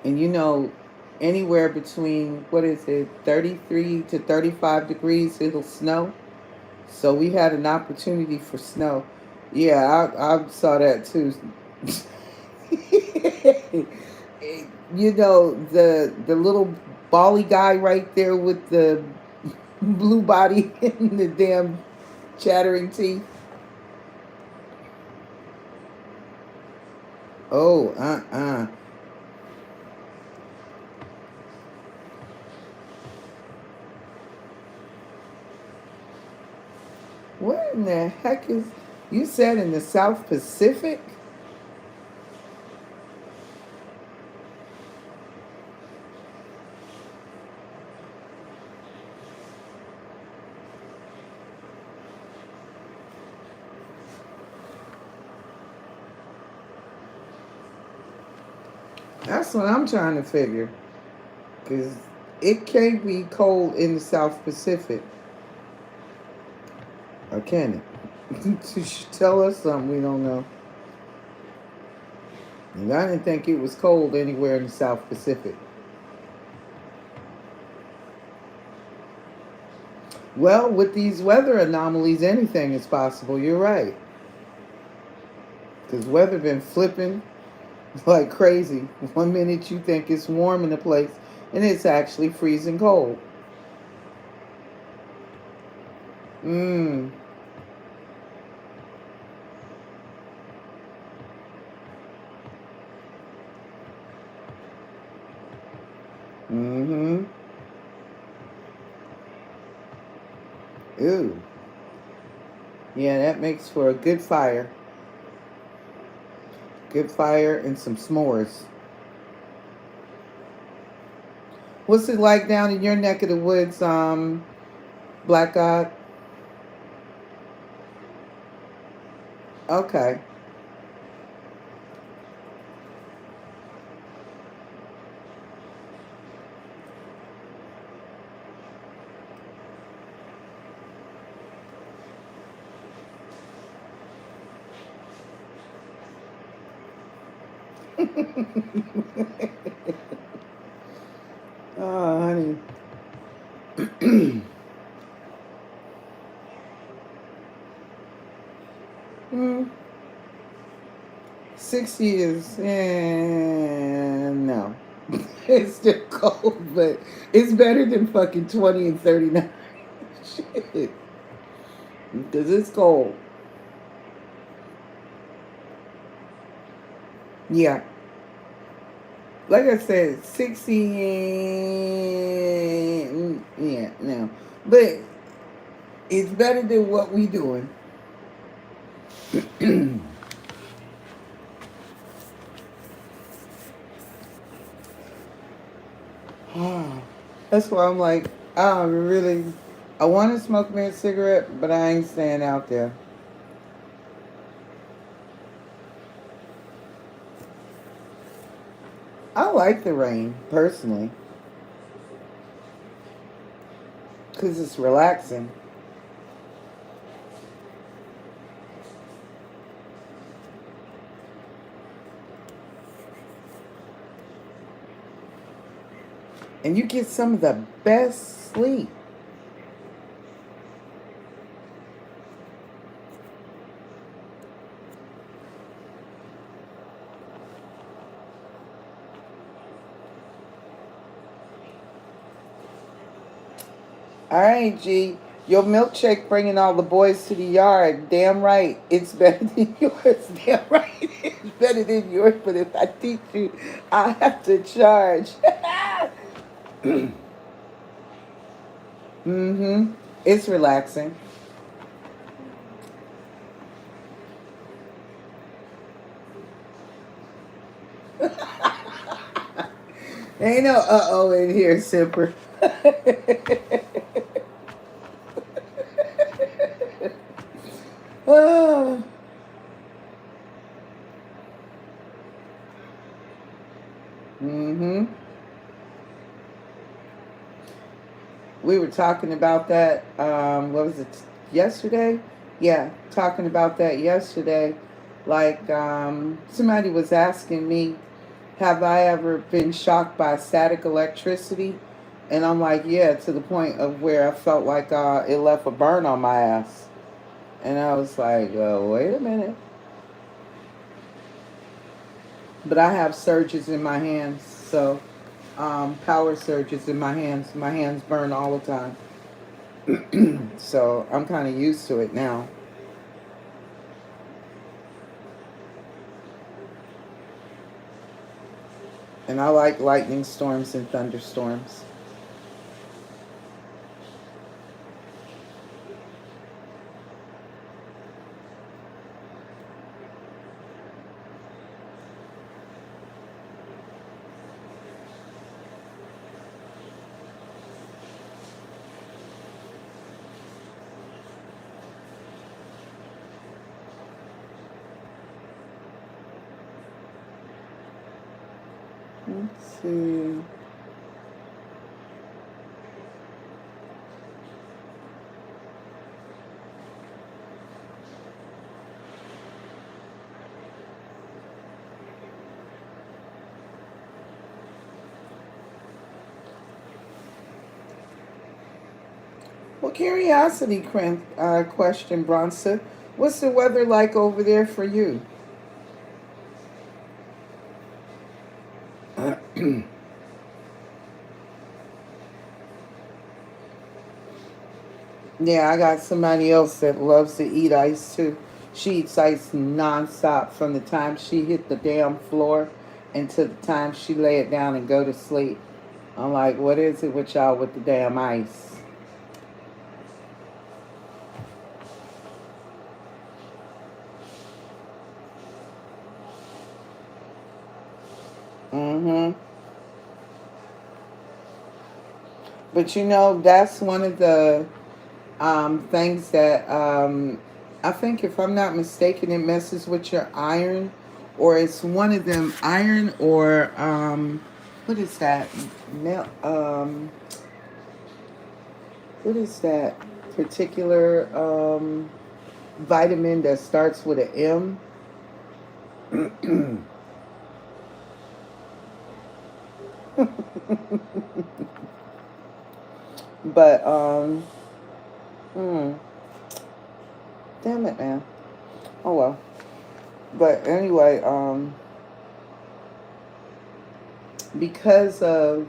And anywhere between what is it, 33 to 35 degrees, it'll snow. So we had an opportunity for snow. Yeah, I saw that too. The little bally guy right there with the blue body and the damn chattering teeth. Oh, What in the heck is... You said in the South Pacific? That's what I'm trying to figure. Because it can't be cold in the South Pacific. Or can it? You should tell us something we don't know. And I didn't think it was cold anywhere in the South Pacific. Well, with these weather anomalies, anything is possible. You're right. Because weather been flipping like crazy. One minute you think it's warm in the place, and it's actually freezing cold. Mm. Mm-hmm. Ooh. Yeah, that makes for a good fire. Good fire and some s'mores. What's it like down in your neck of the woods, Black God? Okay. Oh, honey. 60 is, no. It's still cold, but it's better than fucking 20 and 39. Shit. Because it's cold. Yeah. Like I said, 60, yeah, no. But it's better than what we doing. That's why I'm like, I don't really I want to smoke me a cigarette, but I ain't staying out there. I like the rain, personally, because it's relaxing. And you get some of the best sleep. All right, G. Your milkshake bringing all the boys to the yard. Damn right. It's better than yours. Damn right. It's better than yours. But if I teach you, I have to charge. Mm-hmm. It's relaxing. Ain't no uh-oh in here, Simper. Ah. Mm-hmm. We were talking about that. What was it? Yesterday? Yeah, talking about that yesterday. Like, somebody was asking me, have I ever been shocked by static electricity? And I'm like, yeah, to the point of where I felt like it left a burn on my ass. And I was like, wait a minute. But I have surges in my hands, so power surges in my hands. My hands burn all the time. So I'm kind of used to it now. And I like lightning storms and thunderstorms. Let's see. Well, curiosity question, Bronson. What's the weather like over there for you? Yeah, I got somebody else that loves to eat ice too. She eats ice nonstop from the time she hit the damn floor until the time she lay it down and go to sleep. I'm like, what is it with y'all with the damn ice? Mm-hmm. But you know, that's one of the things that I think, if I'm not mistaken, it messes with your iron, or it's one of them iron or what is that? Mel- Um, what is that particular vitamin that starts with an M? But hmm, damn it, man. Oh well. But anyway, because of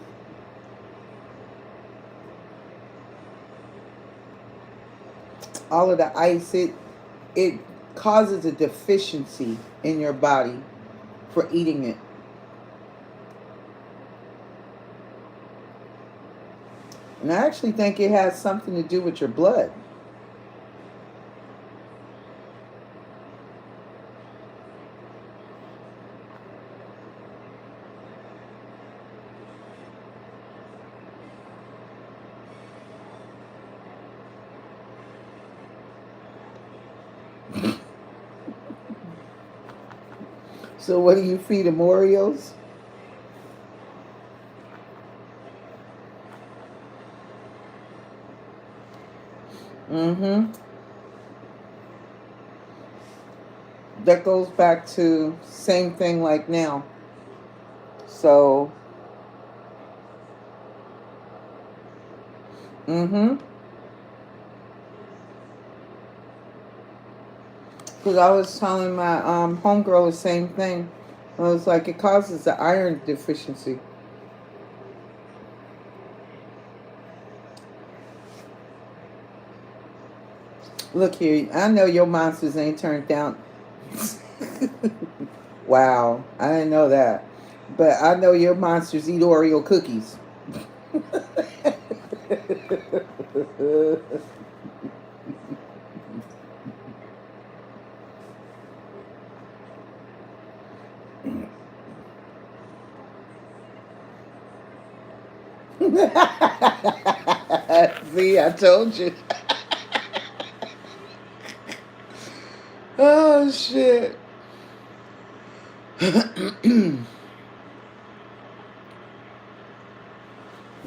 all of the ice, it causes a deficiency in your body for eating it. And I actually think it has something to do with your blood. So what do you feed them, Oreos? Mm-hmm. That goes back to same thing like now. So, mm-hmm. Because I was telling my homegirl the same thing. I was like, it causes the iron deficiency. Look here, I know your monsters ain't turned down. Wow, I didn't know that. But I know your monsters eat Oreo cookies. See, I told you. Oh, shit.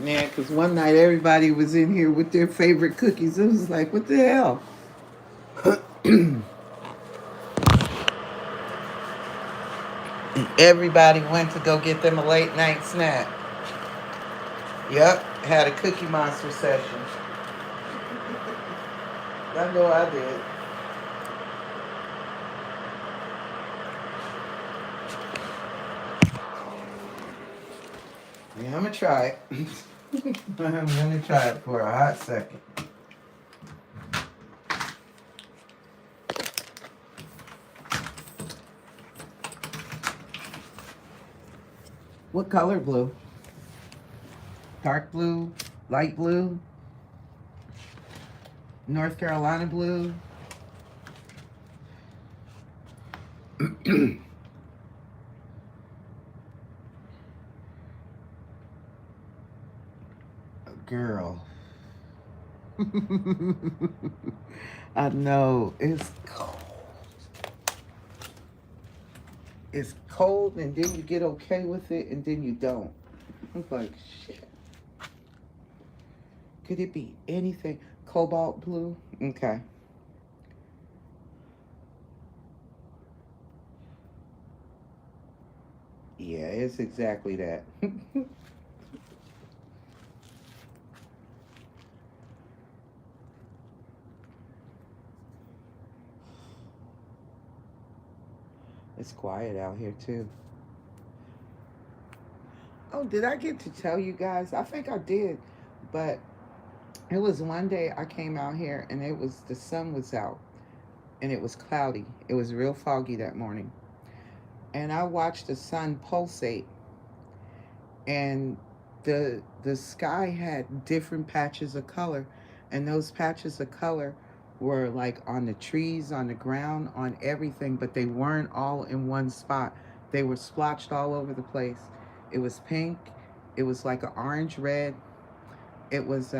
Yeah, because one night everybody was in here with their favorite cookies. It was like, what the hell? Everybody went to go get them a late night snack. Yep, had a Cookie Monster session. I know I did. Yeah, I'm gonna try it. I'm gonna try it for a hot second. What color blue? Dark blue, light blue, North Carolina blue. Girl. I know it's cold. It's cold, and then you get okay with it, and then you don't. I'm like, shit. Could it be anything? Cobalt blue? Okay. Yeah, it's exactly that. It's quiet out here, too. Oh, did I get to tell you guys? I think I did. But it was one day I came out here, and the sun was out, and it was cloudy. It was real foggy that morning. And I watched the sun pulsate, and the sky had different patches of color, and those patches of color were like on the trees, on the ground, on everything, but they weren't all in one spot. They were splotched all over the place. It was pink, it was like an orange red, it was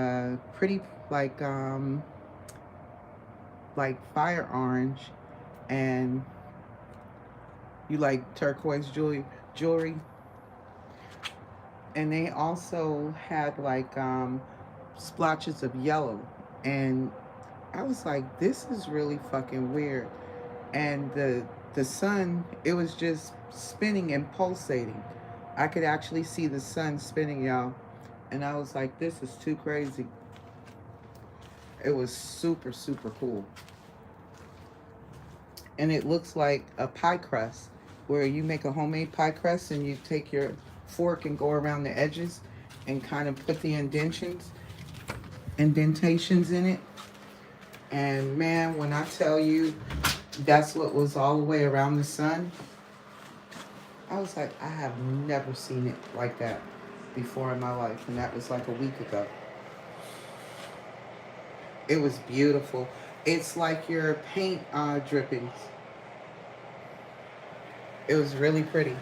pretty, like like fire orange, and you like turquoise jewelry, and they also had like splotches of yellow. And I was like, this is really fucking weird. And the sun, it was just spinning and pulsating. I could actually see the sun spinning, y'all. And I was like, this is too crazy. It was super, super cool. And it looks like a pie crust, where you make a homemade pie crust and you take your fork and go around the edges and kind of put the indentations in it. And man, when I tell you that's what was all the way around the sun, I was like, I have never seen it like that before in my life. And that was like a week ago. It was beautiful. It's like your paint drippings. It was really pretty.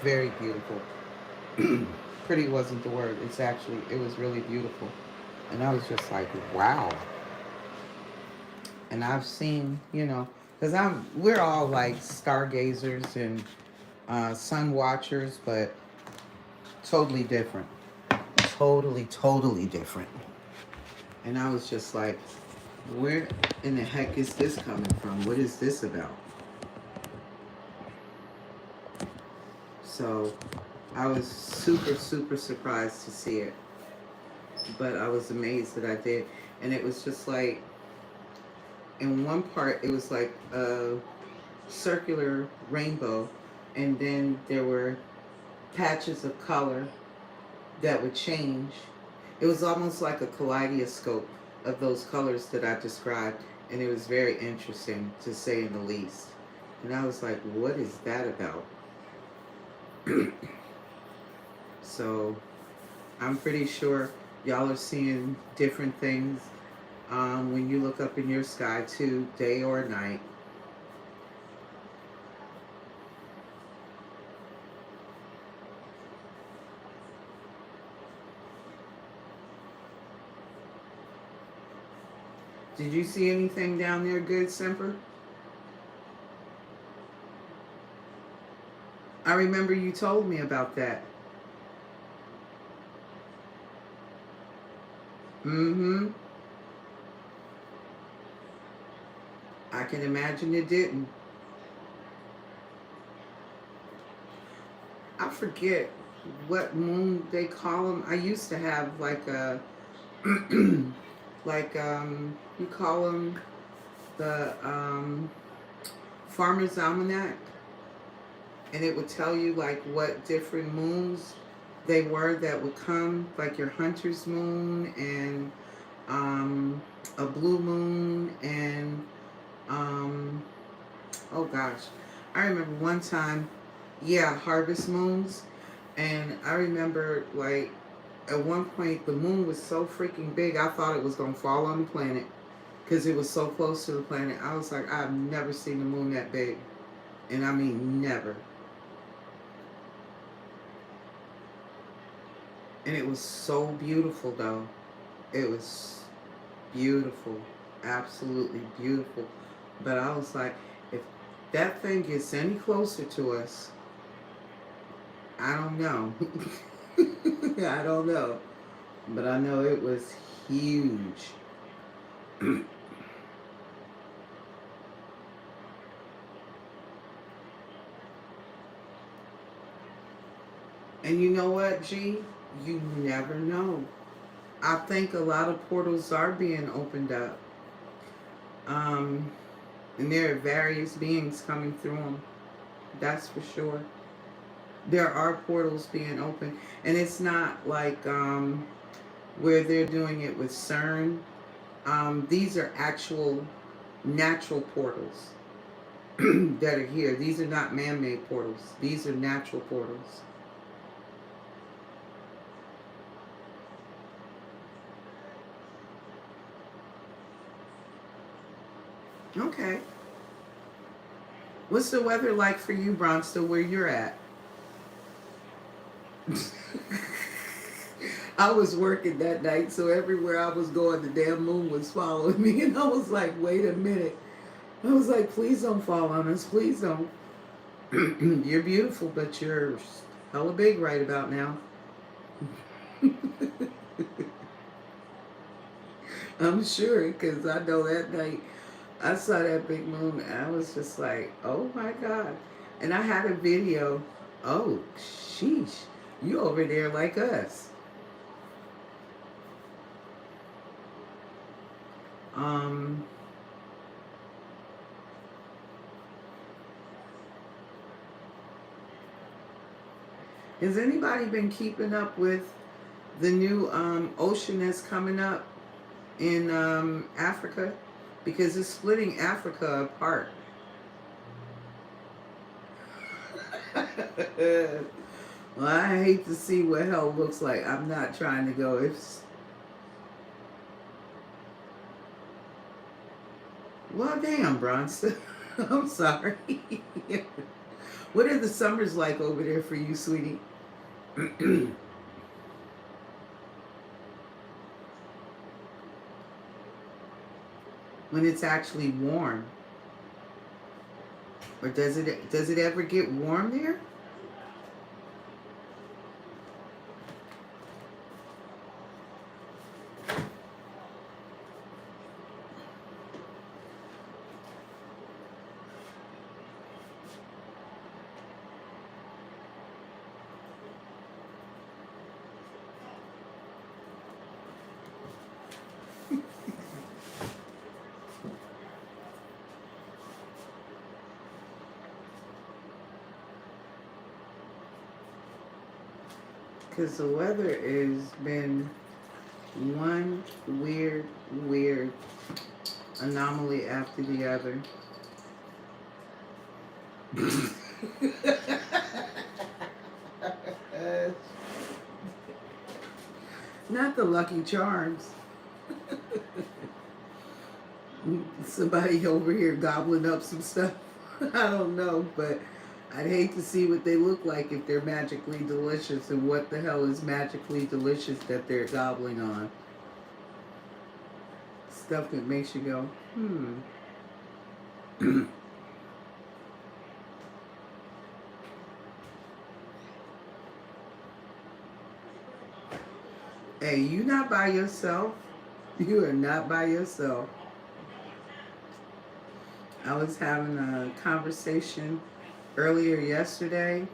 Very beautiful. Pretty wasn't the word. It was really beautiful. And I was just like, wow. And I've seen, because we're all like stargazers, and sun watchers, but totally different. Totally different. And I was just like, where in the heck is this coming from? What is this about? So I was super surprised to see it. But I was amazed that I did. And it was just like, in one part, it was like a circular rainbow. And then there were patches of color that would change. It was almost like a kaleidoscope of those colors that I described. And it was very interesting, to say in the least. And I was like, what is that about? So I'm pretty sure y'all are seeing different things when you look up in your sky too, day or night. Did you see anything down there good, Semper? I remember you told me about that. Mm-hmm. I can imagine it didn't. I forget what moon they call them. I used to have like a, like you call them the Farmer's Almanac, and it would tell you like what different moons they were that would come, like your hunter's moon and a blue moon and oh gosh, I remember one time, yeah, harvest moons, and I remember like at one point the moon was so freaking big I thought it was gonna fall on the planet because it was so close to the planet. I was like, I've never seen the moon that big, and I mean never. And it was so beautiful though. It was beautiful, absolutely beautiful. But I was like, if that thing gets any closer to us, I don't know. I don't know. But I know it was huge. And you know what, G? You never know. I think a lot of portals are being opened up. Um, and there are various beings coming through them. That's for sure. There are portals being opened. And it's not like where they're doing it with CERN. These are actual natural portals that are here. These are not man-made portals. These are natural portals. Okay. What's the weather like for you, Bronster, where you're at? I was working that night, so everywhere I was going, the damn moon was following me. And I was like, wait a minute. I was like, please don't fall on us. Please don't. You're beautiful, but you're hella big right about now. I'm sure, because I know that night I saw that big moon and I was just like, oh my God. And I had a video. Oh, sheesh. You over there like us. Um, has anybody been keeping up with the new ocean that's coming up in Africa? Because it's splitting Africa apart. Well, I hate to see what hell looks like. I'm not trying to go. It's well, damn, Bronson. I'm sorry. What are the summers like over there for you, sweetie? When it's actually warm, or does it ever get warm there? because the weather has been one weird anomaly after the other. Not the Lucky Charms. Somebody over here gobbling up some stuff. I don't know, but I'd hate to see what they look like if they're magically delicious, and what the hell is magically delicious that they're gobbling on. Stuff that makes you go, Hey, you not by yourself. You are not by yourself. I was having a conversation earlier yesterday.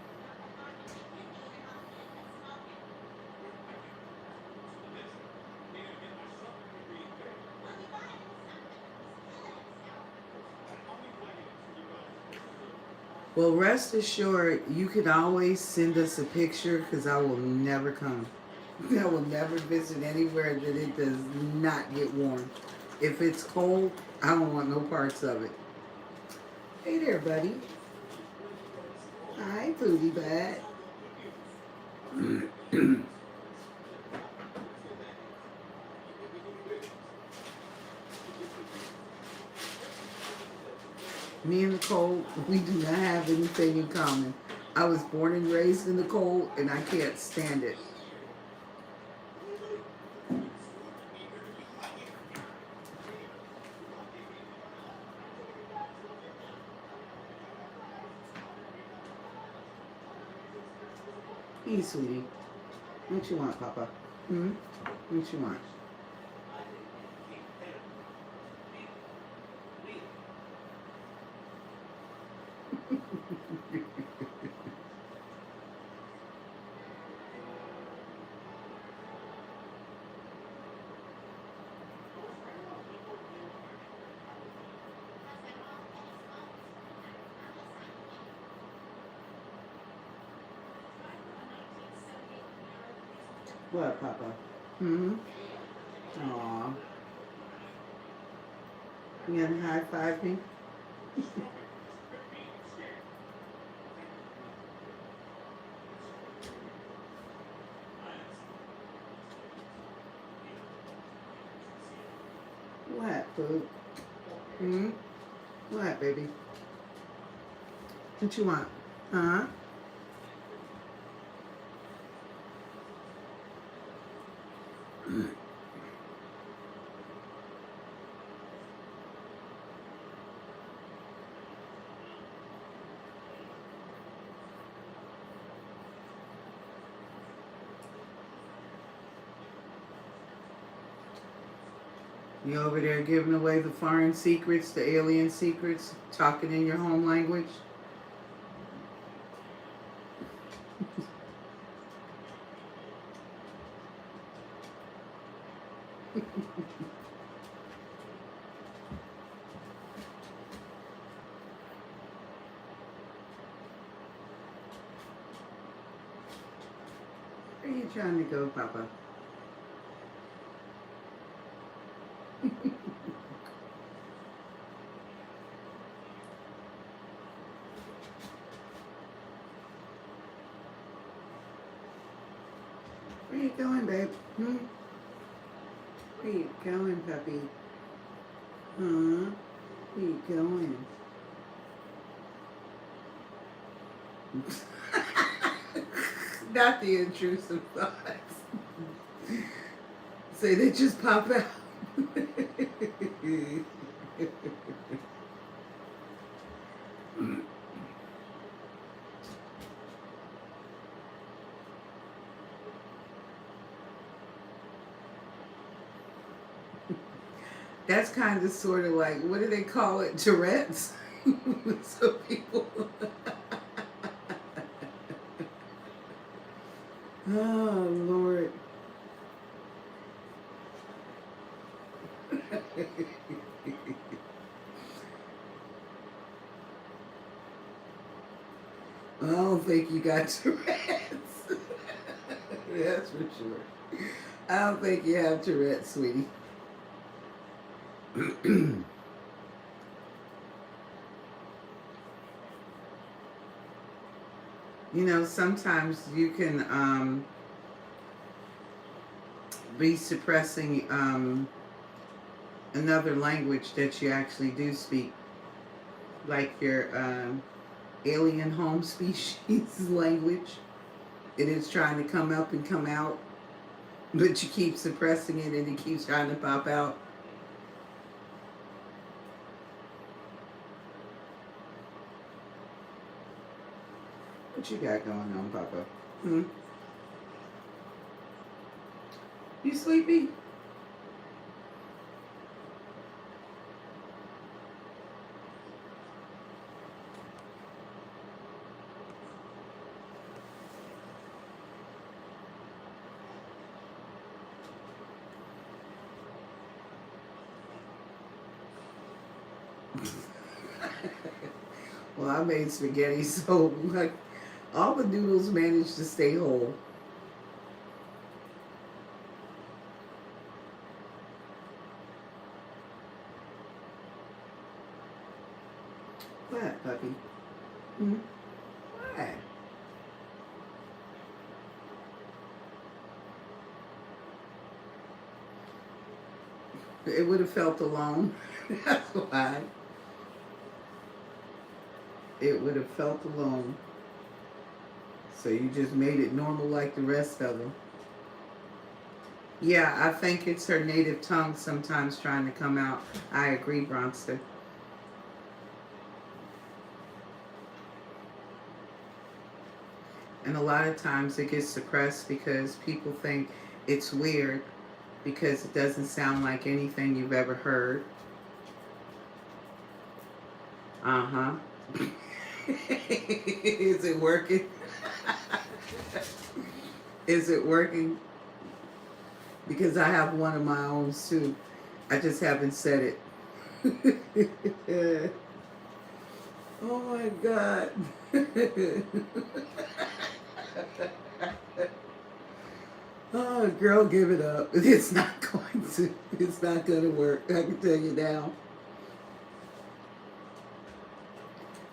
Well, rest assured, you can always send us a picture, because I will never come. I will never visit anywhere that it does not get warm. If it's cold, I don't want no parts of it. Hey there, buddy. Hi, Booty Bat. Me and the cold, we do not have anything in common. I was born and raised in the cold, and I can't stand it. Hey, sweetie. What you want, Papa? What you want? What, Papa? Aw. You gonna high five me? What, Boo? What, baby? What you want? Huh? You over there giving away the foreign secrets, the alien secrets, talking in your home language? Where are you trying to go, Papa? Where you going, babe? Where you going, puppy? Huh? Where you going? Not the intrusive thoughts. Say they just pop out. That's kind of sort of like, what do they call it? Tourette's? So people. Oh, Lord. I don't think you got Tourette's. That's for sure. I don't think you have Tourette's, sweetie. Sometimes you can be suppressing another language that you actually do speak, like your alien home species language. It is trying to come up and come out, but you keep suppressing it and it keeps trying to pop out. What you got going on, Papa? Hmm? You sleepy? Well, I made spaghetti, so like all the noodles managed to stay whole. What, puppy? Hmm? What? It would have felt alone. That's why. It would have felt alone. So you just made it normal like the rest of them. Yeah, I think it's her native tongue sometimes trying to come out. I agree, Bronster. And a lot of times it gets suppressed because people think it's weird because it doesn't sound like anything you've ever heard. Uh-huh. Is it working? Is it working? Because I have one of my own too. I just haven't said it. Oh my God. Oh, girl, give it up. It's not going to. It's not going to work. I can tell you now.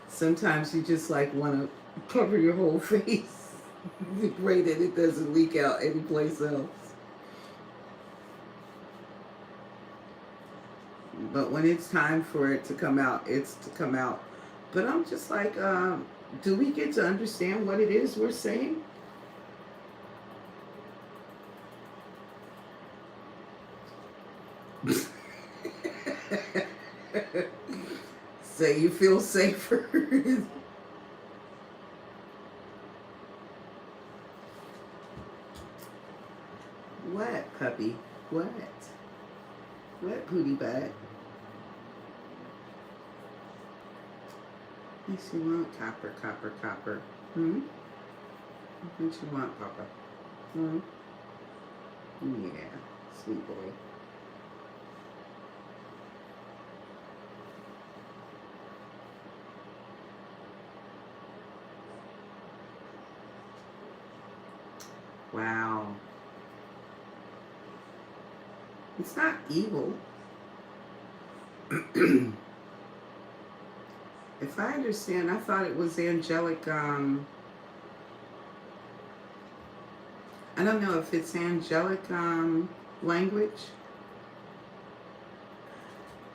Sometimes you just like want to cover your whole face. Pray that it doesn't leak out anyplace else. But when it's time for it to come out, it's to come out. But I'm just like, do we get to understand what it is we're saying? Say you feel safer. What, puppy? What? What, booty butt? Yes, you want copper, copper, copper. Hmm? What you want, Papa? Hmm? Yeah, sweet boy. Wow. It's not evil. If I understand, I thought it was angelic. I don't know if it's angelic language.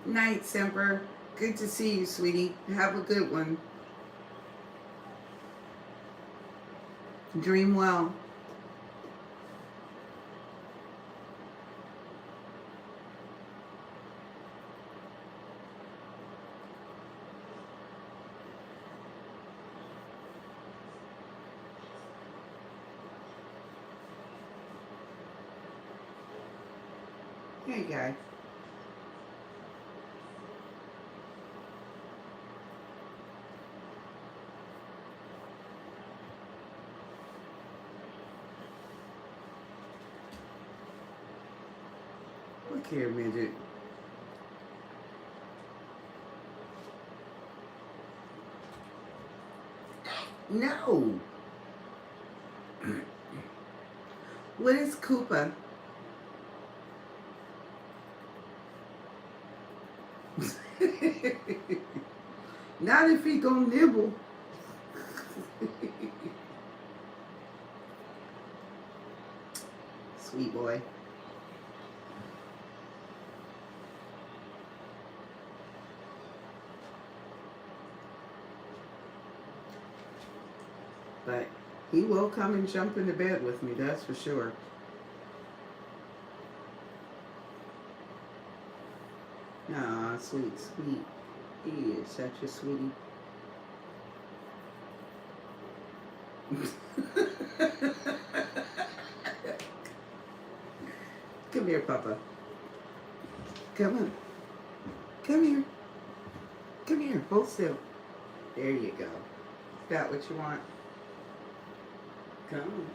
Night, Semper. Good to see you, sweetie. Have a good one. Dream well. Hey, guy. Look here, midget. No. What is Koopa? Not if he gonna nibble. Sweet boy. But he will come and jump into bed with me, that's for sure. Aw, sweet, sweet. He is such a sweetie. Come here, Papa. Come on. Come here. Come here. Hold still. There you go. Is that what you want? Come on.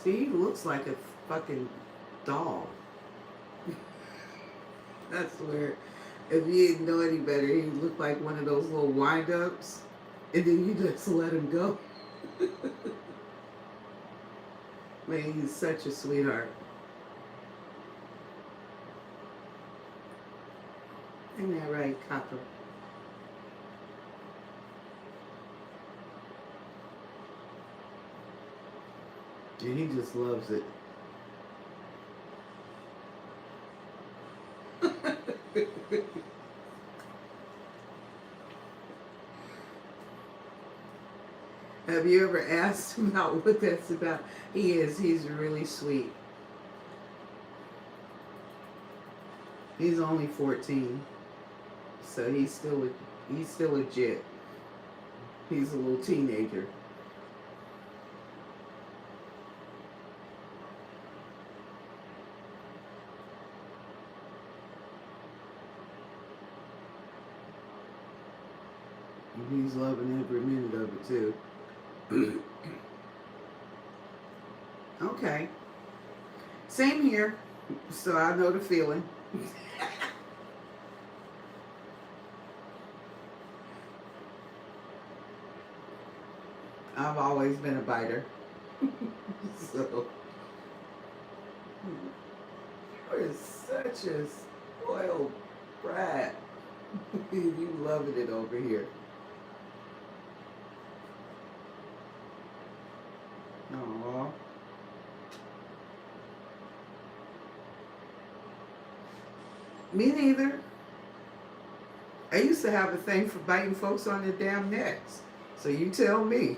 See, he looks like a fucking doll. I swear. If you didn't know any better, he looked like one of those little wind-ups. And then you just let him go. Man, he's such a sweetheart. Isn't that right, Copper? And he just loves it. Have you ever asked him about what that's about? He's really sweet. He's only 14. So he's still legit. He's a little teenager. And he's loving every minute of it too. Okay. Same here. So I know the feeling. I've always been a biter. So you're such a spoiled brat. You loving it over here. Aww. Me neither. I used to have a thing for biting folks on their damn necks. So you tell me.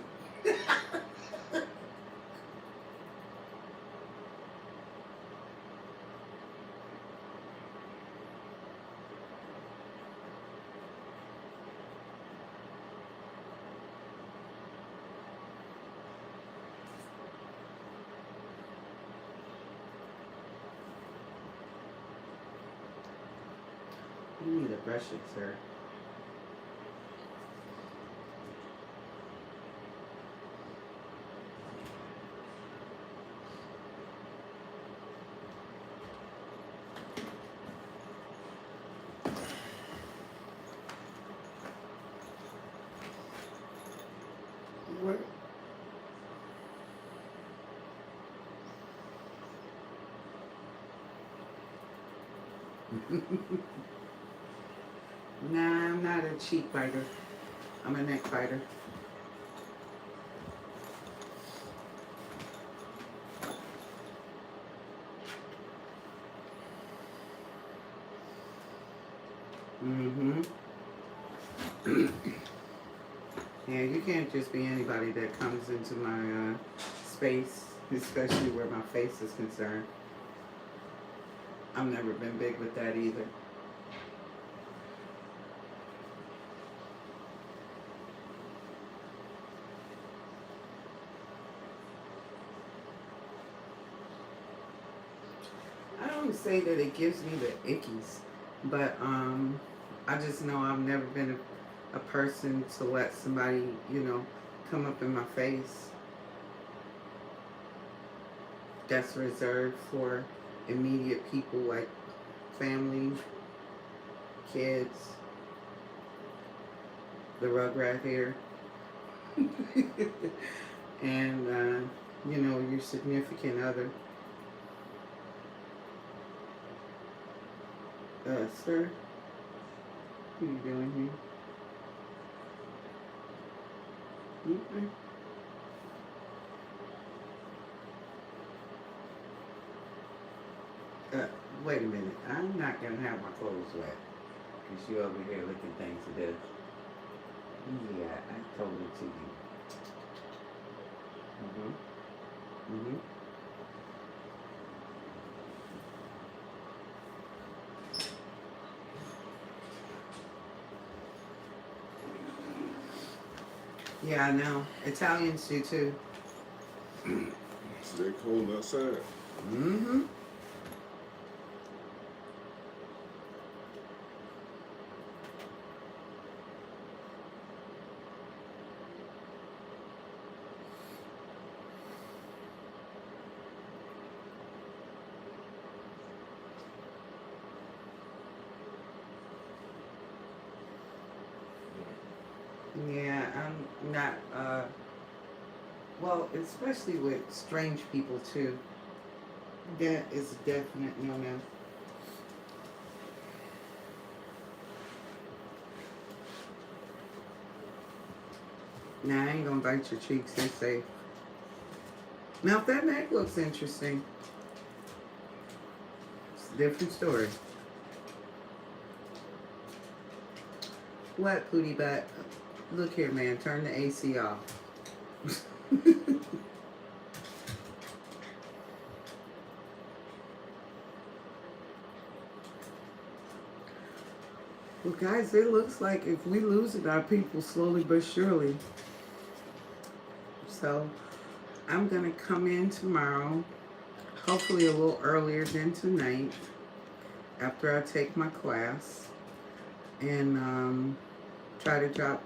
You need to brush it, sir. What? Nah, I'm not a cheek biter. I'm a neck biter. Mm-hmm. Yeah, you can't just be anybody that comes into my space, especially where my face is concerned. I've never been big with that either. I don't say that it gives me the ickies, but I just know I've never been a person to let somebody, come up in my face. That's reserved for immediate people like family, kids, the rugrat here. and you know, your significant other. Sir, what are you doing here? Okay. Wait a minute. I'm not gonna have my clothes wet. Cause you over here looking things to do. Yeah, I told it to you. Mhm. Yeah, I know. Italians do too. Stay cold outside. Mhm. Yeah, I'm not. Well, especially with strange people too. That is a definite no-no. Nah, I ain't gonna bite your cheeks. They say. Now, if that neck looks interesting, it's a different story. What, Pootie Butt? Look here, man. Turn the AC off. Well, guys, it looks like if we losing our people slowly but surely. So, I'm gonna come in tomorrow, hopefully a little earlier than tonight, after I take my class, and try to drop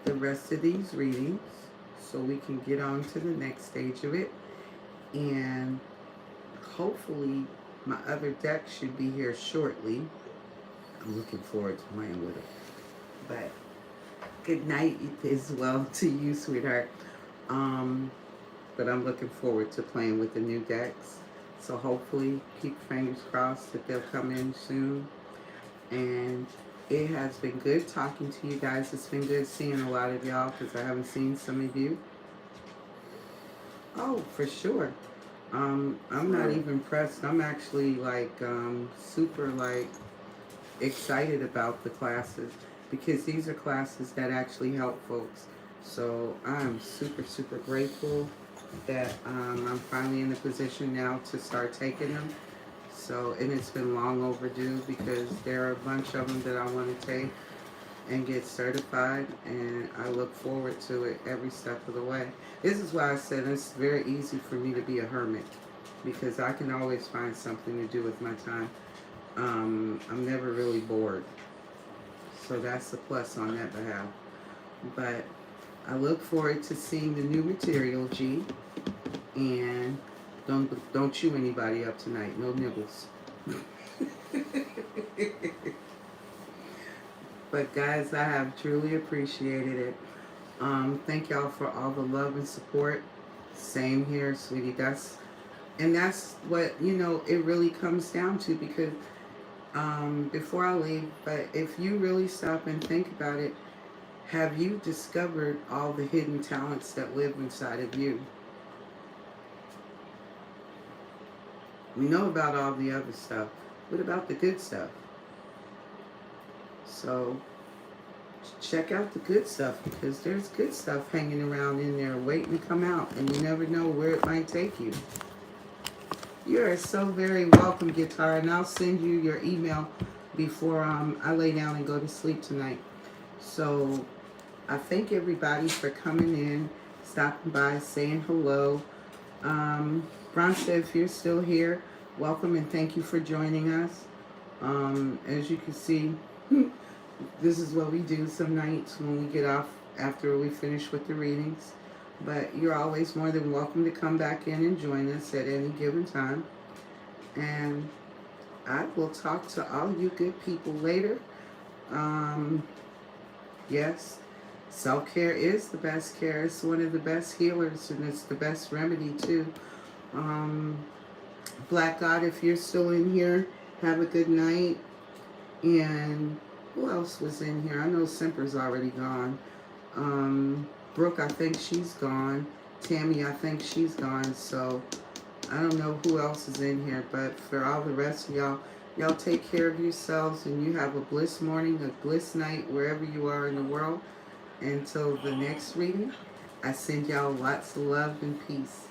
the rest of these readings so we can get on to the next stage of it. And hopefully, my other deck should be here shortly. I'm looking forward to playing with it. But good night as well to you, sweetheart. Um, but I'm looking forward to playing with the new decks. So hopefully, keep fingers crossed that they'll come in soon. And it has been good talking to you guys. It's been good seeing a lot of y'all because I haven't seen some of you. Oh, for sure. I'm not even pressed. I'm actually like super like excited about the classes because these are classes that actually help folks. So I'm super, super grateful that I'm finally in a position now to start taking them. So, and it's been long overdue because there are a bunch of them that I want to take and get certified, and I look forward to it every step of the way. This is why I said it's very easy for me to be a hermit because I can always find something to do with my time. I'm never really bored. So that's a plus on that behalf. But I look forward to seeing the new material, G. And don't chew anybody up tonight. No nibbles. But guys, I have truly appreciated it. Thank y'all for all the love and support. Same here, sweetie. That's what it really comes down to because before I leave, but if you really stop and think about it, have you discovered all the hidden talents that live inside of you? We know about all the other stuff. What about the good stuff? So check out the good stuff because there's good stuff hanging around in there waiting to come out, and you never know where it might take you. You are so very welcome, Guitar, and I'll send you your email before I lay down and go to sleep tonight. So I thank everybody for coming in, stopping by, saying hello. Bronsta, if you're still here, welcome and thank you for joining us. As you can see, this is what we do some nights when we get off after we finish with the readings. But you're always more than welcome to come back in and join us at any given time. And I will talk to all you good people later. Yes, Self-care is the best care. It's one of the best healers, and it's the best remedy too. Um, Black God, if you're still in here, have a good night. And who else was in here? I know Semper's already gone. Brooke, I think she's gone. Tammy, I think she's gone. So I don't know who else is in here, but for all the rest of y'all, y'all take care of yourselves, and you have a bliss morning, a bliss night, wherever you are in the world. Until the next reading, I send y'all lots of love and peace.